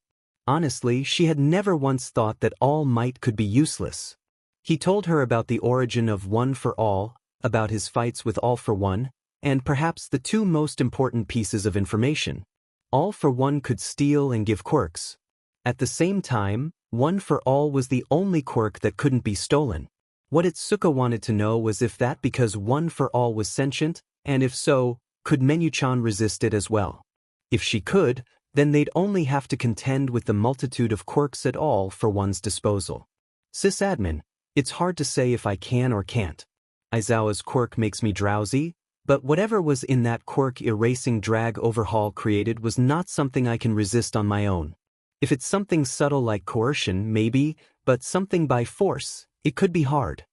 A: Honestly, she had never once thought that All Might could be useless. He told her about the origin of One for All, about his fights with All for One, and perhaps the two most important pieces of information. All for One could steal and give quirks. At the same time, One for All was the only quirk that couldn't be stolen. What Itsuka wanted to know was if that because One for All was sentient, and if so, could Menu-chan resist it as well? If she could, then they'd only have to contend with the multitude of quirks at All for One's disposal. Sysadmin, it's hard to say if I can or can't. Aizawa's quirk makes me drowsy, but whatever was in that quirk erasing drag overhaul created was not something I can resist on my own. If it's something subtle like coercion, maybe, but something by force, it could be hard.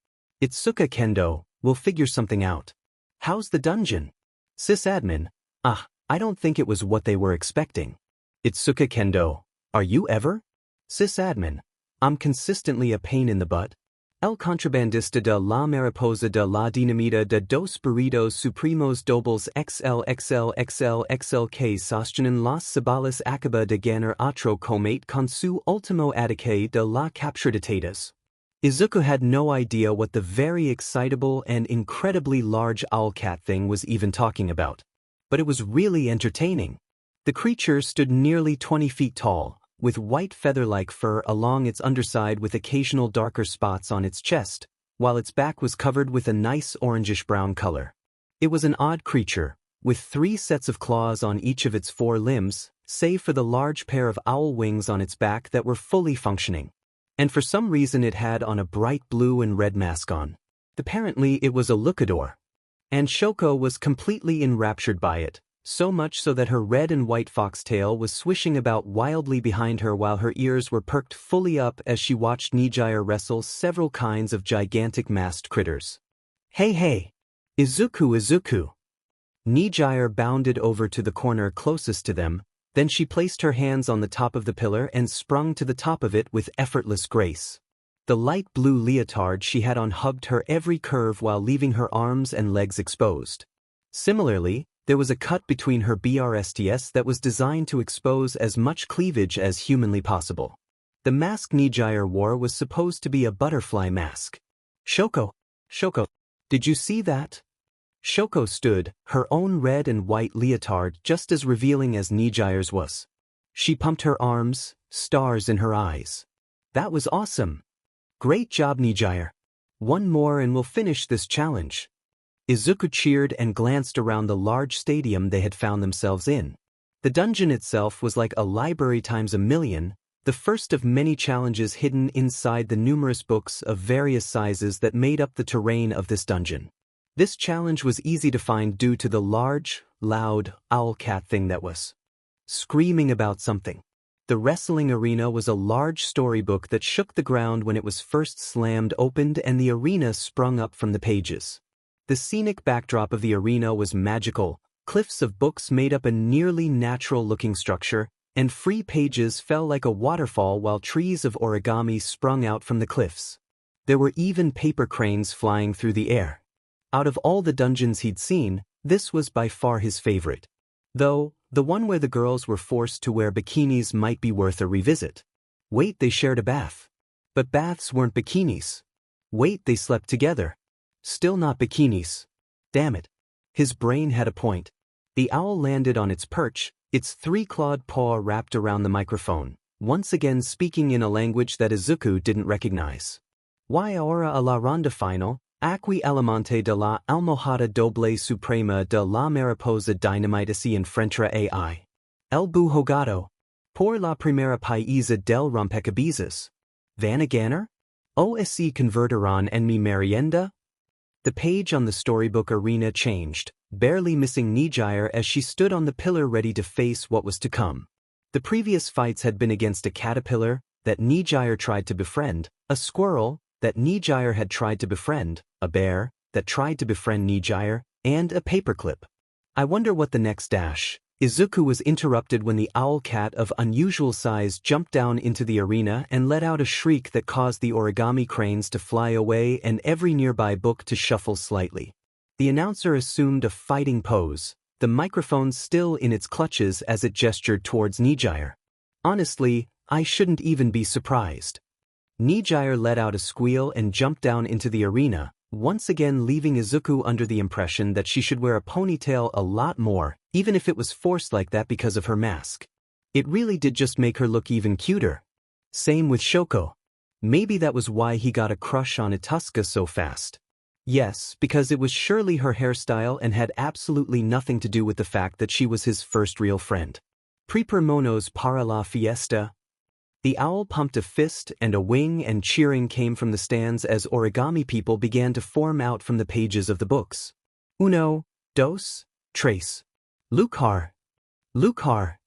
A: Itsuka Kendo, we'll figure something out. How's the dungeon? Sysadmin, I don't think it was what they were expecting. Itsuka Kendo, are you ever? Sysadmin, I'm consistently a pain in the butt. El contrabandista de la mariposa de la dinamita de dos burritos supremos dobles XL que sostienen las sabales acaba de ganar otro comate con su ultimo ataque de la captura de tetas. Izuku had no idea what the very excitable and incredibly large owlcat thing was even talking about. But it was really entertaining. The creature stood nearly 20 feet tall, with white feather-like fur along its underside with occasional darker spots on its chest, while its back was covered with a nice orangish-brown color. It was an odd creature, with 3 sets of claws on each of its 4 limbs, save for the large pair of owl wings on its back that were fully functioning. And for some reason it had on a bright blue and red mask on. Apparently it was a Lucador. And Shoko was completely enraptured by it, so much so that her red and white foxtail was swishing about wildly behind her while her ears were perked fully up as she watched Nijire wrestle several kinds of gigantic masked critters. Hey! Izuku! Nijire bounded over to the corner closest to them, then she placed her hands on the top of the pillar and sprung to the top of it with effortless grace. The light blue leotard she had on hugged her every curve while leaving her arms and legs exposed. Similarly, there was a cut between her BRSTS that was designed to expose as much cleavage as humanly possible. The mask Nijire wore was supposed to be a butterfly mask. Shoko, did you see that? Shoko stood, her own red and white leotard just as revealing as Nijire's was. She pumped her arms, stars in her eyes. That was awesome. Great job, Nijire. One more and we'll finish this challenge. Izuku cheered and glanced around the large stadium they had found themselves in. The dungeon itself was like a library times a million, the first of many challenges hidden inside the numerous books of various sizes that made up the terrain of this dungeon. This challenge was easy to find due to the large, loud, owlcat thing that was screaming about something. The wrestling arena was a large storybook that shook the ground when it was first slammed open and the arena sprung up from the pages. The scenic backdrop of the arena was magical, cliffs of books made up a nearly natural-looking structure, and free pages fell like a waterfall while trees of origami sprung out from the cliffs. There were even paper cranes flying through the air. Out of all the dungeons he'd seen, this was by far his favorite. Though, the one where the girls were forced to wear bikinis might be worth a revisit. Wait, they shared a bath. But baths weren't bikinis. Wait, they slept together. Still not bikinis. Damn it. His brain had a point. The owl landed on its perch, its three-clawed paw wrapped around the microphone, once again speaking in a language that Izuku didn't recognize. Y ahora a la ronda final, aquí alimante de la almohada doble suprema de la mariposa dynamite y enfrentra AI. El bujogado. Por la primera paisa del rompecabezas. Van a ganar? OSC convertirán en mi merienda? The page on the storybook arena changed, barely missing Nijire as she stood on the pillar ready to face what was to come. The previous fights had been against a caterpillar that Nijire tried to befriend, a squirrel that Nijire had tried to befriend, a bear that tried to befriend Nijire, and a paperclip. I wonder what the next dash. Izuku was interrupted when the owl cat of unusual size jumped down into the arena and let out a shriek that caused the origami cranes to fly away and every nearby book to shuffle slightly. The announcer assumed a fighting pose, the microphone still in its clutches as it gestured towards Nijire. Honestly, I shouldn't even be surprised. Nijire let out a squeal and jumped down into the arena, once again leaving Izuku under the impression that she should wear a ponytail a lot more, even if it was forced like that because of her mask. It really did just make her look even cuter. Same with Shoko. Maybe that was why he got a crush on Ituska so fast. Yes, because it was surely her hairstyle and had absolutely nothing to do with the fact that she was his first real friend. Prepare monos para la fiesta. The owl pumped a fist and a wing and cheering came from the stands as origami people began to form out from the pages of the books. Uno, dos, tres. Lucar. Lucar.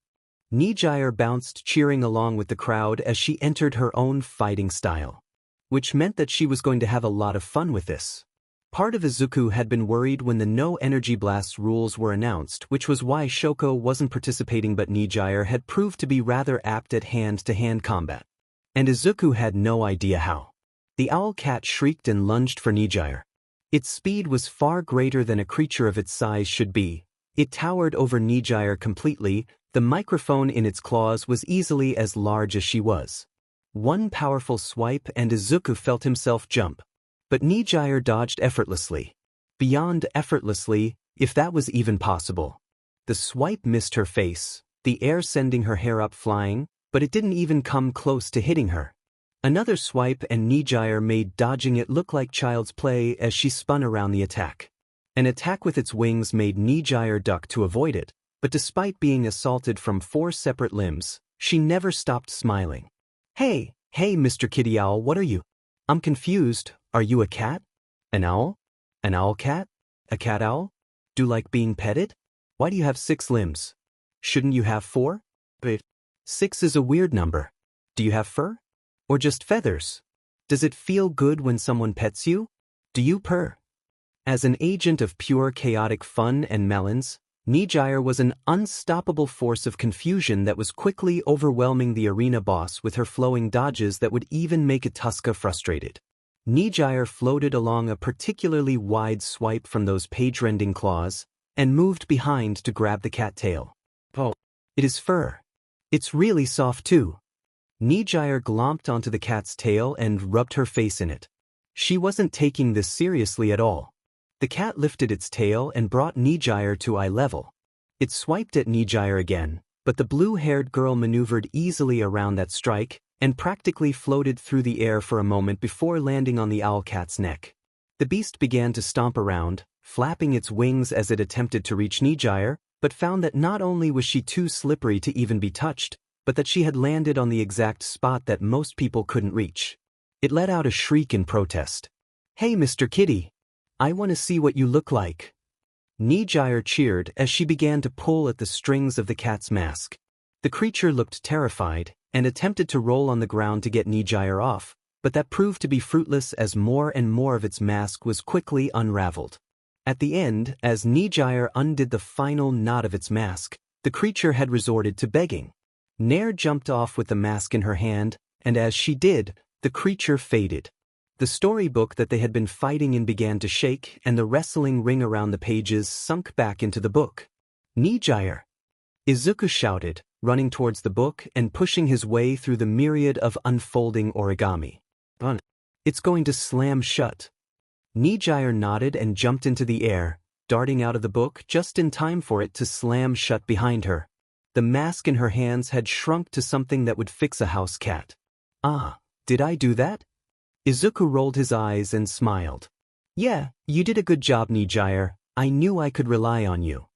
A: Nijire bounced cheering along with the crowd as she entered her own fighting style. Which meant that she was going to have a lot of fun with this. Part of Izuku had been worried when the no energy blasts rules were announced, which was why Shoko wasn't participating, but Nijire had proved to be rather apt at hand-to-hand combat. And Izuku had no idea how. The owl cat shrieked and lunged for Nijire. Its speed was far greater than a creature of its size should be. It towered over Nijire completely, the microphone in its claws was easily as large as she was. One powerful swipe and Izuku felt himself jump. But Nijire dodged effortlessly. Beyond effortlessly, if that was even possible. The swipe missed her face, the air sending her hair up flying, but it didn't even come close to hitting her. Another swipe and Nijire made dodging it look like child's play as she spun around the attack. An attack with its wings made Nijire duck to avoid it, but despite being assaulted from 4 separate limbs, she never stopped smiling. Hey, Mr. Kitty Owl, what are you? I'm confused. Are you a cat? An owl? An owl cat? A cat owl? Do you like being petted? Why do you have 6 limbs? Shouldn't you have 4? But 6 is a weird number. Do you have fur? Or just feathers? Does it feel good when someone pets you? Do you purr? As an agent of pure chaotic fun and melons, Nijire was an unstoppable force of confusion that was quickly overwhelming the arena boss with her flowing dodges that would even make Ituska frustrated. Nijire floated along a particularly wide swipe from those page-rending claws, and moved behind to grab the cat tail. Oh, it is fur. It's really soft too. Nijire glomped onto the cat's tail and rubbed her face in it. She wasn't taking this seriously at all. The cat lifted its tail and brought Nijire to eye level. It swiped at Nijire again, but the blue-haired girl maneuvered easily around that strike, and practically floated through the air for a moment before landing on the owl cat's neck. The beast began to stomp around, flapping its wings as it attempted to reach Nijire, but found that not only was she too slippery to even be touched, but that she had landed on the exact spot that most people couldn't reach. It let out a shriek in protest. Hey, Mr. Kitty! I want to see what you look like. Nijire cheered as she began to pull at the strings of the cat's mask. The creature looked terrified, and attempted to roll on the ground to get Nijire off, but that proved to be fruitless as more and more of its mask was quickly unraveled. At the end, as Nijire undid the final knot of its mask, the creature had resorted to begging. Nair jumped off with the mask in her hand, and as she did, the creature faded. The storybook that they had been fighting in began to shake, and the wrestling ring around the pages sunk back into the book. Nijire! Izuku shouted, running towards the book and pushing his way through the myriad of unfolding origami. It's going to slam shut. Nijire nodded and jumped into the air, darting out of the book just in time for it to slam shut behind her. The mask in her hands had shrunk to something that would fix a house cat. Ah, did I do that? Izuku rolled his eyes and smiled. Yeah, you did a good job, Nijire. I knew I could rely on you.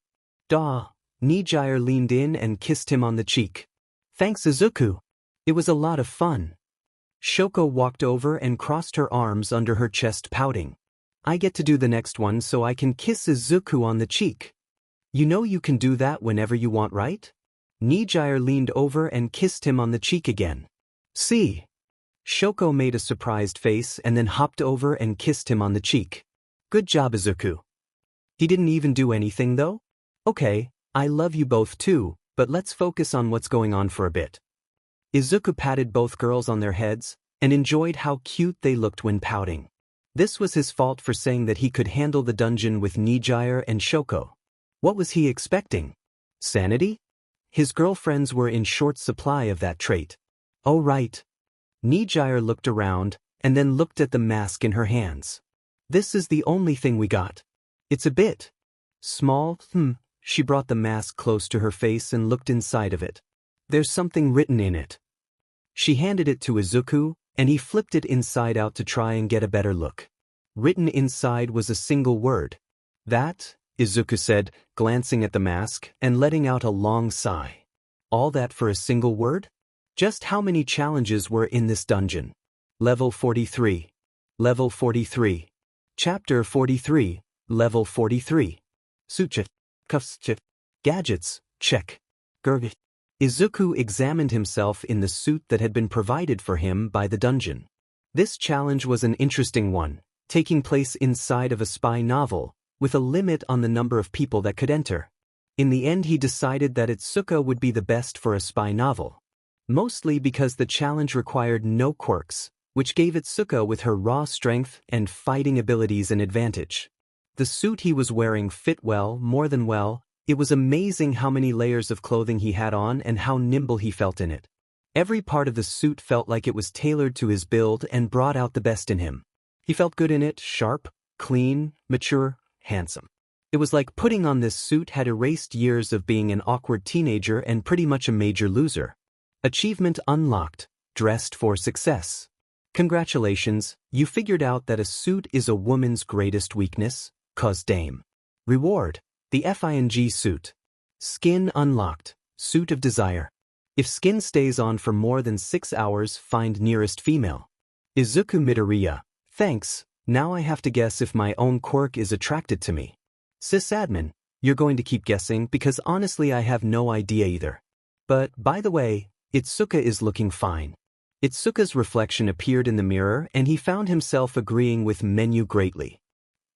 A: Daw. Nijire leaned in and kissed him on the cheek. Thanks, Izuku. It was a lot of fun. Shoko walked over and crossed her arms under her chest, pouting. I get to do the next one so I can kiss Izuku on the cheek. You know you can do that whenever you want, right? Nijire leaned over and kissed him on the cheek again. See? Shoko made a surprised face and then hopped over and kissed him on the cheek. Good job, Izuku. He didn't even do anything, though? Okay, I love you both too, but let's focus on what's going on for a bit. Izuku patted both girls on their heads and enjoyed how cute they looked when pouting. This was his fault for saying that he could handle the dungeon with Nijire and Shoko. What was he expecting? Sanity? His girlfriends were in short supply of that trait. Oh right. Nijire looked around and then looked at the mask in her hands. This is the only thing we got. It's a bit small. She brought the mask close to her face and looked inside of it. There's something written in it. She handed it to Izuku, and he flipped it inside out to try and get a better look. Written inside was a single word. That, Izuku said, glancing at the mask and letting out a long sigh. All that for a single word? Just how many challenges were in this dungeon? Level 43. Level 43. Chapter 43. Level 43. Suchit. Cuffs. Gadgets. Check. Gurgit. Izuku examined himself in the suit that had been provided for him by the dungeon. This challenge was an interesting one, taking place inside of a spy novel, with a limit on the number of people that could enter. In the end he decided that Itsuka would be the best for a spy novel. Mostly because the challenge required no quirks, which gave Itsuka with her raw strength and fighting abilities an advantage. The suit he was wearing fit well, more than well. It was amazing how many layers of clothing he had on and how nimble he felt in it. Every part of the suit felt like it was tailored to his build and brought out the best in him. He felt good in it, sharp, clean, mature, handsome. It was like putting on this suit had erased years of being an awkward teenager and pretty much a major loser. Achievement unlocked, dressed for success. Congratulations, you figured out that a suit is a woman's greatest weakness, cause dame. Reward. The FING suit. Skin unlocked. Suit of desire. If skin stays on for more than 6 hours, find nearest female. Izuku Midoriya. Thanks, now I have to guess if my own quirk is attracted to me. Sysadmin, you're going to keep guessing because honestly I have no idea either. But, by the way, Itsuka is looking fine. Itsuka's reflection appeared in the mirror and he found himself agreeing with Menu greatly.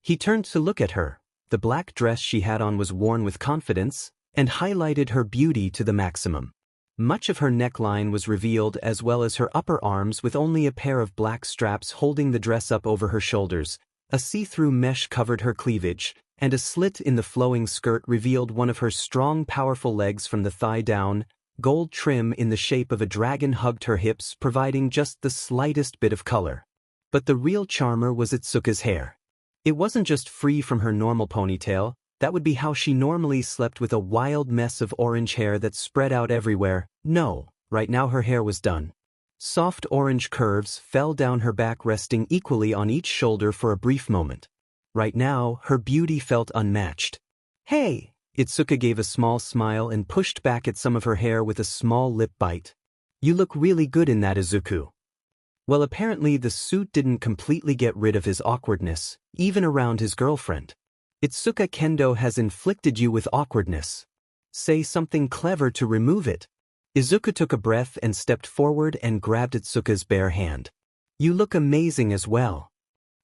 A: He turned to look at her. The black dress she had on was worn with confidence and highlighted her beauty to the maximum. Much of her neckline was revealed as well as her upper arms with only a pair of black straps holding the dress up over her shoulders. A see-through mesh covered her cleavage, and a slit in the flowing skirt revealed one of her strong, powerful legs from the thigh down. Gold trim in the shape of a dragon hugged her hips, providing just the slightest bit of color. But the real charmer was Itsuka's hair. It wasn't just free from her normal ponytail, that would be how she normally slept with a wild mess of orange hair that spread out everywhere. No, right now her hair was done. Soft orange curves fell down her back, resting equally on each shoulder for a brief moment. Right now, her beauty felt unmatched. Hey! Itsuka gave a small smile and pushed back at some of her hair with a small lip bite. You look really good in that, Izuku. Well, apparently the suit didn't completely get rid of his awkwardness, even around his girlfriend. Itsuka Kendo has inflicted you with awkwardness. Say something clever to remove it. Izuku took a breath and stepped forward and grabbed Itsuka's bare hand. You look amazing as well.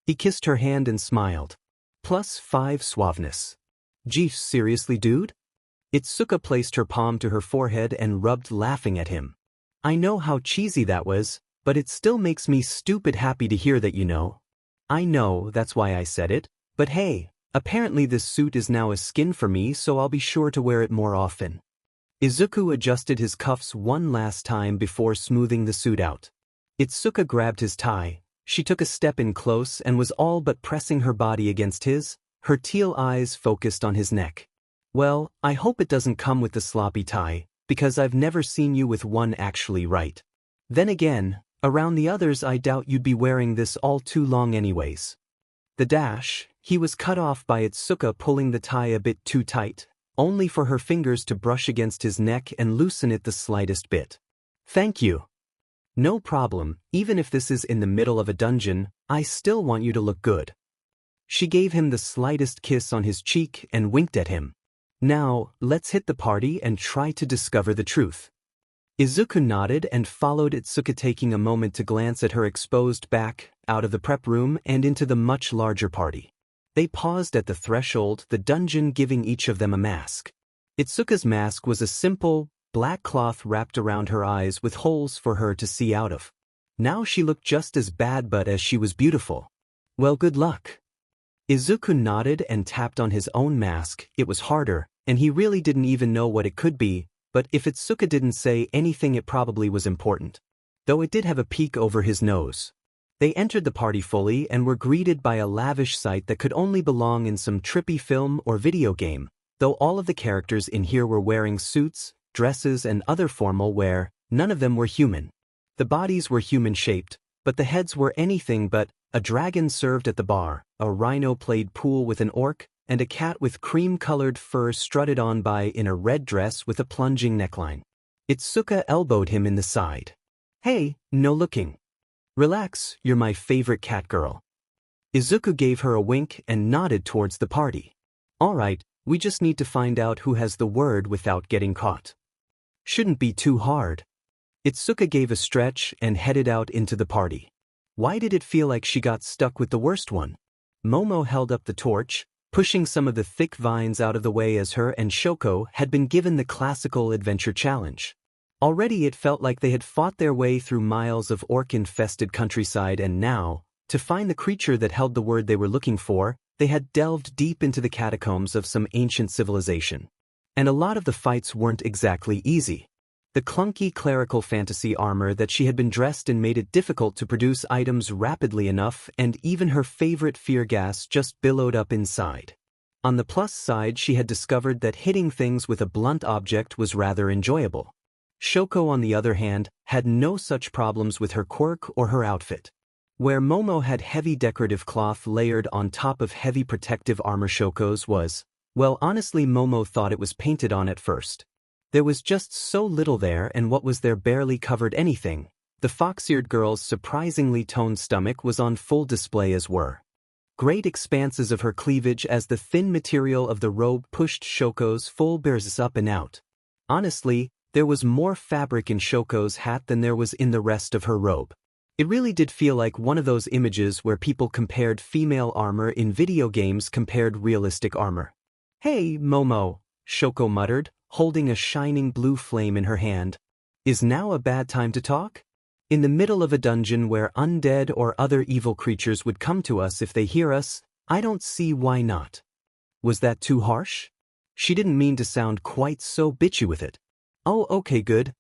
A: He kissed her hand and smiled. +5 suaveness. Geez, seriously, dude? Itsuka placed her palm to her forehead and rubbed, laughing at him. I know how cheesy that was, but it still makes me stupid happy to hear that, you know. I know, that's why I said it, but hey, apparently this suit is now a skin for me, so I'll be sure to wear it more often. Izuku adjusted his cuffs one last time before smoothing the suit out. Itsuka grabbed his tie. She took a step in close and was all but pressing her body against his, her teal eyes focused on his neck. Well, I hope it doesn't come with the sloppy tie, because I've never seen you with one actually, right? Then again, around the others I doubt you'd be wearing this all too long anyways. The dash, he was cut off by Itsuka pulling the tie a bit too tight, only for her fingers to brush against his neck and loosen it the slightest bit. Thank you. No problem, even if this is in the middle of a dungeon, I still want you to look good. She gave him the slightest kiss on his cheek and winked at him. Now, let's hit the party and try to discover the truth. Izuku nodded and followed Itsuka, taking a moment to glance at her exposed back, out of the prep room and into the much larger party. They paused at the threshold, the dungeon giving each of them a mask. Itsuka's mask was a simple, black cloth wrapped around her eyes with holes for her to see out of. Now she looked just as bad but as she was beautiful. Well, good luck. Izuku nodded and tapped on his own mask. It was harder, and he really didn't even know what it could be, but if Itsuka didn't say anything it probably was important. Though it did have a peak over his nose. They entered the party fully and were greeted by a lavish sight that could only belong in some trippy film or video game, though all of the characters in here were wearing suits, dresses and other formal wear, none of them were human. The bodies were human-shaped, but the heads were anything but. A dragon served at the bar, a rhino played pool with an orc, and a cat with cream-colored fur strutted on by in a red dress with a plunging neckline. Itsuka elbowed him in the side. Hey, no looking. Relax, you're my favorite cat girl. Izuku gave her a wink and nodded towards the party. All right, we just need to find out who has the word without getting caught. Shouldn't be too hard. Itsuka gave a stretch and headed out into the party. Why did it feel like she got stuck with the worst one? Momo held up the torch, pushing some of the thick vines out of the way as her and Shoko had been given the classical adventure challenge. Already it felt like they had fought their way through miles of orc-infested countryside, and now, to find the creature that held the word they were looking for, they had delved deep into the catacombs of some ancient civilization. And a lot of the fights weren't exactly easy. The clunky clerical fantasy armor that she had been dressed in made it difficult to produce items rapidly enough, and even her favorite fear gas just billowed up inside. On the plus side, she had discovered that hitting things with a blunt object was rather enjoyable. Shoko, on the other hand, had no such problems with her quirk or her outfit. Where Momo had heavy decorative cloth layered on top of heavy protective armor, Shoko's was, well, honestly, Momo thought it was painted on at first. There was just so little there, and what was there barely covered anything. The fox-eared girl's surprisingly toned stomach was on full display, as were great expanses of her cleavage as the thin material of the robe pushed Shoko's full bears up and out. Honestly, there was more fabric in Shoko's hat than there was in the rest of her robe. It really did feel like one of those images where people compared female armor in video games compared realistic armor. Hey, Momo, Shoko muttered, holding a shining blue flame in her hand. Is now a bad time to talk? In the middle of a dungeon where undead or other evil creatures would come to us if they hear us, I don't see why not. Was that too harsh? She didn't mean to sound quite so bitchy with it. Oh, okay, good.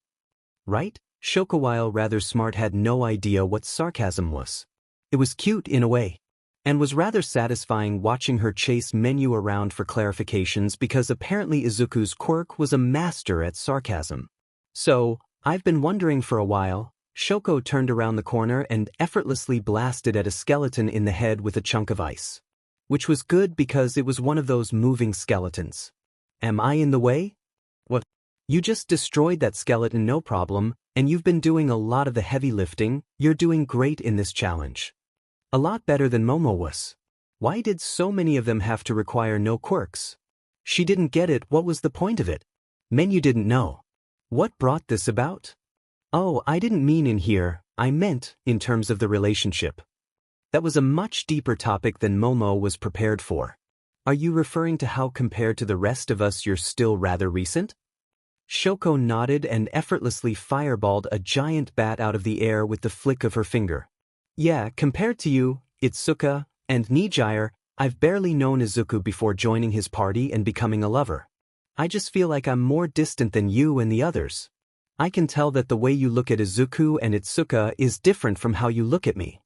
A: Right? Shoko, while rather smart, had no idea what sarcasm was. It was cute in a way, and was rather satisfying watching her chase Menu around for clarifications, because apparently Izuku's quirk was a master at sarcasm. So, I've been wondering for a while. Shoko turned around the corner and effortlessly blasted at a skeleton in the head with a chunk of ice. Which was good because it was one of those moving skeletons. Am I in the way? What? You just destroyed that skeleton, no problem, and you've been doing a lot of the heavy lifting. You're doing great in this challenge. A lot better than Momo was. Why did so many of them have to require no quirks? She didn't get it. What was the point of it? Menu didn't know. What brought this about? Oh, I didn't mean in here, I meant in terms of the relationship. That was a much deeper topic than Momo was prepared for. Are you referring to how compared to the rest of us you're still rather recent? Shoko nodded and effortlessly fireballed a giant bat out of the air with the flick of her finger. Yeah, compared to you, Itsuka, and Nijire, I've barely known Izuku before joining his party and becoming a lover. I just feel like I'm more distant than you and the others. I can tell that the way you look at Izuku and Itsuka is different from how you look at me.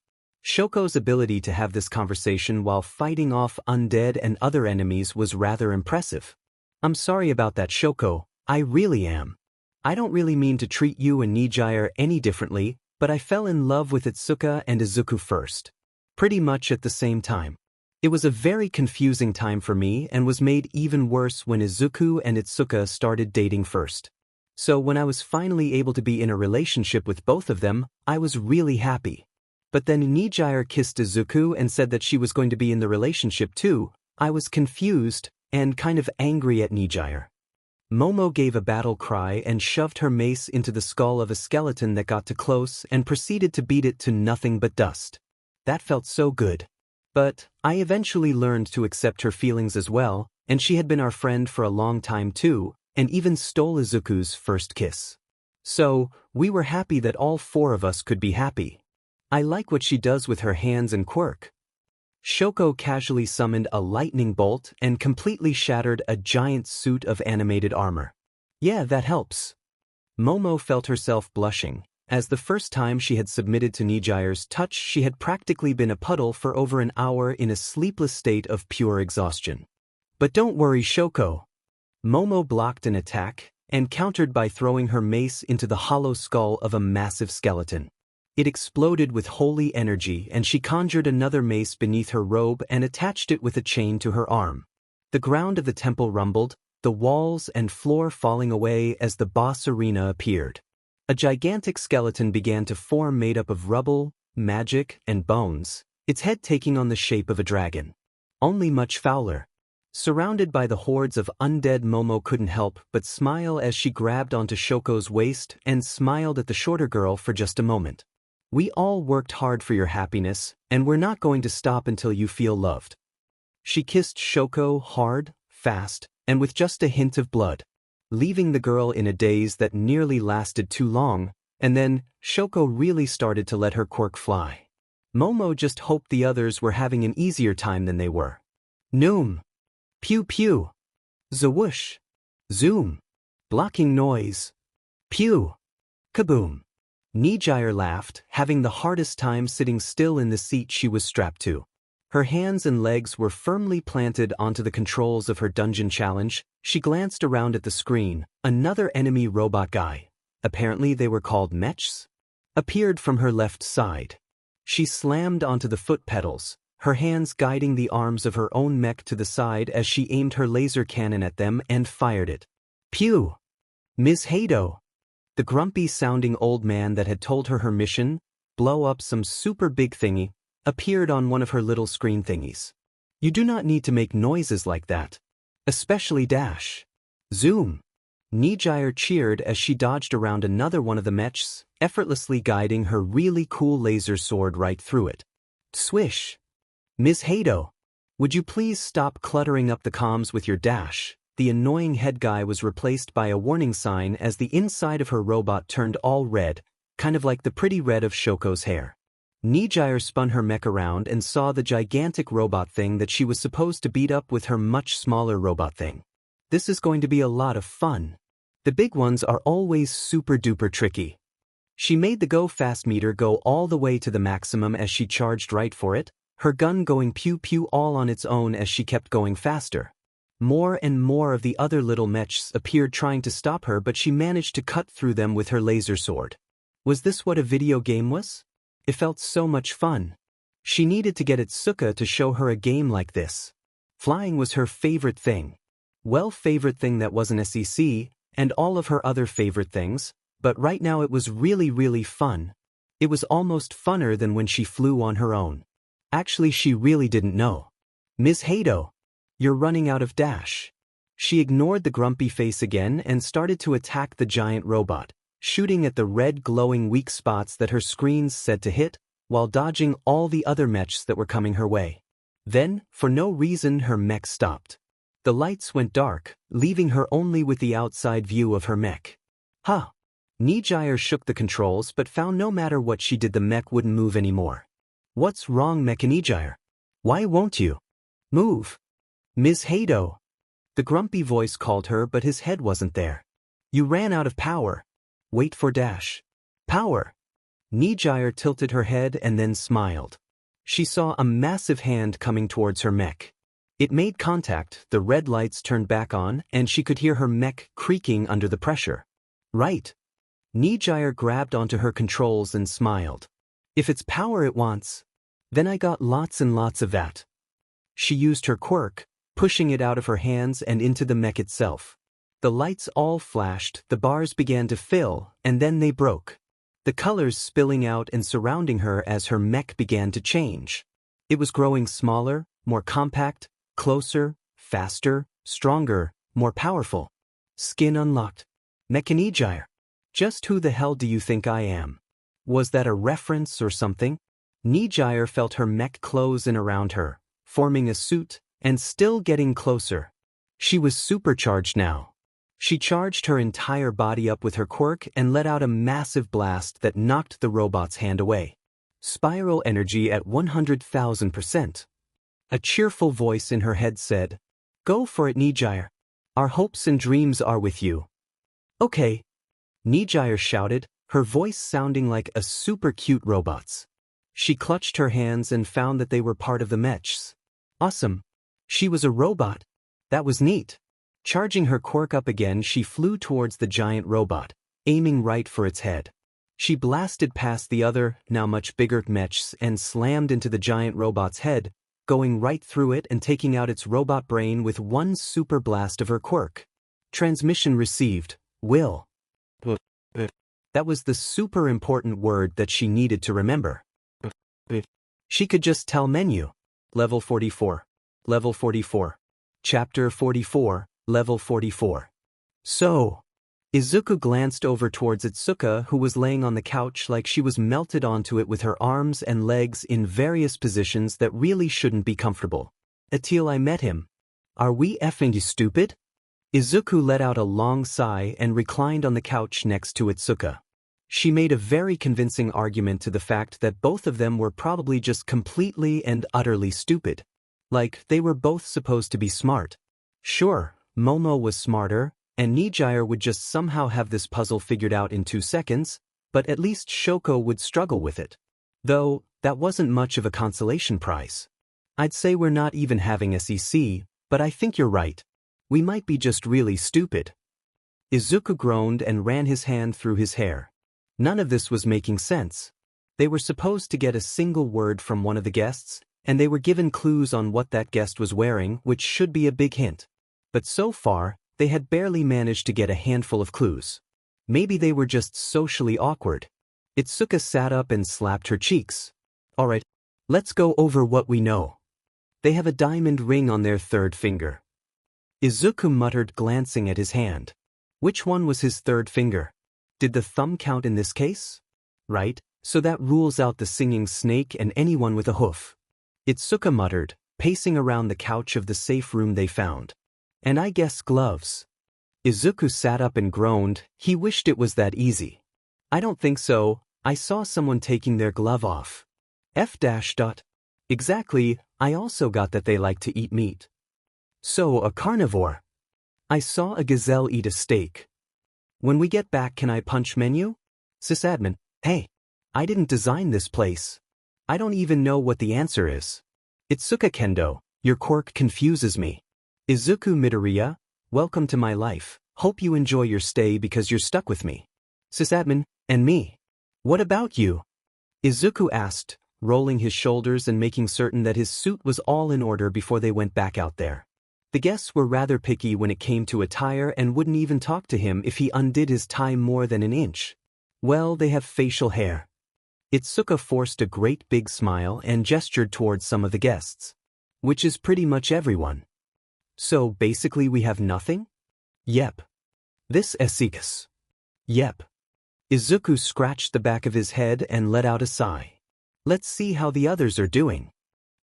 A: Shoko's ability to have this conversation while fighting off undead and other enemies was rather impressive. I'm sorry about that, Shoko, I really am. I don't really mean to treat you and Nijire any differently, but I fell in love with Itsuka and Izuku first. Pretty much at the same time. It was a very confusing time for me and was made even worse when Izuku and Itsuka started dating first. So when I was finally able to be in a relationship with both of them, I was really happy. But then Nijire kissed Izuku and said that she was going to be in the relationship too. I was confused and kind of angry at Nijire. Momo gave a battle cry and shoved her mace into the skull of a skeleton that got too close and proceeded to beat it to nothing but dust. That felt so good. But I eventually learned to accept her feelings as well, and she had been our friend for a long time too, and even stole Izuku's first kiss. So, we were happy that all four of us could be happy. I like what she does with her hands and quirk. Shoko casually summoned a lightning bolt and completely shattered a giant suit of animated armor. Yeah, that helps. Momo felt herself blushing, as the first time she had submitted to Nijire's touch she had practically been a puddle for over an hour in a sleepless state of pure exhaustion. But don't worry, Shoko. Momo blocked an attack and countered by throwing her mace into the hollow skull of a massive skeleton. It exploded with holy energy and she conjured another mace beneath her robe and attached it with a chain to her arm. The ground of the temple rumbled, the walls and floor falling away as the boss arena appeared. A gigantic skeleton began to form made up of rubble, magic, and bones, its head taking on the shape of a dragon. Only much fouler. Surrounded by the hordes of undead, Momo couldn't help but smile as she grabbed onto Shoko's waist and smiled at the shorter girl for just a moment. We all worked hard for your happiness, and we're not going to stop until you feel loved. She kissed Shoko hard, fast, and with just a hint of blood, leaving the girl in a daze that nearly lasted too long, and then Shoko really started to let her quirk fly. Momo just hoped the others were having an easier time than they were. Noom. Pew pew. Zawoosh. Zoom. Blocking noise. Pew. Kaboom. Nijire laughed, having the hardest time sitting still in the seat she was strapped to. Her hands and legs were firmly planted onto the controls of her dungeon challenge. She glanced around at the screen. Another enemy robot guy, apparently they were called mechs, appeared from her left side. She slammed onto the foot pedals, her hands guiding the arms of her own mech to the side as she aimed her laser cannon at them and fired it. Pew! Ms. Hado! The grumpy-sounding old man that had told her mission, blow up some super big thingy, appeared on one of her little screen thingies. You do not need to make noises like that. Especially dash. Zoom. Nijire cheered as she dodged around another one of the mechs, effortlessly guiding her really cool laser sword right through it. Swish. Ms. Hado, would you please stop cluttering up the comms with your dash? The annoying head guy was replaced by a warning sign as the inside of her robot turned all red, kind of like the pretty red of Shoko's hair. Nijire spun her mech around and saw the gigantic robot thing that she was supposed to beat up with her much smaller robot thing. This is going to be a lot of fun. The big ones are always super duper tricky. She made the go fast meter go all the way to the maximum as she charged right for it, her gun going pew pew all on its own as she kept going faster. More and more of the other little mechs appeared trying to stop her, but she managed to cut through them with her laser sword. Was this what a video game was? It felt so much fun. She needed to get Itsuka to show her a game like this. Flying was her favorite thing. Well, favorite thing that wasn't SEC, and all of her other favorite things, but right now it was really fun. It was almost funner than when she flew on her own. Actually, she really didn't know. Ms. Hado, you're running out of dash. She ignored the grumpy face again and started to attack the giant robot, shooting at the red glowing weak spots that her screens said to hit, while dodging all the other mechs that were coming her way. Then, for no reason, her mech stopped. The lights went dark, leaving her only with the outside view of her mech. Huh. Nijire shook the controls but found no matter what she did the mech wouldn't move anymore. What's wrong, Mechanijire? Why won't you move? Ms. Hado. The grumpy voice called her but his head wasn't there. You ran out of power. Wait for dash. Power. Nijire tilted her head and then smiled. She saw a massive hand coming towards her mech. It made contact, the red lights turned back on, and she could hear her mech creaking under the pressure. Right. Nijire grabbed onto her controls and smiled. If it's power it wants, then I got lots and lots of that. She used her quirk, pushing it out of her hands and into the mech itself. The lights all flashed, the bars began to fill, and then they broke. The colors spilling out and surrounding her as her mech began to change. It was growing smaller, more compact, closer, faster, stronger, more powerful. Skin unlocked. Mechanijire. Just who the hell do you think I am? Was that a reference or something? Nijire felt her mech close in around her, forming a suit, and still getting closer. She was supercharged now. She charged her entire body up with her quirk and let out a massive blast that knocked the robot's hand away. Spiral energy at 100,000%. A cheerful voice in her head said, Go for it, Nijire. Our hopes and dreams are with you. Okay. Nijire shouted, her voice sounding like a super cute robot's. She clutched her hands and found that they were part of the mechs. Awesome. She was a robot. That was neat. Charging her quirk up again, she flew towards the giant robot, aiming right for its head. She blasted past the other, now much bigger mechs and slammed into the giant robot's head, going right through it and taking out its robot brain with one super blast of her quirk. Transmission received. Will. That was the super important word that she needed to remember. She could just tell menu. Level 44. Level 44. Chapter 44. Level 44. So. Izuku glanced over towards Itsuka, who was laying on the couch like she was melted onto it with her arms and legs in various positions that really shouldn't be comfortable. Until I met him. Are we effing stupid? Izuku let out a long sigh and reclined on the couch next to Itsuka. She made a very convincing argument to the fact that both of them were probably just completely and utterly stupid. Like, they were both supposed to be smart. Sure, Momo was smarter, and Nijire would just somehow have this puzzle figured out in 2 seconds, but at least Shoko would struggle with it. Though, that wasn't much of a consolation prize. I'd say we're not even having SEC, but I think you're right. We might be just really stupid. Izuku groaned and ran his hand through his hair. None of this was making sense. They were supposed to get a single word from one of the guests, and they were given clues on what that guest was wearing, which should be a big hint. But so far, they had barely managed to get a handful of clues. Maybe they were just socially awkward. Itsuka sat up and slapped her cheeks. Alright, let's go over what we know. They have a diamond ring on their third finger. Izuku muttered, glancing at his hand. Which one was his third finger? Did the thumb count in this case? Right, so that rules out the singing snake and anyone with a hoof. Itsuka muttered, pacing around the couch of the safe room they found. And I guess gloves. Izuku sat up and groaned, he wished it was that easy. I don't think so, I saw someone taking their glove off. Exactly, I also got that they like to eat meat. So, a carnivore. I saw a gazelle eat a steak. When we get back, can I punch menu? Sysadmin, hey, I didn't design this place. I don't even know what the answer is. Itsuka Kendo, your quirk confuses me. Izuku Midoriya, welcome to my life. Hope you enjoy your stay because you're stuck with me. Sysadmin, and me. What about you? Izuku asked, rolling his shoulders and making certain that his suit was all in order before they went back out there. The guests were rather picky when it came to attire and wouldn't even talk to him if he undid his tie more than an inch. Well, they have facial hair. Itsuka forced a great big smile and gestured towards some of the guests. Which is pretty much everyone. So basically we have nothing? Yep. This Esikas. Yep. Izuku scratched the back of his head and let out a sigh. Let's see how the others are doing.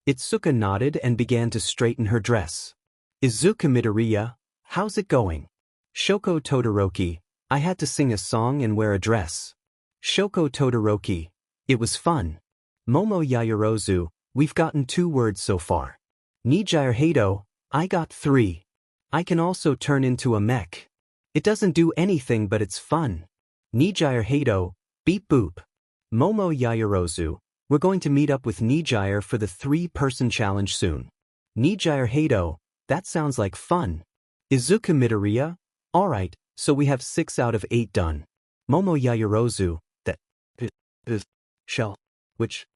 A: Itsuka nodded and began to straighten her dress. Izuku Midoriya, how's it going? Shoko Todoroki, I had to sing a song and wear a dress. Shoko Todoroki, it was fun. Momo Yaoyorozu, we've gotten 2 words so far. Nijire Hado, I got 3. I can also turn into a mech. It doesn't do anything but it's fun. Nijire Hado, beep boop. Momo Yaoyorozu, we're going to meet up with Nijire for the 3-person challenge soon. Nijire Hado, that sounds like fun. Izuku Midoriya, alright, so we have 6 out of 8 done. Momo Yaoyorozu, that shall, which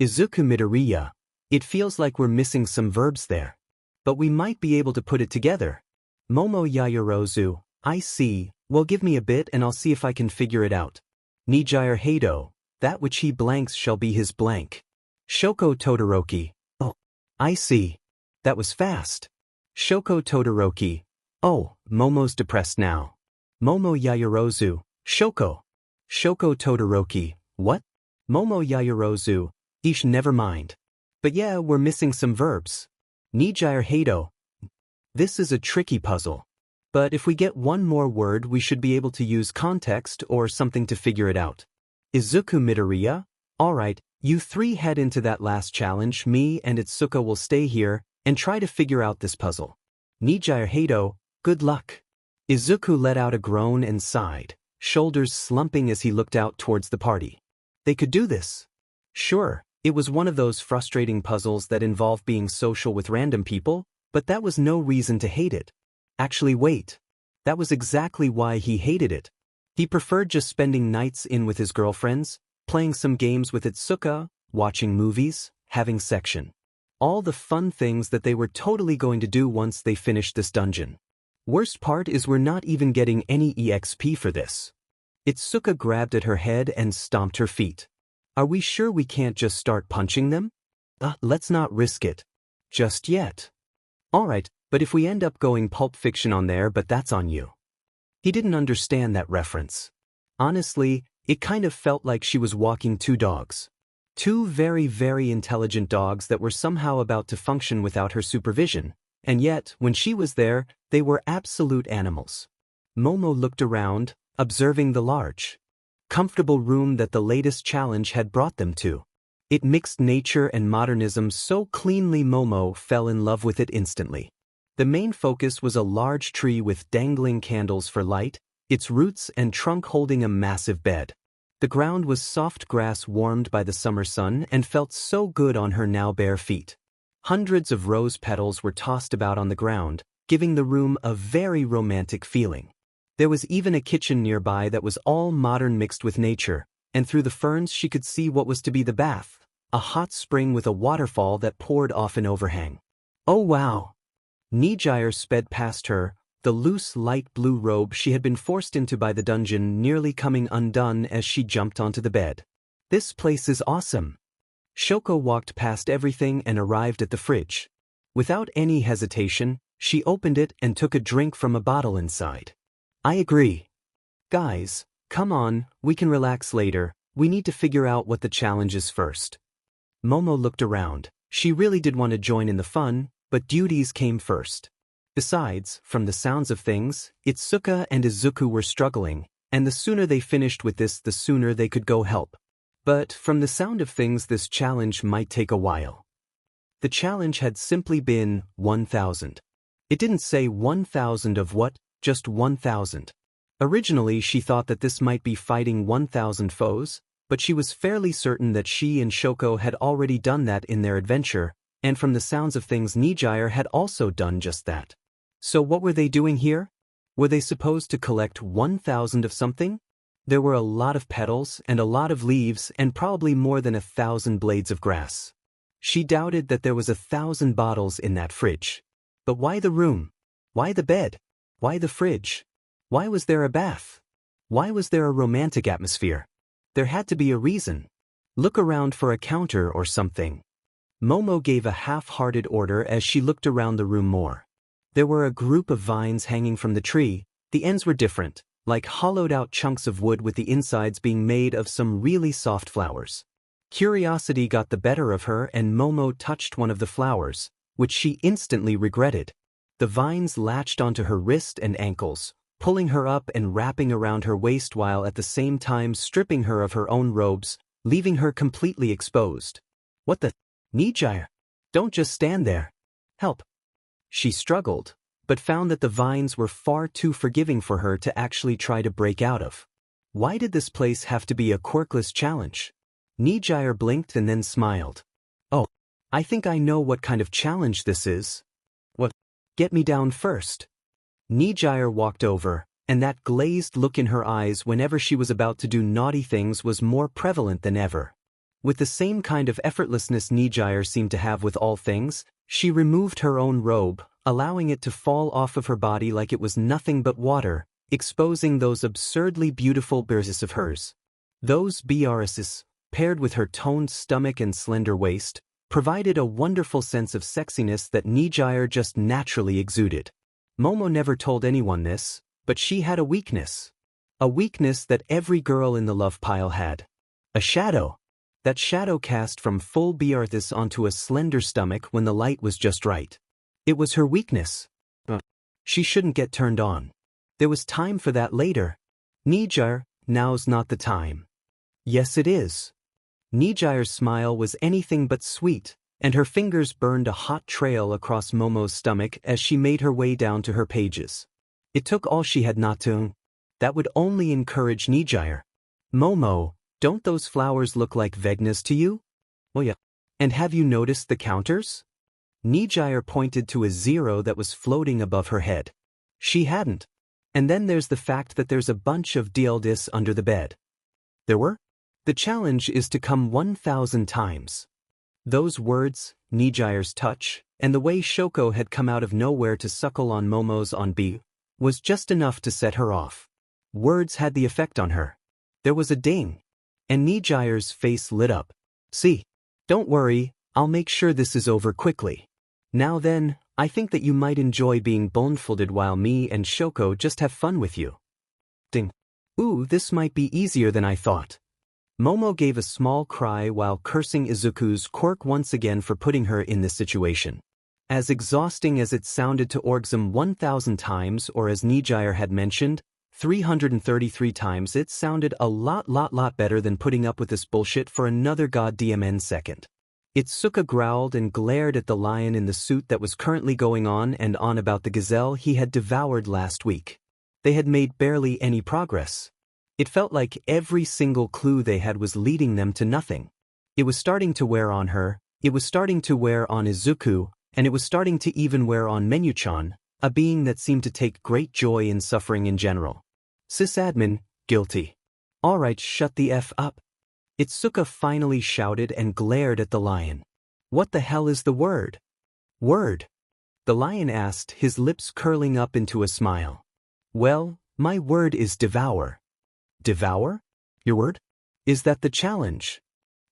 A: Izuku Midoriya, it feels like we're missing some verbs there. But we might be able to put it together. Momo Yaoyorozu, I see, well give me a bit and I'll see if I can figure it out. Nijire Hado, that which he blanks shall be his blank. Shoko Todoroki, oh, I see. That was fast. Shoko Todoroki, oh, Momo's depressed now. Momo Yaoyorozu, Shoko. Shoko Todoroki, what? Momo Yaoyorozu, ish never mind. But yeah, we're missing some verbs. Nijire Hado, this is a tricky puzzle. But if we get one more word we should be able to use context or something to figure it out. Izuku Midoriya, alright, you 3 head into that last challenge, me and Itsuka will stay here and try to figure out this puzzle. Nijire Hado, good luck. Izuku let out a groan and sighed, shoulders slumping as he looked out towards the party. They could do this. Sure, it was one of those frustrating puzzles that involve being social with random people, but that was no reason to hate it. Actually wait. That was exactly why he hated it. He preferred just spending nights in with his girlfriends, playing some games with Itsuka, watching movies, having section. All the fun things that they were totally going to do once they finished this dungeon. Worst part is we're not even getting any EXP for this. Itsuka grabbed at her head and stomped her feet. Are we sure we can't just start punching them? Let's not risk it. Just yet. Alright, but if we end up going Pulp Fiction on there, but that's on you. He didn't understand that reference. Honestly, it kind of felt like she was walking 2 dogs. 2 very, very intelligent dogs that were somehow about to function without her supervision, and yet, when she was there, they were absolute animals. Momo looked around, observing the large, comfortable room that the latest challenge had brought them to. It mixed nature and modernism so cleanly Momo fell in love with it instantly. The main focus was a large tree with dangling candles for light, its roots and trunk holding a massive bed. The ground was soft grass warmed by the summer sun and felt so good on her now bare feet. Hundreds of rose petals were tossed about on the ground, giving the room a very romantic feeling. There was even a kitchen nearby that was all modern mixed with nature, and through the ferns she could see what was to be the bath, a hot spring with a waterfall that poured off an overhang. Oh wow! Nijire sped past her, the loose light blue robe she had been forced into by the dungeon nearly coming undone as she jumped onto the bed. This place is awesome. Shoko walked past everything and arrived at the fridge. Without any hesitation, she opened it and took a drink from a bottle inside. I agree. Guys, come on, we can relax later, we need to figure out what the challenge is first. Momo looked around. She really did want to join in the fun, but duties came first. Besides, from the sounds of things, Itsuka and Izuku were struggling, and the sooner they finished with this, the sooner they could go help. But from the sound of things, this challenge might take a while. The challenge had simply been 1,000. It didn't say 1,000 of what, just 1,000. Originally, she thought that this might be fighting 1,000 foes, but she was fairly certain that she and Shoko had already done that in their adventure, and from the sounds of things Nijire had also done just that. So what were they doing here? Were they supposed to collect 1,000 of something? There were a lot of petals and a lot of leaves and probably more than 1,000 blades of grass. She doubted that there was 1,000 bottles in that fridge. But why the room? Why the bed? Why the fridge? Why was there a bath? Why was there a romantic atmosphere? There had to be a reason. Look around for a counter or something. Momo gave a half-hearted order as she looked around the room more. There were a group of vines hanging from the tree. The ends were different, like hollowed-out chunks of wood with the insides being made of some really soft flowers. Curiosity got the better of her and Momo touched one of the flowers, which she instantly regretted. The vines latched onto her wrist and ankles, pulling her up and wrapping around her waist while at the same time stripping her of her own robes, leaving her completely exposed. What the? Nijire? Don't just stand there. Help. She struggled, but found that the vines were far too forgiving for her to actually try to break out of. Why did this place have to be a quirkless challenge? Nijire blinked and then smiled. Oh, I think I know what kind of challenge this is. What? Get me down first. Nijire walked over, and that glazed look in her eyes whenever she was about to do naughty things was more prevalent than ever. With the same kind of effortlessness Nijire seemed to have with all things, she removed her own robe, allowing it to fall off of her body like it was nothing but water, exposing those absurdly beautiful bursts of hers. Those bursts, paired with her toned stomach and slender waist, provided a wonderful sense of sexiness that Nijire just naturally exuded. Momo never told anyone this, but she had a weakness. A weakness that every girl in the love pile had. A shadow. That shadow cast from full bursts onto a slender stomach when the light was just right. It was her weakness. She shouldn't get turned on. There was time for that later. Nijire, now's not the time. Yes it is. Nijire's smile was anything but sweet, and her fingers burned a hot trail across Momo's stomach as she made her way down to her pages. It took all she had not to. That would only encourage Nijire. Momo, don't those flowers look like veggiemedias to you? Oh yeah. And have you noticed the counters? Nijire pointed to a 0 that was floating above her head. She hadn't. And then there's the fact that there's a bunch of DLDs under the bed. There were? The challenge is to come 1,000 times. Those words, Nijire's touch, and the way Shoko had come out of nowhere to suckle on Momo's on B, was just enough to set her off. Words had the effect on her. There was a ding. And Nijire's face lit up. See, don't worry, I'll make sure this is over quickly. Now then, I think that you might enjoy being blindfolded while me and Shoko just have fun with you. Ding. Ooh, this might be easier than I thought. Momo gave a small cry while cursing Izuku's quirk once again for putting her in this situation. As exhausting as it sounded to orgasm 1,000 times, or as Nijire had mentioned, 333 times, it sounded a lot better than putting up with this bullshit for another goddamn second. Itsuka growled and glared at the lion in the suit that was currently going on and on about the gazelle he had devoured last week. They had made barely any progress. It felt like every single clue they had was leading them to nothing. It was starting to wear on her, it was starting to wear on Izuku, and it was starting to even wear on Menu-chan, a being that seemed to take great joy in suffering in general. Sysadmin, guilty. Alright, shut the F up. Itsuka finally shouted and glared at the lion. What the hell is the word? Word? The lion asked, his lips curling up into a smile. Well, my word is devour. Devour? Your word? Is that the challenge?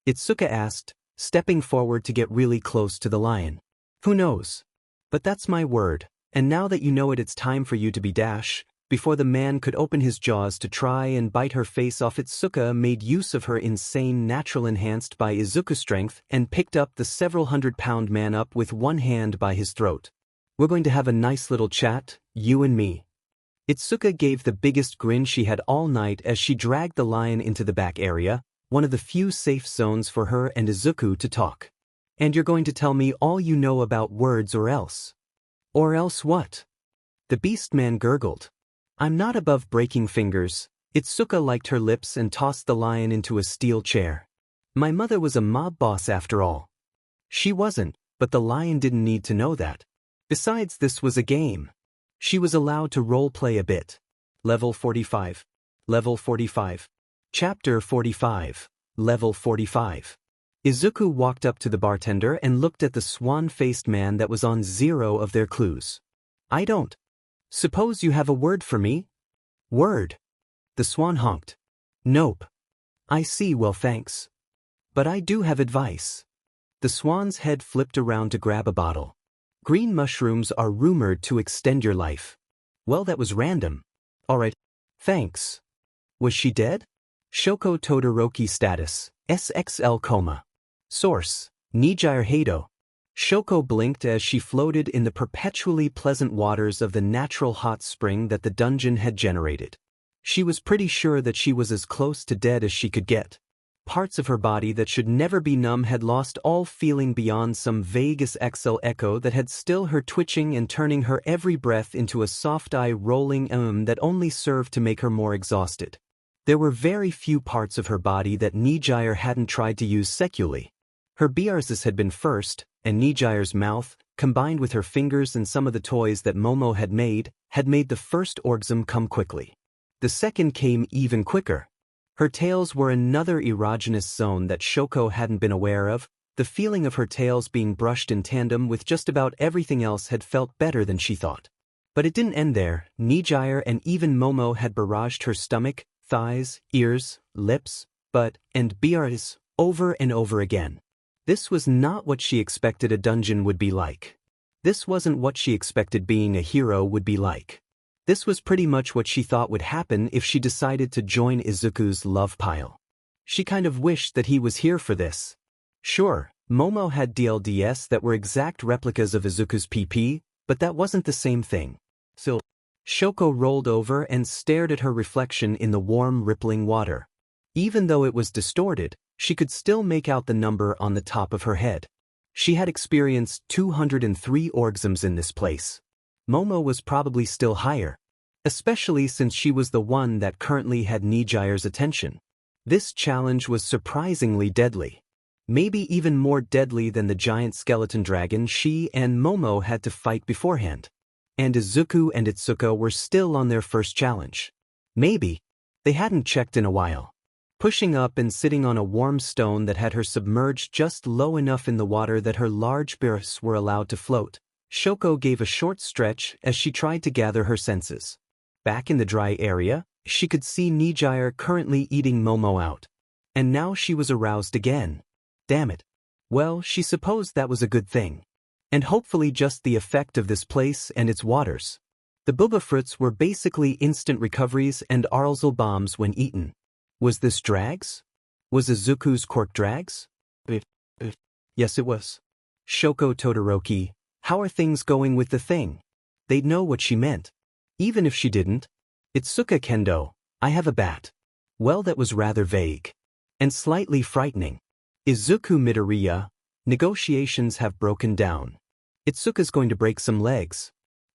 A: Itsuka asked, stepping forward to get really close to the lion. Who knows? But that's my word, and now that you know it, it's time for you to be dash. Before the man could open his jaws to try and bite her face off, Itsuka made use of her insane natural enhanced by Izuku strength and picked up the several hundred-pound man up with one hand by his throat. We're going to have a nice little chat, you and me. Itsuka gave the biggest grin she had all night as she dragged the lion into the back area, one of the few safe zones for her and Izuku to talk. And you're going to tell me all you know about words or else? Or else what? The beast man gurgled. I'm not above breaking fingers. Itsuka liked her lips and tossed the lion into a steel chair. My mother was a mob boss after all. She wasn't, but the lion didn't need to know that. Besides, this was a game. She was allowed to role-play a bit. Level 45. Level 45. Chapter 45. Level 45. Izuku walked up to the bartender and looked at the swan-faced man that was on 0 of their clues. I don't. Suppose you have a word for me? Word. The swan honked. Nope. I see, well thanks. But I do have advice. The swan's head flipped around to grab a bottle. Green mushrooms are rumored to extend your life. Well, that was random. Alright. Thanks. Was she dead? Shoko Todoroki status. SXL coma. Source: Nijire Hado. Shoko blinked as she floated in the perpetually pleasant waters of the natural hot spring that the dungeon had generated. She was pretty sure that she was as close to dead as she could get. Parts of her body that should never be numb had lost all feeling beyond some vague SXL echo that had still her twitching and turning her every breath into a soft eye rolling that only served to make her more exhausted. There were very few parts of her body that Nijire hadn't tried to use secularly. Her BRs had been first, and Nijire's mouth, combined with her fingers and some of the toys that Momo had made the first orgasm come quickly. The second came even quicker. Her tails were another erogenous zone that Shoko hadn't been aware of. The feeling of her tails being brushed in tandem with just about everything else had felt better than she thought. But it didn't end there. Nijire and even Momo had barraged her stomach, thighs, ears, lips, butt, and BRs over and over again. This was not what she expected a dungeon would be like. This wasn't what she expected being a hero would be like. This was pretty much what she thought would happen if she decided to join Izuku's love pile. She kind of wished that he was here for this. Sure, Momo had DLDS that were exact replicas of Izuku's PP, but that wasn't the same thing. So, Shoko rolled over and stared at her reflection in the warm, rippling water. Even though it was distorted, she could still make out the number on the top of her head. She had experienced 203 orgasms in this place. Momo was probably still higher, especially since she was the one that currently had Nijire's attention. This challenge was surprisingly deadly. Maybe even more deadly than the giant skeleton dragon she and Momo had to fight beforehand. And Izuku and Itsuka were still on their first challenge. Maybe. They hadn't checked in a while. Pushing up and sitting on a warm stone that had her submerged just low enough in the water that her large breasts were allowed to float, Shoko gave a short stretch as she tried to gather her senses. Back in the dry area, she could see Nijire currently eating Momo out. And now she was aroused again. Damn it. Well, she supposed that was a good thing. And hopefully just the effect of this place and its waters. The booba fruits were basically instant recoveries and arousal bombs when eaten. Was this drags? Was Izuku's cork drags? Yes, it was. Shoko Todoroki, how are things going with the thing? They'd know what she meant. Even if she didn't. Itsuka Kendo, I have a bat. Well, that was rather vague. And slightly frightening. Izuku Midoriya, negotiations have broken down. Itsuka's going to break some legs.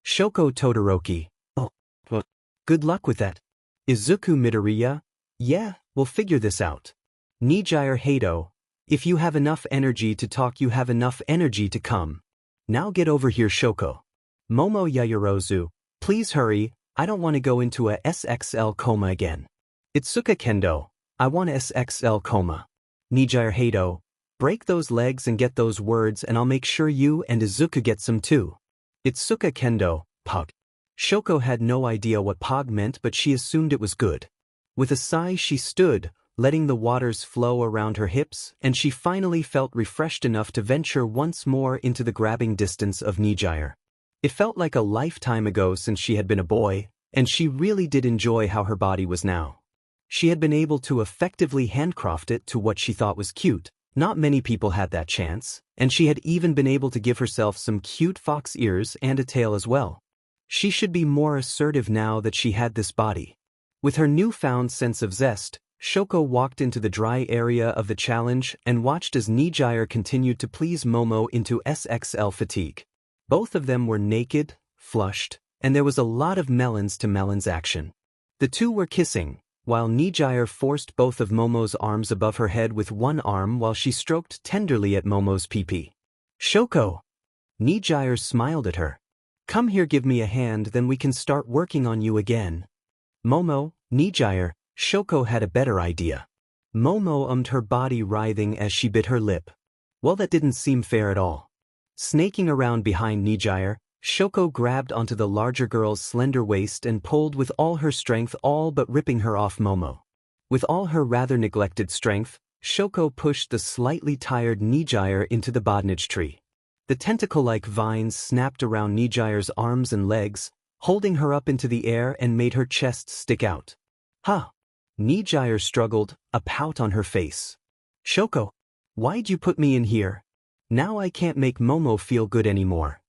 A: Shoko Todoroki, oh, well, good luck with that. Izuku Midoriya, yeah, we'll figure this out. Nijire Hado, if you have enough energy to talk, you have enough energy to come. Now get over here, Shoko. Momo Yayorozu, please hurry, I don't want to go into a SXL coma again. Itsuka Kendo, I want a SXL coma. Nijire Hado, break those legs and get those words and I'll make sure you and Izuku get some too. Itsuka Kendo, Pog. Shoko had no idea what Pog meant, but she assumed it was good. With a sigh she stood, letting the waters flow around her hips, and she finally felt refreshed enough to venture once more into the grabbing distance of Nijire. It felt like a lifetime ago since she had been a boy, and she really did enjoy how her body was now. She had been able to effectively handcraft it to what she thought was cute. Not many people had that chance, and she had even been able to give herself some cute fox ears and a tail as well. She should be more assertive now that she had this body. With her newfound sense of zest, Shoko walked into the dry area of the challenge and watched as Nijire continued to please Momo into SXL fatigue. Both of them were naked, flushed, and there was a lot of melons to melons action. The two were kissing, while Nijire forced both of Momo's arms above her head with one arm while she stroked tenderly at Momo's pee-pee. Shoko! Nijire smiled at her. Come here, give me a hand, then we can start working on you again. Momo, Nijire, Shoko had a better idea. Momo ummed, her body writhing as she bit her lip. Well, that didn't seem fair at all. Snaking around behind Nijire, Shoko grabbed onto the larger girl's slender waist and pulled with all her strength, all but ripping her off Momo. With all her rather neglected strength, Shoko pushed the slightly tired Nijire into the badnage tree. The tentacle-like vines snapped around Nijire's arms and legs, holding her up into the air and made her chest stick out. Huh! Nijire struggled, a pout on her face. Shoko, why'd you put me in here? Now I can't make Momo feel good anymore.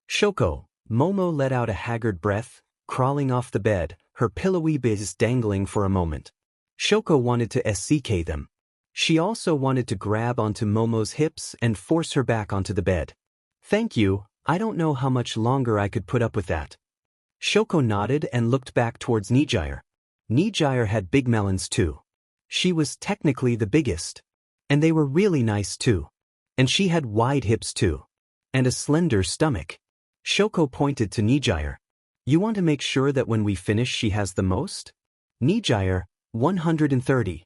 A: Shoko, Momo let out a haggard breath, crawling off the bed, her pillowy biz dangling for a moment. Shoko wanted to SCK them. She also wanted to grab onto Momo's hips and force her back onto the bed. Thank you, I don't know how much longer I could put up with that. Shoko nodded and looked back towards Nijire. Nijire had big melons too. She was technically the biggest. And they were really nice too. And she had wide hips too. And a slender stomach. Shoko pointed to Nijire. You want to make sure that when we finish she has the most? Nijire, 130.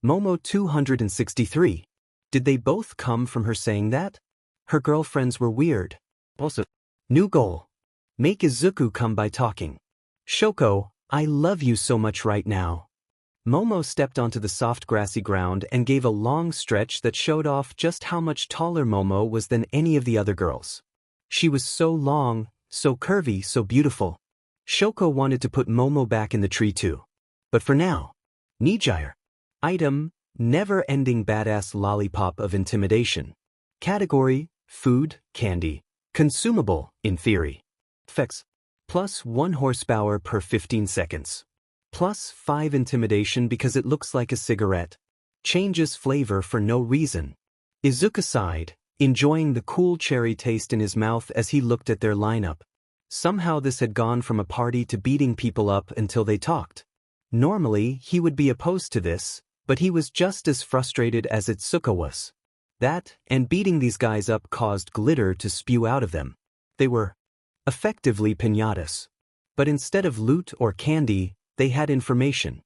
A: Momo 263. Did they both come from her saying that? Her girlfriends were weird. Also, new goal. Make Izuku come by talking. Shoko, I love you so much right now. Momo stepped onto the soft grassy ground and gave a long stretch that showed off just how much taller Momo was than any of the other girls. She was so long, so curvy, so beautiful. Shoko wanted to put Momo back in the tree too. But for now, Nijire. Item, never-ending badass lollipop of intimidation. Category, food, candy. Consumable, in theory. Effects, +1 horsepower per 15 seconds. +5 intimidation because it looks like a cigarette. Changes flavor for no reason. Izuku sighed, enjoying the cool cherry taste in his mouth as he looked at their lineup. Somehow this had gone from a party to beating people up until they talked. Normally, he would be opposed to this, but he was just as frustrated as Itsuka was. That, and beating these guys up caused glitter to spew out of them. They were effectively piñatas. But instead of loot or candy, they had information.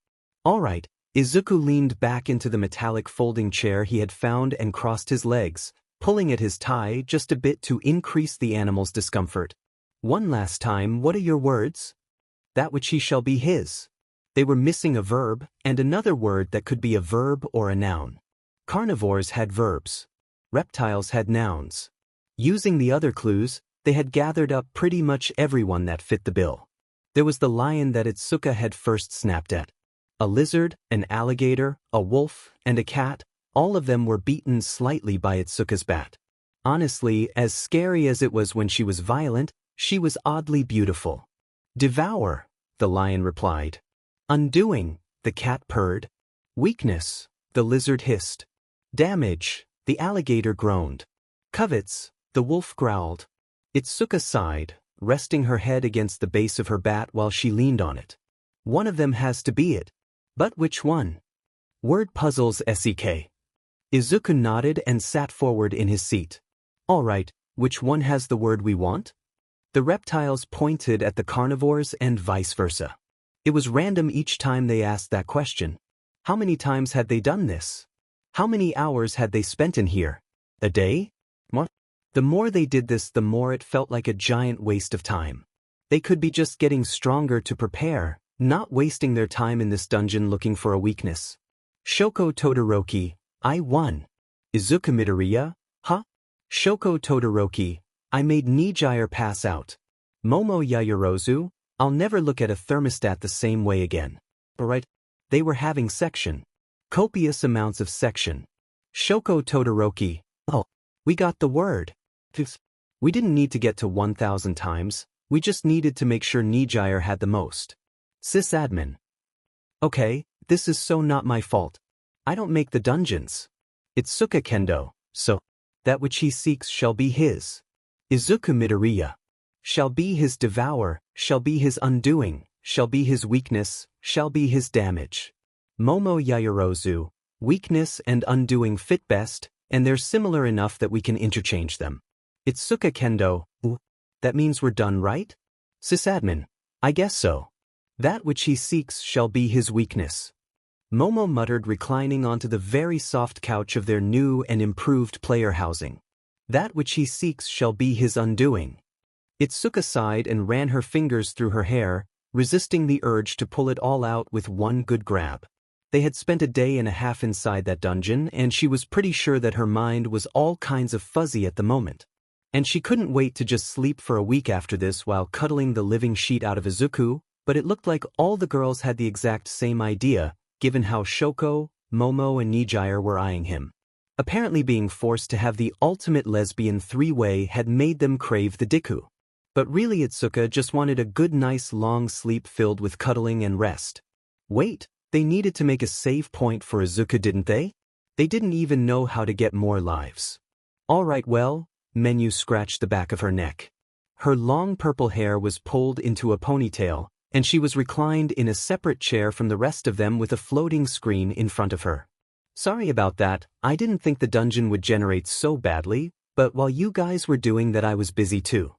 A: Alright, Izuku leaned back into the metallic folding chair he had found and crossed his legs, pulling at his tie just a bit to increase the animal's discomfort. One last time, what are your words? That which he shall be his. They were missing a verb, and another word that could be a verb or a noun. Carnivores had verbs. Reptiles had nouns. Using the other clues, they had gathered up pretty much everyone that fit the bill. There was the lion that Itsuka had first snapped at. A lizard, an alligator, a wolf, and a cat, all of them were beaten slightly by Itsuka's bat. Honestly, as scary as it was when she was violent, she was oddly beautiful. Devour, the lion replied. Undoing, the cat purred. Weakness, the lizard hissed. Damage, the alligator groaned. Covets, the wolf growled. Itsuka sighed, resting her head against the base of her bat while she leaned on it. One of them has to be it. But which one? Word puzzles SEK. Izuku nodded and sat forward in his seat. Alright, which one has the word we want? The reptiles pointed at the carnivores and vice versa. It was random each time they asked that question. How many times had they done this? How many hours had they spent in here? A day? What? The more they did this, the more it felt like a giant waste of time. They could be just getting stronger to prepare, not wasting their time in this dungeon looking for a weakness. Shoko Todoroki, I won. Izuku Midoriya, huh? Shoko Todoroki, I made Nijire pass out. Momo Yaoyorozu, I'll never look at a thermostat the same way again. Alright, they were having section. Copious amounts of section. Shoko Todoroki, oh, we got the word. We didn't need to get to 1,000 times, we just needed to make sure Nijire had the most. Sysadmin. Okay, this is so not my fault. I don't make the dungeons. Itsuka Kendo, so that which he seeks shall be his. Izuku Midoriya. Shall be his devour, shall be his undoing, shall be his weakness, shall be his damage. Momo Yaoyorozu. Weakness and undoing fit best, and they're similar enough that we can interchange them. Itsuka Kendo. That means we're done, right? Sysadmin. I guess so. That which he seeks shall be his weakness. Momo muttered, reclining onto the very soft couch of their new and improved player housing. That which he seeks shall be his undoing. Itsuka sighed and ran her fingers through her hair, resisting the urge to pull it all out with one good grab. They had spent a day and a half inside that dungeon, and she was pretty sure that her mind was all kinds of fuzzy at the moment. And she couldn't wait to just sleep for a week after this while cuddling the living sheet out of Izuku, but it looked like all the girls had the exact same idea, given how Shoko, Momo and Nijire were eyeing him. Apparently being forced to have the ultimate lesbian three-way had made them crave the Deku. But really Itsuka just wanted a good nice long sleep filled with cuddling and rest. Wait, they needed to make a save point for Izuku, didn't they? They didn't even know how to get more lives. Alright, well, Menu scratched the back of her neck. Her long purple hair was pulled into a ponytail, and she was reclined in a separate chair from the rest of them with a floating screen in front of her. Sorry about that, I didn't think the dungeon would generate so badly, but while you guys were doing that I was busy too.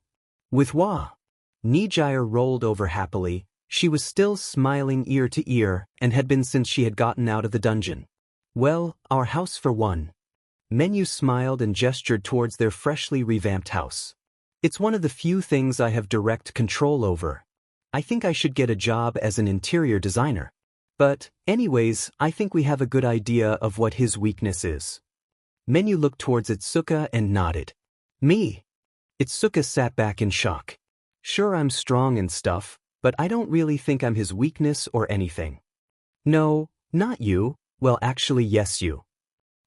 A: With Wa. Nijire rolled over happily. She was still smiling ear to ear and had been since she had gotten out of the dungeon. Well, our house for one. Menu smiled and gestured towards their freshly revamped house. It's one of the few things I have direct control over. I think I should get a job as an interior designer. But, anyways, I think we have a good idea of what his weakness is. Menu looked towards Itsuka and nodded. Me? Itsuka sat back in shock. Sure, I'm strong and stuff, but I don't really think I'm his weakness or anything. No, not you. Well, actually, yes, you.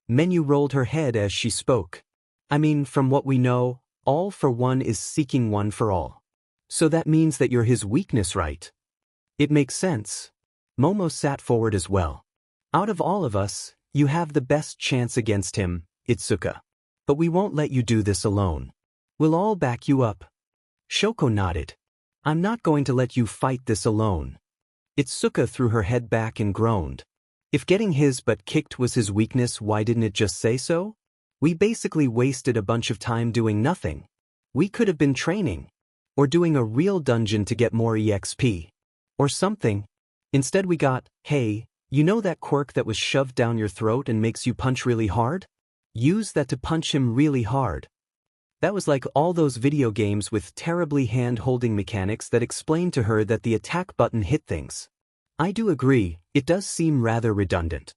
A: Menu rolled her head as she spoke. I mean, from what we know, all for one is seeking one for all. So that means that you're his weakness, right? It makes sense. Momo sat forward as well. Out of all of us, you have the best chance against him, Itsuka. But we won't let you do this alone. We'll all back you up. Shoko nodded. I'm not going to let you fight this alone. Itsuka threw her head back and groaned. If getting his butt kicked was his weakness, why didn't it just say so? We basically wasted a bunch of time doing nothing. We could have been training. Or doing a real dungeon to get more EXP. Or something. Instead we got, hey, you know that quirk that was shoved down your throat and makes you punch really hard? Use that to punch him really hard. That was like all those video games with terribly hand-holding mechanics that explained to her that the attack button hit things. I do agree, it does seem rather redundant.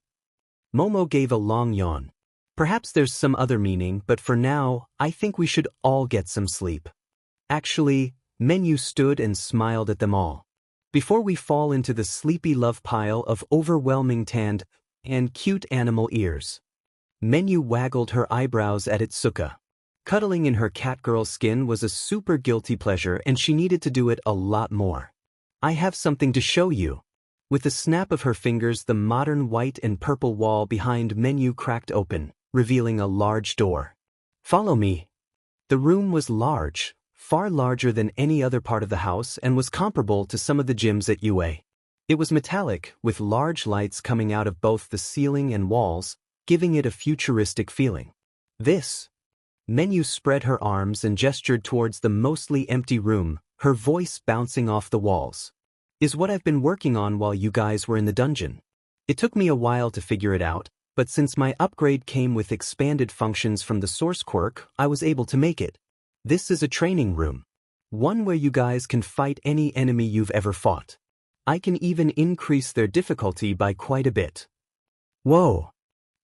A: Momo gave a long yawn. Perhaps there's some other meaning, but for now, I think we should all get some sleep. Actually, Menu stood and smiled at them all. Before we fall into the sleepy love pile of overwhelming tanned and cute animal ears. Menu waggled her eyebrows at Itsuka. Cuddling in her catgirl skin was a super guilty pleasure and she needed to do it a lot more. I have something to show you. With a snap of her fingers, the modern white and purple wall behind Menu cracked open, revealing a large door. Follow me. The room was large, far larger than any other part of the house and was comparable to some of the gyms at UA. It was metallic, with large lights coming out of both the ceiling and walls, giving it a futuristic feeling. This. Menu spread her arms and gestured towards the mostly empty room, her voice bouncing off the walls. Is what I've been working on while you guys were in the dungeon. It took me a while to figure it out, but since my upgrade came with expanded functions from the source quirk, I was able to make it. This is a training room. One where you guys can fight any enemy you've ever fought. I can even increase their difficulty by quite a bit. Whoa!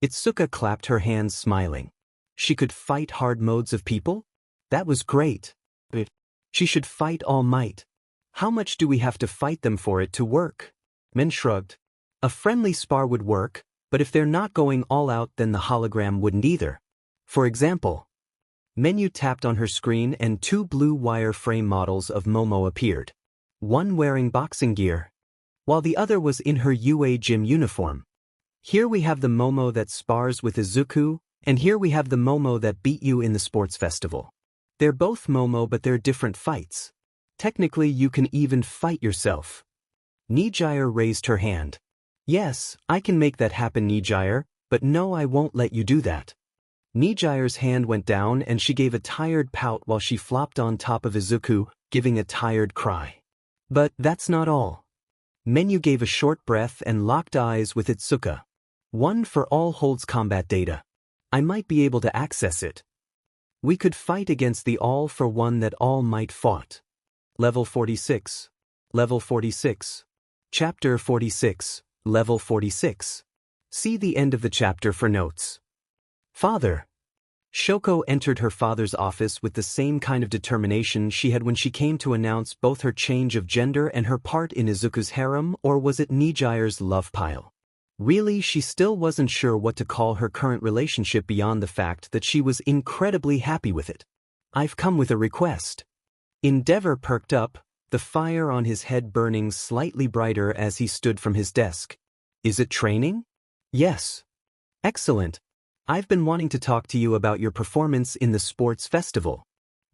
A: Itsuka clapped her hands smiling. She could fight hard modes of people? That was great. But she should fight All Might. How much do we have to fight them for it to work? Men shrugged. A friendly spar would work, but if they're not going all out then the hologram wouldn't either. For example, Menu tapped on her screen and two blue wire frame models of Momo appeared. One wearing boxing gear, while the other was in her UA gym uniform. Here we have the Momo that spars with Izuku, and here we have the Momo that beat you in the sports festival. They're both Momo but they're different fights. Technically you can even fight yourself. Nijire raised her hand. Yes, I can make that happen, Nijire, but no, I won't let you do that. Nijire's hand went down and she gave a tired pout while she flopped on top of Izuku, giving a tired cry. But that's not all. Menu gave a short breath and locked eyes with Itsuka. One for all holds combat data. I might be able to access it. We could fight against the All for One that All Might fought. Level 46. Level 46. Chapter 46. Level 46. See the end of the chapter for notes. Father. Shoko entered her father's office with the same kind of determination she had when she came to announce both her change of gender and her part in Izuku's harem, or was it Nijire's love pile? Really, she still wasn't sure what to call her current relationship beyond the fact that she was incredibly happy with it. I've come with a request. Endeavor perked up, the fire on his head burning slightly brighter as he stood from his desk. Is it training? Yes. Excellent. I've been wanting to talk to you about your performance in the sports festival.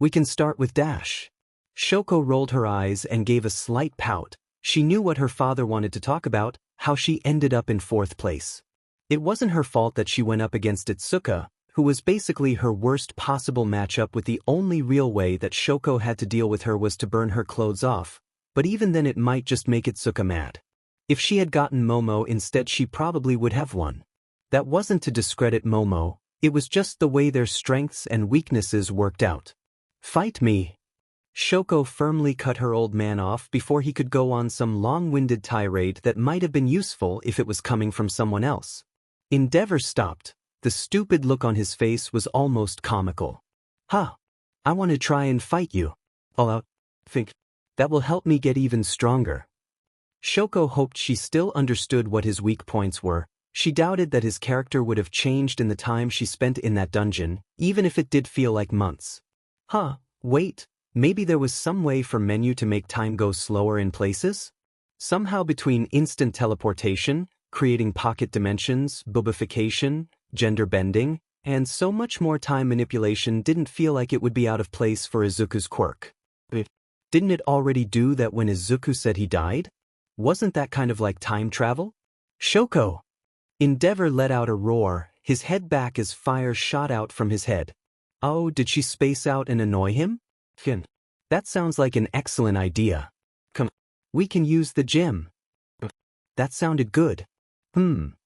A: We can start with Dash. Shoko rolled her eyes and gave a slight pout. She knew what her father wanted to talk about, how she ended up in 4th place. It wasn't her fault that she went up against Itsuka, who was basically her worst possible matchup, with the only real way that Shoko had to deal with her was to burn her clothes off, but even then it might just make Itsuka mad. If she had gotten Momo instead, she probably would have won. That wasn't to discredit Momo, it was just the way their strengths and weaknesses worked out. Fight me. Shoko firmly cut her old man off before he could go on some long-winded tirade that might have been useful if it was coming from someone else. Endeavor stopped. The stupid look on his face was almost comical. Huh. I want to try and fight you. All out. Think. That will help me get even stronger. Shoko hoped she still understood what his weak points were. She doubted that his character would have changed in the time she spent in that dungeon, even if it did feel like months. Huh, wait, maybe there was some way for Menu to make time go slower in places? Somehow between instant teleportation, creating pocket dimensions, bubification, gender bending, and so much more, time manipulation didn't feel like it would be out of place for Izuku's quirk. Didn't it already do that when Izuku said he died? Wasn't that kind of like time travel? Shoko! Endeavor let out a roar, his head back as fire shot out from his head. Oh, did she space out and annoy him? That sounds like an excellent idea. Come, we can use the gym. That sounded good.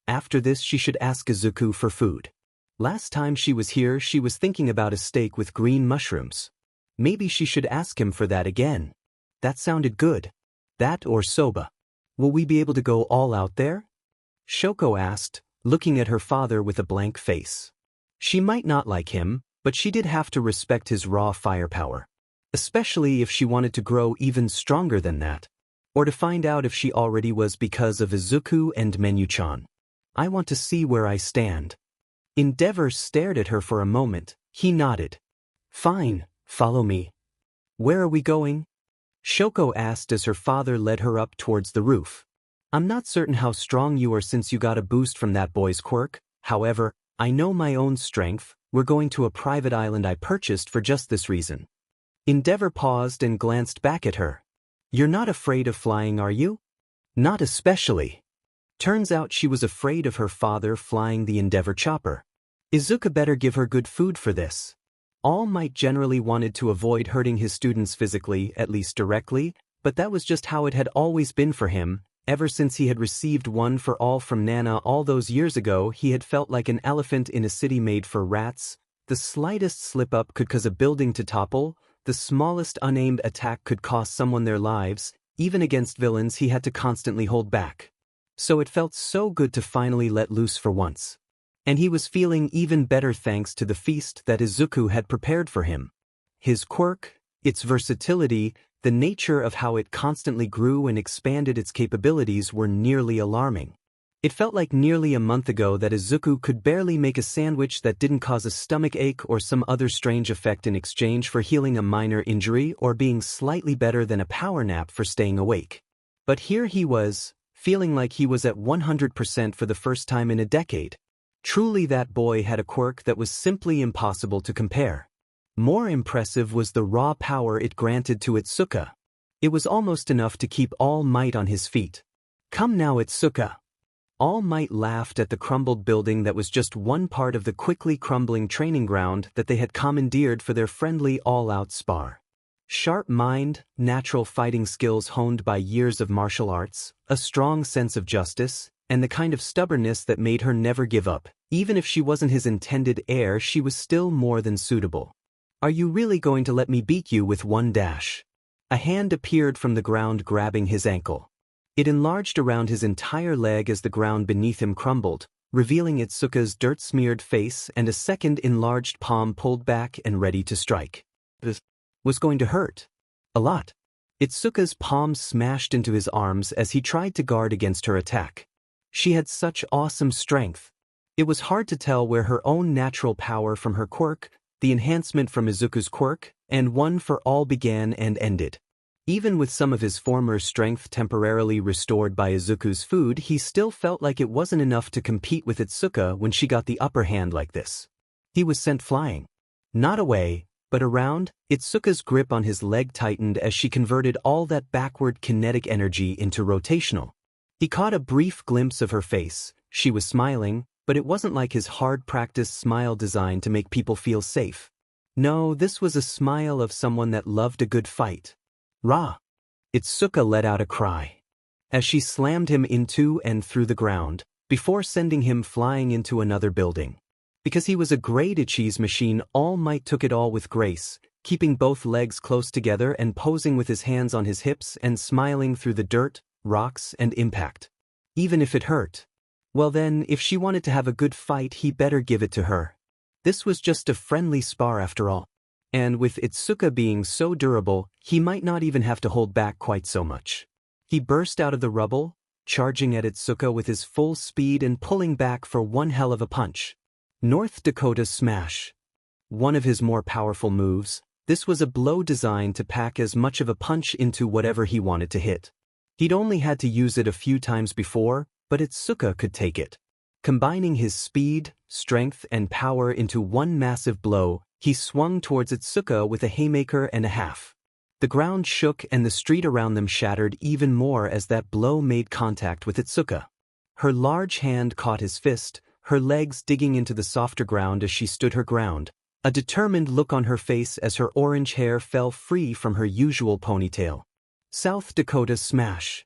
A: After this she should ask Izuku for food. Last time she was here she was thinking about a steak with green mushrooms. Maybe she should ask him for that again. That sounded good. That or soba. Will we be able to go all out there? Shoko asked, looking at her father with a blank face. She might not like him, but she did have to respect his raw firepower. Especially if she wanted to grow even stronger than that. Or to find out if she already was because of Izuku and Menu-chan. I want to see where I stand. Endeavor stared at her for a moment. He nodded. Fine, follow me. Where are we going? Shoko asked as her father led her up towards the roof. I'm not certain how strong you are since you got a boost from that boy's quirk. However, I know my own strength. We're going to a private island I purchased for just this reason. Endeavor paused and glanced back at her. You're not afraid of flying, are you? Not especially. Turns out she was afraid of her father flying the Endeavor chopper. Izuku better give her good food for this. All Might generally wanted to avoid hurting his students physically, at least directly, but that was just how it had always been for him. Ever since he had received One for All from Nana all those years ago, he had felt like an elephant in a city made for rats. The slightest slip-up could cause a building to topple, the smallest unaimed attack could cost someone their lives. Even against villains he had to constantly hold back. So it felt so good to finally let loose for once. And he was feeling even better thanks to the feast that Izuku had prepared for him. His quirk, its versatility, the nature of how it constantly grew and expanded its capabilities were nearly alarming. It felt like nearly a month ago that Izuku could barely make a sandwich that didn't cause a stomach ache or some other strange effect in exchange for healing a minor injury or being slightly better than a power nap for staying awake. But here he was, feeling like he was at 100% for the first time in a decade. Truly, that boy had a quirk that was simply impossible to compare. More impressive was the raw power it granted to Itsuka. It was almost enough to keep All Might on his feet. Come now, Itsuka. All Might laughed at the crumbled building that was just one part of the quickly crumbling training ground that they had commandeered for their friendly all-out spar. Sharp mind, natural fighting skills honed by years of martial arts, a strong sense of justice, and the kind of stubbornness that made her never give up. Even if she wasn't his intended heir, she was still more than suitable. Are you really going to let me beat you with one dash? A hand appeared from the ground grabbing his ankle. It enlarged around his entire leg as the ground beneath him crumbled, revealing Itsuka's dirt-smeared face and a second enlarged palm pulled back and ready to strike. This was going to hurt. A lot. Itsuka's palm smashed into his arms as he tried to guard against her attack. She had such awesome strength. It was hard to tell where her own natural power from her quirk, the enhancement from Izuku's quirk, and One for All began and ended. Even with some of his former strength temporarily restored by Izuku's food, he still felt like it wasn't enough to compete with Itsuka when she got the upper hand like this. He was sent flying. Not away, but around. Itsuka's grip on his leg tightened as she converted all that backward kinetic energy into rotational. He caught a brief glimpse of her face. She was smiling, but it wasn't like his hard-practiced smile designed to make people feel safe. No, this was a smile of someone that loved a good fight. Rah! Itsuka let out a cry as she slammed him into and through the ground, before sending him flying into another building. Because he was a great Ichi's machine, All Might took it all with grace, keeping both legs close together and posing with his hands on his hips and smiling through the dirt, rocks, and impact. Even if it hurt. Well then, if she wanted to have a good fight, he better give it to her. This was just a friendly spar after all. And with Itsuka being so durable, he might not even have to hold back quite so much. He burst out of the rubble, charging at Itsuka with his full speed and pulling back for one hell of a punch. North Dakota Smash. One of his more powerful moves, this was a blow designed to pack as much of a punch into whatever he wanted to hit. He'd only had to use it a few times before, but Itsuka could take it. Combining his speed, strength, and power into one massive blow, he swung towards Itsuka with a haymaker and a half. The ground shook and the street around them shattered even more as that blow made contact with Itsuka. Her large hand caught his fist, her legs digging into the softer ground as she stood her ground, a determined look on her face as her orange hair fell free from her usual ponytail. South Dakota Smash.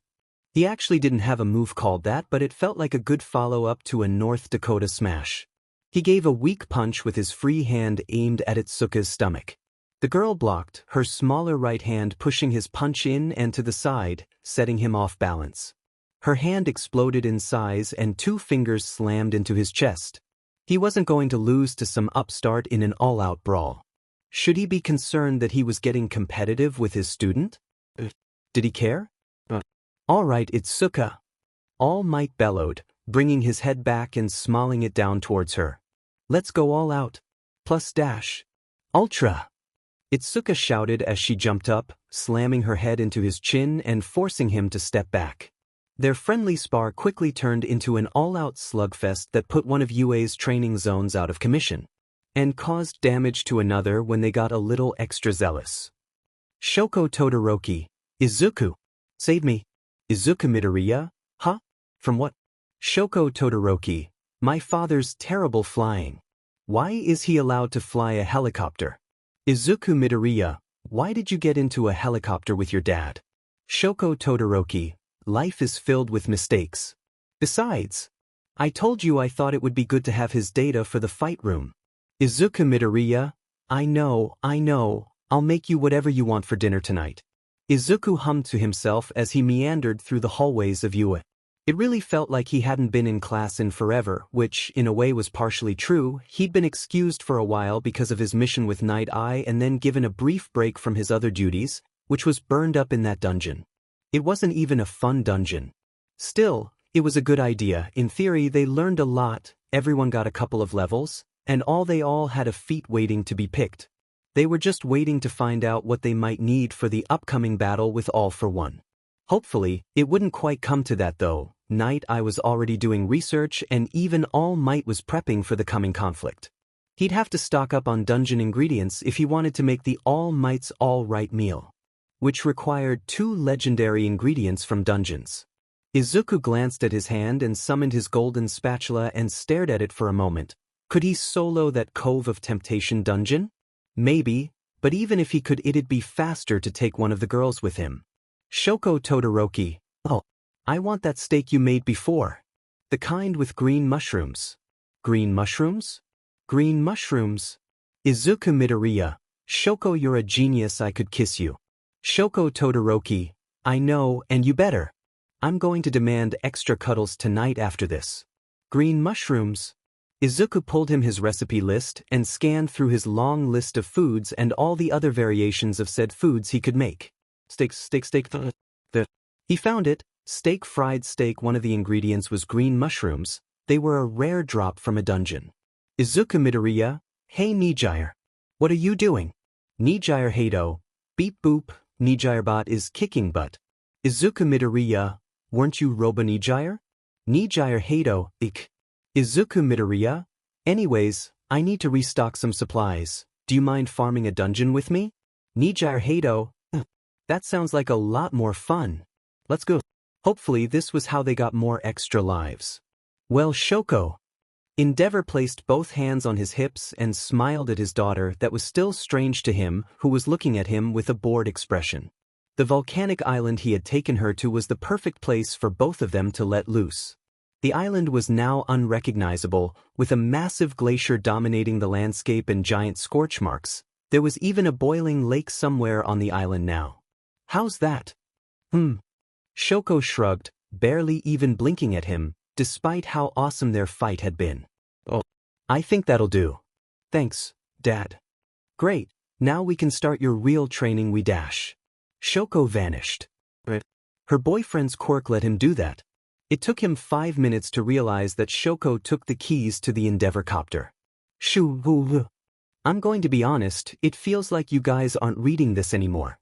A: He actually didn't have a move called that, but it felt like a good follow-up to a North Dakota Smash. He gave a weak punch with his free hand aimed at Itsuka's stomach. The girl blocked, her smaller right hand pushing his punch in and to the side, setting him off balance. Her hand exploded in size and 2 fingers slammed into his chest. He wasn't going to lose to some upstart in an all-out brawl. Should he be concerned that he was getting competitive with his student? Did he care? All right, Itsuka. All Might bellowed, bringing his head back and smiling it down towards her. Let's go all out. Plus dash. Ultra. Itsuka shouted as she jumped up, slamming her head into his chin and forcing him to step back. Their friendly spar quickly turned into an all-out slugfest that put one of UA's training zones out of commission, and caused damage to another when they got a little extra zealous. Shoko Todoroki. Izuku. Save me. Izuku Midoriya? Huh? From what? Shoko Todoroki. My father's terrible flying. Why is he allowed to fly a helicopter? Izuku Midoriya. Why did you get into a helicopter with your dad? Shoko Todoroki. Life is filled with mistakes. Besides, I told you I thought it would be good to have his data for the fight room. Izuku Midoriya. I know, I'll make you whatever you want for dinner tonight. Izuku hummed to himself as he meandered through the hallways of UA. It really felt like he hadn't been in class in forever, which, in a way, was partially true. He'd been excused for a while because of his mission with Night Eye and then given a brief break from his other duties, which was burned up in that dungeon. It wasn't even a fun dungeon. Still, it was a good idea. In theory, they learned a lot, everyone got a couple of levels, and they all had a feat waiting to be picked. They were just waiting to find out what they might need for the upcoming battle with All for One. Hopefully, it wouldn't quite come to that though. Night Eye was already doing research and even All Might was prepping for the coming conflict. He'd have to stock up on dungeon ingredients if he wanted to make the All Might's all right meal, which required 2 legendary ingredients from dungeons. Izuku glanced at his hand and summoned his golden spatula and stared at it for a moment. Could he solo that Cove of Temptation dungeon? Maybe, but even if he could, it'd be faster to take one of the girls with him. Shoko Todoroki. Oh, I want that steak you made before. The kind with green mushrooms. Green mushrooms? Green mushrooms. Izuku Midoriya. Shoko, you're a genius, I could kiss you. Shoko Todoroki. I know, and you better. I'm going to demand extra cuddles tonight after this. Green mushrooms. Izuku pulled him his recipe list and scanned through his long list of foods and all the other variations of said foods he could make. Steak. He found it, Fried steak. One of the ingredients was green mushrooms. They were a rare drop from a dungeon. Izuku Midoriya, hey Nijire. What are you doing? Nijire Hato, beep boop, Nijirebot is kicking butt. Izuku Midoriya, weren't you Robo Nijire? Nijire Hato, ik. Izuku Midoriya, anyways, I need to restock some supplies. Do you mind farming a dungeon with me? Nijire Hato, that sounds like a lot more fun. Let's go. Hopefully this was how they got more extra lives. Well, Shoko. Endeavor placed both hands on his hips and smiled at his daughter. That was still strange to him, who was looking at him with a bored expression. The volcanic island he had taken her to was the perfect place for both of them to let loose. The island was now unrecognizable, with a massive glacier dominating the landscape and giant scorch marks. There was even a boiling lake somewhere on the island now. How's that? Shoko shrugged, barely even blinking at him, despite how awesome their fight had been. Oh, I think that'll do. Thanks, Dad. Great, now we can start your real training. We dash. Shoko vanished. Her boyfriend's quirk let him do that. It took him 5 minutes to realize that Shoko took the keys to the Endeavor copter. Shoo. I'm going to be honest, it feels like you guys aren't reading this anymore.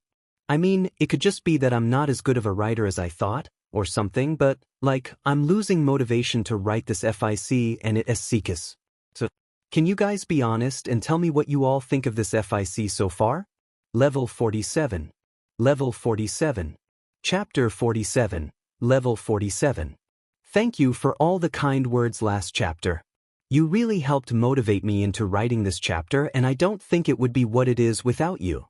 A: I mean, it could just be that I'm not as good of a writer as I thought, or something, but, like, I'm losing motivation to write this FIC and it SCICUS. So, can you guys be honest and tell me what you all think of this FIC so far? Level 47. Level 47. Chapter 47. Level 47. Thank you for all the kind words last chapter. You really helped motivate me into writing this chapter, and I don't think it would be what it is without you.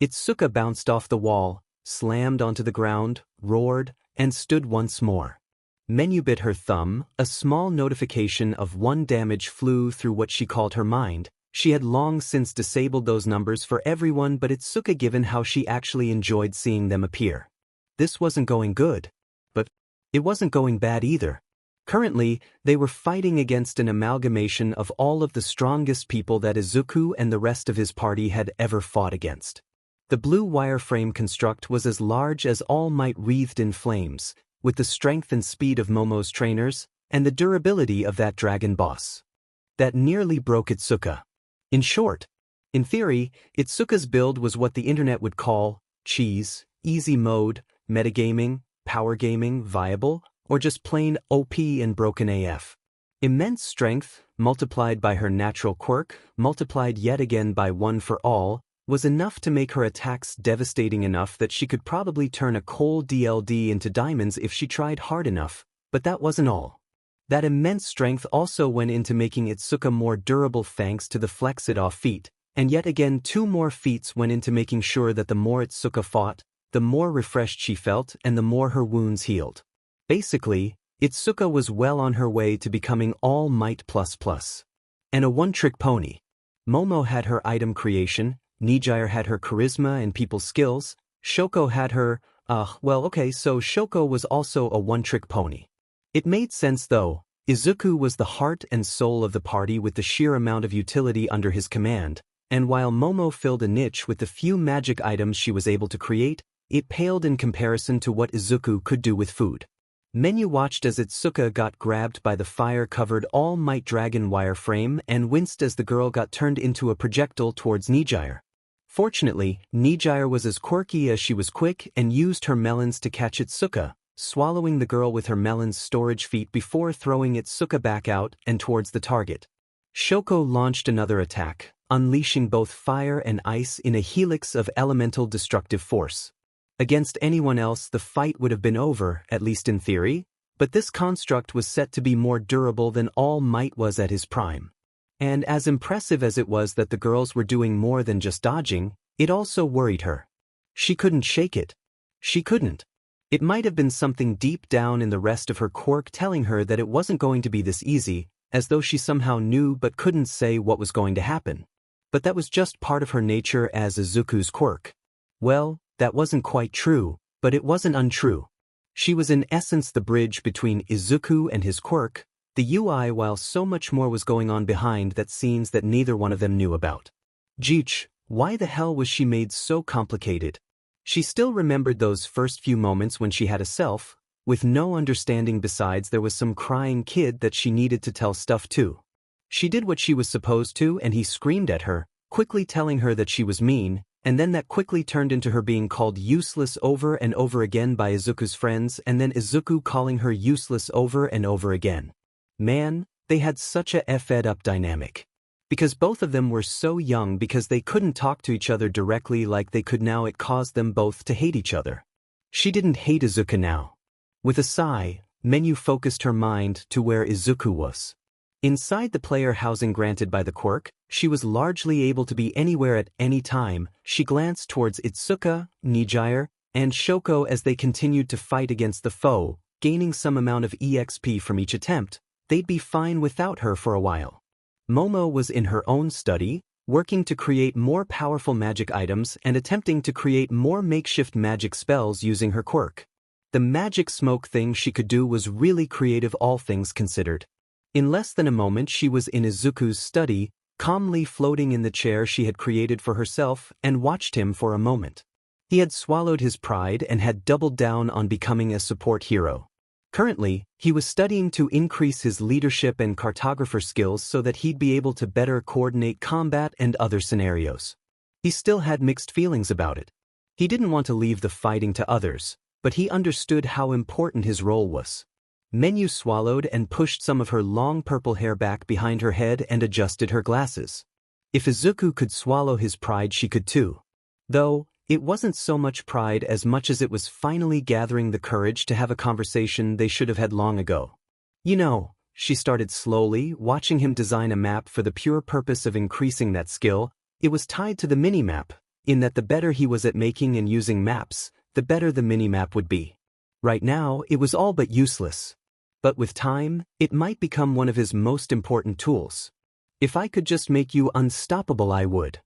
A: Itsuka bounced off the wall, slammed onto the ground, roared, and stood once more. Menu bit her thumb. A small notification of 1 damage flew through what she called her mind. She had long since disabled those numbers for everyone but Itsuka, given how she actually enjoyed seeing them appear. This wasn't going good. But it wasn't going bad either. Currently, they were fighting against an amalgamation of all of the strongest people that Izuku and the rest of his party had ever fought against. The blue wireframe construct was as large as All Might wreathed in flames, with the strength and speed of Momo's trainers, and the durability of that dragon boss. That nearly broke Itsuka. In short, in theory, Itsuka's build was what the internet would call cheese, easy mode, metagaming, power gaming, viable, or just plain OP and broken AF. Immense strength, multiplied by her natural quirk, multiplied yet again by 1 for all, was enough to make her attacks devastating enough that she could probably turn a cold DLD into diamonds if she tried hard enough, but that wasn't all. That immense strength also went into making Itsuka more durable thanks to the Flex-It-Off feat, and yet again 2 more feats went into making sure that the more Itsuka fought, the more refreshed she felt and the more her wounds healed. Basically, Itsuka was well on her way to becoming All Might ++. And a one-trick pony. Momo had her item creation, Nijire had her charisma and people skills, Shoko had her, so Shoko was also a one-trick pony. It made sense though. Izuku was the heart and soul of the party with the sheer amount of utility under his command, and while Momo filled a niche with the few magic items she was able to create, it paled in comparison to what Izuku could do with food. Menu watched as Itsuka got grabbed by the fire-covered All Might dragon wireframe and winced as the girl got turned into a projectile towards Nijire. Fortunately, Nijire was as quirky as she was quick and used her melons to catch Itsuka, swallowing the girl with her melon's storage feat before throwing Itsuka back out and towards the target. Shoko launched another attack, unleashing both fire and ice in a helix of elemental destructive force. Against anyone else the fight would have been over, at least in theory, but this construct was set to be more durable than All Might was at his prime. And as impressive as it was that the girls were doing more than just dodging, it also worried her. She couldn't shake it. She couldn't. It might have been something deep down in the rest of her quirk telling her that it wasn't going to be this easy, as though she somehow knew but couldn't say what was going to happen. But that was just part of her nature as Izuku's quirk. Well, that wasn't quite true, but it wasn't untrue. She was in essence the bridge between Izuku and his quirk, the UI, while so much more was going on behind that scenes that neither one of them knew about. Jeech, why the hell was she made so complicated? She still remembered those first few moments when she had a self, with no understanding besides there was some crying kid that she needed to tell stuff to. She did what she was supposed to and he screamed at her, quickly telling her that she was mean, and then that quickly turned into her being called useless over and over again by Izuku's friends and then Izuku calling her useless over and over again. Man, they had such a fed up dynamic. Because both of them were so young because they couldn't talk to each other directly like they could now, it caused them both to hate each other. She didn't hate Izuku now. With a sigh, Menu focused her mind to where Izuku was. Inside the player housing granted by the quirk, she was largely able to be anywhere at any time. She glanced towards Itsuka, Nijire, and Shoko as they continued to fight against the foe, gaining some amount of EXP from each attempt. They'd be fine without her for a while. Momo was in her own study, working to create more powerful magic items and attempting to create more makeshift magic spells using her quirk. The magic smoke thing she could do was really creative, all things considered. In less than a moment she was in Izuku's study, calmly floating in the chair she had created for herself, and watched him for a moment. He had swallowed his pride and had doubled down on becoming a support hero. Currently, he was studying to increase his leadership and cartographer skills so that he'd be able to better coordinate combat and other scenarios. He still had mixed feelings about it. He didn't want to leave the fighting to others, but he understood how important his role was. Menu swallowed and pushed some of her long purple hair back behind her head and adjusted her glasses. If Izuku could swallow his pride, she could too. Though, it wasn't so much pride as much as it was finally gathering the courage to have a conversation they should have had long ago. You know, she started slowly, watching him design a map for the pure purpose of increasing that skill. It was tied to the mini-map, in that the better he was at making and using maps, the better the mini-map would be. Right now, it was all but useless. But with time, it might become one of his most important tools. If I could just make you unstoppable, I would.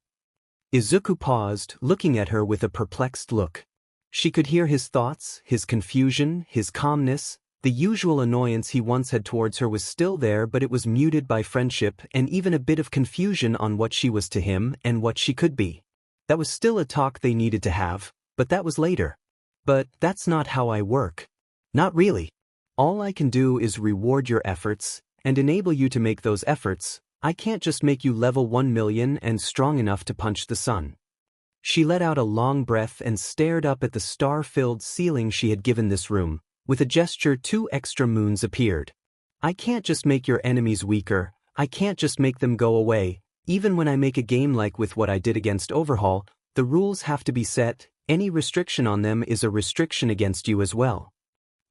A: Izuku paused, looking at her with a perplexed look. She could hear his thoughts, his confusion, his calmness. The usual annoyance he once had towards her was still there, but it was muted by friendship and even a bit of confusion on what she was to him and what she could be. That was still a talk they needed to have, but that was later. But that's not how I work. Not really. All I can do is reward your efforts and enable you to make those efforts. I can't just make you level 1 million and strong enough to punch the sun. She let out a long breath and stared up at the star-filled ceiling she had given this room. With a gesture, 2 extra moons appeared. I can't just make your enemies weaker. I can't just make them go away. Even when I make a game like with what I did against Overhaul, the rules have to be set. Any restriction on them is a restriction against you as well.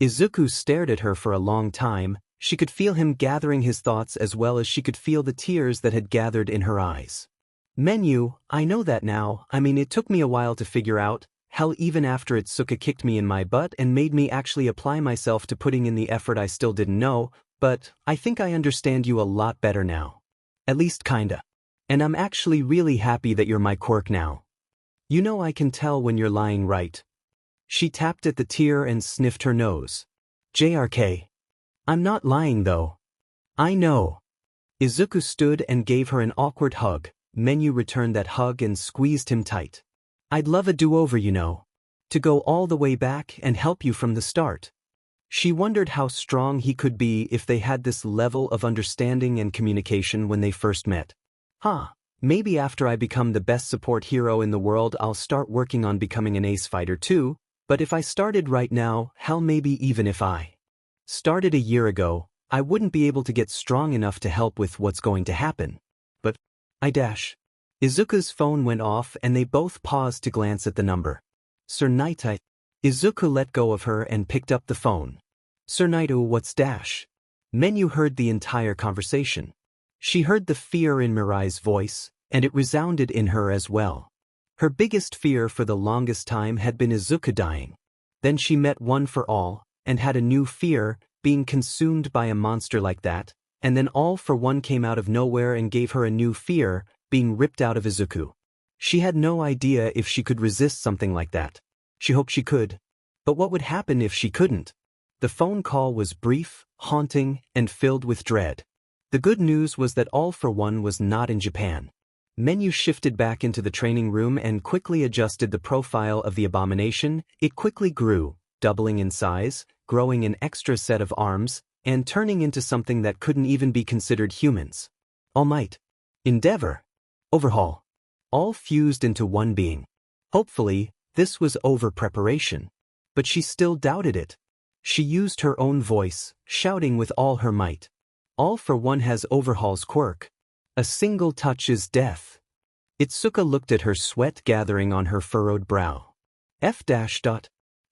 A: Izuku stared at her for a long time. She could feel him gathering his thoughts as well as she could feel the tears that had gathered in her eyes. Menu, I know that now. I mean, it took me a while to figure out. Hell, even after Itsuka kicked me in my butt and made me actually apply myself to putting in the effort, I still didn't know, but I think I understand you a lot better now. At least kinda. And I'm actually really happy that you're my quirk now. You know, I can tell when you're lying, right? She tapped at the tear and sniffed her nose. JRK. I'm not lying though. I know. Izuku stood and gave her an awkward hug. Menu returned that hug and squeezed him tight. I'd love a do-over, you know. To go all the way back and help you from the start. She wondered how strong he could be if they had this level of understanding and communication when they first met. Maybe after I become the best support hero in the world I'll start working on becoming an ace fighter too, but if I started right now, hell, maybe even if I started a year ago, I wouldn't be able to get strong enough to help with what's going to happen. But Izuku's phone went off and they both paused to glance at the number. Sir Naito. Izuku let go of her and picked up the phone. Sir Naito, what's dash? Menu heard the entire conversation. She heard the fear in Mirai's voice, and it resounded in her as well. Her biggest fear for the longest time had been Izuku dying. Then she met One for All, and had a new fear, being consumed by a monster like that, and then All for One came out of nowhere and gave her a new fear, being ripped out of Izuku. She had no idea if she could resist something like that. She hoped she could. But what would happen if she couldn't? The phone call was brief, haunting, and filled with dread. The good news was that All for One was not in Japan. Menu shifted back into the training room and quickly adjusted the profile of the abomination. It quickly grew, doubling in size, growing an extra set of arms and turning into something that couldn't even be considered humans. All Might, Endeavor, Overhaul, all fused into one being. Hopefully, this was over-preparation. But she still doubted it. She used her own voice, shouting with all her might. All for one has Overhaul's quirk. A single touch is death. Itsuka looked at her, sweat gathering on her furrowed brow.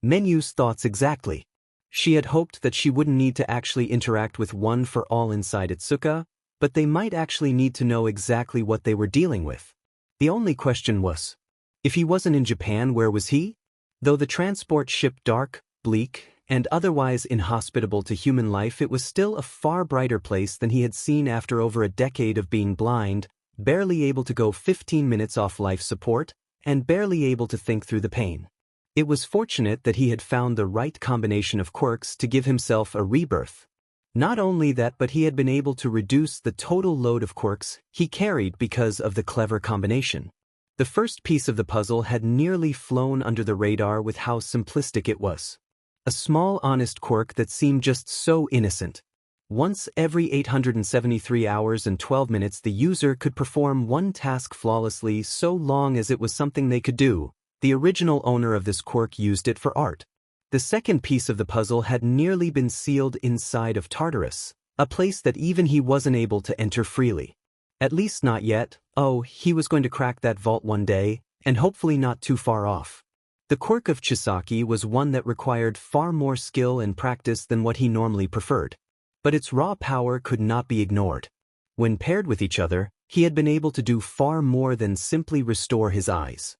A: Menu's thoughts exactly. She had hoped that she wouldn't need to actually interact with one for all inside Itsuka, but they might actually need to know exactly what they were dealing with. The only question was, if he wasn't in Japan, where was he? Though the transport ship dark, bleak, and otherwise inhospitable to human life, it was still a far brighter place than he had seen after over a decade of being blind, barely able to go 15 minutes off life support, and barely able to think through the pain. It was fortunate that he had found the right combination of quirks to give himself a rebirth. Not only that, but he had been able to reduce the total load of quirks he carried because of the clever combination. The first piece of the puzzle had nearly flown under the radar with how simplistic it was. A small honest quirk that seemed just so innocent. Once every 873 hours and 12 minutes the user could perform one task flawlessly so long as it was something they could do. The original owner of this quirk used it for art. The second piece of the puzzle had nearly been sealed inside of Tartarus, a place that even he wasn't able to enter freely. At least not yet. Oh, he was going to crack that vault one day, and hopefully not too far off. The quirk of Chisaki was one that required far more skill and practice than what he normally preferred. But its raw power could not be ignored. When paired with each other, he had been able to do far more than simply restore his eyes.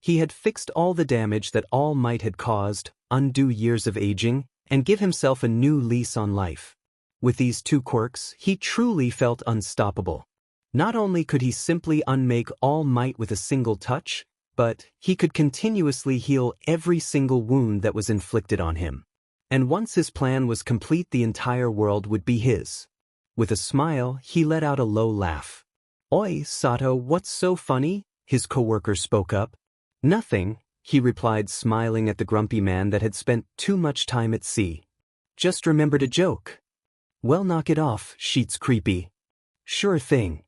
A: He had fixed all the damage that All Might had caused, undo years of aging, and give himself a new lease on life. With these two quirks, he truly felt unstoppable. Not only could he simply unmake All Might with a single touch, but he could continuously heal every single wound that was inflicted on him. And once his plan was complete, the entire world would be his. With a smile, he let out a low laugh. "Oi, Sato, what's so funny?" his coworker spoke up. "Nothing," he replied, smiling at the grumpy man that had spent too much time at sea. "Just remembered a joke." "Well, knock it off, Sheets Creepy." "Sure thing.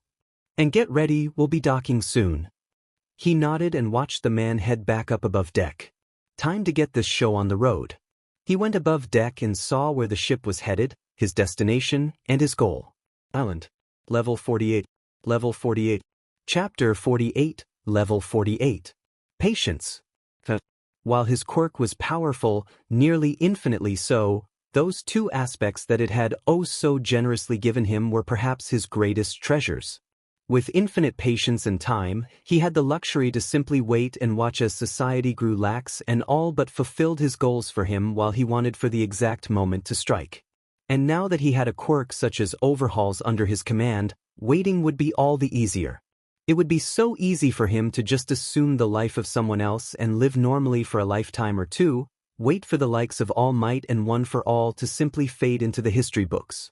A: And get ready, we'll be docking soon." He nodded and watched the man head back up above deck. Time to get this show on the road. He went above deck and saw where the ship was headed, his destination, and his goal. Island. Level 48. Level 48. Chapter 48. Level 48. Patience. While his quirk was powerful, nearly infinitely so, those two aspects that it had oh so generously given him were perhaps his greatest treasures. With infinite patience and time, he had the luxury to simply wait and watch as society grew lax and all but fulfilled his goals for him while he wanted for the exact moment to strike. And now that he had a quirk such as Overhaul's under his command, waiting would be all the easier. It would be so easy for him to just assume the life of someone else and live normally for a lifetime or two, wait for the likes of All Might and One for All to simply fade into the history books.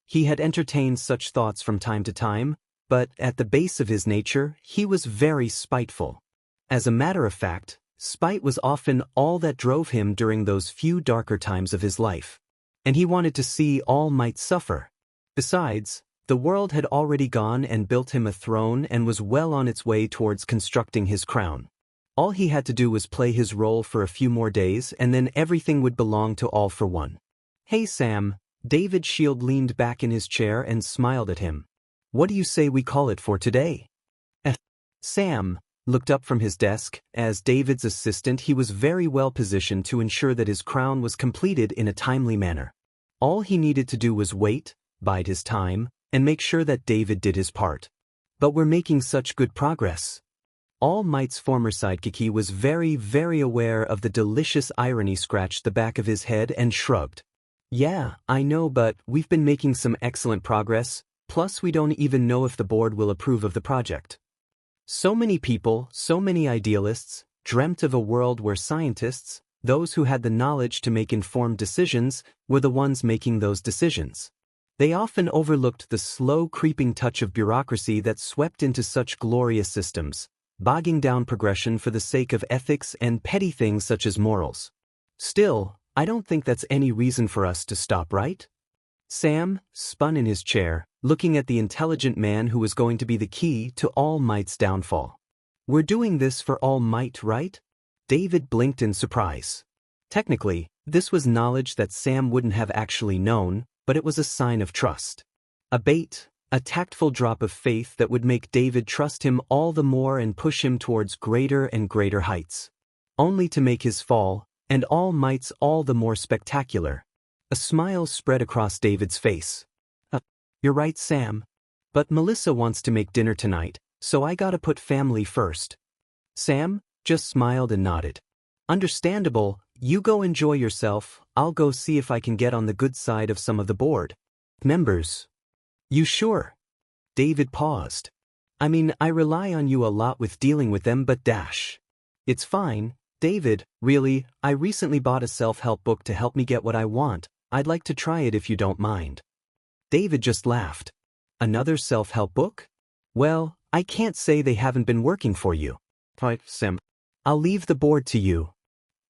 A: He had entertained such thoughts from time to time, but at the base of his nature, he was very spiteful. As a matter of fact, spite was often all that drove him during those few darker times of his life. And he wanted to see All Might suffer. Besides, the world had already gone and built him a throne and was well on its way towards constructing his crown. All he had to do was play his role for a few more days and then everything would belong to All for One. "Hey Sam," David Shield leaned back in his chair and smiled at him. "What do you say we call it for today?" Sam looked up from his desk. As David's assistant, he was very well positioned to ensure that his crown was completed in a timely manner. All he needed to do was wait, bide his time, and make sure that David did his part. "But we're making such good progress." All Might's former sidekick was very aware of the delicious irony, scratched the back of his head and shrugged. "Yeah, I know, but we've been making some excellent progress. Plus, we don't even know if the board will approve of the project." So many people, so many idealists, dreamt of a world where scientists, those who had the knowledge to make informed decisions, were the ones making those decisions. They often overlooked the slow creeping touch of bureaucracy that swept into such glorious systems, bogging down progression for the sake of ethics and petty things such as morals. Still, I don't think that's any reason for us to stop, right? Sam spun in his chair, looking at the intelligent man who was going to be the key to All Might's downfall. We're doing this for All Might, right? David blinked in surprise. Technically, this was knowledge that Sam wouldn't have actually known, but it was a sign of trust. A bait, a tactful drop of faith that would make David trust him all the more and push him towards greater and greater heights. Only to make his fall, and All Might's all the more spectacular. A smile spread across David's face. You're right, Sam. But Melissa wants to make dinner tonight, so I gotta put family first. Sam just smiled and nodded. Understandable, you go enjoy yourself, I'll go see if I can get on the good side of some of the board members. You sure? David paused. I mean, I rely on you a lot with dealing with them, but It's fine, David, really, I recently bought a self-help book to help me get what I want. I'd like to try it if you don't mind. David just laughed. Another self-help book? Well, I can't say they haven't been working for you. Right, Sam. I'll leave the board to you.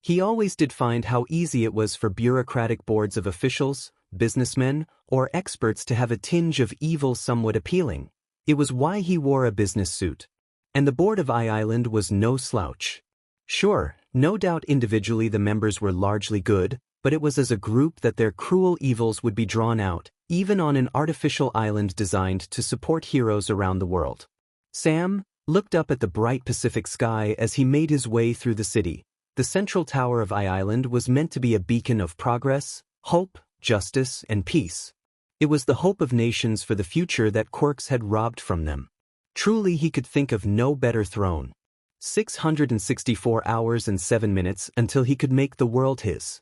A: He always did find how easy it was for bureaucratic boards of officials, businessmen, or experts to have a tinge of evil somewhat appealing. It was why he wore a business suit. And the board of I-Island was no slouch. Sure, no doubt individually the members were largely good, but it was as a group that their cruel evils would be drawn out, even on an artificial island designed to support heroes around the world. Sam looked up at the bright Pacific sky as he made his way through the city. The central tower of I-Island was meant to be a beacon of progress, hope, justice, and peace. It was the hope of nations for the future that Quirks had robbed from them. Truly he could think of no better throne. 664 hours and 7 minutes until he could make the world his.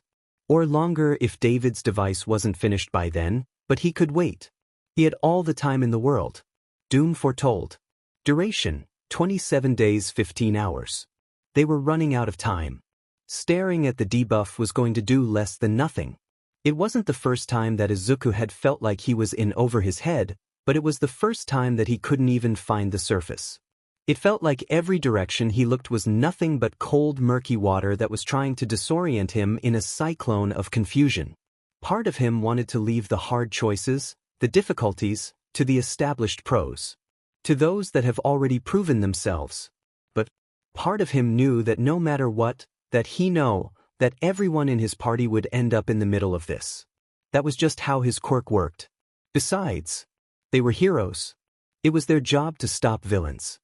A: Or longer if David's device wasn't finished by then, but he could wait. He had all the time in the world. Doom foretold. Duration, 27 days 15 hours. They were running out of time. Staring at the debuff was going to do less than nothing. It wasn't the first time that Izuku had felt like he was in over his head, but it was the first time that he couldn't even find the surface. It felt like every direction he looked was nothing but cold, murky water that was trying to disorient him in a cyclone of confusion. Part of him wanted to leave the hard choices, the difficulties, to the established pros. To those that have already proven themselves. But part of him knew that no matter what, that everyone in his party would end up in the middle of this. That was just how his quirk worked. Besides, they were heroes. It was their job to stop villains.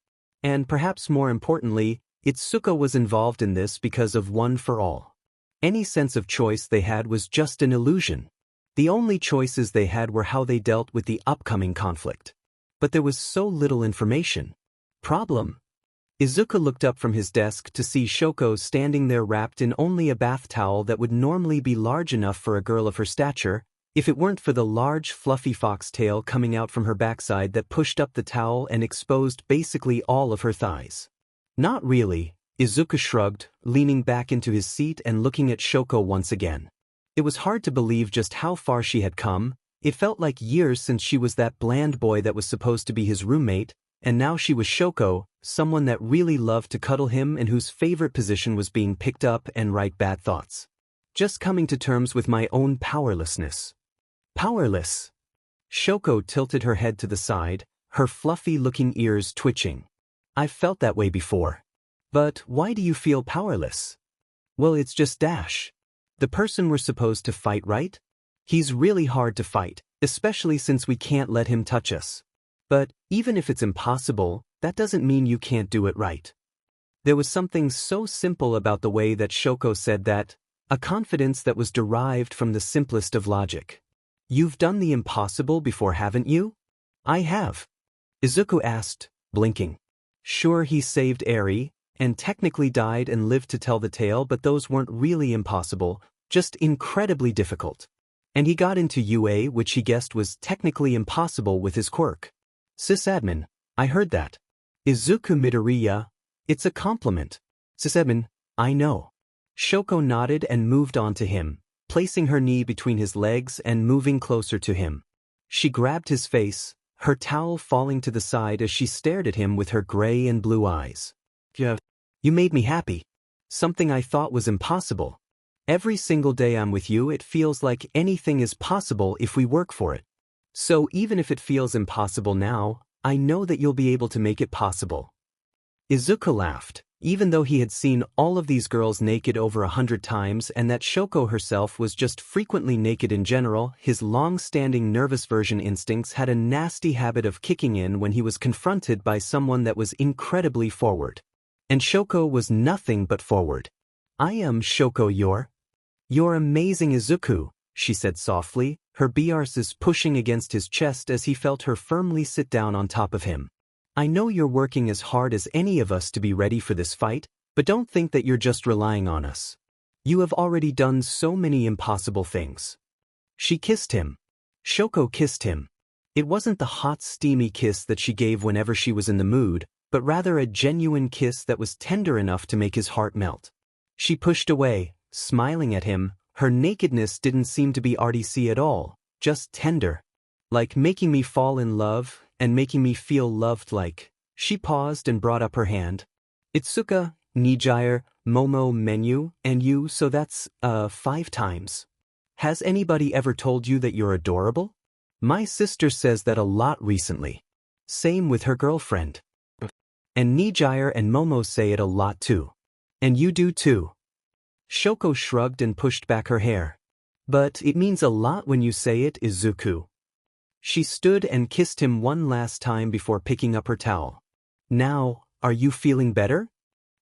A: And perhaps more importantly, Itsuka was involved in this because of One for All. Any sense of choice they had was just an illusion. The only choices they had were how they dealt with the upcoming conflict. But there was so little information. Problem. Izuka looked up from his desk to see Shoko standing there wrapped in only a bath towel that would normally be large enough for a girl of her stature, if it weren't for the large fluffy foxtail coming out from her backside that pushed up the towel and exposed basically all of her thighs. Not really, Izuka shrugged, leaning back into his seat and looking at Shoko once again. It was hard to believe just how far she had come. It felt like years since she was that bland boy that was supposed to be his roommate, and now she was Shoko, someone that really loved to cuddle him and whose favorite position was being picked up and write bad thoughts. Just coming to terms with my own powerlessness. Powerless. Shoko tilted her head to the side, her fluffy-looking ears twitching. I've felt that way before. But why do you feel powerless? Well, it's just the person we're supposed to fight, right? He's really hard to fight, especially since we can't let him touch us. But even if it's impossible, that doesn't mean you can't do it right. There was something so simple about the way that Shoko said that, a confidence that was derived from the simplest of logic. You've done the impossible before, haven't you? I have. Izuku asked, blinking. Sure, he saved Eri, and technically died and lived to tell the tale, but those weren't really impossible, just incredibly difficult. And he got into UA, which he guessed was technically impossible with his quirk. Sysadmin, I heard that. Izuku Midoriya, it's a compliment. Sysadmin, I know. Shoko nodded and moved on to him, placing her knee between his legs and moving closer to him. She grabbed his face, her towel falling to the side as she stared at him with her gray and blue eyes. You made me happy. Something I thought was impossible. Every single day I'm with you it feels like anything is possible if we work for it. So even if it feels impossible now, I know that you'll be able to make it possible. Izuku laughed, even though he had seen all of these girls naked over 100 times and that Shoko herself was just frequently naked in general. His long-standing nervous version instincts had a nasty habit of kicking in when he was confronted by someone that was incredibly forward. And Shoko was nothing but forward. I am Shoko. You're amazing, Izuku, she said softly, her brs pushing against his chest as he felt her firmly sit down on top of him. I know you're working as hard as any of us to be ready for this fight, but don't think that you're just relying on us. You have already done so many impossible things. She kissed him. Shoko kissed him. It wasn't the hot, steamy kiss that she gave whenever she was in the mood, but rather a genuine kiss that was tender enough to make his heart melt. She pushed away, smiling at him. Her nakedness didn't seem to be artsy at all, just tender. Like making me fall in love and making me feel loved like. She paused and brought up her hand. Itsuka, Nijire, Momo, Menu, and you, so that's, 5 times. Has anybody ever told you that you're adorable? My sister says that a lot recently. Same with her girlfriend. And Nijire and Momo say it a lot too. And you do too. Shoko shrugged and pushed back her hair. But it means a lot when you say it, Izuku. She stood and kissed him one last time before picking up her towel. Now, are you feeling better?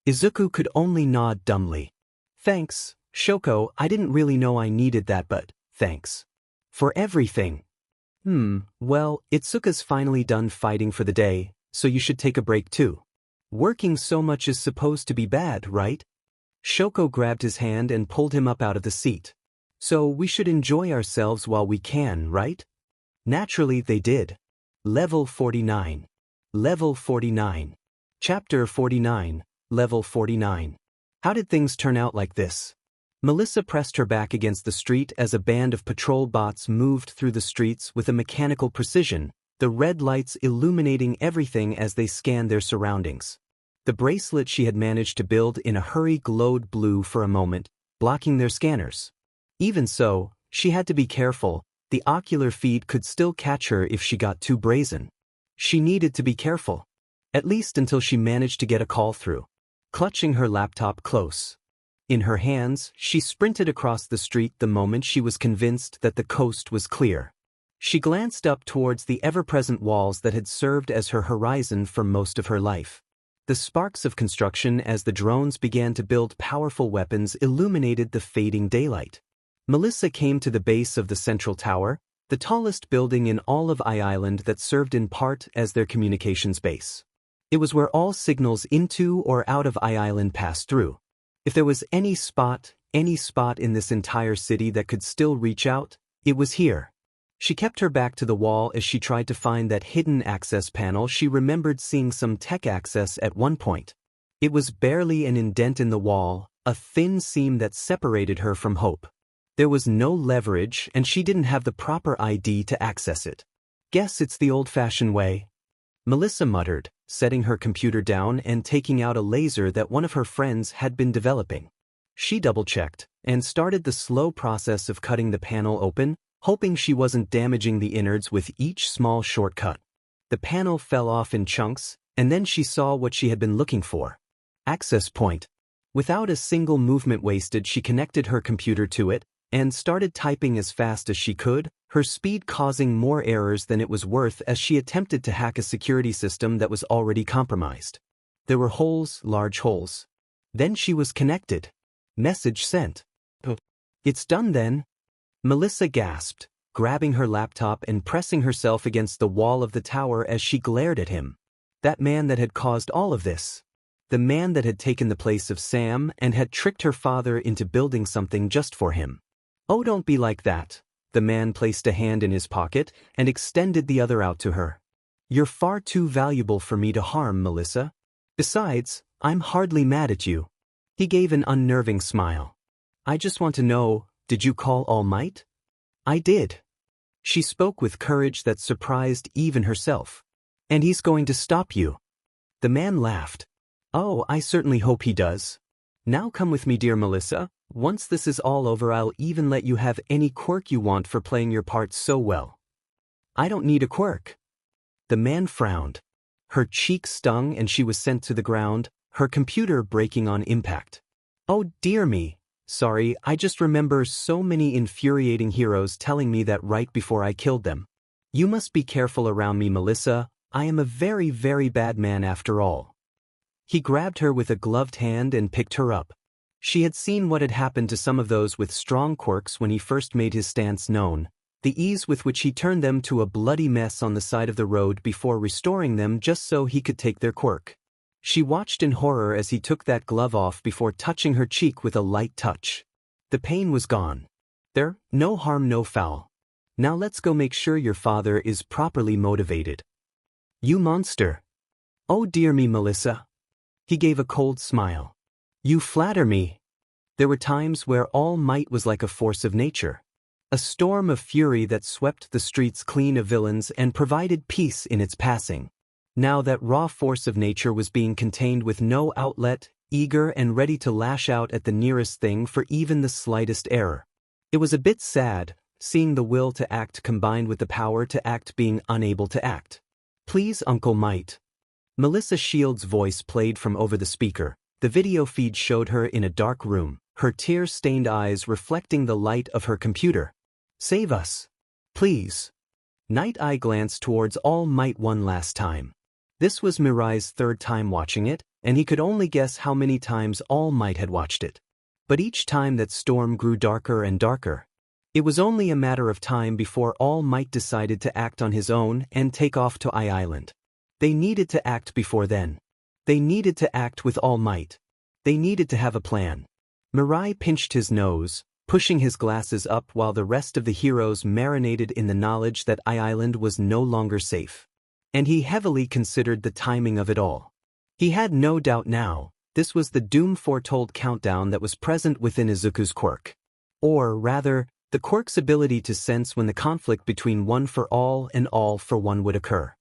A: Izuku could only nod dumbly. Thanks, Shoko, I didn't really know I needed that, but thanks. For everything. Well, Itsuka's finally done fighting for the day, so you should take a break too. Working so much is supposed to be bad, right? Shoko grabbed his hand and pulled him up out of the seat. So we should enjoy ourselves while we can, right? Naturally they did. Level 49. Level 49. Chapter 49, Level 49. How did things turn out like this? Melissa pressed her back against the street as a band of patrol bots moved through the streets with a mechanical precision, the red lights illuminating everything as they scanned their surroundings. The bracelet she had managed to build in a hurry glowed blue for a moment, blocking their scanners. Even so, she had to be careful. The ocular feed could still catch her if she got too brazen. She needed to be careful. At least until she managed to get a call through. Clutching her laptop close. In her hands, she sprinted across the street the moment she was convinced that the coast was clear. She glanced up towards the ever-present walls that had served as her horizon for most of her life. The sparks of construction as the drones began to build powerful weapons illuminated the fading daylight. Melissa came to the base of the central tower, the tallest building in all of I-Island that served in part as their communications base. It was where all signals into or out of I-Island passed through. If there was any spot in this entire city that could still reach out, it was here. She kept her back to the wall as she tried to find that hidden access panel. She remembered seeing some tech access at one point. It was barely an indent in the wall, a thin seam that separated her from hope. There was no leverage and she didn't have the proper ID to access it. Guess it's the old-fashioned way. Melissa muttered, setting her computer down and taking out a laser that one of her friends had been developing. She double-checked and started the slow process of cutting the panel open, hoping she wasn't damaging the innards with each small shortcut. The panel fell off in chunks, and then she saw what she had been looking for. Access point. Without a single movement wasted, she connected her computer to it and started typing as fast as she could, her speed causing more errors than it was worth as she attempted to hack a security system that was already compromised. There were holes, large holes. Then she was connected. Message sent. It's done then. Melissa gasped, grabbing her laptop and pressing herself against the wall of the tower as she glared at him. That man that had caused all of this. The man that had taken the place of Sam and had tricked her father into building something just for him. Oh, don't be like that. The man placed a hand in his pocket and extended the other out to her. You're far too valuable for me to harm, Melissa. Besides, I'm hardly mad at you. He gave an unnerving smile. I just want to know, did you call All Might? I did. She spoke with courage that surprised even herself. And he's going to stop you. The man laughed. Oh, I certainly hope he does. Now come with me, dear Melissa. Once this is all over, I'll even let you have any quirk you want for playing your part so well. I don't need a quirk. The man frowned. Her cheek stung and she was sent to the ground, her computer breaking on impact. Oh dear me, sorry, I just remember so many infuriating heroes telling me that right before I killed them. You must be careful around me, Melissa, I am a very, very bad man after all. He grabbed her with a gloved hand and picked her up. She had seen what had happened to some of those with strong quirks when he first made his stance known, the ease with which he turned them to a bloody mess on the side of the road before restoring them just so he could take their quirk. She watched in horror as he took that glove off before touching her cheek with a light touch. The pain was gone. There, no harm, no foul. Now let's go make sure your father is properly motivated. You monster. Oh dear me, Melissa. He gave a cold smile. You flatter me. There were times where all might was like a force of nature. A storm of fury that swept the streets clean of villains and provided peace in its passing. Now that raw force of nature was being contained with no outlet, eager and ready to lash out at the nearest thing for even the slightest error. It was a bit sad, seeing the will to act combined with the power to act being unable to act. Please, Uncle Might. Melissa Shields' voice played from over the speaker. The video feed showed her in a dark room, her tear-stained eyes reflecting the light of her computer. Save us. Please. Night Eye glanced towards All Might one last time. This was Mirai's third time watching it, and he could only guess how many times All Might had watched it. But each time that storm grew darker and darker. It was only a matter of time before All Might decided to act on his own and take off to Island. They needed to act before then. They needed to act with all might. They needed to have a plan. Mirai pinched his nose, pushing his glasses up while the rest of the heroes marinated in the knowledge that Island was no longer safe. And he heavily considered the timing of it all. He had no doubt now, this was the doom-foretold countdown that was present within Izuku's quirk. Or, rather, the quirk's ability to sense when the conflict between one for all and all for one would occur.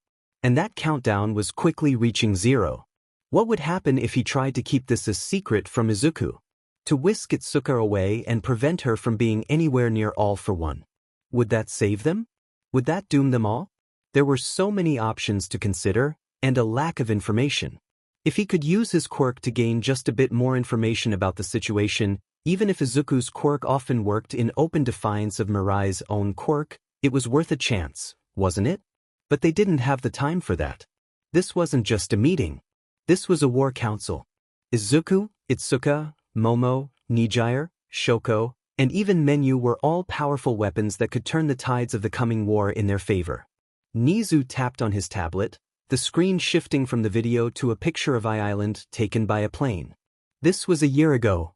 A: And that countdown was quickly reaching zero. What would happen if he tried to keep this a secret from Izuku? To whisk Itsuka away and prevent her from being anywhere near all for one? Would that save them? Would that doom them all? There were so many options to consider, and a lack of information. If he could use his quirk to gain just a bit more information about the situation, even if Izuku's quirk often worked in open defiance of Mirai's own quirk, it was worth a chance, wasn't it? But they didn't have the time for that. This wasn't just a meeting. This was a war council. Izuku, Itsuka, Momo, Nijire, Shoko, and even Menu were all powerful weapons that could turn the tides of the coming war in their favor. Nizu tapped on his tablet, the screen shifting from the video to a picture of Island taken by a plane. This was a year ago.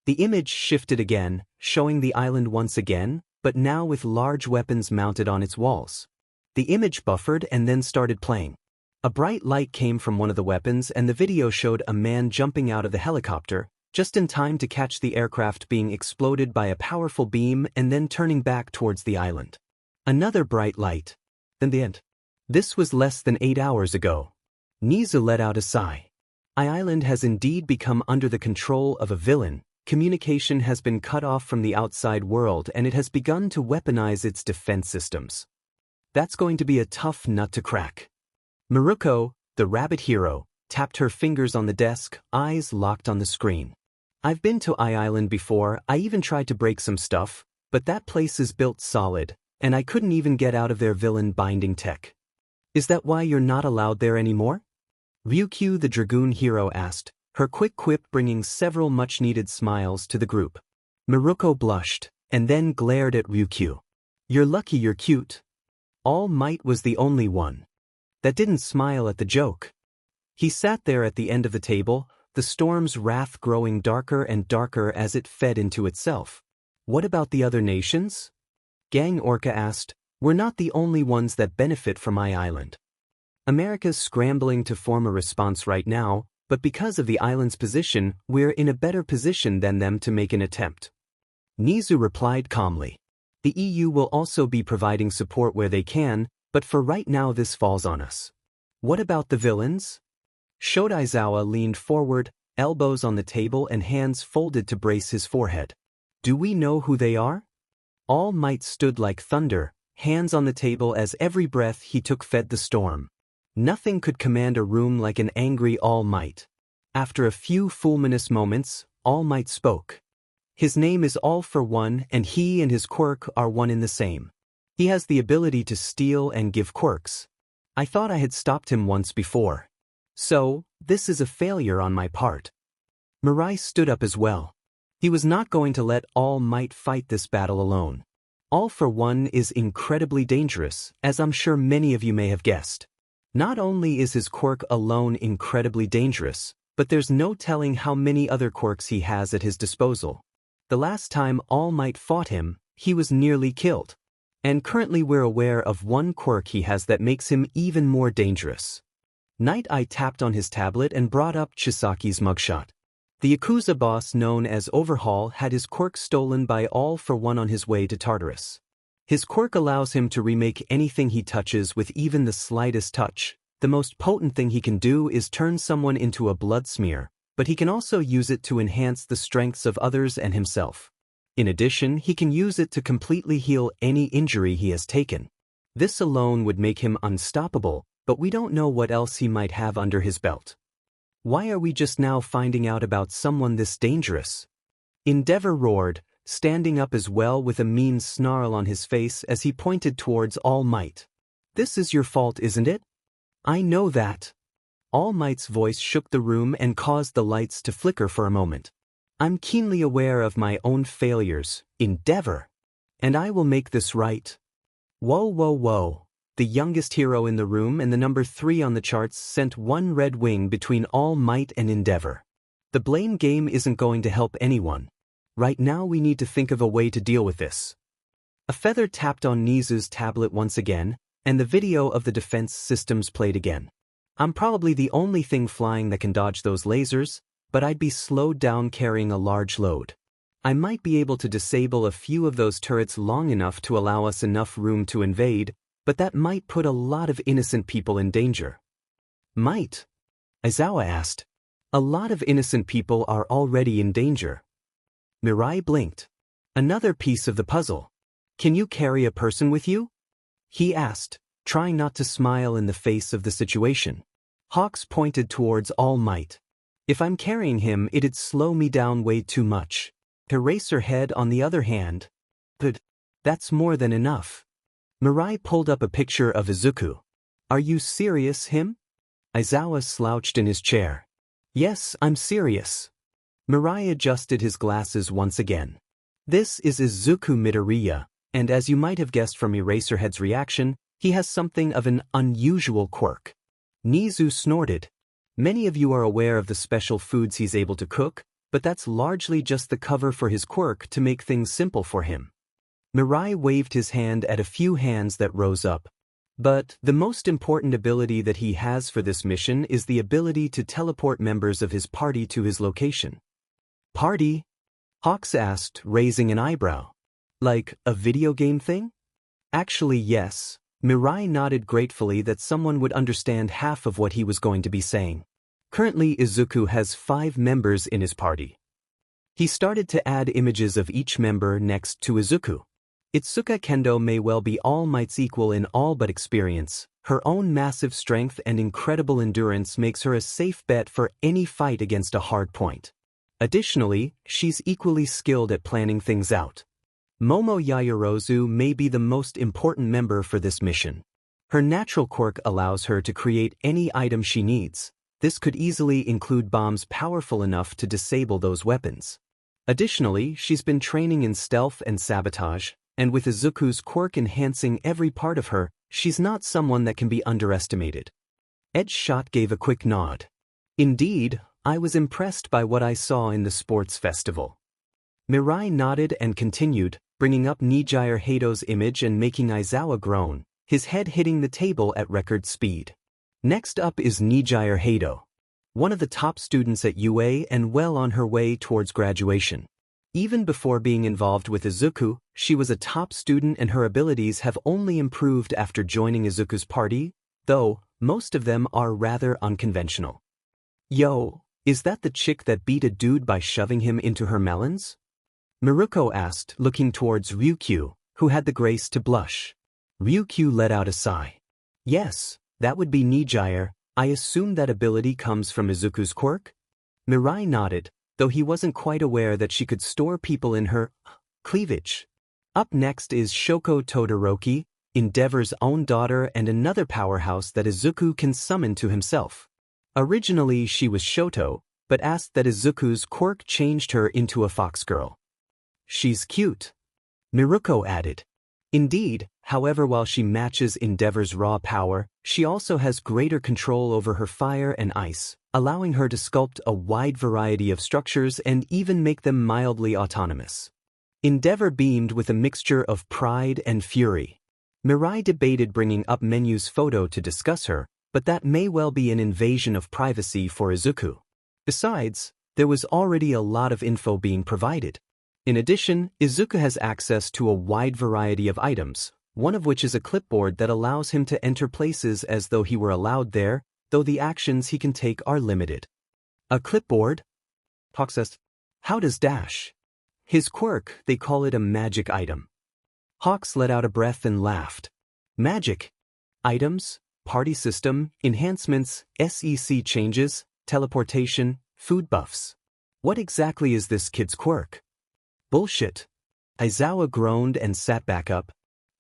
A: The image shifted again, showing the island once again, but now with large weapons mounted on its walls. The image buffered and then started playing. A bright light came from one of the weapons and the video showed a man jumping out of the helicopter, just in time to catch the aircraft being exploded by a powerful beam and then turning back towards the island. Another bright light. Then the end. This was less than 8 hours ago. Nizu let out a sigh. Island has indeed become under the control of a villain. Communication has been cut off from the outside world and it has begun to weaponize its defense systems. That's going to be a tough nut to crack. Maruko, the rabbit hero, tapped her fingers on the desk, eyes locked on the screen. I've been to Island before, I even tried to break some stuff, but that place is built solid, and I couldn't even get out of their villain binding tech. Is that why you're not allowed there anymore? Ryukyu the Dragoon hero asked, her quick quip bringing several much-needed smiles to the group. Maruko blushed, and then glared at Ryukyu. You're lucky you're cute. All Might was the only one that didn't smile at the joke. He sat there at the end of the table, the storm's wrath growing darker and darker as it fed into itself. What about the other nations? Gang Orca asked. We're not the only ones that benefit from Island. America's scrambling to form a response right now, but because of the island's position, we're in a better position than them to make an attempt. Nizu replied calmly. The EU will also be providing support where they can, but for right now this falls on us. What about the villains? Shodaizawa leaned forward, elbows on the table and hands folded to brace his forehead. Do we know who they are? All Might stood like thunder, hands on the table as every breath he took fed the storm. Nothing could command a room like an angry All Might. After a few fulminous moments, All Might spoke. His name is All for One, and he and his quirk are one in the same. He has the ability to steal and give quirks. I thought I had stopped him once before. So, this is a failure on my part. Mirai stood up as well. He was not going to let All Might fight this battle alone. All for One is incredibly dangerous, as I'm sure many of you may have guessed. Not only is his quirk alone incredibly dangerous, but there's no telling how many other quirks he has at his disposal. The last time All Might fought him, he was nearly killed. And currently we're aware of one quirk he has that makes him even more dangerous. Night Eye tapped on his tablet and brought up Chisaki's mugshot. The Yakuza boss known as Overhaul had his quirk stolen by All for One on his way to Tartarus. His quirk allows him to remake anything he touches with even the slightest touch. The most potent thing he can do is turn someone into a blood smear, but he can also use it to enhance the strengths of others and himself. In addition, he can use it to completely heal any injury he has taken. This alone would make him unstoppable, but we don't know what else he might have under his belt. Why are we just now finding out about someone this dangerous? Endeavor roared, standing up as well with a mean snarl on his face as he pointed towards All Might. This is your fault, isn't it? I know that. All Might's voice shook the room and caused the lights to flicker for a moment. I'm keenly aware of my own failures, Endeavor. And I will make this right. Whoa, whoa, whoa. The youngest hero in the room and the number 3 on the charts sent one red wing between All Might and Endeavor. The blame game isn't going to help anyone. Right now we need to think of a way to deal with this. A feather tapped on Nizu's tablet once again, and the video of the defense systems played again. I'm probably the only thing flying that can dodge those lasers, but I'd be slowed down carrying a large load. I might be able to disable a few of those turrets long enough to allow us enough room to invade, but that might put a lot of innocent people in danger. Might? Aizawa asked. A lot of innocent people are already in danger. Mirai blinked. Another piece of the puzzle. Can you carry a person with you? He asked, trying not to smile in the face of the situation. Hawks pointed towards All Might. If I'm carrying him, it'd slow me down way too much. Eraserhead on the other hand. But that's more than enough. Mirai pulled up a picture of Izuku. Are you serious, him? Aizawa slouched in his chair. Yes, I'm serious. Mirai adjusted his glasses once again. This is Izuku Midoriya, and as you might have guessed from Eraserhead's reaction, he has something of an unusual quirk. Nizu snorted. Many of you are aware of the special foods he's able to cook, but that's largely just the cover for his quirk to make things simple for him. Mirai waved his hand at a few hands that rose up. But the most important ability that he has for this mission is the ability to teleport members of his party to his location. Party? Hawks asked, raising an eyebrow. Like a video game thing? Actually, yes. Mirai nodded gratefully that someone would understand half of what he was going to be saying. Currently, Izuku has 5 members in his party. He started to add images of each member next to Izuku. Itsuka Kendo may well be All Might's equal in all but experience. Her own massive strength and incredible endurance makes her a safe bet for any fight against a hard point. Additionally, she's equally skilled at planning things out. Momo Yaoyorozu may be the most important member for this mission. Her natural quirk allows her to create any item she needs. This could easily include bombs powerful enough to disable those weapons. Additionally, she's been training in stealth and sabotage, and with Izuku's quirk enhancing every part of her, she's not someone that can be underestimated. Edge Shot gave a quick nod. Indeed, I was impressed by what I saw in the sports festival. Mirai nodded and continued, bringing up Nijire Hado's image and making Aizawa groan, his head hitting the table at record speed. Next up is Nijire Hado, one of the top students at UA and well on her way towards graduation. Even before being involved with Izuku, she was a top student and her abilities have only improved after joining Izuku's party, though most of them are rather unconventional. Yo, Is that the chick that beat a dude by shoving him into her melons? Miruko asked, looking towards Ryukyu, who had the grace to blush. Ryukyu let out a sigh. Yes, that would be Nijire. I assume that ability comes from Izuku's quirk? Mirai nodded, though he wasn't quite aware that she could store people in her cleavage. Up next is Shoko Todoroki, Endeavor's own daughter and another powerhouse that Izuku can summon to himself. Originally she was Shoto, but asked that Izuku's quirk changed her into a fox girl. She's cute, Miruko added. Indeed, however, while she matches Endeavor's raw power, she also has greater control over her fire and ice, allowing her to sculpt a wide variety of structures and even make them mildly autonomous. Endeavor beamed with a mixture of pride and fury. Mirai debated bringing up Menyu's photo to discuss her, but that may well be an invasion of privacy for Izuku. Besides, there was already a lot of info being provided. In addition, Izuku has access to a wide variety of items, one of which is a clipboard that allows him to enter places as though he were allowed there, though the actions he can take are limited. A clipboard? Hawk says, how does dash? His quirk, they call it a magic item. Hawks let out a breath and laughed. Magic? Items? Party system? Enhancements? SEC changes? Teleportation? Food buffs? What exactly is this kid's quirk? Bullshit. Aizawa groaned and sat back up.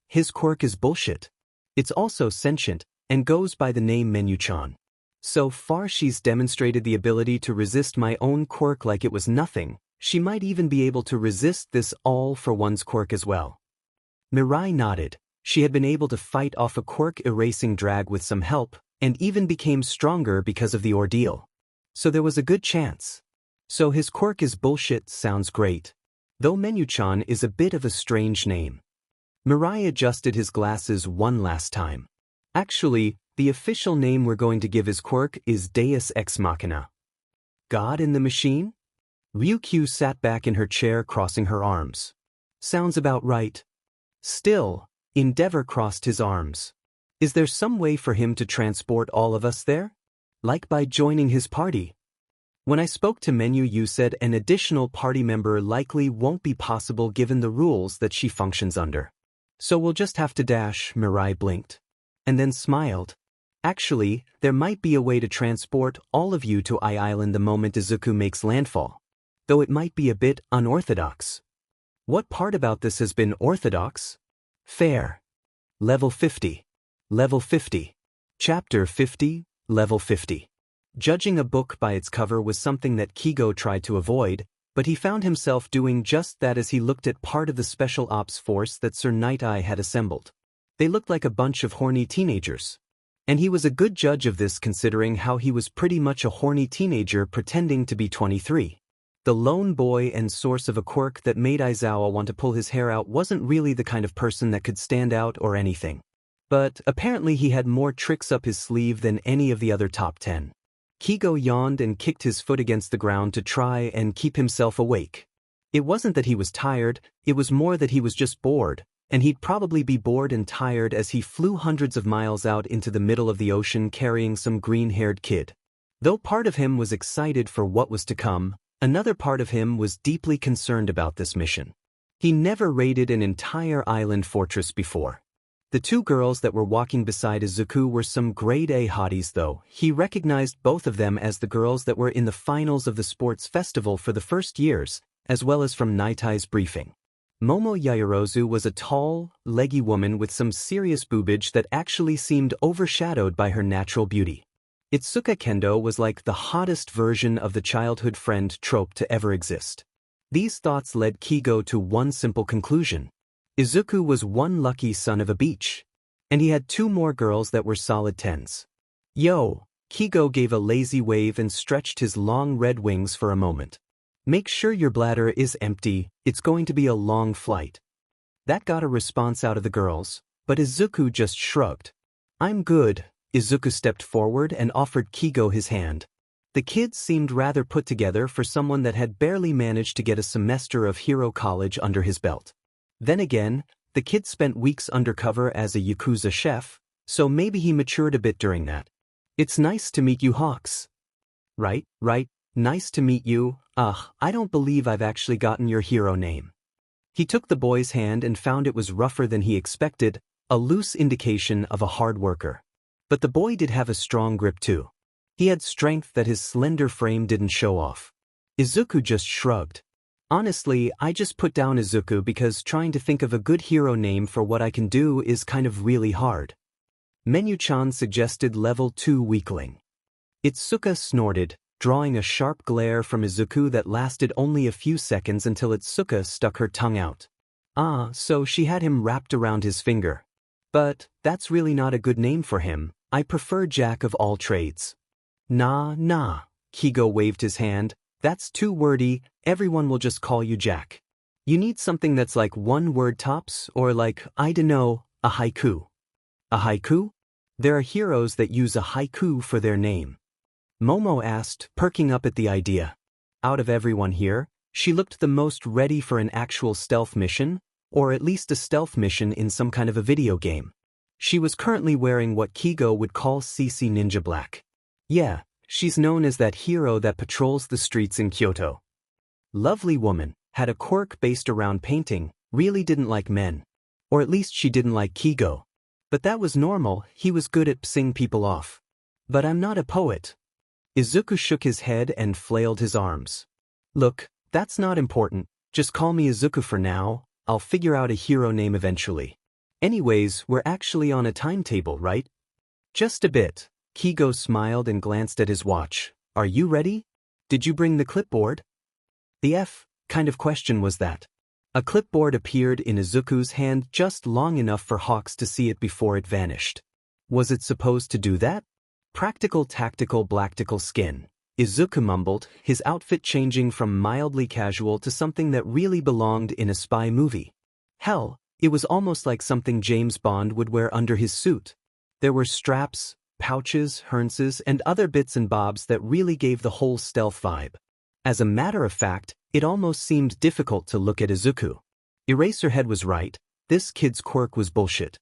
A: His quirk is bullshit. It's also sentient, and goes by the name Menu-chan. So far she's demonstrated the ability to resist my own quirk like it was nothing. She might even be able to resist this all-for-one's quirk as well. Mirai nodded. She had been able to fight off a quirk-erasing drag with some help, and even became stronger because of the ordeal. So there was a good chance. So his quirk is bullshit sounds great. Though Menu-chan is a bit of a strange name. Mirai adjusted his glasses one last time. Actually, the official name we're going to give his quirk is Deus Ex Machina. God in the machine? Ryukyu sat back in her chair crossing her arms. Sounds about right. Still, Endeavor crossed his arms. Is there some way for him to transport all of us there? Like by joining his party? When I spoke to Menu, you said an additional party member likely won't be possible given the rules that she functions under. So we'll just have to dash, Mirai blinked. And then smiled. Actually, there might be a way to transport all of you to I Island the moment Izuku makes landfall. Though it might be a bit unorthodox. What part about this has been orthodox? Fair. Level 50. Level 50. Chapter 50, Level 50. Judging a book by its cover was something that Kigo tried to avoid, but he found himself doing just that as he looked at part of the special ops force that Sir Night-Eye had assembled. They looked like a bunch of horny teenagers. And he was a good judge of this considering how he was pretty much a horny teenager pretending to be 23. The lone boy and source of a quirk that made Aizawa want to pull his hair out wasn't really the kind of person that could stand out or anything. But apparently he had more tricks up his sleeve than any of the other top 10. Kigo yawned and kicked his foot against the ground to try and keep himself awake. It wasn't that he was tired, it was more that he was just bored, and he'd probably be bored and tired as he flew hundreds of miles out into the middle of the ocean carrying some green-haired kid. Though part of him was excited for what was to come, another part of him was deeply concerned about this mission. He never raided an entire island fortress before. The two girls that were walking beside Izuku were some grade-A hotties though. He recognized both of them as the girls that were in the finals of the sports festival for the first years, as well as from Night-Eye's briefing. Momo Yaoyorozu was a tall, leggy woman with some serious boobage that actually seemed overshadowed by her natural beauty. Itsuka Kendo was like the hottest version of the childhood friend trope to ever exist. These thoughts led Kigo to one simple conclusion. Izuku was one lucky son of a beach. And he had two more girls that were solid 10s. Yo, Kigo gave a lazy wave and stretched his long red wings for a moment. Make sure your bladder is empty, it's going to be a long flight. That got a response out of the girls, but Izuku just shrugged. I'm good. Izuku stepped forward and offered Kigo his hand. The kid seemed rather put together for someone that had barely managed to get a semester of hero college under his belt. Then again, the kid spent weeks undercover as a Yakuza chef, so maybe he matured a bit during that. It's nice to meet you Hawks. Right, Nice to meet you. Ugh, I don't believe I've actually gotten your hero name. He took the boy's hand and found it was rougher than he expected, a loose indication of a hard worker. But the boy did have a strong grip too. He had strength that his slender frame didn't show off. Izuku just shrugged. Honestly, I just put down Izuku because trying to think of a good hero name for what I can do is kind of really hard. Menu-chan suggested level 2 weakling. Itsuka snorted, drawing a sharp glare from Izuku that lasted only a few seconds until Itsuka stuck her tongue out. Ah, so she had him wrapped around his finger. But that's really not a good name for him. I prefer Jack of all trades. Nah, Kigo waved his hand. That's too wordy, everyone will just call you Jack. You need something that's like one word tops, or like, I dunno, a haiku. A haiku? There are heroes that use a haiku for their name. Momo asked, perking up at the idea. Out of everyone here, she looked the most ready for an actual stealth mission, or at least a stealth mission in some kind of a video game. She was currently wearing what Kigo would call CC Ninja Black. Yeah, she's known as that hero that patrols the streets in Kyoto. Lovely woman, had a quirk based around painting, really didn't like men. Or at least she didn't like Kigo. But that was normal, he was good at pissing people off. But I'm not a poet. Izuku shook his head and flailed his arms. Look, that's not important, just call me Izuku for now, I'll figure out a hero name eventually. Anyways, we're actually on a timetable, right? Just a bit. Kigo smiled and glanced at his watch. Are you ready? Did you bring the clipboard? The F kind of question was that. A clipboard appeared in Izuku's hand just long enough for Hawks to see it before it vanished. Was it supposed to do that? Practical tactical blactical skin. Izuku mumbled, his outfit changing from mildly casual to something that really belonged in a spy movie. Hell, it was almost like something James Bond would wear under his suit. There were straps, pouches, harnesses, and other bits and bobs that really gave the whole stealth vibe. As a matter of fact, it almost seemed difficult to look at Izuku. Eraserhead was right, this kid's quirk was bullshit.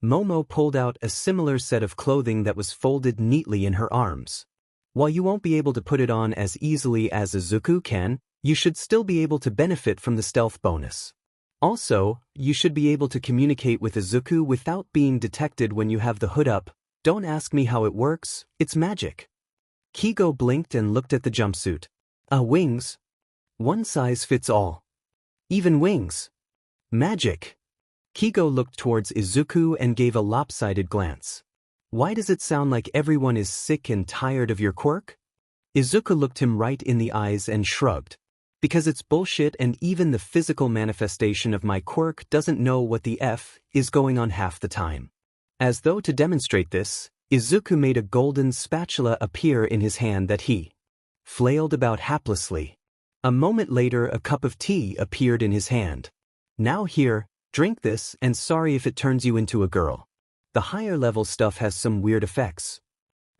A: Momo pulled out a similar set of clothing that was folded neatly in her arms. While you won't be able to put it on as easily as Izuku can, you should still be able to benefit from the stealth bonus. Also, you should be able to communicate with Izuku without being detected when you have the hood up. Don't ask me how it works, it's magic. Kigo blinked and looked at the jumpsuit. Wings? One size fits all. Even wings. Magic. Kigo looked towards Izuku and gave a lopsided glance. Why does it sound like everyone is sick and tired of your quirk? Izuku looked him right in the eyes and shrugged. Because it's bullshit and even the physical manifestation of my quirk doesn't know what the F is going on half the time. As though to demonstrate this, Izuku made a golden spatula appear in his hand that he flailed about haplessly. A moment later a cup of tea appeared in his hand. Now here, drink this and sorry if it turns you into a girl. The higher level stuff has some weird effects.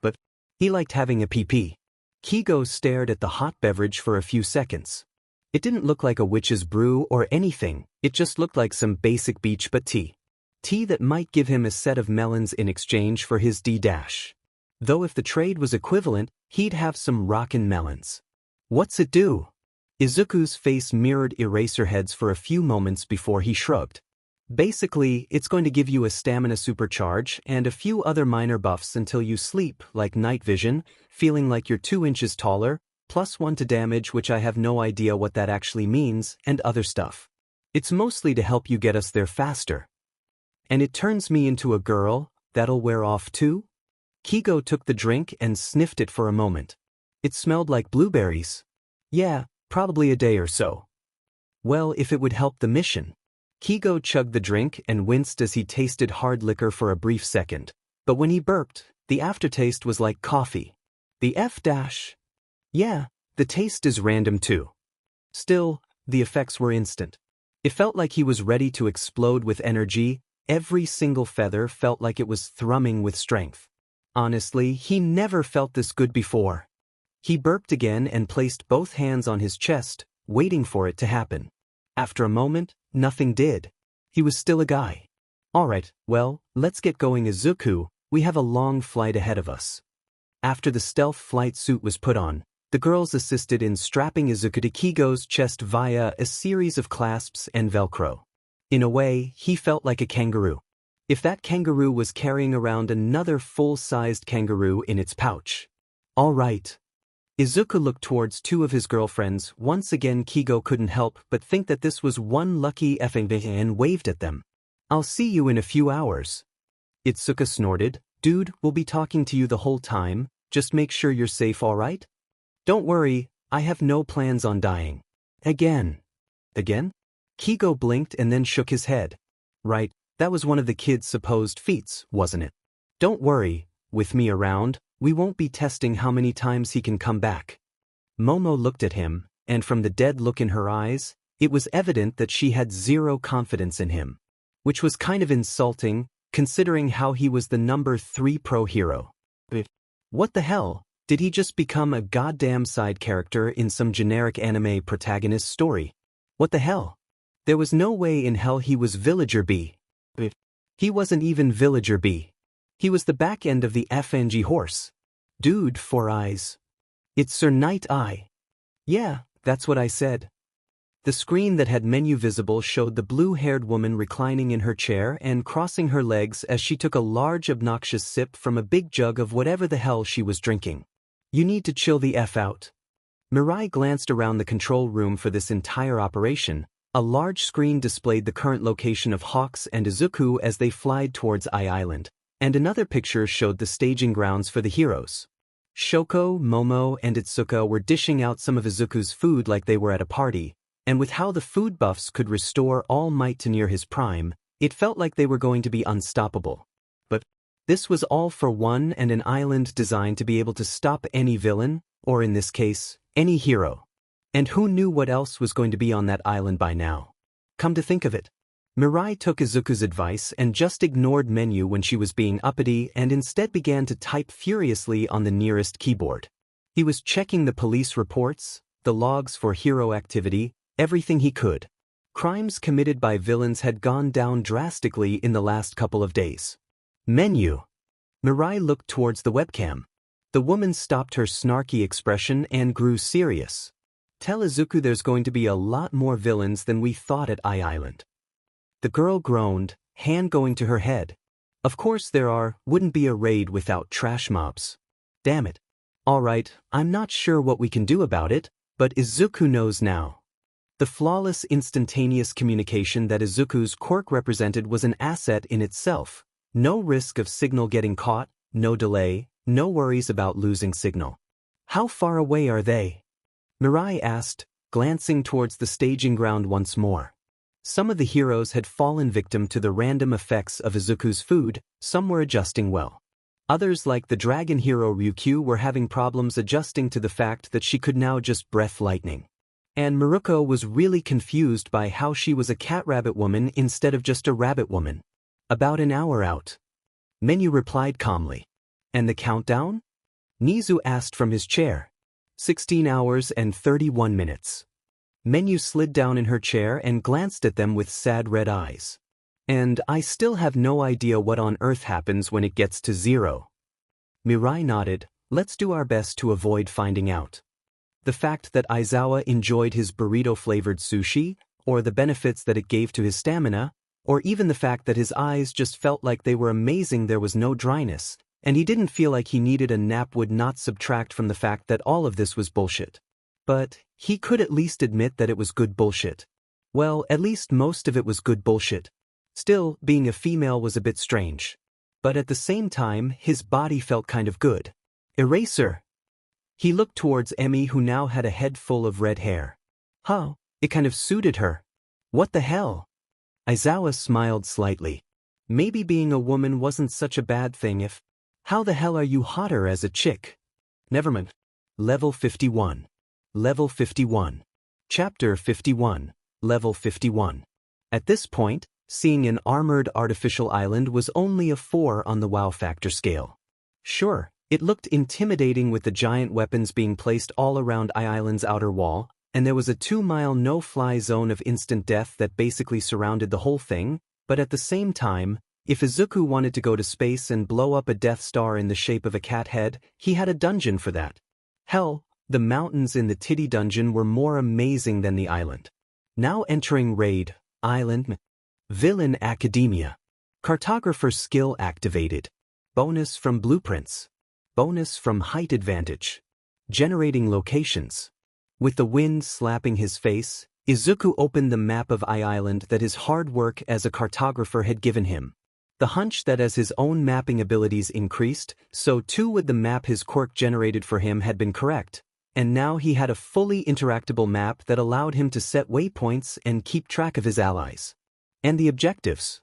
A: But he liked having a PP. Kigo stared at the hot beverage for a few seconds. It didn't look like a witch's brew or anything, it just looked like some basic beach but tea. Tea that might give him a set of melons in exchange for his D-. Though if the trade was equivalent, he'd have some rockin' melons. What's it do? Izuku's face mirrored Eraserhead's for a few moments before he shrugged. Basically, it's going to give you a stamina supercharge and a few other minor buffs until you sleep, like night vision, feeling like you're 2 inches taller, +1 to damage, which I have no idea what that actually means, and other stuff. It's mostly to help you get us there faster. And it turns me into a girl, that'll wear off too? Kigo took the drink and sniffed it for a moment. It smelled like blueberries. Yeah, probably a day or so. Well, if it would help the mission. Kigo chugged the drink and winced as he tasted hard liquor for a brief second. But when he burped, the aftertaste was like coffee. The F-. Yeah, the taste is random too. Still, the effects were instant. It felt like he was ready to explode with energy, every single feather felt like it was thrumming with strength. Honestly, he never felt this good before. He burped again and placed both hands on his chest, waiting for it to happen. After a moment, nothing did. He was still a guy. Alright, well, let's get going Izuku, we have a long flight ahead of us. After the stealth flight suit was put on, The girls assisted in strapping Izuku to Kigo's chest via a series of clasps and Velcro. In a way, he felt like a kangaroo. If that kangaroo was carrying around another full-sized kangaroo in its pouch. All right. Izuku looked towards two of his girlfriends. Once again Kigo couldn't help but think that this was one lucky effing and waved at them. I'll see you in a few hours. Itsuka snorted. Dude, we'll be talking to you the whole time, just make sure you're safe, alright? Don't worry, I have no plans on dying. Again? Kigo blinked and then shook his head. Right, that was one of the kid's supposed feats, wasn't it? Don't worry, with me around, we won't be testing how many times he can come back. Momo looked at him, and from the dead look in her eyes, it was evident that she had zero confidence in him. Which was kind of insulting, considering how he was the number 3 pro hero. What the hell? Did he just become a goddamn side character in some generic anime protagonist story? What the hell? There was no way in hell he was Villager B. He wasn't even Villager B. He was the back end of the FNG horse. Dude, 4 eyes. It's Sir Night Eye. Yeah, that's what I said. The screen that had menu visible showed the blue-haired woman reclining in her chair and crossing her legs as she took a large obnoxious sip from a big jug of whatever the hell she was drinking. You need to chill the F out. Mirai glanced around the control room for this entire operation. A large screen displayed the current location of Hawks and Izuku as they flied towards Eye Island, and another picture showed the staging grounds for the heroes. Shoko, Momo, and Itsuka were dishing out some of Izuku's food like they were at a party, and with how the food buffs could restore All Might to near his prime, it felt like they were going to be unstoppable. But this was all for one and an island designed to be able to stop any villain, or in this case, any hero. And who knew what else was going to be on that island by now? Come to think of it, Mirai took Izuku's advice and just ignored menu when she was being uppity and instead began to type furiously on the nearest keyboard. He was checking the police reports, the logs for hero activity, everything he could. Crimes committed by villains had gone down drastically in the last couple of days. Menu. Mirai looked towards the webcam. The woman stopped her snarky expression and grew serious. Tell Izuku there's going to be a lot more villains than we thought at Eye Island. The girl groaned, hand going to her head. Of course there wouldn't be a raid without trash mobs. Damn it. Alright, I'm not sure what we can do about it, but Izuku knows now. The flawless instantaneous communication that Izuku's quirk represented was an asset in itself. No risk of signal getting caught, no delay, no worries about losing signal. How far away are they? Mirai asked, glancing towards the staging ground once more. Some of the heroes had fallen victim to the random effects of Izuku's food, some were adjusting well. Others like the dragon hero Ryukyu were having problems adjusting to the fact that she could now just breath lightning. And Maruko was really confused by how she was a cat-rabbit woman instead of just a rabbit woman. About an hour out. Menu replied calmly. And the countdown? Nizu asked from his chair. 16 hours and 31 minutes. Menu slid down in her chair and glanced at them with sad red eyes. And I still have no idea what on earth happens when it gets to 0. Mirai nodded. Let's do our best to avoid finding out. The fact that Aizawa enjoyed his burrito-flavored sushi, or the benefits that it gave to his stamina, or even the fact that his eyes just felt like they were amazing, there was no dryness, and he didn't feel like he needed a nap would not subtract from the fact that all of this was bullshit. But he could at least admit that it was good bullshit. Well, at least most of it was good bullshit. Still, being a female was a bit strange. But at the same time, his body felt kind of good. Eraser. He looked towards Emmy, who now had a head full of red hair. Huh, it kind of suited her. What the hell? Aizawa smiled slightly. Maybe being a woman wasn't such a bad thing if... How the hell are you hotter as a chick? Nevermind. Level 51. Level 51. Chapter 51. Level 51. At this point, seeing an armored artificial island was only a 4 on the wow factor scale. Sure, it looked intimidating with the giant weapons being placed all around Eye Island's outer wall, and there was a 2-mile no-fly zone of instant death that basically surrounded the whole thing, but at the same time, if Izuku wanted to go to space and blow up a Death Star in the shape of a cat head, he had a dungeon for that. Hell, The mountains in the Titty Dungeon were more amazing than the island. Now entering Raid, Island, Villain Academia. Cartographer skill activated. Bonus from blueprints. Bonus from height advantage. Generating locations. With the wind slapping his face, Izuku opened the map of Island that his hard work as a cartographer had given him. The hunch that as his own mapping abilities increased, so too would the map his quirk generated for him had been correct, and now he had a fully interactable map that allowed him to set waypoints and keep track of his allies. And the objectives.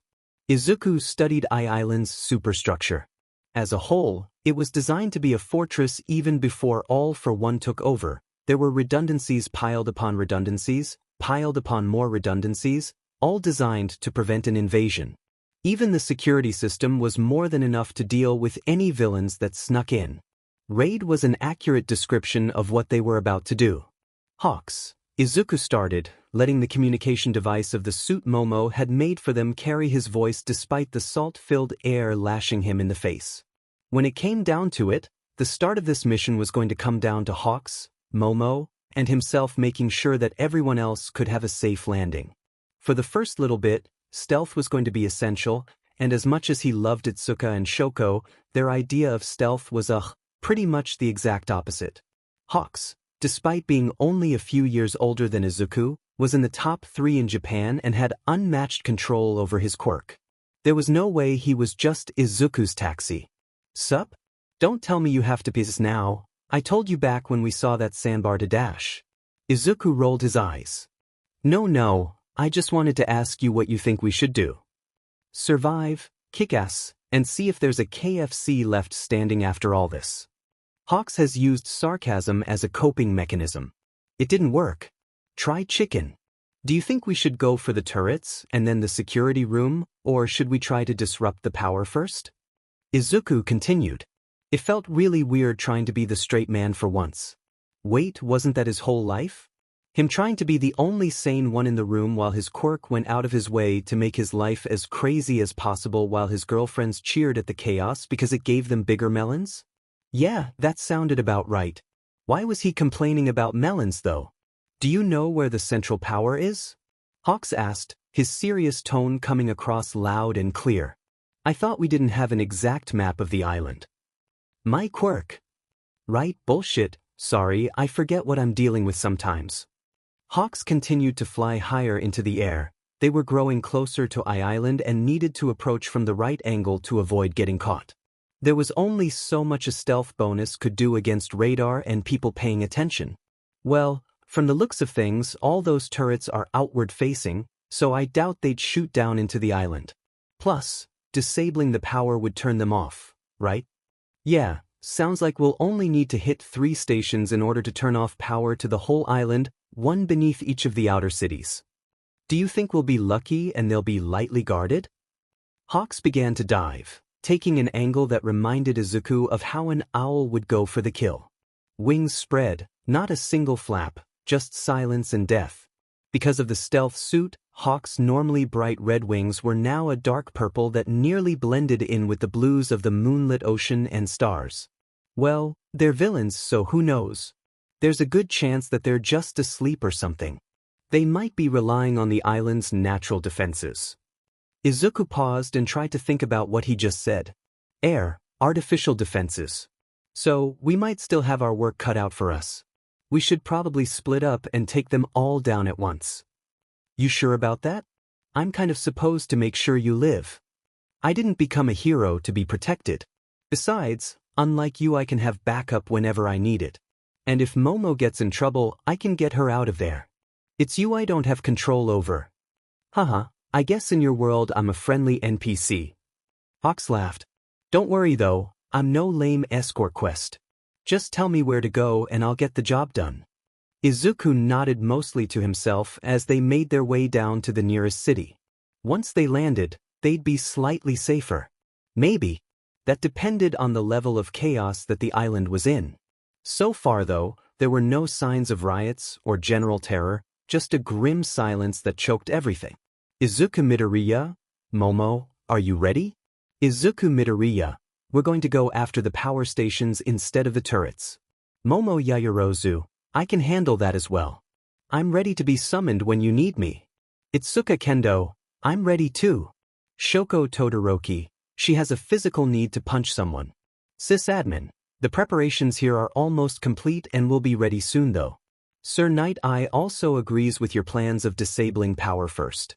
A: Izuku studied Island's superstructure. As a whole, it was designed to be a fortress even before All for One took over. There were redundancies piled upon redundancies, piled upon more redundancies, all designed to prevent an invasion. Even the security system was more than enough to deal with any villains that snuck in. Raid was an accurate description of what they were about to do. Hawks. Izuku started, letting the communication device of the suit Momo had made for them carry his voice despite the salt-filled air lashing him in the face. When it came down to it, the start of this mission was going to come down to Hawks, Momo, and himself making sure that everyone else could have a safe landing. For the first little bit, stealth was going to be essential, and as much as he loved Itsuka and Shoko, their idea of stealth was pretty much the exact opposite. Hawks, despite being only a few years older than Izuku, was in the top 3 in Japan and had unmatched control over his quirk. There was no way he was just Izuku's taxi. Sup? Don't tell me you have to piss now. I told you back when we saw that sandbar to dash. Izuku rolled his eyes. No, I just wanted to ask you what you think we should do. Survive, kick ass, and see if there's a KFC left standing after all this. Hawks has used sarcasm as a coping mechanism. It didn't work. Try chicken. Do you think we should go for the turrets and then the security room, or should we try to disrupt the power first? Izuku continued. It felt really weird trying to be the straight man for once. Wait, wasn't that his whole life? Him trying to be the only sane one in the room while his quirk went out of his way to make his life as crazy as possible while his girlfriends cheered at the chaos because it gave them bigger melons? Yeah, that sounded about right. Why was he complaining about melons though? Do you know where the central power is? Hawks asked, his serious tone coming across loud and clear. I thought we didn't have an exact map of the island. My quirk. Right, bullshit, sorry, I forget what I'm dealing with sometimes. Hawks continued to fly higher into the air. They were growing closer to Island and needed to approach from the right angle to avoid getting caught. There was only so much a stealth bonus could do against radar and people paying attention. Well, from the looks of things, all those turrets are outward facing, so I doubt they'd shoot down into the island. Plus, disabling the power would turn them off, right? Yeah, sounds like we'll only need to hit 3 stations in order to turn off power to the whole island, one beneath each of the outer cities. Do you think we'll be lucky and they'll be lightly guarded? Hawks began to dive, taking an angle that reminded Izuku of how an owl would go for the kill. Wings spread, not a single flap, just silence and death. Because of the stealth suit, Hawks' normally bright red wings were now a dark purple that nearly blended in with the blues of the moonlit ocean and stars. Well, they're villains, so who knows? There's a good chance that they're just asleep or something. They might be relying on the island's natural defenses. Izuku paused and tried to think about what he just said. Artificial defenses. So, we might still have our work cut out for us. We should probably split up and take them all down at once. You sure about that? I'm kind of supposed to make sure you live. I didn't become a hero to be protected. Besides, unlike you, I can have backup whenever I need it. And if Momo gets in trouble, I can get her out of there. It's you I don't have control over. Haha, I guess in your world I'm a friendly NPC. Hawks laughed. Don't worry though, I'm no lame escort quest. Just tell me where to go and I'll get the job done. Izuku nodded mostly to himself as they made their way down to the nearest city. Once they landed, they'd be slightly safer. Maybe. That depended on the level of chaos that the island was in. So far though, there were no signs of riots or general terror, just a grim silence that choked everything. Izuku Midoriya? Momo, are you ready? Izuku Midoriya, we're going to go after the power stations instead of the turrets. Momo Yaoyorozu, I can handle that as well. I'm ready to be summoned when you need me. Itsuka Kendo, I'm ready too. Shoko Todoroki, she has a physical need to punch someone. Sysadmin, the preparations here are almost complete and will be ready soon though. Sir Knight I also agrees with your plans of disabling power first.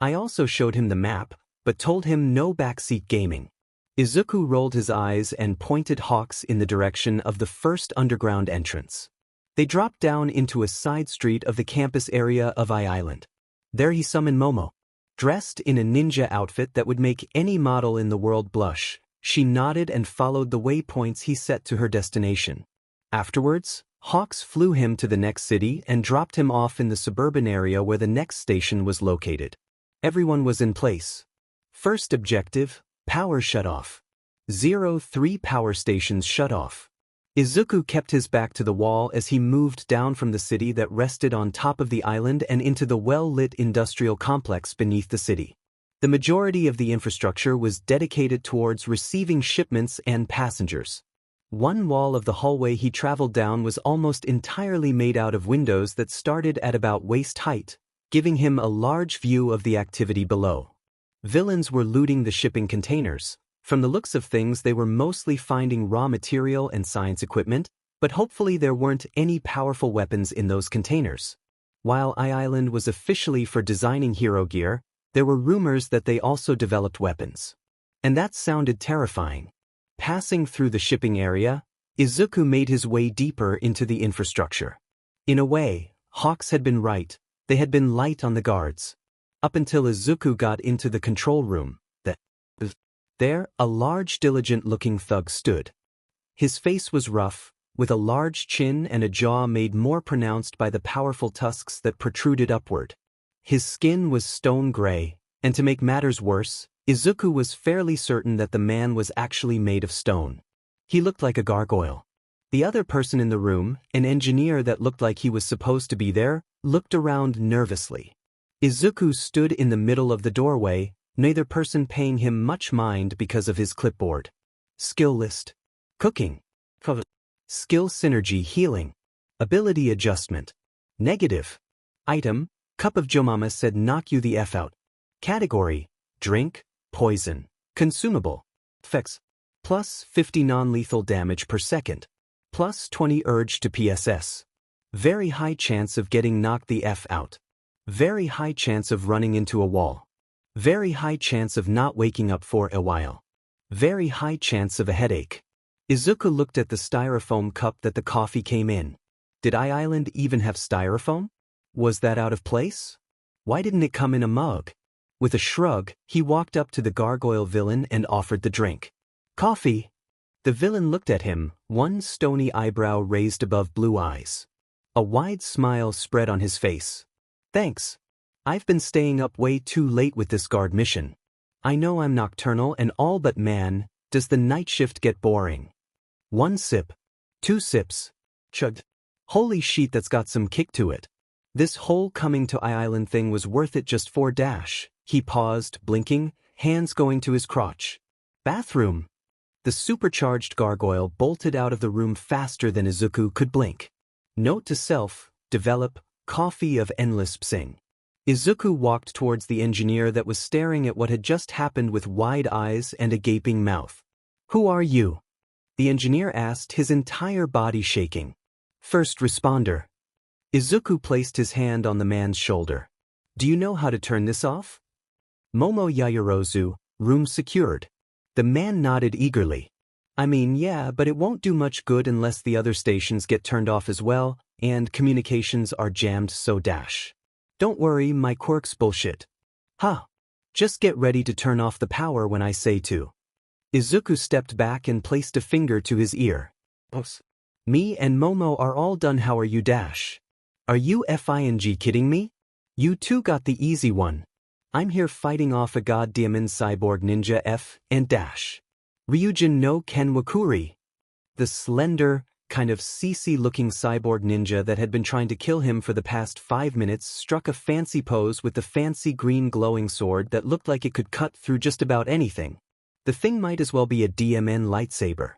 A: I also showed him the map, but told him no backseat gaming. Izuku rolled his eyes and pointed Hawks in the direction of the first underground entrance. They dropped down into a side street of the campus area of Island. There he summoned Momo. Dressed in a ninja outfit that would make any model in the world blush, she nodded and followed the waypoints he set to her destination. Afterwards, Hawks flew him to the next city and dropped him off in the suburban area where the next station was located. Everyone was in place. First objective, power shut off. 03 power stations shut off. Izuku kept his back to the wall as he moved down from the city that rested on top of the island and into the well-lit industrial complex beneath the city. The majority of the infrastructure was dedicated towards receiving shipments and passengers. One wall of the hallway he traveled down was almost entirely made out of windows that started at about waist height, giving him a large view of the activity below. Villains were looting the shipping containers. From the looks of things they were mostly finding raw material and science equipment, but hopefully there weren't any powerful weapons in those containers. While Island was officially for designing hero gear, there were rumors that they also developed weapons. And that sounded terrifying. Passing through the shipping area, Izuku made his way deeper into the infrastructure. In a way, Hawks had been right, they had been light on the guards. Up until Izuku got into the control room. There, a large diligent-looking thug stood. His face was rough, with a large chin and a jaw made more pronounced by the powerful tusks that protruded upward. His skin was stone gray, and to make matters worse, Izuku was fairly certain that the man was actually made of stone. He looked like a gargoyle. The other person in the room, an engineer that looked like he was supposed to be there, looked around nervously. Izuku stood in the middle of the doorway, neither person paying him much mind because of his clipboard. Skill list. Cooking. Skill synergy healing. Ability adjustment. Negative. Item, cup of Jomama said knock you the F out. Category, drink, poison. Consumable. Effects. Plus 50 non-lethal damage per second. Plus 20 urge to PSS. Very high chance of getting knocked the F out. Very high chance of running into a wall. Very high chance of not waking up for a while. Very high chance of a headache. Izuku looked at the styrofoam cup that the coffee came in. Did Island even have styrofoam? Was that out of place? Why didn't it come in a mug? With a shrug, he walked up to the gargoyle villain and offered the drink. Coffee. The villain looked at him, one stony eyebrow raised above blue eyes. A wide smile spread on his face. Thanks. I've been staying up way too late with this guard mission. I know I'm nocturnal and all, but man, does the night shift get boring. 1 sip. 2 sips. Chugged. Holy shit, that's got some kick to it. This whole coming to Island thing was worth it just for dash. He paused, blinking, hands going to his crotch. Bathroom. The supercharged gargoyle bolted out of the room faster than Izuku could blink. Note to self, develop, coffee of endless psing. Izuku walked towards the engineer that was staring at what had just happened with wide eyes and a gaping mouth. Who are you? The engineer asked, his entire body shaking. First responder. Izuku placed his hand on the man's shoulder. Do you know how to turn this off? Momo Yaoyorozu, room secured. The man nodded eagerly. I mean, yeah, but it won't do much good unless the other stations get turned off as well, and communications are jammed, so dash. Don't worry, my quirk's bullshit. Huh. Just get ready to turn off the power when I say to. Izuku stepped back and placed a finger to his ear. Me and Momo are all done. How are you dash? Are you FING kidding me? You two got the easy one. I'm here fighting off a goddamn cyborg ninja F and dash. Ryujin no Kenwakuri. The slender, kind of CC-looking cyborg ninja that had been trying to kill him for the past 5 minutes struck a fancy pose with the fancy green glowing sword that looked like it could cut through just about anything. The thing might as well be a DMN lightsaber.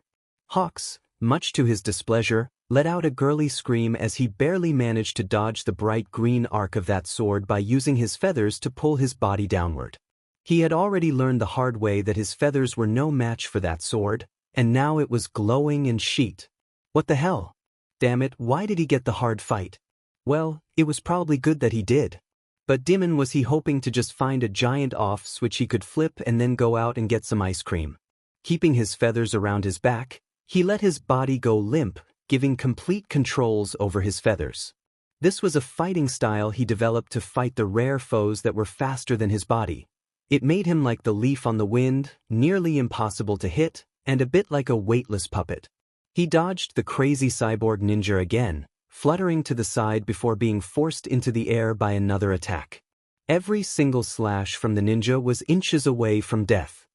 A: Hawks, much to his displeasure, let out a girly scream as he barely managed to dodge the bright green arc of that sword by using his feathers to pull his body downward. He had already learned the hard way that his feathers were no match for that sword, and now it was glowing and sheet. What the hell? Damn it, why did he get the hard fight? Well, it was probably good that he did. But Dimon was he hoping to just find a giant off switch he could flip and then go out and get some ice cream. Keeping his feathers around his back, he let his body go limp, giving complete controls over his feathers. This was a fighting style he developed to fight the rare foes that were faster than his body. It made him like the leaf on the wind, nearly impossible to hit, and a bit like a weightless puppet. He dodged the crazy cyborg ninja again, fluttering to the side before being forced into the air by another attack. Every single slash from the ninja was inches away from death.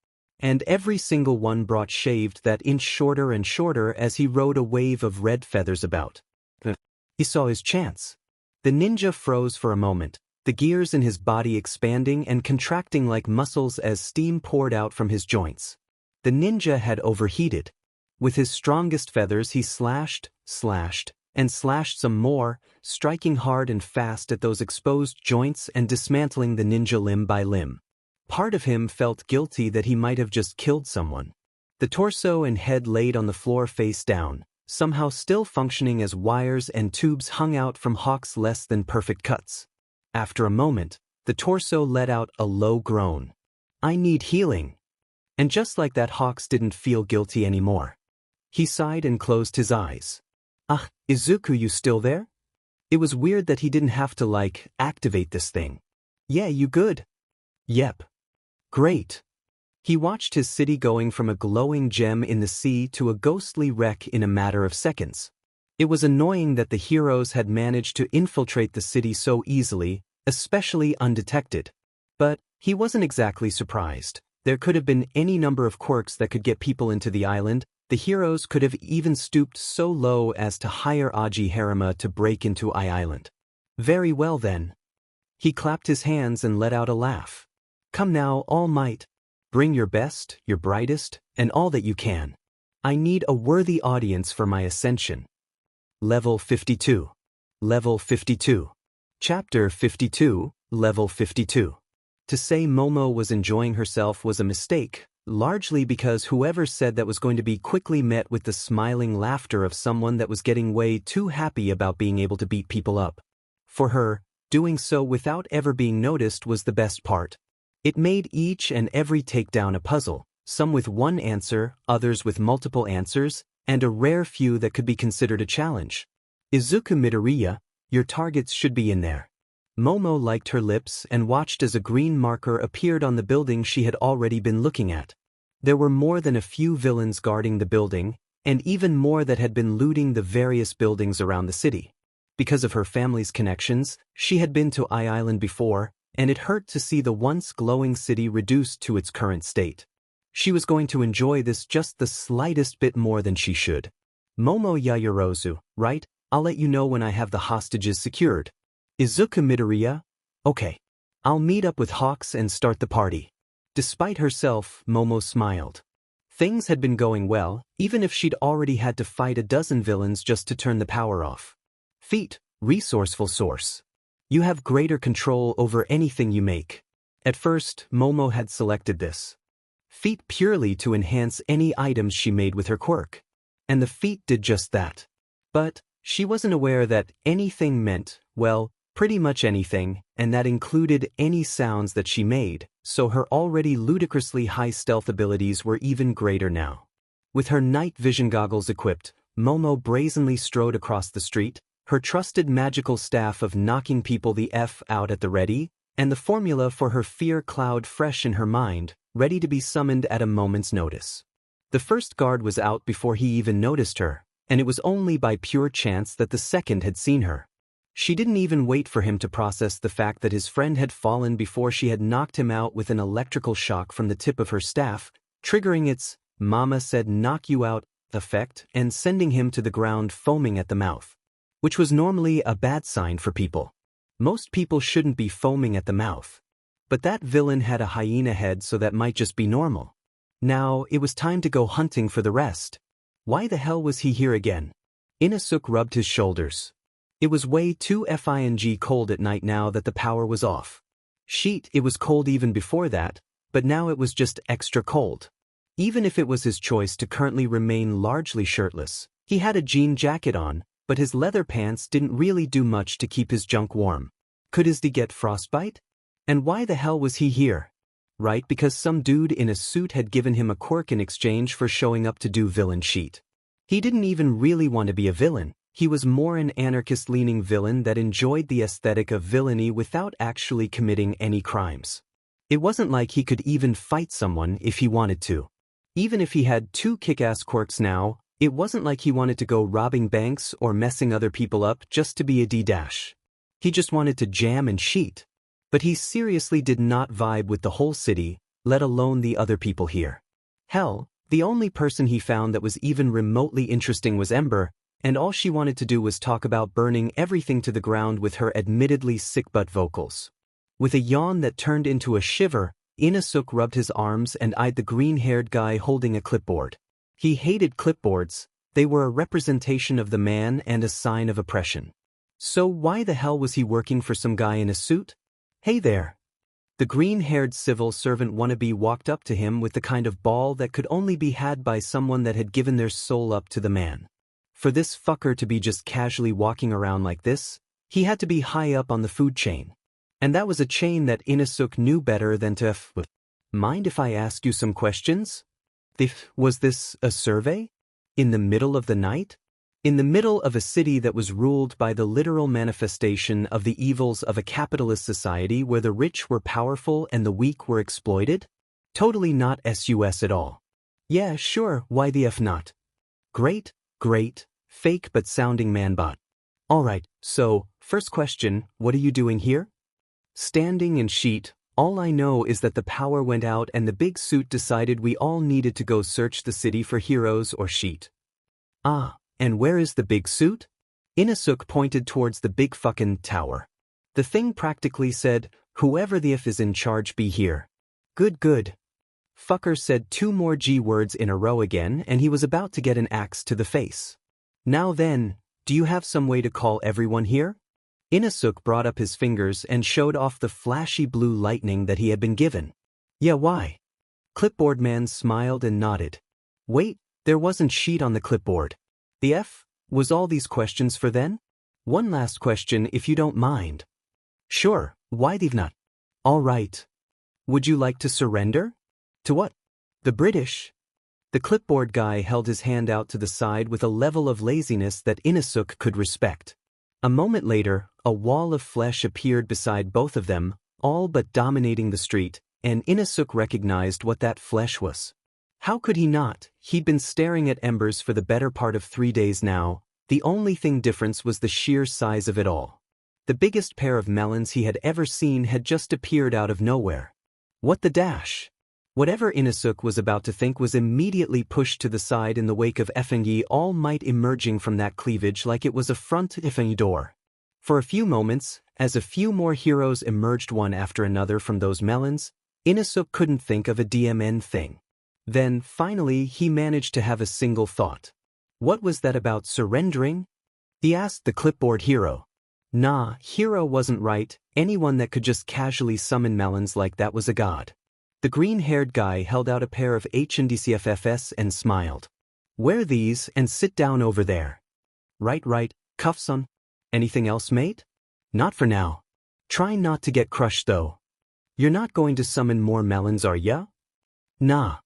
A: And every single one brought shaved that inch shorter and shorter as he rode a wave of red feathers about. He saw his chance. The ninja froze for a moment, the gears in his body expanding and contracting like muscles as steam poured out from his joints. The ninja had overheated. With his strongest feathers he slashed, and slashed some more, striking hard and fast at those exposed joints and dismantling the ninja limb by limb. Part of him felt guilty that he might have just killed someone. The torso and head laid on the floor face down, somehow still functioning as wires and tubes hung out from Hawk's less than perfect cuts. After a moment, the torso let out a low groan. "I need healing." And just like that, Hawks didn't feel guilty anymore. He sighed and closed his eyes. "Ah, Izuku, you still there?" It was weird that he didn't have to, activate this thing. "Yeah, you good?" "Yep." "Great." He watched his city going from a glowing gem in the sea to a ghostly wreck in a matter of seconds. It was annoying that the heroes had managed to infiltrate the city so easily, especially undetected. But he wasn't exactly surprised. There could have been any number of quirks that could get people into the island. The heroes could have even stooped so low as to hire Aji Harima to break into Island. Very well then. He clapped his hands and let out a laugh. "Come now, All Might. Bring your best, your brightest, and all that you can. I need a worthy audience for my ascension." Level 52. Level 52. Chapter 52, Level 52. To say Momo was enjoying herself was a mistake, largely because whoever said that was going to be quickly met with the smiling laughter of someone that was getting way too happy about being able to beat people up. For her, doing so without ever being noticed was the best part. It made each and every takedown a puzzle, some with one answer, others with multiple answers, and a rare few that could be considered a challenge. "Izuku Midoriya, your targets should be in there." Momo liked her lips and watched as a green marker appeared on the building she had already been looking at. There were more than a few villains guarding the building, and even more that had been looting the various buildings around the city. Because of her family's connections, she had been to Island before, and it hurt to see the once glowing city reduced to its current state. She was going to enjoy this just the slightest bit more than she should. "Momo Yaoyorozu, right? I'll let you know when I have the hostages secured." "Izuku Midoriya? Okay. I'll meet up with Hawks and start the party." Despite herself, Momo smiled. Things had been going well, even if she'd already had to fight a dozen villains just to turn the power off. Feat, resourceful source. You have greater control over anything you make. At first, Momo had selected this feat purely to enhance any items she made with her quirk. And the feat did just that. But she wasn't aware that anything meant, well, pretty much anything, and that included any sounds that she made, so her already ludicrously high stealth abilities were even greater now. With her night vision goggles equipped, Momo brazenly strode across the street, her trusted magical staff of knocking people the F out at the ready, and the formula for her fear cloud fresh in her mind, ready to be summoned at a moment's notice. The first guard was out before he even noticed her, and it was only by pure chance that the second had seen her. She didn't even wait for him to process the fact that his friend had fallen before she had knocked him out with an electrical shock from the tip of her staff, triggering its "Mama said knock you out" effect and sending him to the ground foaming at the mouth. Which was normally a bad sign for people. Most people shouldn't be foaming at the mouth. But that villain had a hyena head, so that might just be normal. Now, it was time to go hunting for the rest. Why the hell was he here again? Inosuke rubbed his shoulders. It was way too fing cold at night now that the power was off. Sheet, it was cold even before that, but now it was just extra cold. Even if it was his choice to currently remain largely shirtless, he had a jean jacket on, but his leather pants didn't really do much to keep his junk warm. Could his D get frostbite? And why the hell was he here? Right, because some dude in a suit had given him a quirk in exchange for showing up to do villain shit. He didn't even really want to be a villain. He was more an anarchist-leaning villain that enjoyed the aesthetic of villainy without actually committing any crimes. It wasn't like he could even fight someone if he wanted to. Even if he had 2 kick-ass quirks now, it wasn't like he wanted to go robbing banks or messing other people up just to be a D-dash. He just wanted to jam and cheat. But he seriously did not vibe with the whole city, let alone the other people here. Hell, the only person he found that was even remotely interesting was Ember, and all she wanted to do was talk about burning everything to the ground with her admittedly sick-butt vocals. With a yawn that turned into a shiver, Inosuke rubbed his arms and eyed the green-haired guy holding a clipboard. He hated clipboards. They were a representation of the man and a sign of oppression. So why the hell was he working for some guy in a suit? Hey there. The green-haired civil servant wannabe walked up to him with the kind of ball that could only be had by someone that had given their soul up to the man. For this fucker to be just casually walking around like this, he had to be high up on the food chain. And that was a chain that Inosuke knew better than to Mind if I ask you some questions? Was this a survey? In the middle of the night? In the middle of a city that was ruled by the literal manifestation of the evils of a capitalist society where the rich were powerful and the weak were exploited? Totally not sus at all. Yeah, sure, why the F not? Great, fake but sounding manbot. Alright, so, first question, what are you doing here? Standing in sheet, all I know is that the power went out and the big suit decided we all needed to go search the city for heroes or sheet. Ah, and where is the big suit? Inosuke pointed towards the big fucking tower. The thing practically said, whoever the F is in charge be here. Good. Fucker said 2 more G words in a row again and he was about to get an axe to the face. Now then, do you have some way to call everyone here? Inosuke brought up his fingers and showed off the flashy blue lightning that he had been given. Yeah, why? Clipboard man smiled and nodded. Wait, there wasn't sheet on the clipboard. The F? Was all these questions for then? One last question if you don't mind. Sure, why the not? All right. Would you like to surrender? To what? The British? The clipboard guy held his hand out to the side with a level of laziness that Inosuke could respect. A moment later, a wall of flesh appeared beside both of them, all but dominating the street, and Inosuke recognized what that flesh was. How could he not? He'd been staring at embers for the better part of 3 days now. The only thing different was the sheer size of it all. The biggest pair of melons he had ever seen had just appeared out of nowhere. What the dash? Whatever Inosuke was about to think was immediately pushed to the side in the wake of effing all might emerging from that cleavage like it was a front effing door. For a few moments, as a few more heroes emerged one after another from those melons, Inosuke couldn't think of a DMN thing. Then, finally, he managed to have a single thought. What was that about surrendering? He asked the clipboard hero. Nah, hero wasn't right. Anyone that could just casually summon melons like that was a god. The green-haired guy held out a pair of HNDCFFS and smiled. Wear these and sit down over there. Right, cuffs on. Anything else, mate? Not for now. Try not to get crushed though. You're not going to summon more melons, are ya? Nah.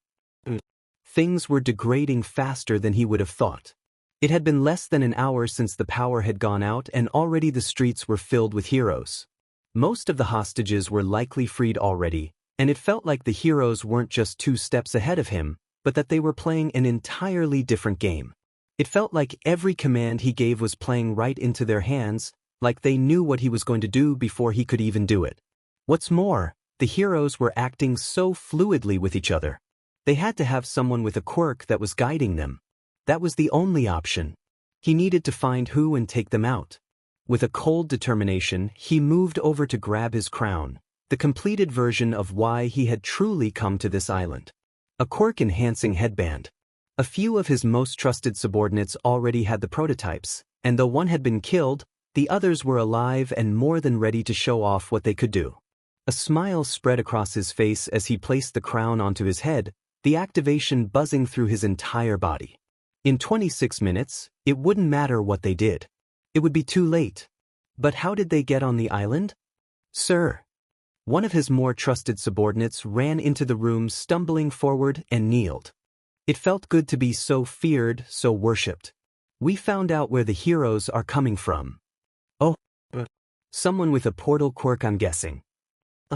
A: Things were degrading faster than he would have thought. It had been less than an hour since the power had gone out and already the streets were filled with heroes. Most of the hostages were likely freed already, and it felt like the heroes weren't just 2 steps ahead of him, but that they were playing an entirely different game. It felt like every command he gave was playing right into their hands, like they knew what he was going to do before he could even do it. What's more, the heroes were acting so fluidly with each other. They had to have someone with a quirk that was guiding them. That was the only option. He needed to find who and take them out. With a cold determination, he moved over to grab his crown, the completed version of why he had truly come to this island. A quirk-enhancing headband. A few of his most trusted subordinates already had the prototypes, and though one had been killed, the others were alive and more than ready to show off what they could do. A smile spread across his face as he placed the crown onto his head, the activation buzzing through his entire body. In 26 minutes, it wouldn't matter what they did. It would be too late. But how did they get on the island? Sir. One of his more trusted subordinates ran into the room, stumbling forward, and kneeled. It felt good to be so feared, so worshipped. We found out where the heroes are coming from. Oh, but someone with a portal quirk, I'm guessing.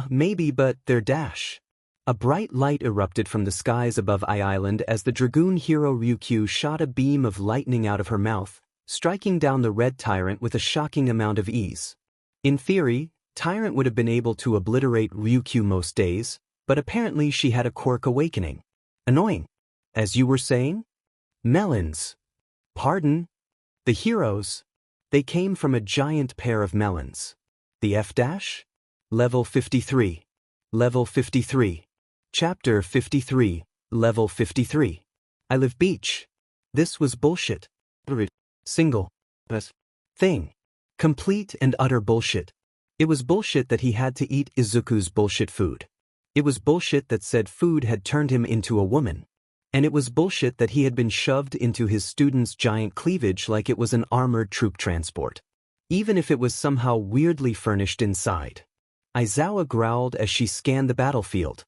A: Maybe, but they're Dash. A bright light erupted from the skies above Island as the Dragoon hero Ryukyu shot a beam of lightning out of her mouth, striking down the red tyrant with a shocking amount of ease. In theory, Tyrant would have been able to obliterate Ryukyu most days, but apparently she had a quirk awakening. Annoying. As you were saying? Melons. Pardon? The heroes. They came from a giant pair of melons. The F-dash? Level 53. Level 53. Chapter 53. Level 53. I live beach. This was bullshit. Single. Thing. Complete and utter bullshit. It was bullshit that he had to eat Izuku's bullshit food. It was bullshit that said food had turned him into a woman. And it was bullshit that he had been shoved into his student's giant cleavage like it was an armored troop transport. Even if it was somehow weirdly furnished inside. Aizawa growled as she scanned the battlefield.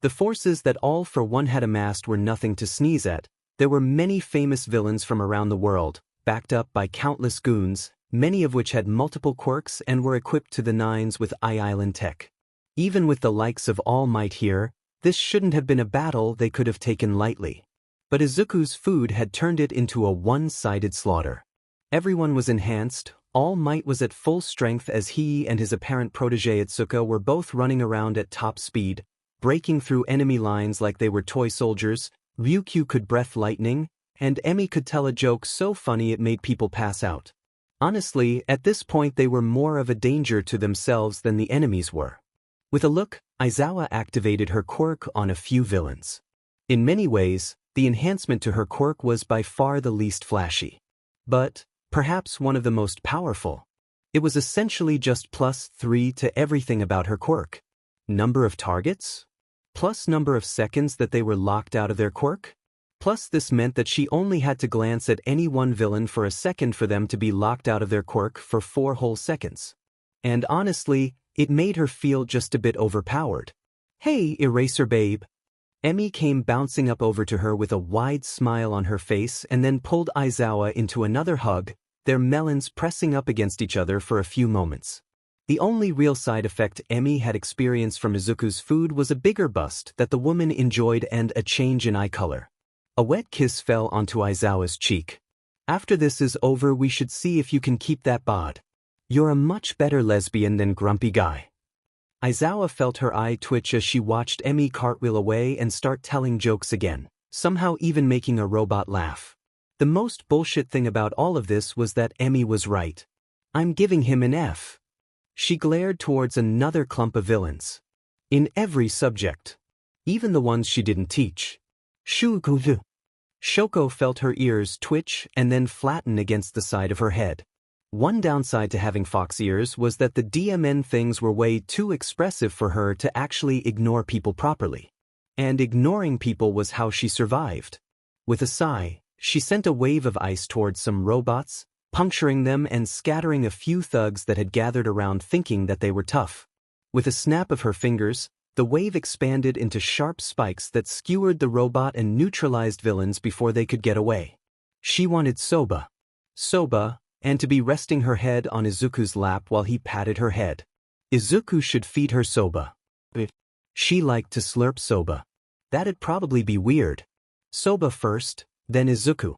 A: The forces that All for One had amassed were nothing to sneeze at. There were many famous villains from around the world, backed up by countless goons, many of which had multiple quirks and were equipped to the nines with Island tech. Even with the likes of All Might here, this shouldn't have been a battle they could have taken lightly. But Izuku's food had turned it into a one-sided slaughter. Everyone was enhanced. All Might was at full strength as he and his apparent protege Itsuka were both running around at top speed, breaking through enemy lines like they were toy soldiers. Ryukyu could breath lightning, and Emi could tell a joke so funny it made people pass out. Honestly, at this point they were more of a danger to themselves than the enemies were. With a look, Aizawa activated her quirk on a few villains. In many ways, the enhancement to her quirk was by far the least flashy. But perhaps one of the most powerful. It was essentially just +3 to everything about her quirk. Number of targets? Plus number of seconds that they were locked out of their quirk? Plus this meant that she only had to glance at any one villain for a second for them to be locked out of their quirk for 4 whole seconds. And honestly, it made her feel just a bit overpowered. Hey, Eraser Babe. Emi came bouncing up over to her with a wide smile on her face and then pulled Aizawa into another hug, their melons pressing up against each other for a few moments. The only real side effect Emi had experienced from Izuku's food was a bigger bust that the woman enjoyed and a change in eye color. A wet kiss fell onto Aizawa's cheek. After this is over, we should see if you can keep that bod. You're a much better lesbian than grumpy guy. Aizawa felt her eye twitch as she watched Emi cartwheel away and start telling jokes again, somehow even making a robot laugh. The most bullshit thing about all of this was that Emi was right. I'm giving him an F. She glared towards another clump of villains. In every subject. Even the ones she didn't teach. Shuguvu. Shoko felt her ears twitch and then flatten against the side of her head. One downside to having fox ears was that the DMN things were way too expressive for her to actually ignore people properly. And ignoring people was how she survived. With a sigh, she sent a wave of ice towards some robots, puncturing them and scattering a few thugs that had gathered around thinking that they were tough. With a snap of her fingers, the wave expanded into sharp spikes that skewered the robot and neutralized villains before they could get away. She wanted soba. Soba, and to be resting her head on Izuku's lap while he patted her head. Izuku should feed her soba. She liked to slurp soba. That'd probably be weird. Soba first, then Izuku.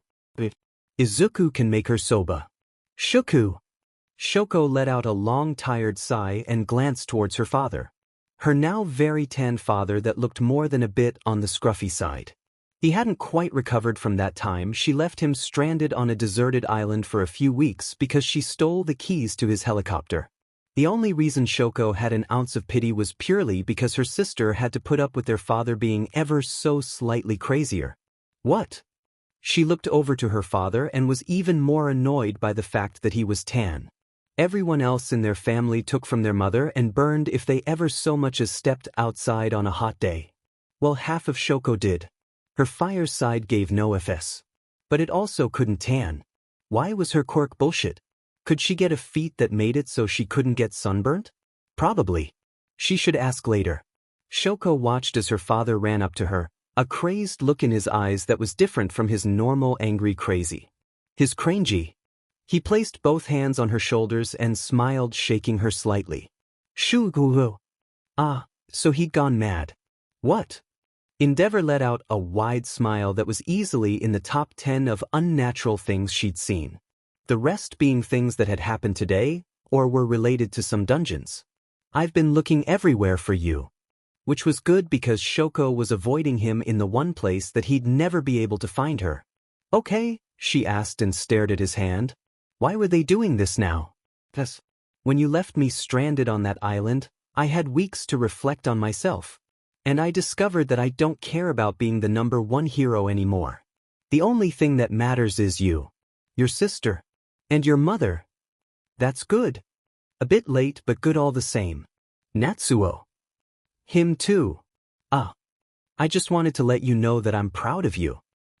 A: Izuku can make her soba. Shuku. Shoko let out a long tired sigh and glanced towards her father. Her now very tan father that looked more than a bit on the scruffy side. He hadn't quite recovered from that time she left him stranded on a deserted island for a few weeks because she stole the keys to his helicopter. The only reason Shoko had an ounce of pity was purely because her sister had to put up with their father being ever so slightly crazier. What? She looked over to her father and was even more annoyed by the fact that he was tan. Everyone else in their family took from their mother and burned if they ever so much as stepped outside on a hot day. Well, half of Shoko did. Her fireside gave no FS. But it also couldn't tan. Why was her quirk bullshit? Could she get a feat that made it so she couldn't get sunburnt? Probably. She should ask later. Shoko watched as her father ran up to her, a crazed look in his eyes that was different from his normal angry crazy. His crangy. He placed both hands on her shoulders and smiled, shaking her slightly. Shuguru. Ah, so he'd gone mad. What? Endeavor let out a wide smile that was easily in the top 10 of unnatural things she'd seen. The rest being things that had happened today, or were related to some dungeons. I've been looking everywhere for you. Which was good because Shoko was avoiding him in the one place that he'd never be able to find her. Okay, she asked and stared at his hand. Why were they doing this now? When you left me stranded on that island, I had weeks to reflect on myself. And I discovered that I don't care about being the #1 hero anymore. The only thing that matters is you. Your sister. And your mother. That's good. A bit late but good all the same. Natsuo. Him too. Ah. I just wanted to let you know that I'm proud of you.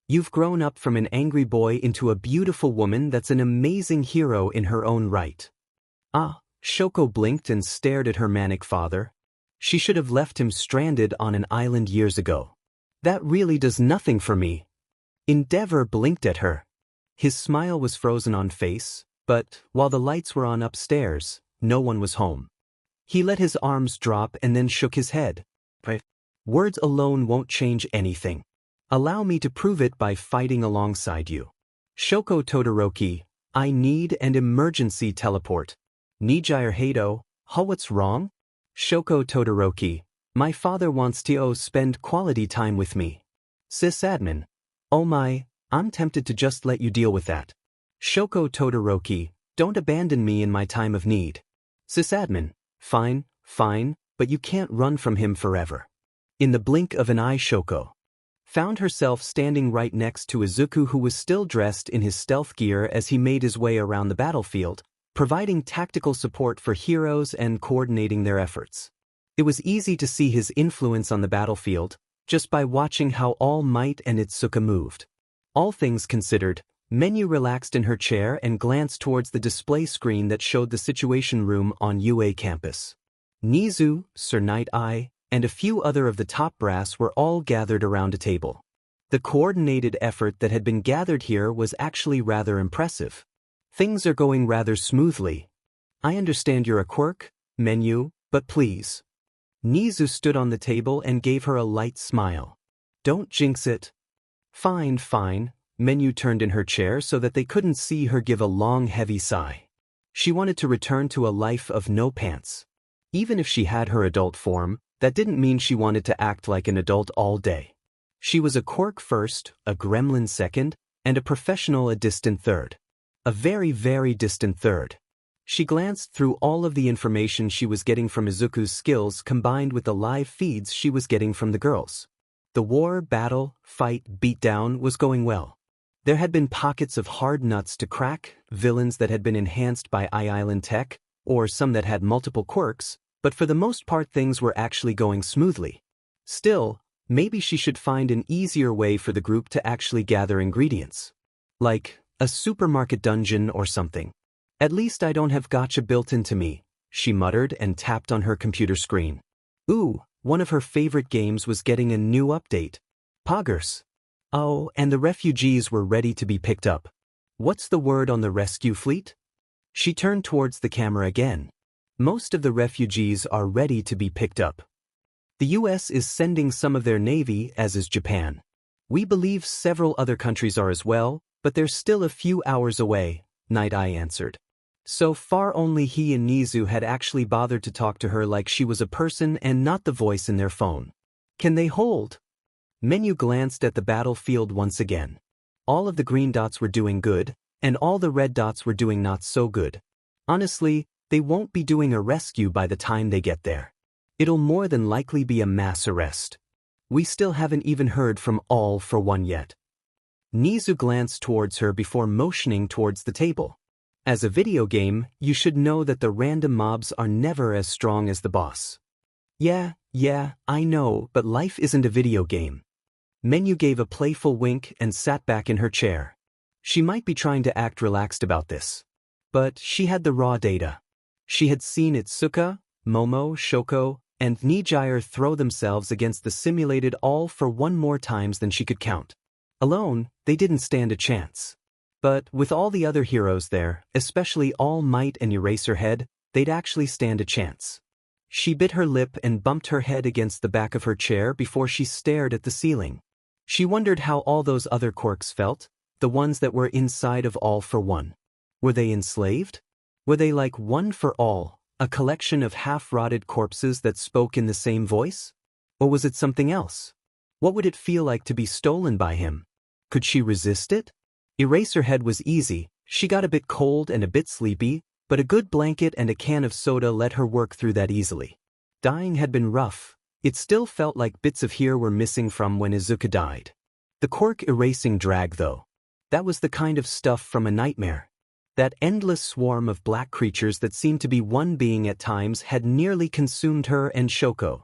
A: You've grown up from an angry boy into a beautiful woman that's an amazing hero in her own right. Ah, Shoko blinked and stared at her manic father. She should have left him stranded on an island years ago. That really does nothing for me. Endeavor blinked at her. His smile was frozen on face, but while the lights were on upstairs, no one was home. He let his arms drop and then shook his head. Words alone won't change anything. Allow me to prove it by fighting alongside you. Shoko Todoroki, I need an emergency teleport. Nijire Hado, what's wrong? Shoko Todoroki, my father wants to spend quality time with me. Sysadmin. Oh my, I'm tempted to just let you deal with that. Shoko Todoroki, don't abandon me in my time of need. Sysadmin. Fine, but you can't run from him forever. In the blink of an eye, Shoko found herself standing right next to Izuku, who was still dressed in his stealth gear as he made his way around the battlefield, providing tactical support for heroes and coordinating their efforts. It was easy to see his influence on the battlefield, just by watching how All Might and Itsuka moved. All things considered, Menu relaxed in her chair and glanced towards the display screen that showed the Situation Room on UA campus. Nizu, Sir Night Eye, and a few other of the top brass were all gathered around a table. The coordinated effort that had been gathered here was actually rather impressive. Things are going rather smoothly. I understand you're a quirk, Menu, but please. Nizu stood on the table and gave her a light smile. Don't jinx it. Fine. Menu turned in her chair so that they couldn't see her give a long, heavy sigh. She wanted to return to a life of no pants. Even if she had her adult form, that didn't mean she wanted to act like an adult all day. She was a quirk first, a gremlin second, and a professional a distant third. A very, very distant third. She glanced through all of the information she was getting from Izuku's skills combined with the live feeds she was getting from the girls. The war, battle, fight, beatdown was going well. There had been pockets of hard nuts to crack, villains that had been enhanced by island tech, or some that had multiple quirks, but for the most part things were actually going smoothly. Still, maybe she should find an easier way for the group to actually gather ingredients. Like a supermarket dungeon or something. At least I don't have gacha built into me, she muttered and tapped on her computer screen. Ooh, one of her favorite games was getting a new update. Poggers. Oh, and the refugees were ready to be picked up. What's the word on the rescue fleet? She turned towards the camera again. Most of the refugees are ready to be picked up. The US is sending some of their navy, as is Japan. We believe several other countries are as well, but they're still a few hours away, Night Eye answered. So far only he and Nizu had actually bothered to talk to her like she was a person and not the voice in their phone. Can they hold? Menu glanced at the battlefield once again. All of the green dots were doing good, and all the red dots were doing not so good. Honestly, they won't be doing a rescue by the time they get there. It'll more than likely be a mass arrest. We still haven't even heard from All for One yet. Nizu glanced towards her before motioning towards the table. As a video game, you should know that the random mobs are never as strong as the boss. Yeah, I know, but life isn't a video game. Menu gave a playful wink and sat back in her chair. She might be trying to act relaxed about this, but she had the raw data. She had seen Itsuka, Momo, Shoko, and Nijire throw themselves against the simulated all for one more times than she could count. Alone, they didn't stand a chance. But with all the other heroes there, especially All Might and Eraserhead, they'd actually stand a chance. She bit her lip and bumped her head against the back of her chair before she stared at the ceiling. She wondered how all those other quirks felt, the ones that were inside of All for One. Were they enslaved? Were they like One for All, a collection of half-rotted corpses that spoke in the same voice? Or was it something else? What would it feel like to be stolen by him? Could she resist it? Eraserhead was easy. She got a bit cold and a bit sleepy, but a good blanket and a can of soda let her work through that easily. Dying had been rough. It still felt like bits of here were missing from when Izuka died. The quirk erasing drag though. That was the kind of stuff from a nightmare. That endless swarm of black creatures that seemed to be one being at times had nearly consumed her and Shoko.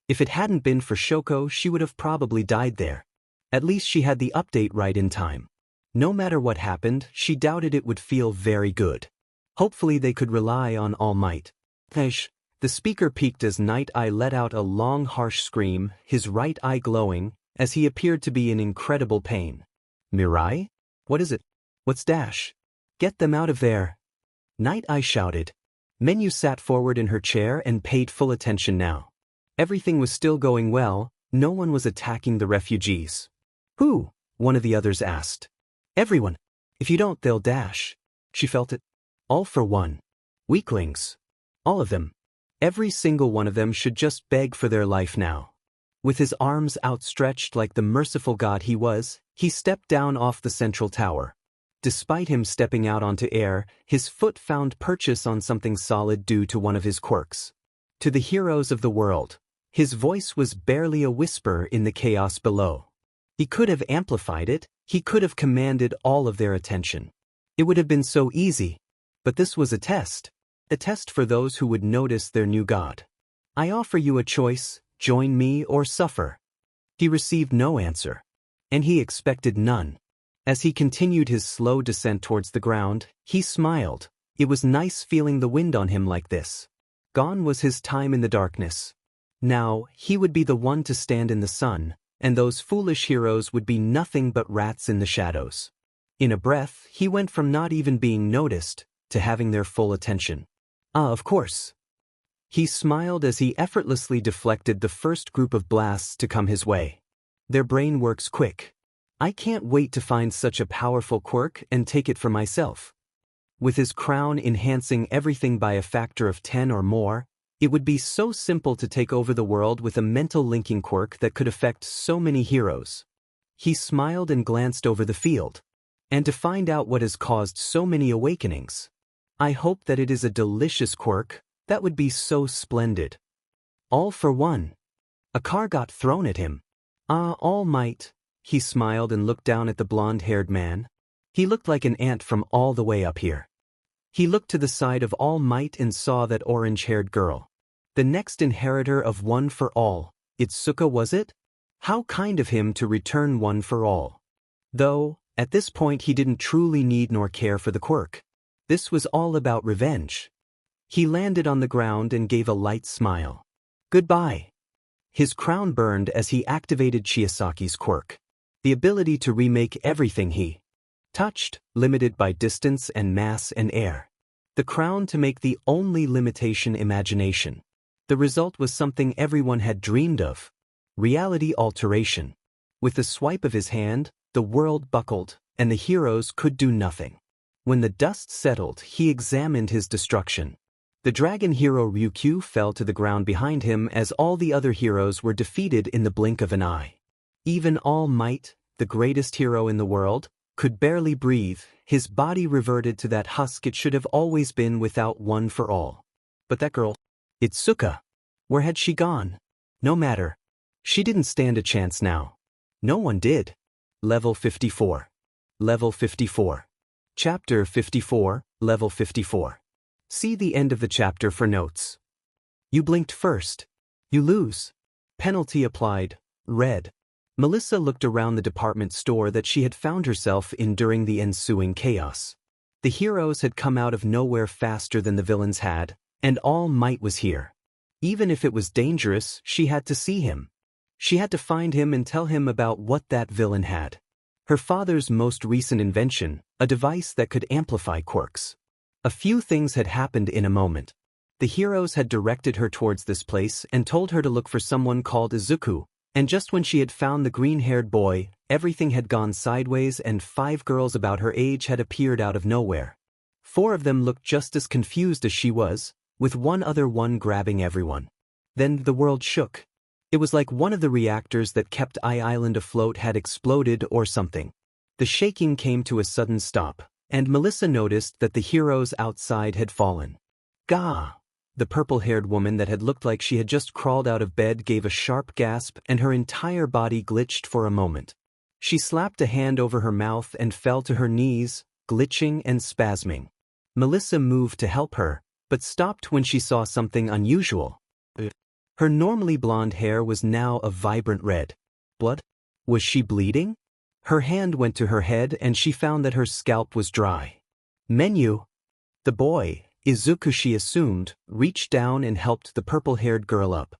A: If it hadn't been for Shoko, she would have probably died there. At least she had the update right in time. No matter what happened, she doubted it would feel very good. Hopefully they could rely on All Might. Esh. The speaker peaked as Night Eye let out a long harsh scream, his right eye glowing, as he appeared to be in incredible pain. Mirai? What is it? What's dash? Get them out of there. Night Eye shouted. Menu sat forward in her chair and paid full attention now. Everything was still going well, no one was attacking the refugees. Who? One of the others asked. Everyone. If you don't, they'll dash. She felt it. All for One. Weaklings. All of them. Every single one of them should just beg for their life now. With his arms outstretched like the merciful god he was, he stepped down off the central tower. Despite him stepping out onto air, his foot found purchase on something solid due to one of his quirks. To the heroes of the world, his voice was barely a whisper in the chaos below. He could have amplified it, he could have commanded all of their attention. It would have been so easy. But this was a test for those who would notice their new god. I offer you a choice, join me or suffer. He received no answer. And he expected none. As he continued his slow descent towards the ground, he smiled. It was nice feeling the wind on him like this. Gone was his time in the darkness. Now, he would be the one to stand in the sun, and those foolish heroes would be nothing but rats in the shadows. In a breath, he went from not even being noticed to having their full attention. Of course. He smiled as he effortlessly deflected the first group of blasts to come his way. Their brain works quick. I can't wait to find such a powerful quirk and take it for myself. With his crown enhancing everything by a factor of 10 or more, it would be so simple to take over the world with a mental linking quirk that could affect so many heroes. He smiled and glanced over the field. And to find out what has caused so many awakenings. I hope that it is a delicious quirk. That would be so splendid. All for One. A car got thrown at him. All Might. He smiled and looked down at the blonde-haired man. He looked like an ant from all the way up here. He looked to the side of All Might and saw that orange-haired girl. The next inheritor of One for All. Itsuka, was it? How kind of him to return One for All. Though, at this point he didn't truly need nor care for the quirk. This was all about revenge. He landed on the ground and gave a light smile. Goodbye. His crown burned as he activated Chiasaki's quirk. The ability to remake everything he touched, limited by distance and mass and air. The crown to make the only limitation imagination. The result was something everyone had dreamed of. Reality alteration. With the swipe of his hand, the world buckled, and the heroes could do nothing. When the dust settled, he examined his destruction. The dragon hero Ryukyu fell to the ground behind him as all the other heroes were defeated in the blink of an eye. Even All Might, the greatest hero in the world, could barely breathe. His body reverted to that husk it should have always been without One for All. But that girl, Itsuka, where had she gone? No matter. She didn't stand a chance now. No one did. Level 54. Level 54. Chapter 54, Level 54. See the end of the chapter for notes. You blinked first. You lose. Penalty applied. Red. Melissa looked around the department store that she had found herself in during the ensuing chaos. The heroes had come out of nowhere faster than the villains had, and All Might was here. Even if it was dangerous, she had to see him. She had to find him and tell him about what that villain had. Her father's most recent invention, a device that could amplify quirks. A few things had happened in a moment. The heroes had directed her towards this place and told her to look for someone called Izuku, and just when she had found the green-haired boy, everything had gone sideways and 5 girls about her age had appeared out of nowhere. 4 of them looked just as confused as she was, with one other one grabbing everyone. Then the world shook. It was like one of the reactors that kept Island afloat had exploded or something. The shaking came to a sudden stop, and Melissa noticed that the heroes outside had fallen. Gah! The purple-haired woman that had looked like she had just crawled out of bed gave a sharp gasp and her entire body glitched for a moment. She slapped a hand over her mouth and fell to her knees, glitching and spasming. Melissa moved to help her, but stopped when she saw something unusual. Her normally blonde hair was now a vibrant red. Blood? Was she bleeding? Her hand went to her head and she found that her scalp was dry. Menu. The boy, Izuku she assumed, reached down and helped the purple-haired girl up.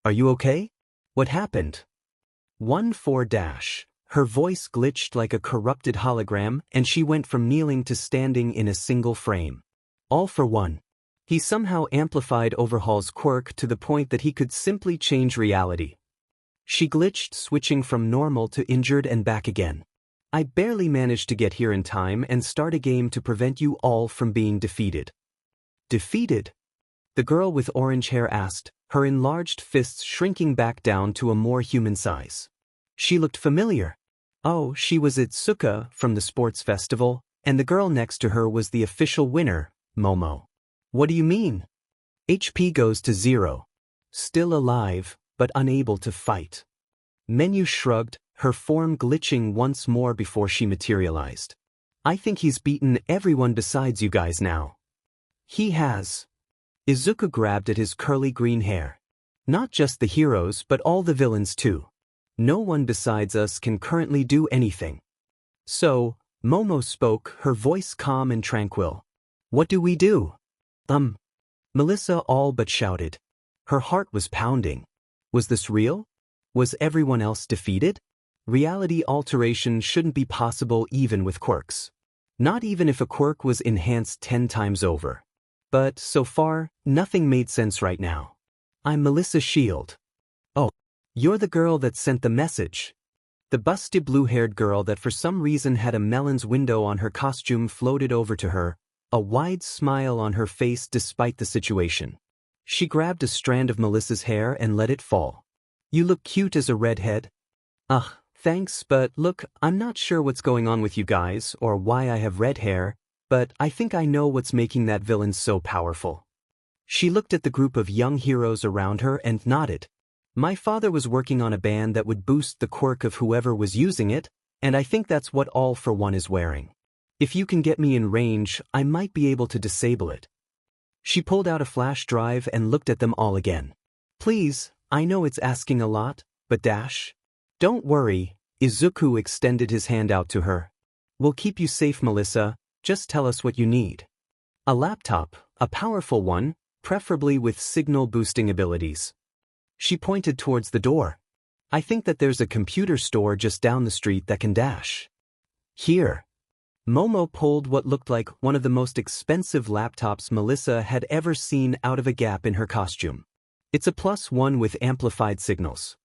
A: Are you okay? What happened? 1-4-. Her voice glitched like a corrupted hologram and she went from kneeling to standing in a single frame. All for one. He somehow amplified Overhaul's quirk to the point that he could simply change reality. She glitched, switching from normal to injured and back again. I barely managed to get here in time and start a game to prevent you all from being defeated. Defeated? The girl with orange hair asked, her enlarged fists shrinking back down to a more human size. She looked familiar. Oh, she was Itsuka from the sports festival, and the girl next to her was the official winner, Momo. What do you mean? HP goes to 0. Still alive, but unable to fight. Menu shrugged, her form glitching once more before she materialized. I think he's beaten everyone besides you guys now. He has. Izuku grabbed at his curly green hair. Not just the heroes but all the villains too. No one besides us can currently do anything. So, Momo spoke, her voice calm and tranquil. What do we do? Melissa all but shouted. Her heart was pounding. Was this real? Was everyone else defeated? Reality alteration shouldn't be possible even with quirks. Not even if a quirk was enhanced 10 times over. But, so far, nothing made sense right now. I'm Melissa Shield. Oh, you're the girl that sent the message. The busty blue-haired girl that for some reason had a melon's window on her costume floated over to her, a wide smile on her face despite the situation. She grabbed a strand of Melissa's hair and let it fall. You look cute as a redhead. Ugh, thanks, but look, I'm not sure what's going on with you guys or why I have red hair, but I think I know what's making that villain so powerful. She looked at the group of young heroes around her and nodded. My father was working on a band that would boost the quirk of whoever was using it, and I think that's what All for One is wearing. If you can get me in range, I might be able to disable it. She pulled out a flash drive and looked at them all again. Please, I know it's asking a lot, but dash. Don't worry, Izuku extended his hand out to her. We'll keep you safe, Melissa, just tell us what you need. A laptop, a powerful one, preferably with signal boosting abilities. She pointed towards the door. I think that there's a computer store just down the street that can dash. Here. Momo pulled what looked like one of the most expensive laptops Melissa had ever seen out of a gap in her costume. It's a +1 with amplified signals.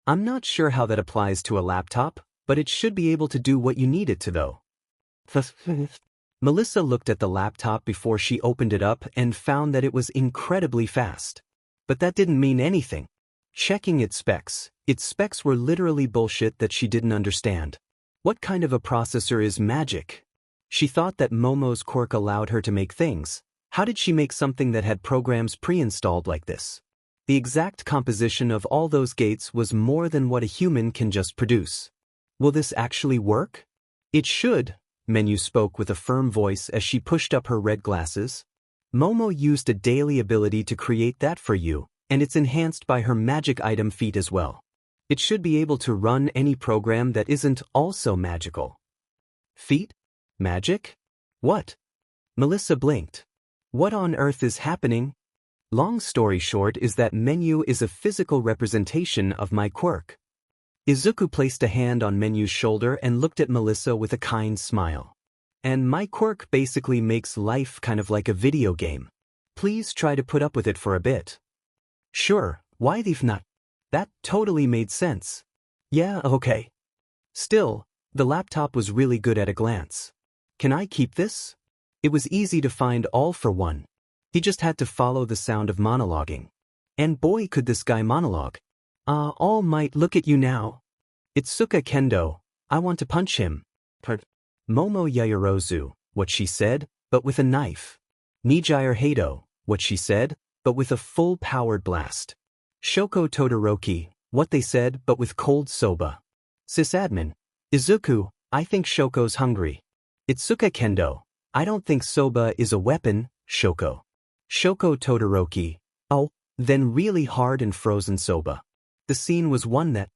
A: I'm not sure how that applies to a laptop, but it should be able to do what you need it to though. Melissa looked at the laptop before she opened it up and found that it was incredibly fast. But that didn't mean anything. Checking its specs were literally bullshit that she didn't understand. What kind of a processor is magic? She thought that Momo's quirk allowed her to make things. How did she make something that had programs pre-installed like this? The exact composition of all those gates was more than what a human can just produce. Will this actually work? It should, Menu spoke with a firm voice as she pushed up her red glasses. Momo used a daily ability to create that for you, and it's enhanced by her magic item feat as well. It should be able to run any program that isn't also magical. Feat? Magic? What? Melissa blinked. What on earth is happening? Long story short is that Menu is a physical representation of my quirk. Izuku placed a hand on Menu's shoulder and looked at Melissa with a kind smile. And my quirk basically makes life kind of like a video game. Please try to put up with it for a bit. Sure, why the not? That totally made sense. Yeah, okay. Still, the laptop was really good at a glance. Can I keep this? It was easy to find all for one. He just had to follow the sound of monologuing. And boy could this guy monologue. All Might, look at you now. Itsuka Kendo, I want to punch him. Momo Yaoyorozu, what she said, but with a knife. Nijire Heido, what she said, but with a full-powered blast. Shoko Todoroki, what they said, but with cold soba. Sysadmin, Izuku, I think Shoko's hungry. Itsuka Kendo, I don't think soba is a weapon, Shoko. Shoko Todoroki, oh, then really hard and frozen soba. The scene was one that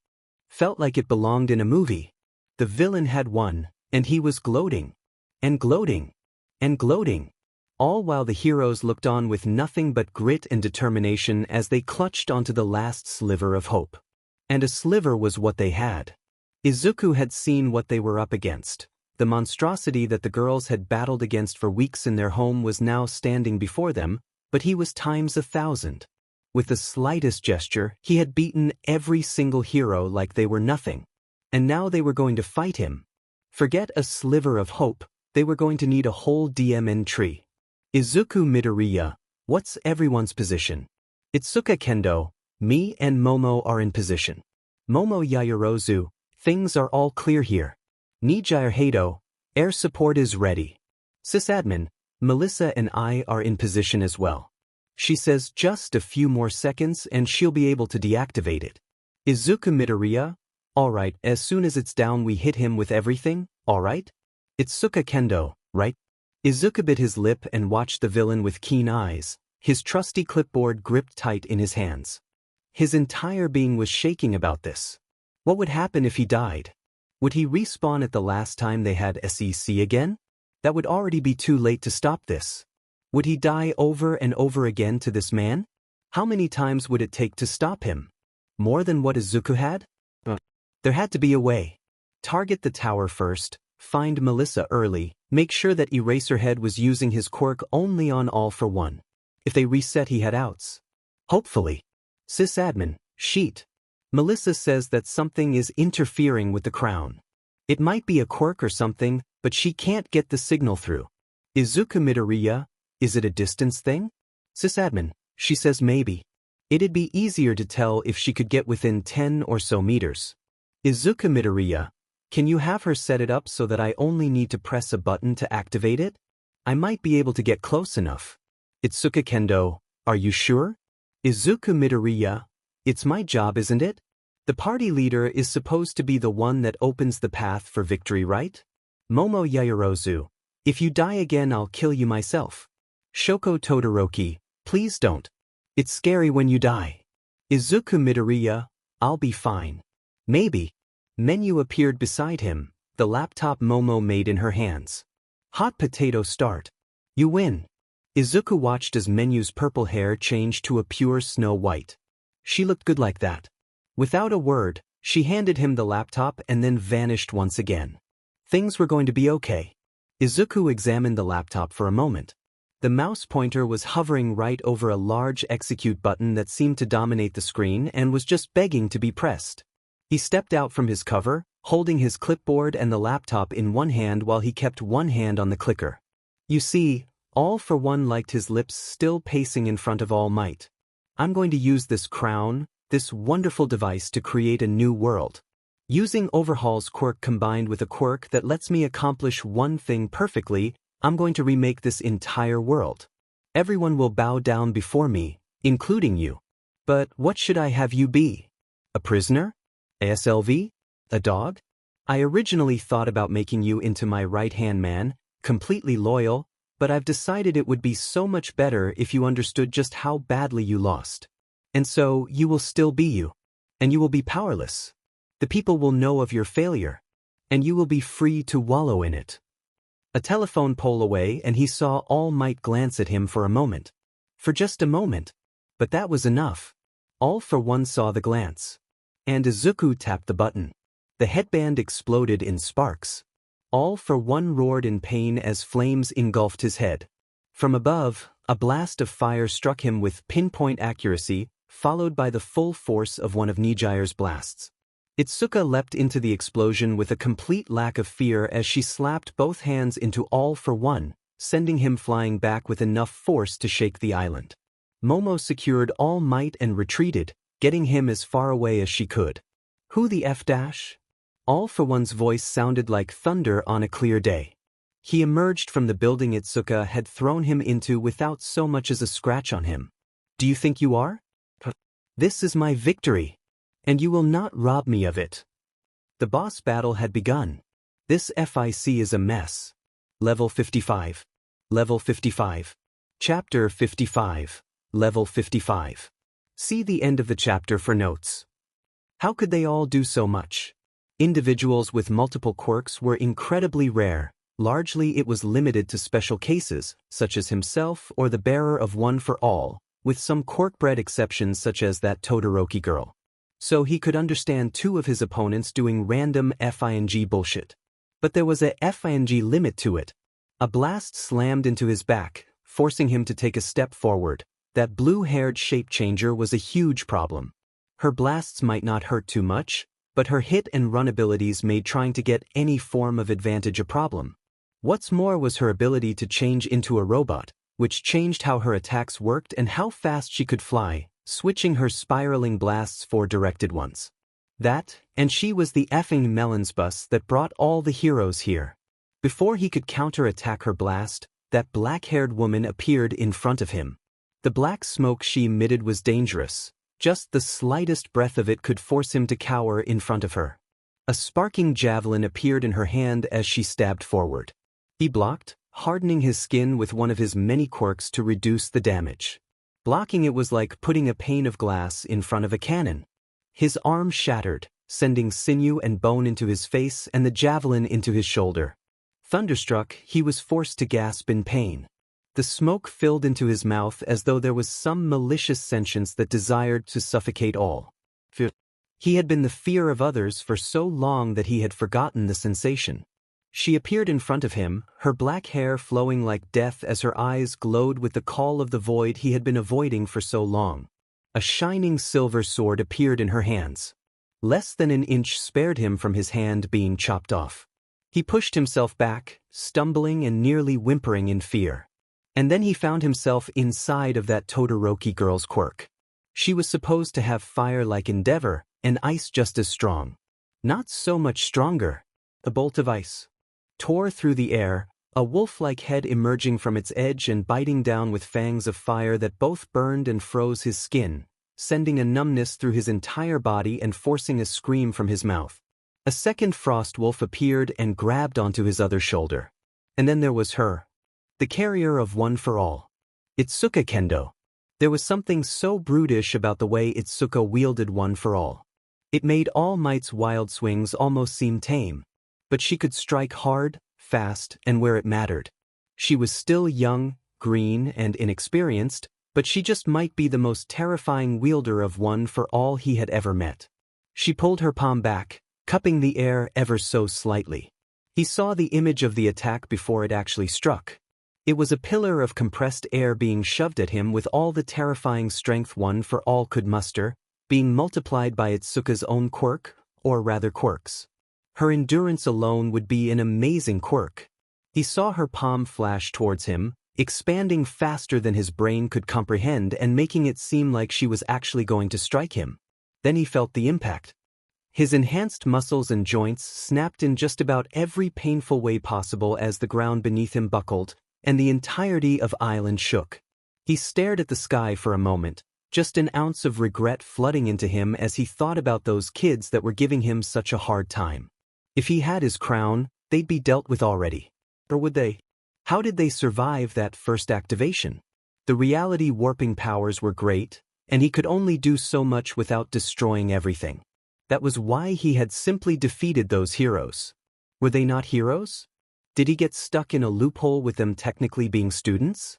A: felt like it belonged in a movie. The villain had won, and he was gloating, and gloating, and gloating, all while the heroes looked on with nothing but grit and determination as they clutched onto the last sliver of hope. And a sliver was what they had. Izuku had seen what they were up against. The monstrosity that the girls had battled against for weeks in their home was now standing before them, but he was times 1,000. With the slightest gesture, he had beaten every single hero like they were nothing. And now they were going to fight him. Forget a sliver of hope, they were going to need a whole DMN tree. Izuku Midoriya, what's everyone's position? Itsuka Kendo, me and Momo are in position. Momo Yaoyorozu, things are all clear here. Nijire Heido, air support is ready. Sysadmin, Melissa and I are in position as well. She says just a few more seconds and she'll be able to deactivate it. Izuku Midoriya, alright, as soon as it's down we hit him with everything, alright? Itsuka Kendo, right? Izuku bit his lip and watched the villain with keen eyes, his trusty clipboard gripped tight in his hands. His entire being was shaking about this. What would happen if he died? Would he respawn at the last time they had SEC again? That would already be too late to stop this. Would he die over and over again to this man? How many times would it take to stop him? More than what Izuku had? There had to be a way. Target the tower first, find Melissa early, make sure that Eraserhead was using his quirk only on All for One. If they reset he had outs. Hopefully. Sysadmin, sheet. Melissa says that something is interfering with the crown. It might be a quirk or something, but she can't get the signal through. Izuku Midoriya, is it a distance thing? Sysadmin, she says maybe. It'd be easier to tell if she could get within 10 or so meters. Izuku Midoriya, can you have her set it up so that I only need to press a button to activate it? I might be able to get close enough. Itsuka Kendo, are you sure? Izuku Midoriya, it's my job, isn't it? The party leader is supposed to be the one that opens the path for victory, right? Momo Yaoyorozu, if you die again I'll kill you myself. Shoko Todoroki, please don't. It's scary when you die. Izuku Midoriya, I'll be fine. Maybe. Menu appeared beside him, the laptop Momo made in her hands. Hot potato start. You win. Izuku watched as Menu's purple hair changed to a pure snow white. She looked good like that. Without a word, she handed him the laptop and then vanished once again. Things were going to be okay. Izuku examined the laptop for a moment. The mouse pointer was hovering right over a large execute button that seemed to dominate the screen and was just begging to be pressed. He stepped out from his cover, holding his clipboard and the laptop in one hand while he kept one hand on the clicker. You see, All for One liked his lips still pacing in front of All Might. I'm going to use this crown, this wonderful device to create a new world. Using Overhaul's quirk combined with a quirk that lets me accomplish one thing perfectly, I'm going to remake this entire world. Everyone will bow down before me, including you. But what should I have you be? A prisoner? ASLV? A dog? I originally thought about making you into my right-hand man, completely loyal, but I've decided it would be so much better if you understood just how badly you lost. And so, you will still be you. And you will be powerless. The people will know of your failure. And you will be free to wallow in it. A telephone pole away and he saw All Might glance at him for a moment. For just a moment. But that was enough. All for one saw the glance. And Izuku tapped the button. The headband exploded in sparks. All for one roared in pain as flames engulfed his head. From above, a blast of fire struck him with pinpoint accuracy, followed by the full force of one of Nijire's blasts. Itsuka leapt into the explosion with a complete lack of fear as she slapped both hands into All for One, sending him flying back with enough force to shake the island. Momo secured All Might and retreated, getting him as far away as she could. Who the F dash? All for One's voice sounded like thunder on a clear day. He emerged from the building Itsuka had thrown him into without so much as a scratch on him. Do you think you are? This is my victory. And you will not rob me of it. The boss battle had begun. This FIC is a mess. Level 55. Level 55. Chapter 55. Level 55. See the end of the chapter for notes. How could they all do so much? Individuals with multiple quirks were incredibly rare. Largely it was limited to special cases, such as himself or the bearer of One for All, with some quirk-bred exceptions such as that Todoroki girl. So he could understand two of his opponents doing random FING bullshit. But there was a FING limit to it. A blast slammed into his back, forcing him to take a step forward. That blue-haired shape-changer was a huge problem. Her blasts might not hurt too much, but her hit and run abilities made trying to get any form of advantage a problem. What's more was her ability to change into a robot, which changed how her attacks worked and how fast she could fly, switching her spiraling blasts for directed ones. That, and she was the effing melons bus that brought all the heroes here. Before he could counter-attack her blast, that black-haired woman appeared in front of him. The black smoke she emitted was dangerous. Just the slightest breath of it could force him to cower in front of her. A sparking javelin appeared in her hand as she stabbed forward. He blocked, hardening his skin with one of his many quirks to reduce the damage. Blocking it was like putting a pane of glass in front of a cannon. His arm shattered, sending sinew and bone into his face and the javelin into his shoulder. Thunderstruck, he was forced to gasp in pain. The smoke filled into his mouth as though there was some malicious sentience that desired to suffocate all. He had been the fear of others for so long that he had forgotten the sensation. She appeared in front of him, her black hair flowing like death as her eyes glowed with the call of the void he had been avoiding for so long. A shining silver sword appeared in her hands. Less than an inch spared him from his hand being chopped off. He pushed himself back, stumbling and nearly whimpering in fear. And then he found himself inside of that Todoroki girl's quirk. She was supposed to have fire like Endeavor, and ice just as strong. Not so much stronger. A bolt of ice tore through the air, a wolf-like head emerging from its edge and biting down with fangs of fire that both burned and froze his skin, sending a numbness through his entire body and forcing a scream from his mouth. A second frost wolf appeared and grabbed onto his other shoulder. And then there was her. The carrier of One for All. Itsuka Kendo. There was something so brutish about the way Itsuka wielded One for All. It made All Might's wild swings almost seem tame. But she could strike hard, fast, and where it mattered. She was still young, green, and inexperienced, but she just might be the most terrifying wielder of One for All he had ever met. She pulled her palm back, cupping the air ever so slightly. He saw the image of the attack before it actually struck. It was a pillar of compressed air being shoved at him with all the terrifying strength One for All could muster, being multiplied by Itsuka's own quirk, or rather quirks. Her endurance alone would be an amazing quirk. He saw her palm flash towards him, expanding faster than his brain could comprehend and making it seem like she was actually going to strike him. Then he felt the impact. His enhanced muscles and joints snapped in just about every painful way possible as the ground beneath him buckled, and the entirety of island shook. He stared at the sky for a moment, just an ounce of regret flooding into him as he thought about those kids that were giving him such a hard time. If he had his crown, they'd be dealt with already. Or would they? How did they survive that first activation? The reality warping powers were great, and he could only do so much without destroying everything. That was why he had simply defeated those heroes. Were they not heroes? Did he get stuck in a loophole with them technically being students?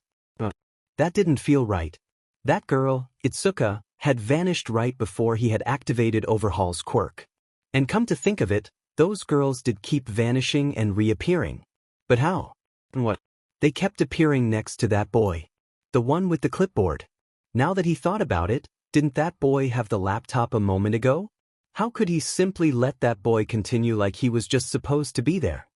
A: That didn't feel right. That girl, Itsuka, had vanished right before he had activated Overhaul's quirk. And come to think of it, those girls did keep vanishing and reappearing. But how? What? They kept appearing next to that boy. The one with the clipboard. Now that he thought about it, didn't that boy have the laptop a moment ago? How could he simply let that boy continue like he was just supposed to be there?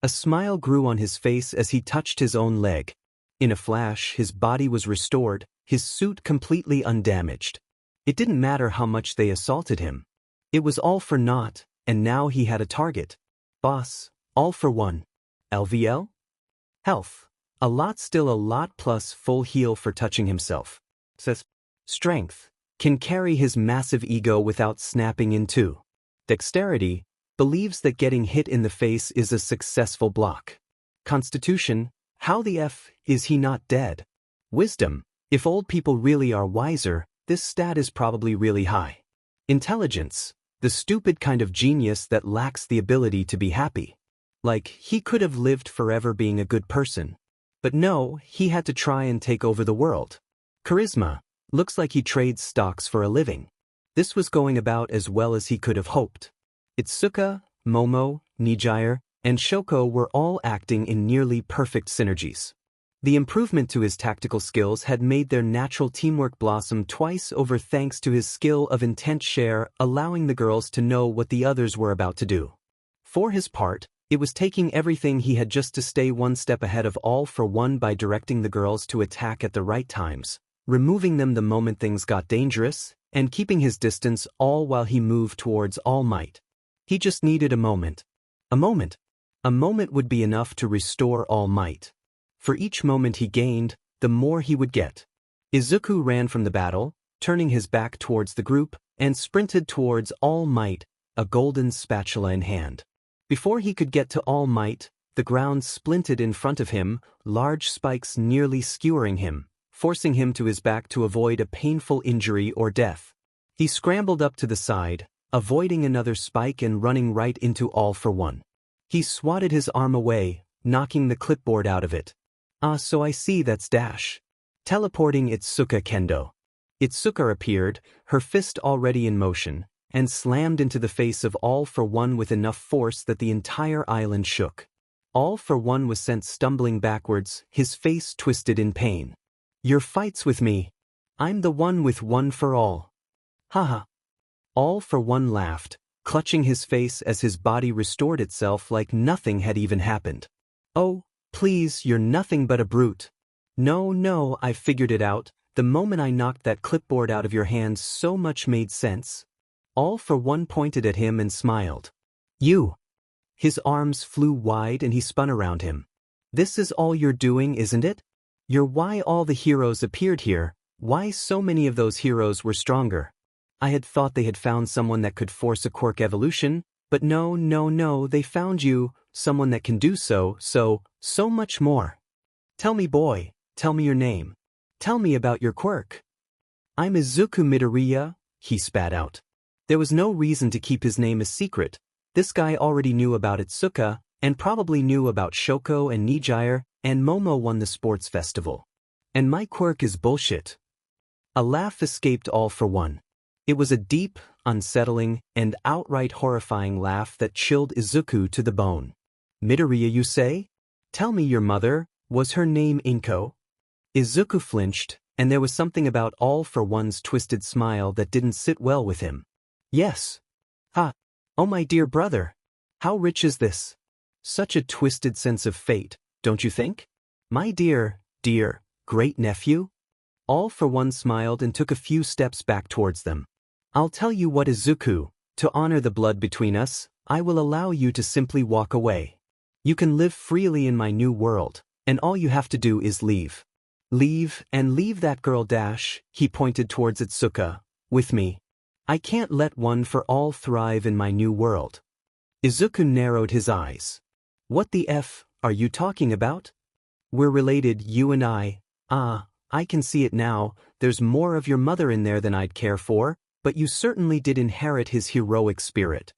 A: A smile grew on his face as he touched his own leg. In a flash, his body was restored, his suit completely undamaged. It didn't matter how much they assaulted him. It was all for naught, and now he had a target. Boss, all for one. LVL? Health. A lot, still a lot, plus full heal for touching himself. Says strength. Can carry his massive ego without snapping in two. Dexterity. Believes that getting hit in the face is a successful block. Constitution. How the F is he not dead? Wisdom. If old people really are wiser, this stat is probably really high. Intelligence. The stupid kind of genius that lacks the ability to be happy. Like, he could have lived forever being a good person. But no, he had to try and take over the world. Charisma. Looks like he trades stocks for a living. This was going about as well as he could have hoped. Itsuka, Momo, Nijire, and Shoko were all acting in nearly perfect synergies. The improvement to his tactical skills had made their natural teamwork blossom twice over thanks to his skill of intent share, allowing the girls to know what the others were about to do. For his part, it was taking everything he had just to stay one step ahead of All for One by directing the girls to attack at the right times, removing them the moment things got dangerous, and keeping his distance all while he moved towards All Might. He just needed a moment. A moment. A moment would be enough to restore All Might. For each moment he gained, the more he would get. Izuku ran from the battle, turning his back towards the group, and sprinted towards All Might, a golden spatula in hand. Before he could get to All Might, the ground splinted in front of him, large spikes nearly skewering him, forcing him to his back to avoid a painful injury or death. He scrambled up to the side, avoiding another spike and running right into All for One. He swatted his arm away, knocking the clipboard out of it. Ah, so I see that's Dash. Teleporting Itsuka Kendo. Itsuka appeared, her fist already in motion, and slammed into the face of All for One with enough force that the entire island shook. All for One was sent stumbling backwards, his face twisted in pain. Your fights with me. I'm the one with one for all. Haha. All for One laughed, clutching his face as his body restored itself like nothing had even happened. Oh, please, you're nothing but a brute. No, I figured it out. The moment I knocked that clipboard out of your hands, so much made sense. All for One pointed at him and smiled. You. His arms flew wide and he spun around him. This is all you're doing, isn't it? You're why all the heroes appeared here, why so many of those heroes were stronger. I had thought they had found someone that could force a quirk evolution, but no, they found you, someone that can do so much more. Tell me, boy, tell me your name. Tell me about your quirk. I'm Izuku Midoriya, he spat out. There was no reason to keep his name a secret. This guy already knew about Itsuka, and probably knew about Shoko and Nijire, and Momo won the sports festival. And my quirk is bullshit. A laugh escaped All for One. It was a deep, unsettling, and outright horrifying laugh that chilled Izuku to the bone. Midoriya, you say? Tell me your mother, was her name Inko? Izuku flinched, and there was something about All for One's twisted smile that didn't sit well with him. Yes. Ha. Oh my dear brother. How rich is this? Such a twisted sense of fate, don't you think? My dear, great-nephew? All for One smiled and took a few steps back towards them. I'll tell you what, Izuku, to honor the blood between us, I will allow you to simply walk away. You can live freely in my new world, and all you have to do is leave. Leave, and leave that girl Dash, he pointed towards Itsuka, with me. I can't let one for all thrive in my new world. Izuku narrowed his eyes. What the F are you talking about? We're related, you and I. Ah, I can see it now, there's more of your mother in there than I'd care for, but you certainly did inherit his heroic spirit.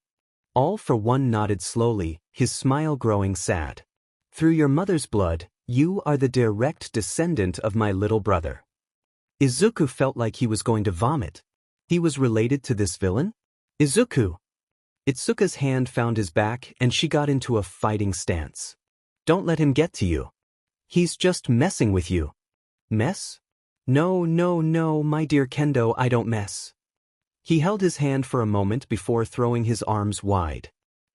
A: All for One nodded slowly, his smile growing sad. Through your mother's blood, you are the direct descendant of my little brother. Izuku felt like he was going to vomit. He was related to this villain? Izuku! Itsuka's hand found his back and she got into a fighting stance. Don't let him get to you. He's just messing with you. Mess? No, no, no, my dear Kendo, I don't mess. He held his hand for a moment before throwing his arms wide.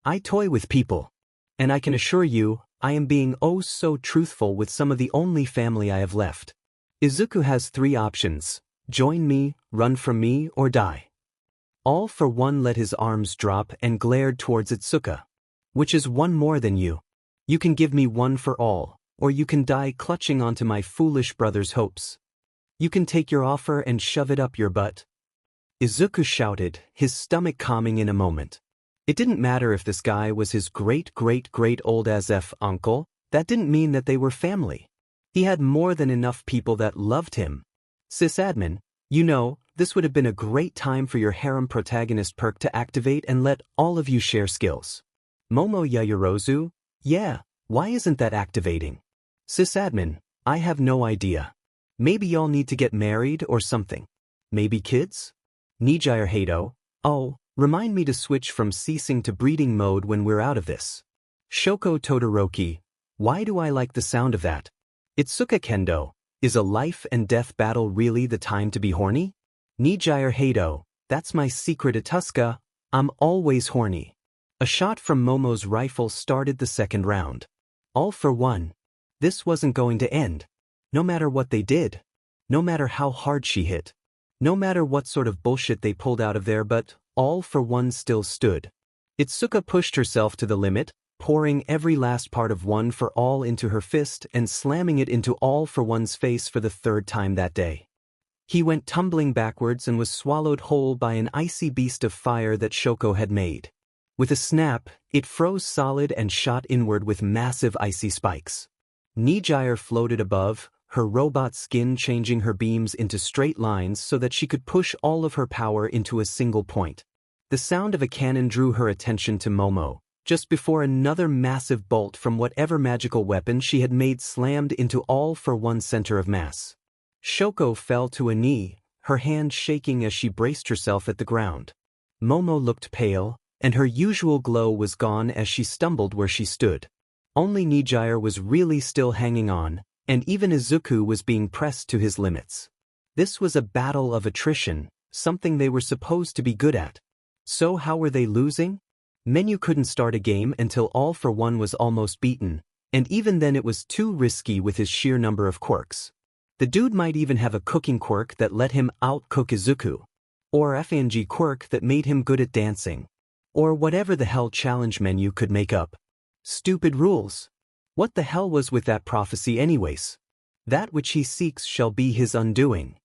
A: I toy with people. And I can assure you, I am being oh so truthful with some of the only family I have left. Izuku has 3 options: join me, run from me, or die. All for One let his arms drop and glared towards Itsuka. Which is one more than you? You can give me one for all, or you can die clutching onto my foolish brother's hopes. You can take your offer and shove it up your butt. Izuku shouted, his stomach calming in a moment. It didn't matter if this guy was his great-great-great old-as-F uncle, that didn't mean that they were family. He had more than enough people that loved him. Sysadmin, you know, this would have been a great time for your harem protagonist perk to activate and let all of you share skills. Momo Yayorozu? Yeah, why isn't that activating? Sysadmin, I have no idea. Maybe y'all need to get married or something. Maybe kids? Nijire Hato, oh, remind me to switch from ceasing to breeding mode when we're out of this. Shoko Todoroki, why do I like the sound of that? Itsuka Kendo, is a life and death battle really the time to be horny? Nijire Hato, that's my secret Atuska, I'm always horny. A shot from Momo's rifle started the second round. All for One. This wasn't going to end. No matter what they did. No matter how hard she hit. No matter what sort of bullshit they pulled out of there, but All for One still stood. Itsuka pushed herself to the limit, pouring every last part of One for All into her fist and slamming it into All for One's face for the 3rd time that day. He went tumbling backwards and was swallowed whole by an icy beast of fire that Shoko had made. With a snap, it froze solid and shot inward with massive icy spikes. Nijire floated above, her robot skin changing her beams into straight lines so that she could push all of her power into a single point. The sound of a cannon drew her attention to Momo, just before another massive bolt from whatever magical weapon she had made slammed into All for One's center of mass. Shoko fell to a knee, her hand shaking as she braced herself at the ground. Momo looked pale, and her usual glow was gone as she stumbled where she stood. Only Nijire was really still hanging on, and even Izuku was being pressed to his limits. This was a battle of attrition, something they were supposed to be good at. So how were they losing? Menu couldn't start a game until All for One was almost beaten, and even then it was too risky with his sheer number of quirks. The dude might even have a cooking quirk that let him out-cook Izuku. Or a FNG quirk that made him good at dancing. Or whatever the hell challenge Menu could make up. Stupid rules. What the hell was with that prophecy anyways? That which he seeks shall be his undoing.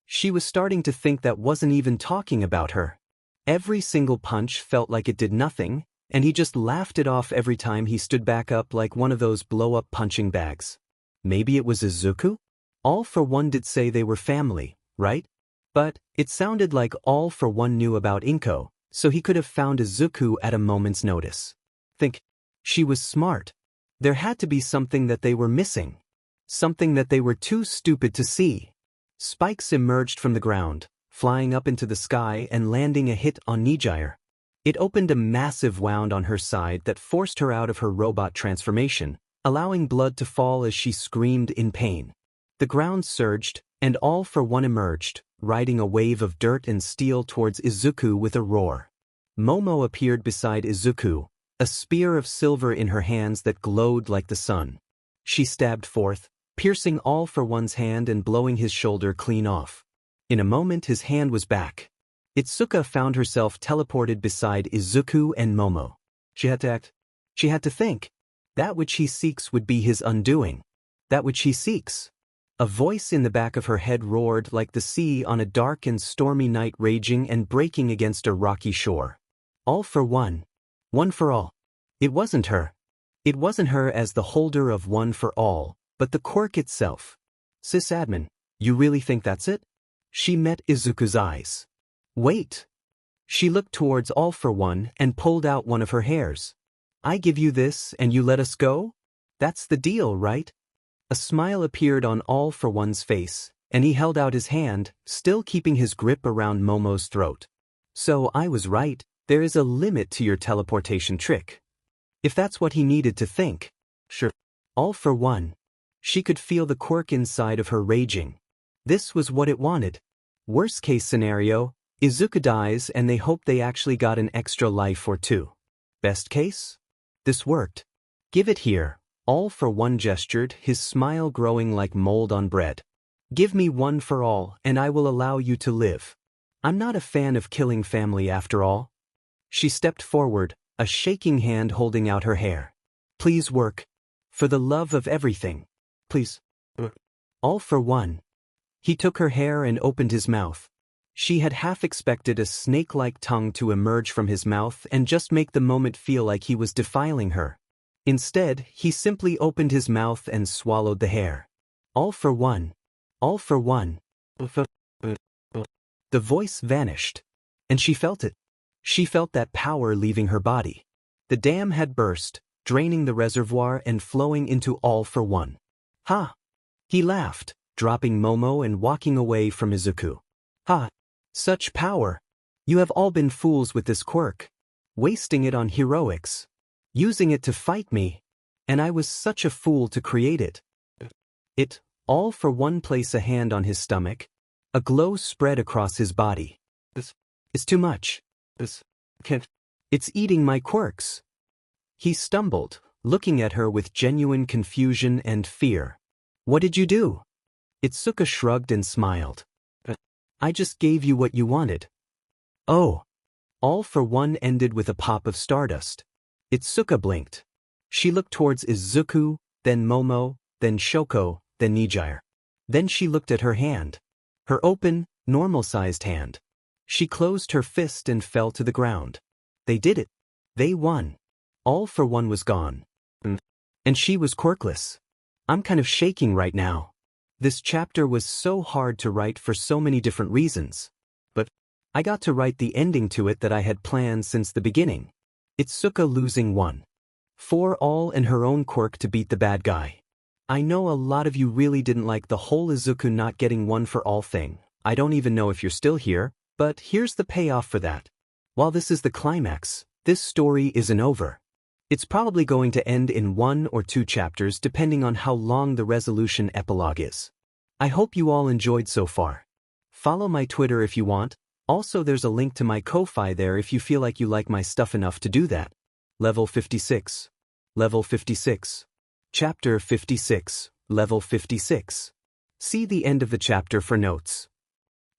A: She was starting to think that wasn't even talking about her. Every single punch felt like it did nothing, and he just laughed it off every time he stood back up like one of those blow-up punching bags. Maybe it was Izuku? All for One did say they were family, right? But it sounded like All for One knew about Inko, so he could have found Izuku at a moment's notice. Think. She was smart. There had to be something that they were missing. Something that they were too stupid to see. Spikes emerged from the ground, flying up into the sky and landing a hit on Nijire. It opened a massive wound on her side that forced her out of her robot transformation, allowing blood to fall as she screamed in pain. The ground surged, and All for One emerged, riding a wave of dirt and steel towards Izuku with a roar. Momo appeared beside Izuku, a spear of silver in her hands that glowed like the sun. She stabbed forth, piercing All for One's hand and blowing his shoulder clean off. In a moment his hand was back. Itsuka found herself teleported beside Izuku and Momo. She had to act. She had to think. That which he seeks would be his undoing. That which he seeks. A voice in the back of her head roared like the sea on a dark and stormy night raging and breaking against a rocky shore. All for One. One for all. It wasn't her. It wasn't her as the holder of one for all, but the quirk itself. Sysadmin, you really think that's it? She met Izuku's eyes. Wait. She looked towards All for One and pulled out one of her hairs. I give you this and you let us go? That's the deal, right? A smile appeared on All for One's face, and he held out his hand, still keeping his grip around Momo's throat. So I was right, there is a limit to your teleportation trick. If that's what he needed to think. Sure. All for One. She could feel the quirk inside of her raging. This was what it wanted. Worst case scenario, Izuku dies and they hope they actually got an extra life or two. Best case? This worked. Give it here. All for One gestured, his smile growing like mold on bread. Give me one for all and I will allow you to live. I'm not a fan of killing family after all. She stepped forward, a shaking hand holding out her hair. Please work. For the love of everything. Please. All for One. He took her hair and opened his mouth. She had half expected a snake-like tongue to emerge from his mouth and just make the moment feel like he was defiling her. Instead, he simply opened his mouth and swallowed the hair. All for One. All for One. The voice vanished. And she felt it. She felt that power leaving her body. The dam had burst, draining the reservoir and flowing into All for One. Ha! He laughed, dropping Momo and walking away from Izuku. Ha! Such power! You have all been fools with this quirk. Wasting it on heroics. Using it to fight me. And I was such a fool to create it. All for One placed a hand on his stomach. A glow spread across his body. This is too much. This can't. It's eating my quirks. He stumbled, looking at her with genuine confusion and fear. What did you do? Itsuka shrugged and smiled. I just gave you what you wanted. Oh. All for One ended with a pop of stardust. Itsuka blinked. She looked towards Izuku, then Momo, then Shoko, then Nijire. Then she looked at her hand. Her open, normal-sized hand. She closed her fist and fell to the ground. They did it. They won. All for One was gone. And she was quirkless. I'm kind of shaking right now. This chapter was so hard to write for so many different reasons. But I got to write the ending to it that I had planned since the beginning. Itsuka losing one. For all and her own quirk to beat the bad guy. I know a lot of you really didn't like the whole Izuku not getting one for all thing. I don't even know if you're still here, but here's the payoff for that. While this is the climax, this story isn't over. It's probably going to end in 1 or 2 chapters depending on how long the resolution epilogue is. I hope you all enjoyed so far. Follow my Twitter if you want. Also there's a link to my Ko-Fi there if you feel like you like my stuff enough to do that. Level 56. Level 56. Chapter 56. Level 56. See the end of the chapter for notes.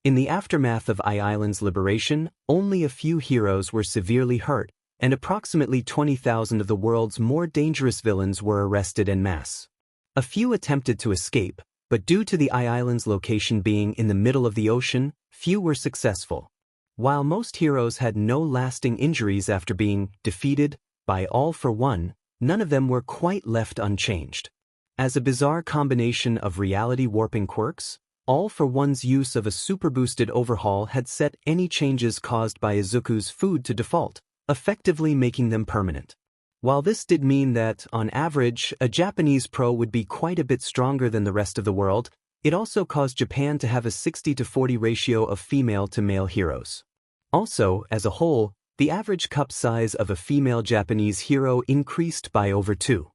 A: In the aftermath of Island's liberation, only a few heroes were severely hurt, and approximately 20,000 of the world's more dangerous villains were arrested en masse. A few attempted to escape, but due to the Island's location being in the middle of the ocean, few were successful. While most heroes had no lasting injuries after being defeated by All for One, none of them were quite left unchanged. As a bizarre combination of reality-warping quirks, All for One's use of a super-boosted overhaul had set any changes caused by Izuku's food to default, effectively making them permanent. While this did mean that, on average, a Japanese pro would be quite a bit stronger than the rest of the world, it also caused Japan to have a 60-40 ratio of female to male heroes. Also, as a whole, the average cup size of a female Japanese hero increased by over 2.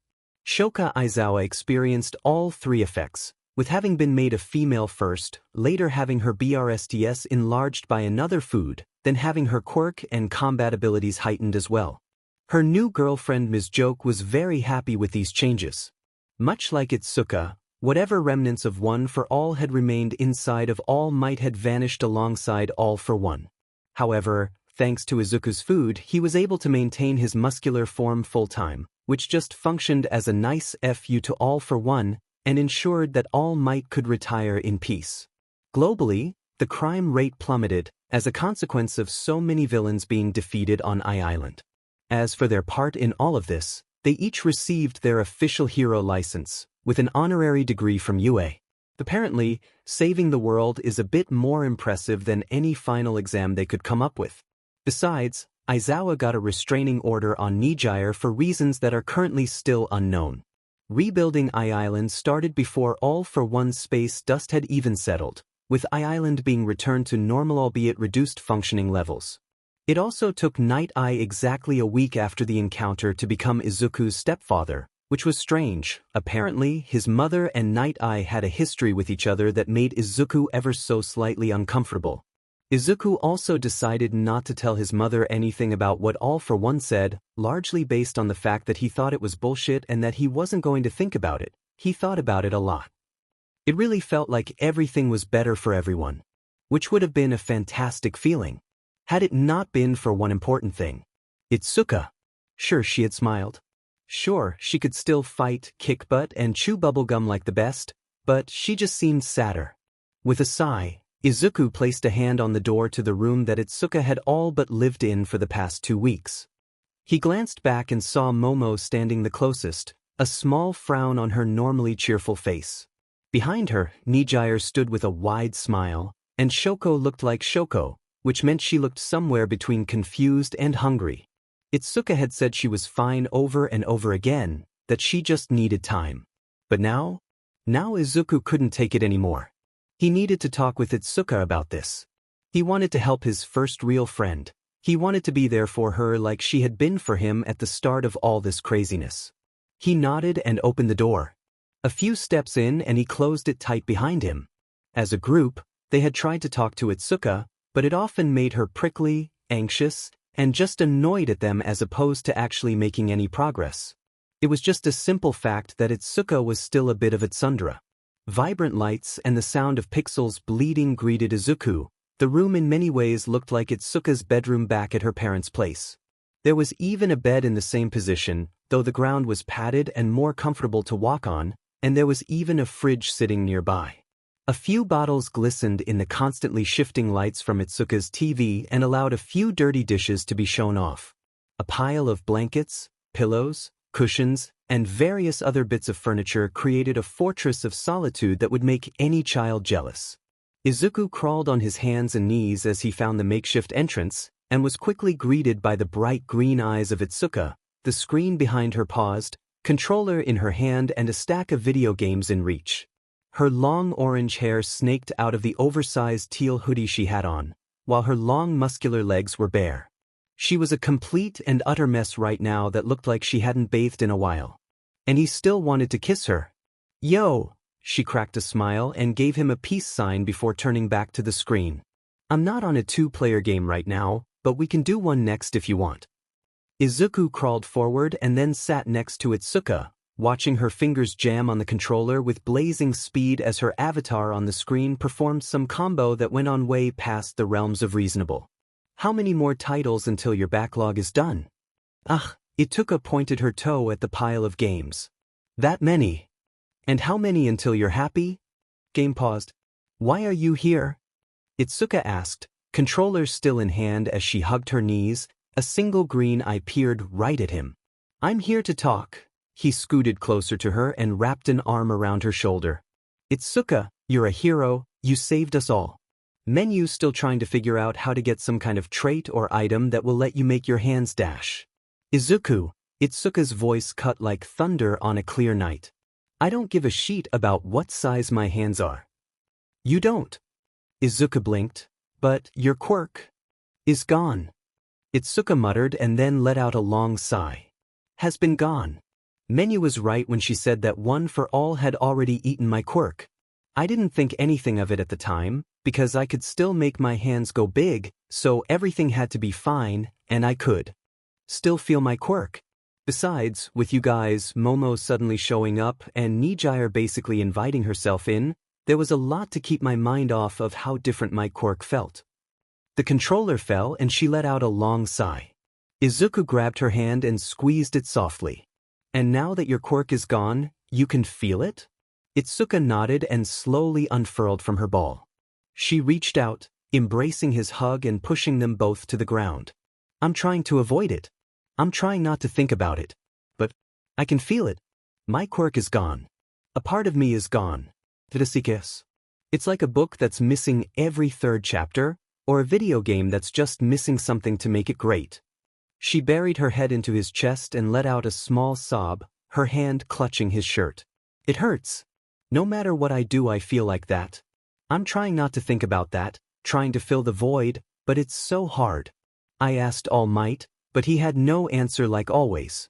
A: Shoka Aizawa experienced all 3 effects, with having been made a female first, later having her BRSTS enlarged by another food, then having her quirk and combat abilities heightened as well. Her new girlfriend Ms. Joke was very happy with these changes. Much like Itsuka, whatever remnants of One for All had remained inside of All Might had vanished alongside All for One. However, thanks to Izuku's food, he was able to maintain his muscular form full-time, which just functioned as a nice FU to All for One, and ensured that All Might could retire in peace. Globally, the crime rate plummeted, as a consequence of so many villains being defeated on Island. As for their part in all of this, they each received their official hero license, with an honorary degree from UA. Apparently, saving the world is a bit more impressive than any final exam they could come up with. Besides, Aizawa got a restraining order on Nijire for reasons that are currently still unknown. Rebuilding I Island started before All for One's space dust had even settled, with I Island being returned to normal albeit reduced functioning levels. It also took Night Eye exactly a week after the encounter to become Izuku's stepfather, which was strange. Apparently, his mother and Night Eye had a history with each other that made Izuku ever so slightly uncomfortable. Izuku also decided not to tell his mother anything about what All for One said, largely based on the fact that he thought it was bullshit and that he wasn't going to think about it. He thought about it a lot. It really felt like everything was better for everyone, which would have been a fantastic feeling, had it not been for one important thing. Itsuka. Sure, she had smiled. Sure, she could still fight, kick butt, and chew bubblegum like the best, but she just seemed sadder. With a sigh, Izuku placed a hand on the door to the room that Itsuka had all but lived in for the past 2 weeks. He glanced back and saw Momo standing the closest, a small frown on her normally cheerful face. Behind her, Nijire stood with a wide smile, and Shoko looked like Shoko, which meant she looked somewhere between confused and hungry. Itsuka had said she was fine over and over again, that she just needed time. But now Izuku couldn't take it anymore. He needed to talk with Itsuka about this. He wanted to help his first real friend. He wanted to be there for her like she had been for him at the start of all this craziness. He nodded and opened the door. A few steps in and he closed it tight behind him. As a group, they had tried to talk to Itsuka, but it often made her prickly, anxious, and just annoyed at them as opposed to actually making any progress. It was just a simple fact that Itsuka was still a bit of a tsundere. Vibrant lights and the sound of pixels bleeding greeted Izuku. The room in many ways looked like Itsuka's bedroom back at her parents' place. There was even a bed in the same position, though the ground was padded and more comfortable to walk on, and there was even a fridge sitting nearby. A few bottles glistened in the constantly shifting lights from Itsuka's TV and allowed a few dirty dishes to be shown off. A pile of blankets, pillows, cushions, and various other bits of furniture created a fortress of solitude that would make any child jealous. Izuku crawled on his hands and knees as he found the makeshift entrance, and was quickly greeted by the bright green eyes of Itsuka. The screen behind her paused, controller in her hand and a stack of video games in reach. Her long orange hair snaked out of the oversized teal hoodie she had on, while her long muscular legs were bare. She was a complete and utter mess right now that looked like she hadn't bathed in a while. And he still wanted to kiss her. "Yo!" She cracked a smile and gave him a peace sign before turning back to the screen. "I'm not on a 2-player game right now, but we can do one next if you want." Izuku crawled forward and then sat next to Itsuka, watching her fingers jam on the controller with blazing speed as her avatar on the screen performed some combo that went on way past the realms of reasonable. "How many more titles until your backlog is done?" "Ugh," Itsuka pointed her toe at the pile of games. "That many." "And how many until you're happy?" Game paused. "Why are you here?" Itsuka asked, controller still in hand as she hugged her knees. A single green eye peered right at him. "I'm here to talk." He scooted closer to her and wrapped an arm around her shoulder. "Itsuka, you're a hero, you saved us all. Menu still trying to figure out how to get some kind of trait or item that will let you make your hands dash." "Izuku," Itsuka's voice cut like thunder on a clear night. "I don't give a shit about what size my hands are." "You don't?" Izuka blinked. "But your quirk is gone." Itsuka muttered and then let out a long sigh. "Has been gone." Menu was right when she said that One for All had already eaten my quirk. I didn't think anything of it at the time, because I could still make my hands go big, so everything had to be fine, and I could still feel my quirk. Besides, with you guys, Momo suddenly showing up and Nijire basically inviting herself in, there was a lot to keep my mind off of how different my quirk felt. The controller fell and she let out a long sigh. Izuku grabbed her hand and squeezed it softly. "And now that your quirk is gone, you can feel it?" Itsuka nodded and slowly unfurled from her ball. She reached out, embracing his hug and pushing them both to the ground. "I'm trying to avoid it. I'm trying not to think about it. But I can feel it. My quirk is gone. A part of me is gone. It's like a book that's missing every third chapter, or a video game that's just missing something to make it great. She buried her head into his chest and let out a small sob, her hand clutching his shirt. It hurts. No matter what I do, I feel like that. I'm trying not to think about that, trying to fill the void, but it's so hard. I asked All Might, but he had no answer like always.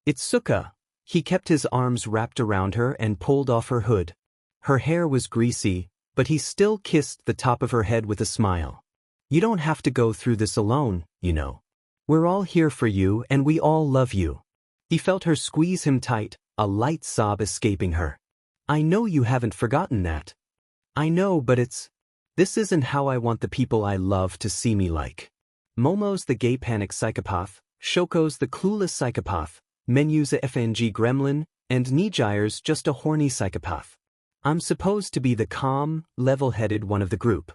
A: Itsuka. He kept his arms wrapped around her and pulled off her hood. Her hair was greasy, but he still kissed the top of her head with a smile. You don't have to go through this alone, you know. We're all here for you and we all love you. He felt her squeeze him tight, a light sob escaping her. I know you haven't forgotten that. I know, but this isn't how I want the people I love to see me like. Momo's the gay panic psychopath, Shoko's the clueless psychopath, Menyu's a FNG gremlin, and Nijire's just a horny psychopath. I'm supposed to be the calm, level-headed one of the group.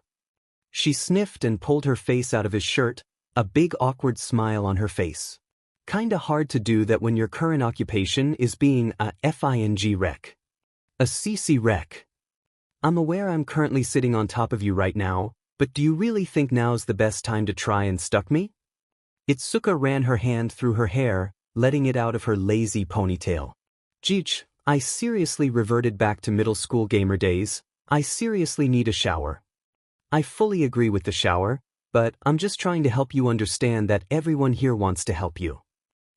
A: She sniffed and pulled her face out of his shirt, a big awkward smile on her face. Kinda hard to do that when your current occupation is being a FING wreck. A CC wreck. I'm aware I'm currently sitting on top of you right now, but do you really think now's the best time to try and stuck me? Itsuka ran her hand through her hair, letting it out of her lazy ponytail. Jeech, I seriously reverted back to middle school gamer days. I seriously need a shower. I fully agree with the shower, but I'm just trying to help you understand that everyone here wants to help you.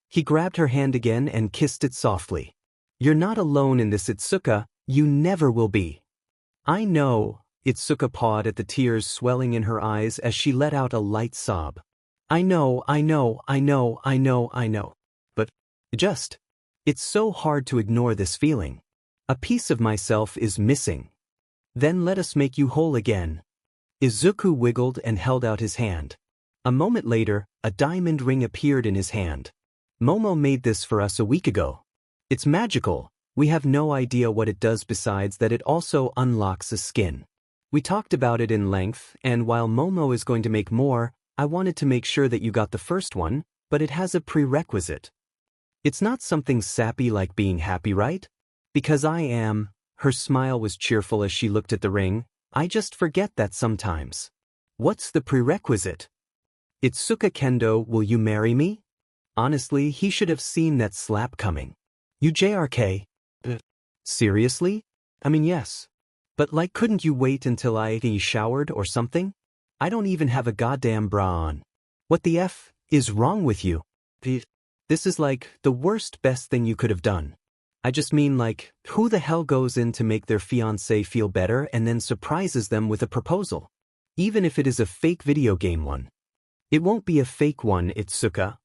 A: He grabbed her hand again and kissed it softly. You're not alone in this, Itsuka, you never will be. I know, Itsuka pawed at the tears swelling in her eyes as she let out a light sob. I know. But, it's so hard to ignore this feeling. A piece of myself is missing. Then let us make you whole again. Izuku wiggled and held out his hand. A moment later, a diamond ring appeared in his hand. Momo made this for us a week ago. It's magical. We have no idea what it does besides that it also unlocks a skin. We talked about it in length, and while Momo is going to make more, I wanted to make sure that you got the first one, but it has a prerequisite. It's not something sappy like being happy, right? Because I am. Her smile was cheerful as she looked at the ring. I just forget that sometimes. What's the prerequisite? Itsuka Kendo, will you marry me? Honestly, he should have seen that slap coming. You JRK? Seriously? I mean, yes. But like, couldn't you wait until I showered or something? I don't even have a goddamn bra on. What the F is wrong with you? This is like the worst best thing you could have done. I just mean, like, who the hell goes in to make their fiancé feel better and then surprises them with a proposal? Even if it is a fake video game one. It won't be a fake one, Itsuka.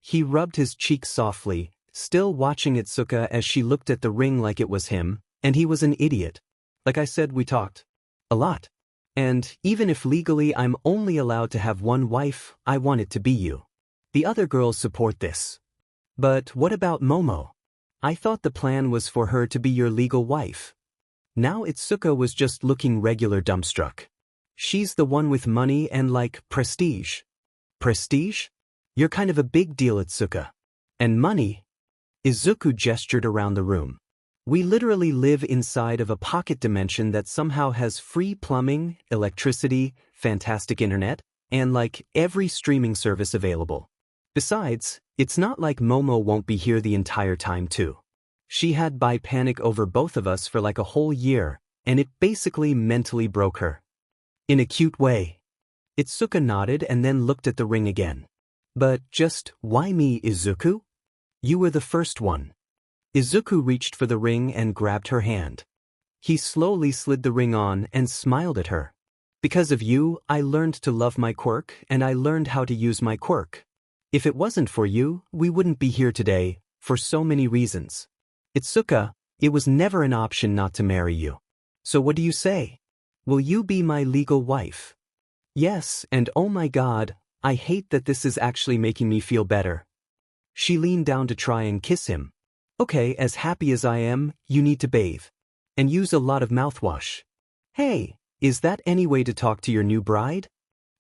A: He rubbed his cheek softly, still watching Itsuka as she looked at the ring like it was him, and he was an idiot. Like I said, we talked a lot. And even if legally I'm only allowed to have one wife, I want it to be you. The other girls support this. But what about Momo? I thought the plan was for her to be your legal wife. Now Itsuka was just looking regular dumbstruck. She's the one with money and like prestige. Prestige? You're kind of a big deal, Itsuka. And money? Izuku gestured around the room. We literally live inside of a pocket dimension that somehow has free plumbing, electricity, fantastic internet, and like every streaming service available. Besides, it's not like Momo won't be here the entire time too. She had panic over both of us for like a whole year, and it basically mentally broke her. In a cute way. Itsuka nodded and then looked at the ring again. But just, why me, Izuku? You were the first one. Izuku reached for the ring and grabbed her hand. He slowly slid the ring on and smiled at her. Because of you, I learned to love my quirk and I learned how to use my quirk. If it wasn't for you, we wouldn't be here today, for so many reasons. Itsuka, it was never an option not to marry you. So what do you say? Will you be my legal wife? Yes, and oh my god, I hate that this is actually making me feel better. She leaned down to try and kiss him. Okay, as happy as I am, you need to bathe. And use a lot of mouthwash. Hey, is that any way to talk to your new bride?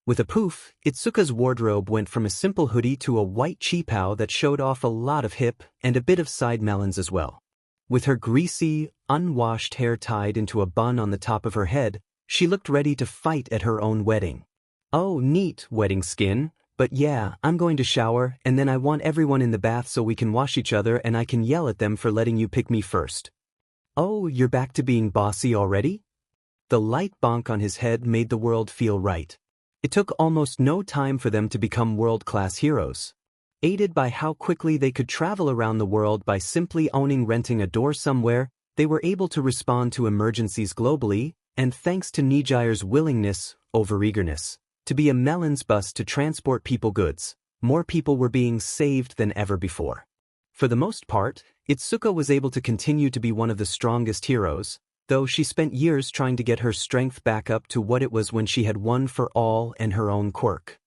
A: With a poof, Itsuka's wardrobe went from a simple hoodie to a white cheapao that showed off a lot of hip and a bit of side melons as well. With her greasy, unwashed hair tied into a bun on the top of her head, she looked ready to fight at her own wedding. Oh, neat, wedding skin, but yeah, I'm going to shower and then I want everyone in the bath so we can wash each other and I can yell at them for letting you pick me first. Oh, you're back to being bossy already? The light bonk on his head made the world feel right. It took almost no time for them to become world-class heroes. Aided by how quickly they could travel around the world by simply renting a door somewhere, they were able to respond to emergencies globally, and thanks to Nijire's willingness, over eagerness, to be a melons bus to transport people goods, more people were being saved than ever before. For the most part, Itsuka was able to continue to be one of the strongest heroes, though she spent years trying to get her strength back up to what it was when she had one for all and her own quirk.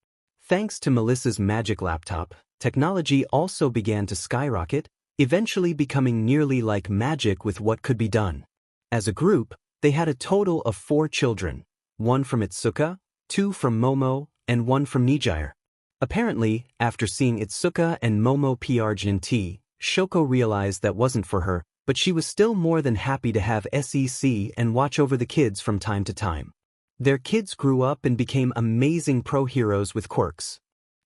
A: Thanks to Melissa's magic laptop, technology also began to skyrocket, eventually becoming nearly like magic with what could be done. As a group, they had a total of 4 children, 1 from Itsuka, 2 from Momo, and 1 from Nijire. Apparently, after seeing Itsuka and Momo PRGNT, Shoko realized that wasn't for her, but she was still more than happy to have SEC and watch over the kids from time to time. Their kids grew up and became amazing pro-heroes with quirks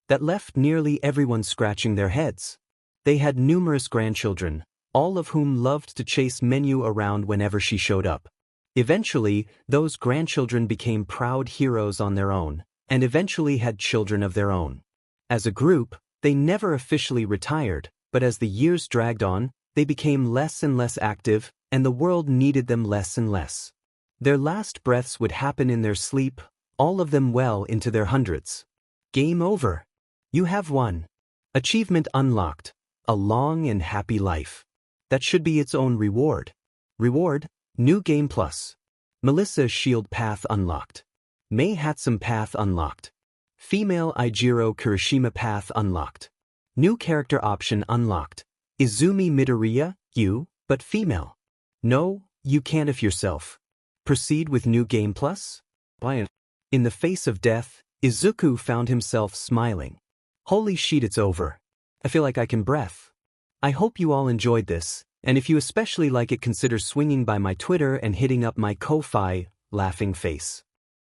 A: that left nearly everyone scratching their heads. They had numerous grandchildren, all of whom loved to chase Menu around whenever she showed up. Eventually, those grandchildren became proud heroes on their own, and eventually had children of their own. As a group, they never officially retired, but as the years dragged on, they became less and less active, and the world needed them less and less. Their last breaths would happen in their sleep, all of them well into their hundreds. Game over. You have won. Achievement unlocked. A long and happy life. That should be its own reward. Reward, New Game Plus. Melissa's Shield Path unlocked. Mei Hatsum Path unlocked. Female Ijiro Kirishima Path unlocked. New character option unlocked. Izumi Midoriya, you, but female. No, you can't if yourself. Proceed with New Game Plus? Buy it. In the face of death, Izuku found himself smiling. Holy shit, it's over. I feel like I can breath. I hope you all enjoyed this, and if you especially like it, consider swinging by my Twitter and hitting up my Ko-Fi, laughing face.